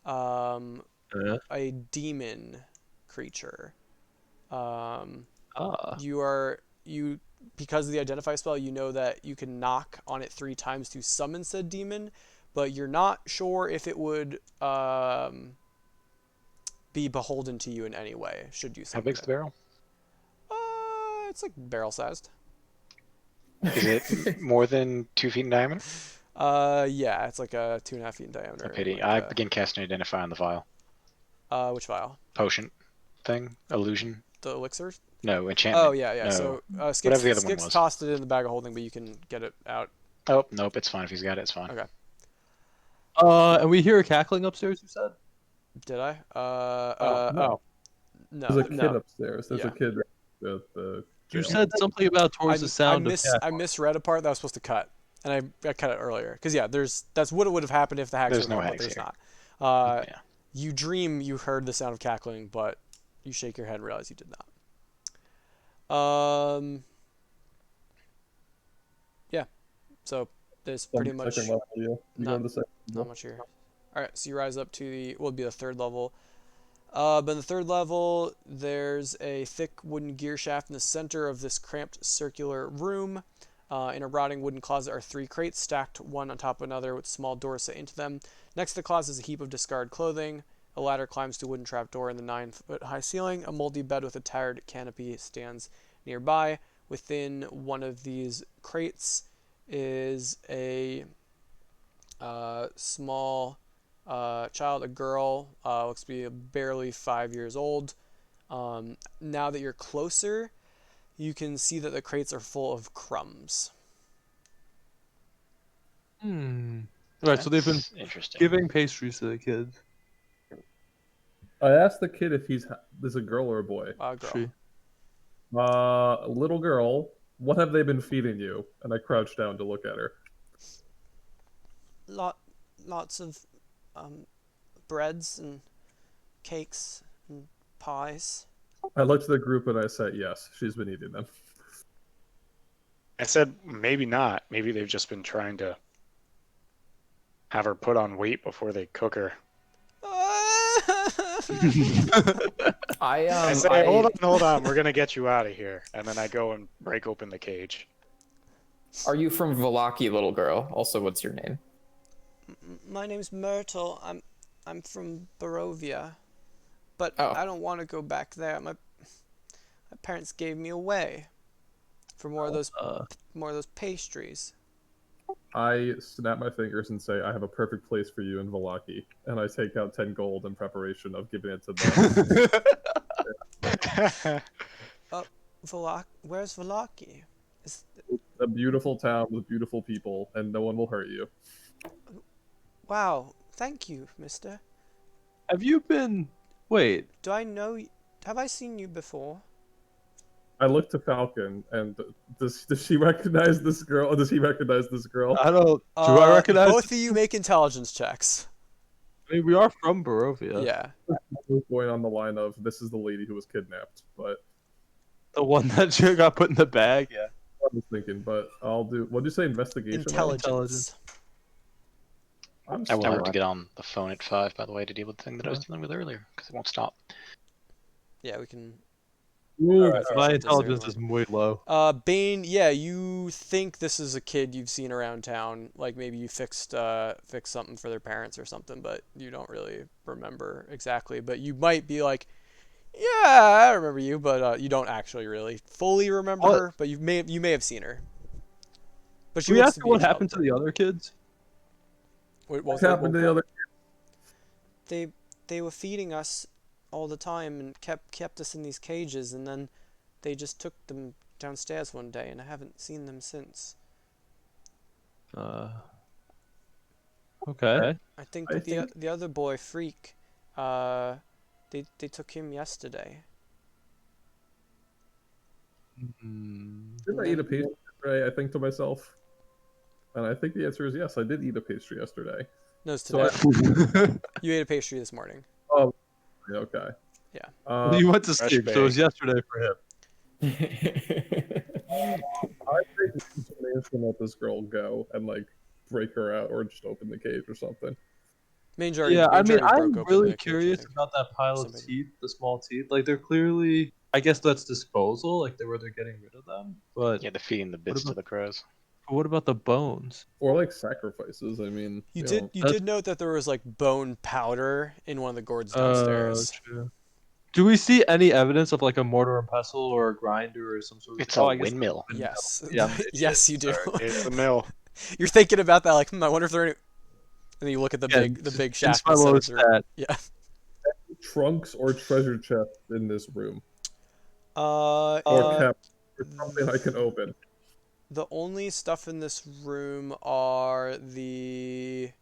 a demon creature. You because of the identify spell, you know that you can knock on it 3 times to summon said demon, but you're not sure if it would be beholden to you in any way should you How summon big's it. the barrel? It's like barrel sized. Is it more than 2 feet in diameter? Yeah, it's like a 2.5 feet in diameter. A pity. Like I begin casting Identify on the vial. Which vial? Potion thing? Illusion? The elixir? No, enchantment. Oh yeah, yeah. No. So Whatever the other one Skix was. tossed it in the bag of holding, but you can get it out. Oh, nope, it's fine. If he's got it, it's fine. Okay. And we hear a cackling upstairs. You said. Did I? No. No. There's a kid No. upstairs. There's Yeah. a kid right at the You jail. said something about towards the sound of I misread a part that I was supposed to cut, and I cut it earlier. Because yeah, that's what would have happened if the hags There's were no home, but hags there's here. not. Yeah. You dream you heard the sound of cackling, but you shake your head and realize you did not. Yeah. So there's pretty much Second level, yeah. You go not- to the second not level. much here. All right, so you rise up to will be the 3rd level. But in the 3rd level, there's a thick wooden gear shaft in the center of this cramped circular room. In a rotting wooden closet are 3 crates stacked one on top of another with small doors set into them. Next to the closet is a heap of discarded clothing. A ladder climbs to a wooden trapdoor in the 9-foot-high ceiling. A moldy bed with a tattered canopy stands nearby. Within one of these crates is a small child, a girl, looks to be barely 5 years old. Now that you're closer, you can see that the crates are full of crumbs. Right, so they've been That's interesting. giving pastries to the kids. I asked the kid if there's a girl or a boy. Girl. She. Little girl, what have they been feeding you? And I crouched down to look at her. Lots of breads and cakes and pies. I looked at the group and I said, yes, she's been eating them. I said maybe not. Maybe they've just been trying to have her put on weight before they cook her. I say, hold on, we're gonna get you out of here, and then I go and break open the cage. Are you from Valaki, little girl? Also, what's your name? My name's Myrtle. I'm from Barovia, but Oh. I don't want to go back there. My parents gave me away for more of those pastries. I snap my fingers and say, I have a perfect place for you in Valaki. And I take out 10 gold in preparation of giving it to them. Where's Valaki? A beautiful town with beautiful people, and no one will hurt you. Wow, thank you, mister. Have you been? Wait. Do I know? Have I seen you before? I look to Falcon, and does she recognize this girl? Or does he recognize this girl? I don't. Do I recognize? Both of you make intelligence checks. I mean, we are from Barovia. Yeah. Going on the line of, this is the lady who was kidnapped, but The one that got put in the bag. Yeah. I was thinking, but I'll do. What did you say? Investigation. Intelligence. I'm I will have to smart. get on the phone at 5, by the way, to deal with the thing that I was dealing with earlier, because it won't stop. Yeah, we can. Ooh, Right, my intelligence is way low. Bane, yeah, you think this is a kid you've seen around town. Like maybe you fixed something for their parents or something, but you don't really remember exactly. But you might be like, yeah, I remember you, but you don't actually really fully remember her. But you may have seen her. But she We looks asked to be what a child. happened to the other kids. What what happened to the other? They were feeding us all the time and kept us in these cages, and then they just took them downstairs one day, and I haven't seen them since. Okay. I think I that the other boy, Freak, they took him yesterday. Did I eat a pastry yesterday? I think to myself, and I think the answer is yes. I did eat a pastry yesterday. No, it's So today. You ate a pastry this morning. Oh, okay. Yeah. You went to Fresh sleep, so it was bake. yesterday for him. I think it's gonna let this girl go and like break her out, or just open the cage or something. Mange already, Yeah, I Mange mean, already I'm broke open really the cage, I curious think. about that pile of Somebody- teeth, the small teeth. Like, they're clearly I guess that's disposal, like where they're getting rid of them. But Yeah, they're feeding the bits to about- the crows. what about the bones? Or like sacrifices. I mean, You you did know, you That's- did note that there was like bone powder in one of the gourds downstairs. True. Do we see any evidence of like a mortar and pestle or a grinder or some sort of? It's a I guess windmill. Yes. Yeah, maybe Yes, you do. It's the mill. You're thinking about that, like, I wonder if there are any. And then you look at the Yeah, big just shaft. my in the low center of the room. stat. Yeah. trunks or treasure chests in this room, Uh, or kept, or something I can open. the only stuff in this room are there's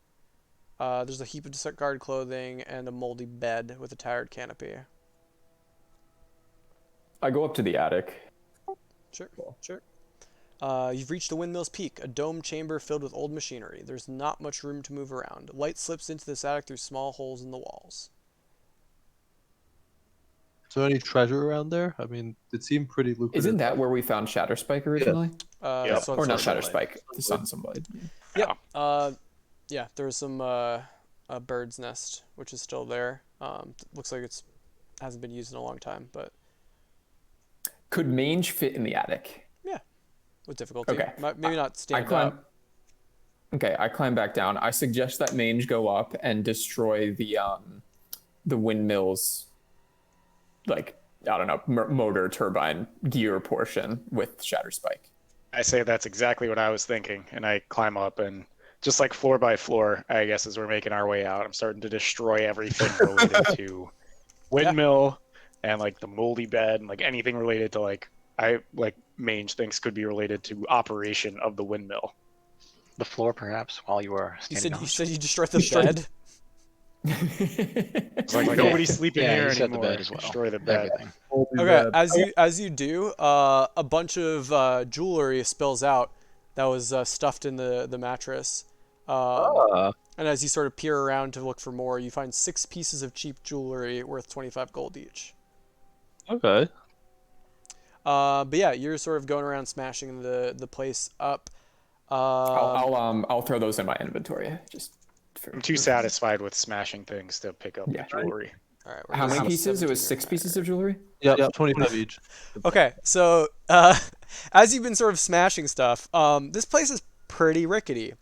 a heap of discarded clothing and a moldy bed with a tattered canopy. I go up to the attic. Sure, sure. You've reached the windmill's peak, a domed chamber filled with old machinery. There's not much room to move around. Light slips into this attic through small holes in the walls. Is there any treasure around there? I mean, it seemed pretty lucrative. Isn't that where we found Shatterspike originally? Yep. Sun's Or not Sunblade. Shatterspike, the Sunblade. Yep. Yeah, there's some a bird's nest, which is still there. Looks like it's hasn't been used in a long time, but Could mange fit in the attic? yeah, with difficulty. Okay. Maybe not I stand climb. up. Okay, I climb back down. I suggest that mange go up and destroy the windmill's, like, I don't know, motor turbine gear portion with Shatterspike. I say that's exactly what I was thinking, and I climb up and just like floor by floor, I guess as we're making our way out, I'm starting to destroy everything related to windmill and like the moldy bed and like anything related to like Mange thinks could be related to operation of the windmill. The floor, perhaps, while you are You standing said on you it. said you destroyed the bed. It's like nobody's sleeping Yeah, here he said the anymore. bed as well. Destroy the bed. Everything. Moldy Okay, bed. as you do, a bunch of jewelry spills out that was stuffed in the mattress. And as you sort of peer around to look for more, you find 6 pieces of cheap jewelry worth 25 gold each. Okay. But yeah, you're sort of going around smashing the place up. I'll throw those in my inventory. Just I'm too satisfied with smashing things to pick up Yeah. the jewelry. All right, we're How gonna many see pieces? It was 17 6 here. pieces of jewelry. Yeah, 25 each. Okay, so as you've been sort of smashing stuff, this place is pretty rickety.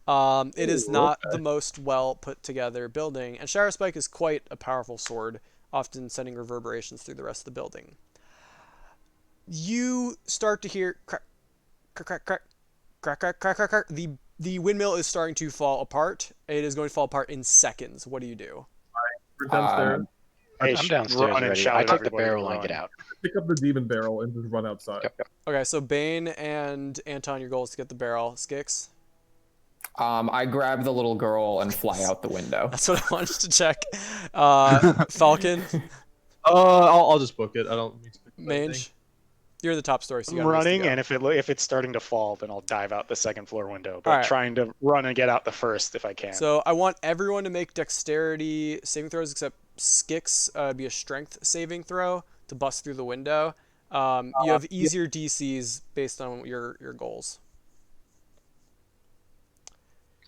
It is not the most well put together building, and Shatterspike is quite a powerful sword, often sending reverberations through the rest of the building. You start to hear crack, crack, crack, crack, crack, crack, crack, crack, crack. The windmill is starting to fall apart. It is going to fall apart in seconds. What do you do? We're downstairs. Hey, I'm run downstairs and ready. shout I at take the everybody to barrel and I get run. out. Pick up the demon barrel and just run outside. Yep. Okay, so Bane and Anton, your goal is to get the barrel. Skix? I grab the little girl and fly out the window. That's what I wanted to check. Falcon? I'll just book it. I don't need to pick up anything. Mange? You're the top story, so you I'm got a ways to running, go. and if it's starting to fall, then I'll dive out the second floor window. But Alright. trying to run and get out the first if I can. So I want everyone to make dexterity saving throws except Skix. It'd be a strength saving throw to bust through the window. You have easier DCs based on your goals.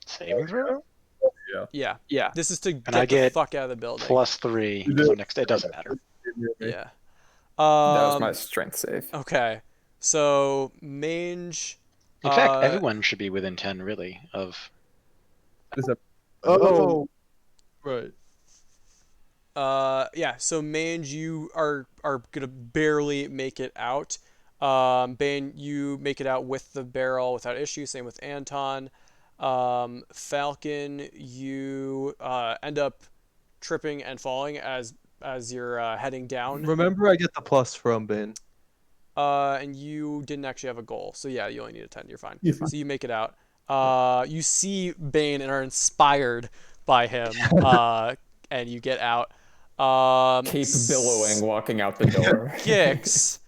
Saving throw? Yeah. Yeah. This is to get I the get fuck out of the building. +3 because I'm next. It doesn't matter. Yeah. That was Um, my strength save. okay. So Mange. In fact, everyone should be within 10, really, of. Is that Oh. Right. Yeah. So Mange, you are gonna barely make it out. Bane, you make it out with the barrel without issue. Same with Anton. Falcon, you end up tripping and falling as you're heading down. Remember, I get the plus from Bane. And you didn't actually have a goal, so yeah, you only need a 10. You're fine. You're fine. So you make it out. You see Bane and are inspired by him. And you get out. Cape billowing, walking out the door. Kicks.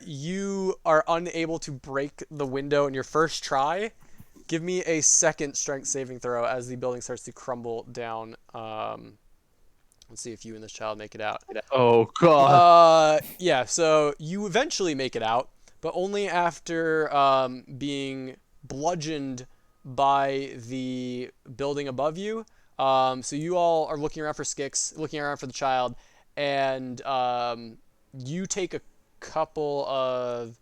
You are unable to break the window in your first try. Give me a second strength saving throw as the building starts to crumble down. Let's see if you and this child make it out. Oh god. Yeah, so you eventually make it out, but only after being bludgeoned by the building above you. So you all are looking around for Skix, looking around for the child, and you take a couple of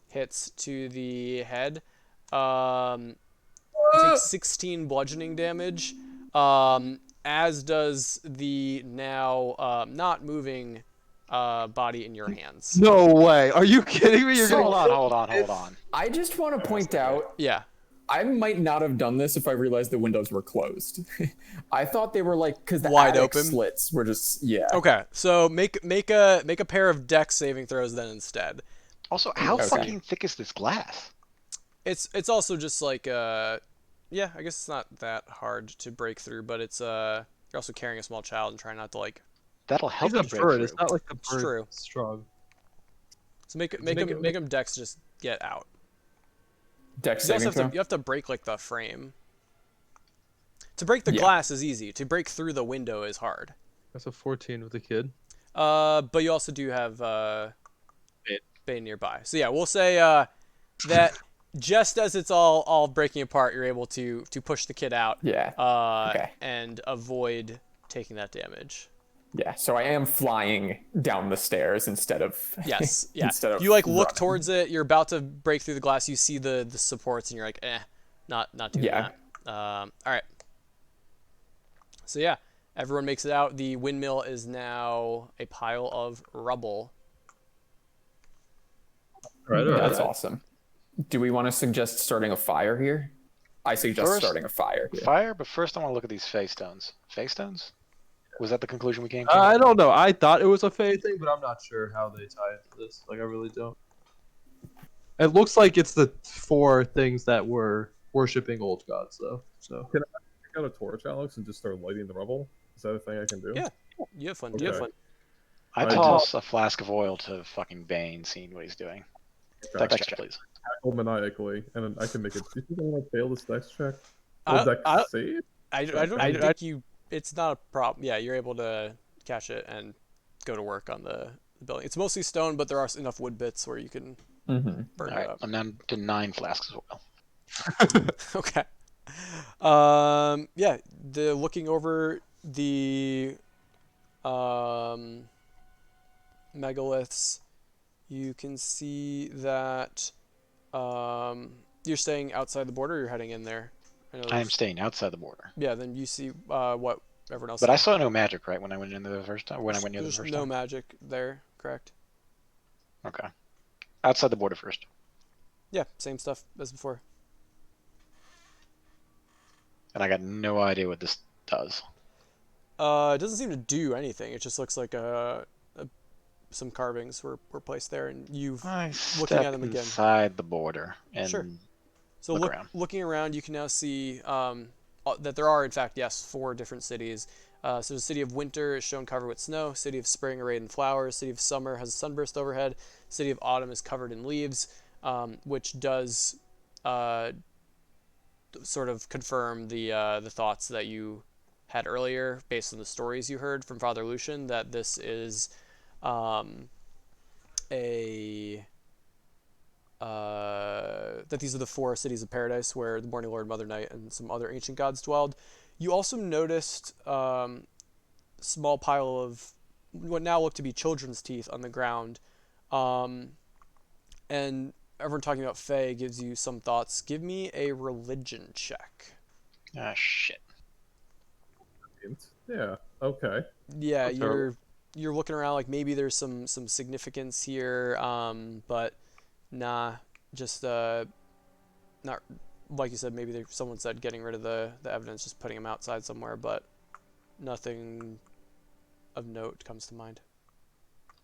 hits to the head. You take 16 bludgeoning damage, as does the now not moving body in your hands. No way. Are you kidding me? You're So- gonna Hold on. I just want to point out, Yeah. I might not have done this if I realized the windows were closed. I thought they were like, because the Wide attic open? slits were just, yeah. Okay, so make a pair of dex saving throws then instead. Also, how Okay. fucking thick is this glass? It's also just like yeah, I guess it's not that hard to break through, but it's you're also carrying a small child and trying not to like. That'll help He's a you break bird. through. It's not like the It's bird. true. Strong. So make him dex just get out. Dex You also saving throw. you have to break like the frame. To break the Yeah. glass is easy. To break through the window is hard. That's a 14 with a kid. But you also do have Bane nearby. So yeah, we'll say that just as it's all breaking apart, you're able to push the kid out. Yeah. Okay. And avoid taking that damage. Yeah, so I am flying down the stairs instead of Yes, yeah. instead of You like look running. towards it. You're about to break through the glass. You see the supports, and you're like, not doing Yeah. that. All right. So yeah, everyone makes it out. The windmill is now a pile of rubble. All right. That's awesome. Do we want to suggest starting a fire here? I suggest First- starting a fire here. Fire, but first I want to look at these face stones. Face stones? Was that the conclusion we came to? I don't know. I thought it was a Fae thing, but I'm not sure how they tie into this. Like, I really don't. It looks like it's the 4 things that were worshipping old gods, though. So Take out a torch, Alex, and just start lighting the rubble. Is that a thing I can do? Yeah. You have fun. Okay. You have fun. I I toss a flask of oil to fucking Bane, seeing what he's doing. Okay. Dex check, please. Tackle maniacally, and then I can make it. Do you think I'm gonna fail this dex check? I- Or dex I- save? I think you. It's not a problem. Yeah, you're able to catch it and go to work on the building. It's mostly stone, but there are enough wood bits where you can Mm-hmm. burn All right, it up. I'm down to 9 flasks of oil. Okay. Yeah, the looking over the megaliths, you can see that you're staying outside the border. Or you're heading in there. I know I am there's- staying outside the border. Yeah, then you see what everyone else. But I sees. saw no magic, right, when I went in there the first time? When I went near the There's first no time? magic there, correct? Okay. Outside the border first. Yeah, same stuff as before. And I got no idea what this does. It doesn't seem to do anything. It just looks like some carvings were placed there, and you've I Looking at step them again. inside the border and Sure. So Look around. looking around, you can now see that there are, in fact, yes, 4 different cities. So the city of winter is shown covered with snow. City of spring arrayed in flowers. City of summer has a sunburst overhead. City of autumn is covered in leaves, which does sort of confirm the thoughts that you had earlier, based on the stories you heard from Father Lucian, that this is that these are the 4 cities of paradise where the Morning Lord, Mother Night, and some other ancient gods dwelled. You also noticed small pile of what now look to be children's teeth on the ground, and everyone talking about Fae gives you some thoughts. Give me a religion check. ah shit. Yeah. Okay. Yeah, Okay. you're looking around like maybe there's some significance here, but nah, just not like you said. Maybe someone said getting rid of the evidence, just putting them outside somewhere, but nothing of note comes to mind.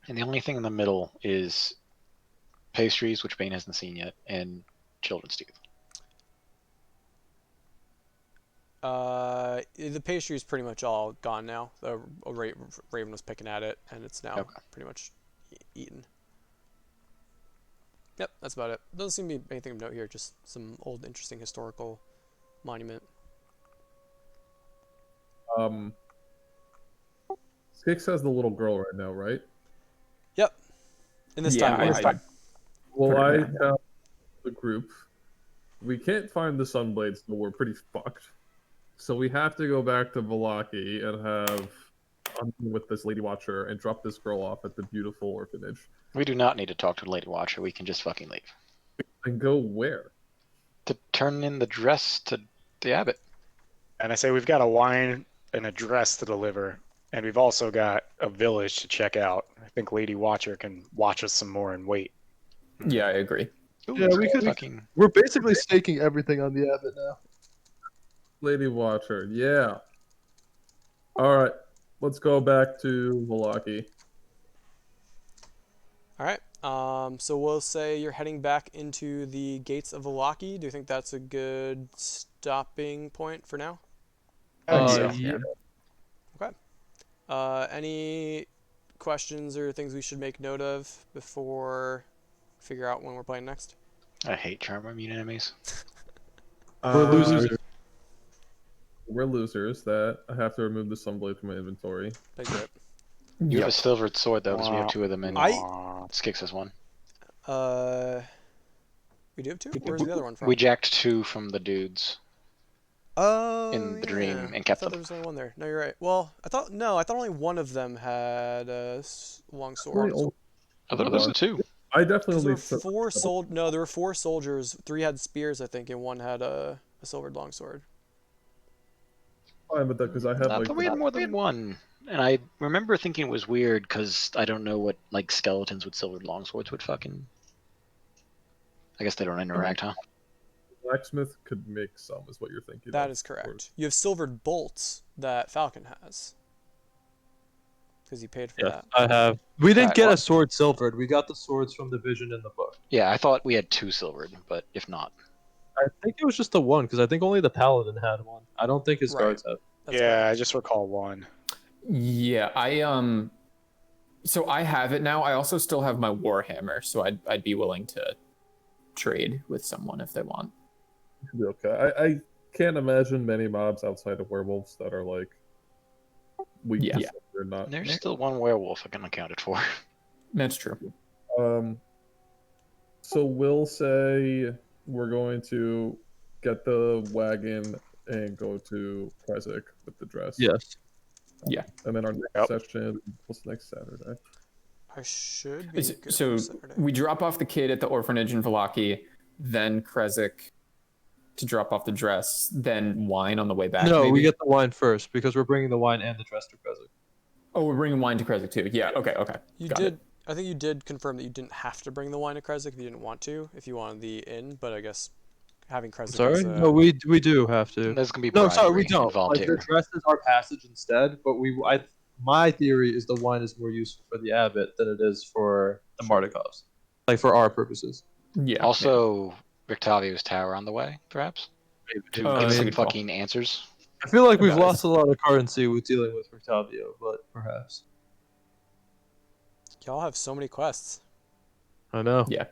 And the only thing in the middle is pastries, which Bane hasn't seen yet, and children's teeth. The pastry is pretty much all gone now. The raven was picking at it, and it's now Okay. pretty much eaten. Yep, that's about it. Doesn't seem to be anything of note here. Just some old, interesting historical monument. Skix has the little girl right now, right? Yep. In this Yeah, time. Well, Put I her down. tell the group we can't find the Sunblades, so we're pretty fucked. So we have to go back to Valaki and have with this Lady Watcher and drop this girl off at the beautiful orphanage. We do not need to talk to the Lady Watcher. We can just fucking leave. And go where? To turn in the dress to the abbot. And I say we've got a wine and a dress to deliver, and we've also got a village to check out. I think Lady Watcher can watch us some more and wait. Yeah, I agree. Ooh, Yeah, we could. fucking. We're basically staking everything on the abbot now. Lady Watcher, yeah. Alright, let's go back to Milwaukee. All right. So we'll say you're heading back into the gates of Valaki. Do you think that's a good stopping point for now? I think so. Yeah. Any questions or things we should make note of before figure out when we're playing next? I hate charm immune enemies. We're losers. We're losers. That I have to remove the Sunblade from my inventory. Big rip. You have Yep. a silvered sword though, because we have two of them, and I- Skix has one. We do have two? Where's the other one from? We jacked two from the dudes. Oh, in the dream yeah. and kept I thought them. there was only one there. No, you're right. Well, I thought only one of them had a long sword. I thought it was two. I 'Cause definitely there were four soldiers. 3 had spears, I think, and 1 had a silvered longsword. fine with that because I have I like thought we had more than one. And I remember thinking it was weird because I don't know what like skeletons with silvered longswords would fucking. I guess they don't interact, huh? blacksmith could make some, is what you're thinking. That of. is correct. You have silvered bolts that Falcon has. Because he paid for Yes, that. I have. We didn't Alright, get well- a sword silvered. We got the swords from the vision in the book. Yeah, I thought we had two silvered, but if not, I think it was just the one because I think only the paladin had one. I don't think his Right. guards had. That's yeah, correct. I just recall one. Yeah, so I have it now. I also still have my warhammer, so I'd be willing to trade with someone if they want. It'd be okay. I can't imagine many mobs outside of werewolves that are like weak. Yeah. to they're not. there's still one werewolf I can account it for. That's true. So we'll say we're going to get the wagon and go to Prezek with the dress. Yes. And then our next Yep. session was next Saturday. I should be good So for Saturday. we drop off the kid at the orphanage in Valaki, then Krezik to drop off the dress, then wine on the way back. No, maybe? we get the wine first because we're bringing the wine and the dress to Krezik. Oh, we're bringing wine to Krezik too. Yeah. Okay. You Got did. it. I think you did confirm that you didn't have to bring the wine to Krezik if you didn't want to. If you wanted the inn, but I guess having Krezik. Sorry? as No, we do have to. There's gonna be No, sorry, we bribery don't. and Like volunteer. the dress is our passage instead, but my theory is the wine is more useful for the abbot than it is for the Mardikovs. Like for our purposes. Yeah. Also, Victavio's tower on the way, perhaps? To Oh, give yeah, some good call. fucking answers. I feel like we've Guys. lost a lot of currency with dealing with Octavio, but perhaps. Y'all have so many quests. I know. Yeah.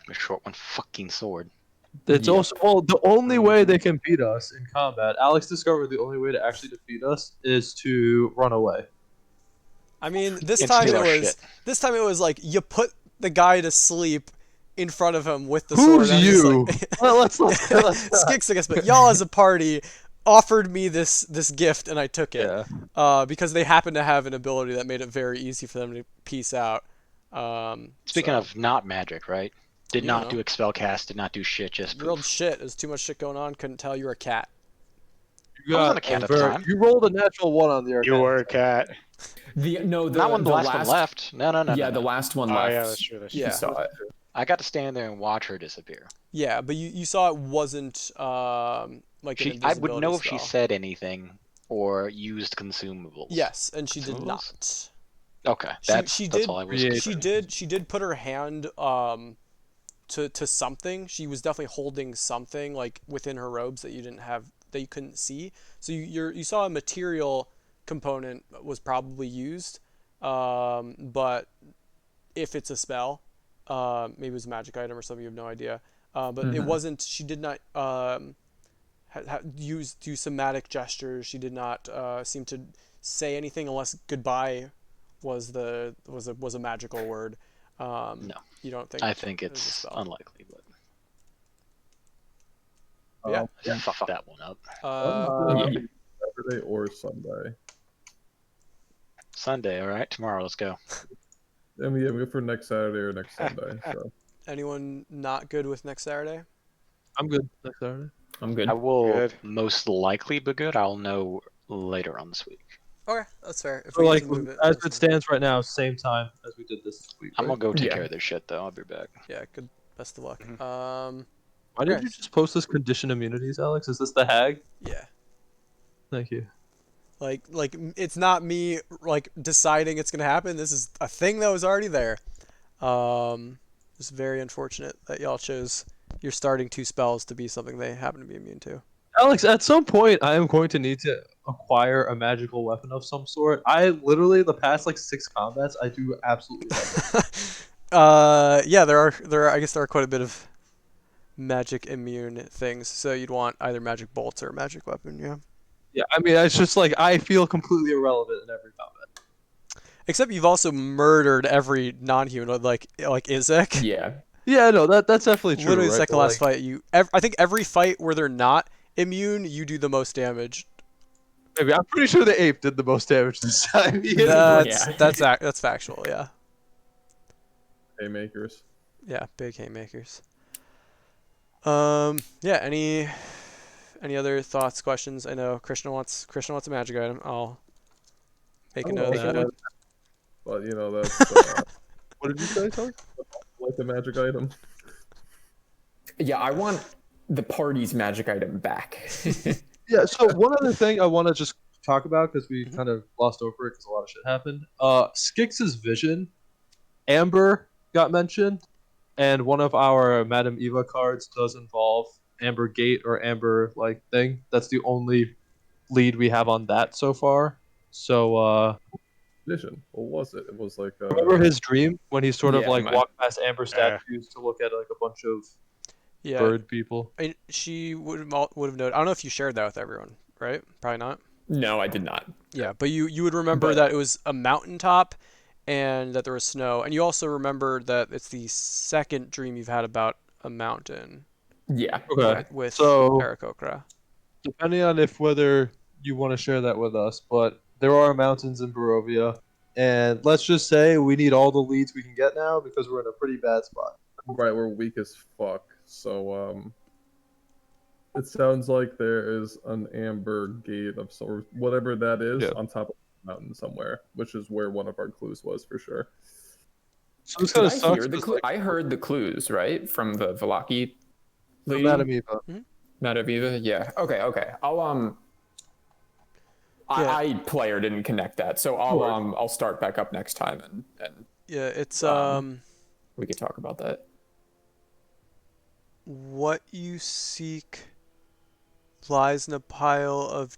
We're short one fucking sword. It's Yeah. also the only way they can beat us in combat. Alex discovered the only way to actually defeat us is to run away. I mean, this And time steal it our was. shit. This time it was like you put the guy to sleep in front of him with the Who's sword. and I'm just you? like- Well, let's not. Skix, I guess, but y'all as a party offered me this gift and I took it. Yeah. Because they happened to have an ability that made it very easy for them to piece out. Speaking so, of not magic, right? Did You not know. do expel cast, did not do shit, just you rolled poof. shit. There's too much shit going on. Couldn't tell you were a cat. You I wasn't got a cat at very- the time. You rolled a natural one on the You Arcana. were a cat. Not when the last one left. No. Yeah, no. the last one Oh left. yeah, that's true. That's true. Yeah. You saw it. I got to stand there and watch her disappear. Yeah, but you saw it wasn't like an I would know invisibility if she spell. said anything or used consumables. Yes, and she did Consumables? not. Okay, She- that's she that's did all I was. create- She did put her hand to something. She was definitely holding something like within her robes that you couldn't see. So you saw a material component was probably used, but if it's a spell, maybe it was a magic item or something, you have no idea. But it wasn't. She did not use somatic gestures. She did not seem to say anything unless goodbye was a magical word. No. You don't think? I think it was a it's spell. unlikely, but Yeah. fuck that one up. Uh, Yeah. Saturday or Sunday. Sunday, all right. Tomorrow, let's go. I mean, yeah, we go for next Saturday or next Sunday. So Anyone not good with next Saturday? I'm good next Saturday. I'm I good. will Good. most likely be good. I'll know later on this week. Okay, that's fair. If So we need like to move it, as that's it fine. stands right now, same time as we did this week. I'm Right? gonna go take Yeah. care of this shit though. I'll be back. Yeah, good. Best of luck. Mhm. Why did okay. you just post this condition immunities, Alex? Is this the hag? Yeah. Thank you. Like it's not me like deciding it's gonna happen. This is a thing that was already there. It's very unfortunate that y'all chose your starting 2 spells to be something they happen to be immune to. Alex, at some point, I am going to need to acquire a magical weapon of some sort. I literally the past like 6 combats, I do absolutely nothing. Yeah, there are I guess there are quite a bit of magic immune things. So you'd want either magic bolts or a magic weapon. Yeah. Yeah, I mean, it's just like I feel completely irrelevant in every combat. Except you've also murdered every non-human, like Izek. Yeah. Yeah, no, that's definitely true. Literally, the Right? second But, last like, fight, I think every fight where they're not immune, you do the most damage. maybe I'm pretty sure the ape did the most damage this time. That's Yeah. that's factual. Yeah, haymakers. yeah, big haymakers. Yeah. Any other thoughts, questions? I know Krishna wants a magic item. I'll make a note of Make a that. note. But you know that's What did you say, Tony? like the magic item. Yeah, I want the party's magic item back. Yeah. So one other thing I want to just talk about because we Mhm. kind of glossed over it because a lot of shit happened. Skix's vision, Amber got mentioned, and one of our Madame Eva cards does involve Amber Gate or Amber like thing. That's the only lead we have on that so far. So Vision. What was it? It was like remember his dream when he sort of Yeah, like my- walked past Amber Yeah. statues to look at like a bunch of Yeah, bird people. she would have noted. I don't know if you shared that with everyone, right? Probably not. No, I did not. Yeah, but you would remember But- that it was a mountaintop and that there was snow. And you also remember that it's the second dream you've had about a mountain Yeah. Okay. with So Aarakocra. depending on if whether you want to share that with us, but there are mountains in Barovia, and let's just say we need all the leads we can get now because we're in a pretty bad spot. right. We're weak as fuck. So it sounds like there is an amber gate of sort, whatever that is, Yeah. on top of the mountain somewhere, which is where one of our clues was for sure. So this Did kind I of sucks. hear the 'cause, clue? like, I heard the clues, right? From the Velaki lady. Madame Eva. Madame Eva? Yeah. Okay. I'll Yeah. I player didn't connect that, so I'll start back up next time and Yeah, it's we could talk about that. what you seek lies in a pile of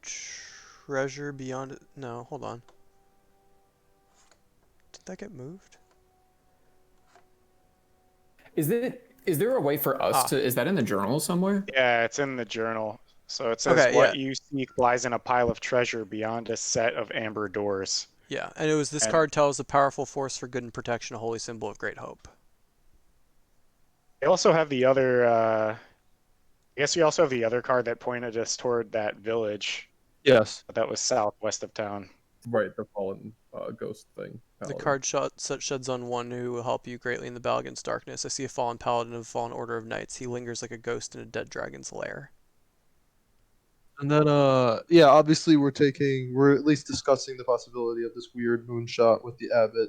treasure beyond it. No, hold on. Did that get moved? Is there a way for us Ah. to? Is that in the journal somewhere? Yeah, it's in the journal. So it says Okay, what you seek lies in a pile of treasure beyond a set of amber doors. Yeah, and it was this And- card tells a powerful force for good and protection, a holy symbol of great hope. They also have the other. I guess we also have the other card that pointed us toward that village Yes. that was southwest of town. Right, the fallen ghost thing. The paladin. card sheds on one who will help you greatly in the battle against darkness. I see a fallen paladin of a fallen order of knights. He lingers like a ghost in a dead dragon's lair. And then yeah, obviously we're at least discussing the possibility of this weird moonshot with the abbot.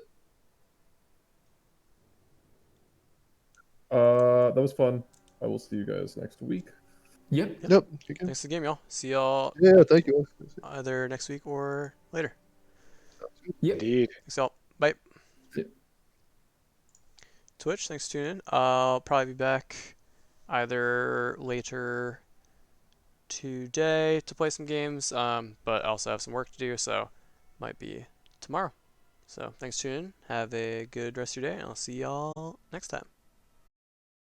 That was fun. I will see you guys next week. Yep. Yep. Thanks for the game, y'all. See y'all Yeah, thank you. either next week or later. Yep. Indeed. Thanks, y'all. Bye. Yep. Twitch, thanks for tuning in. I'll probably be back either later today to play some games, but I also have some work to do, so might be tomorrow. So thanks for tuning in. Have a good rest of your day, and I'll see y'all next time.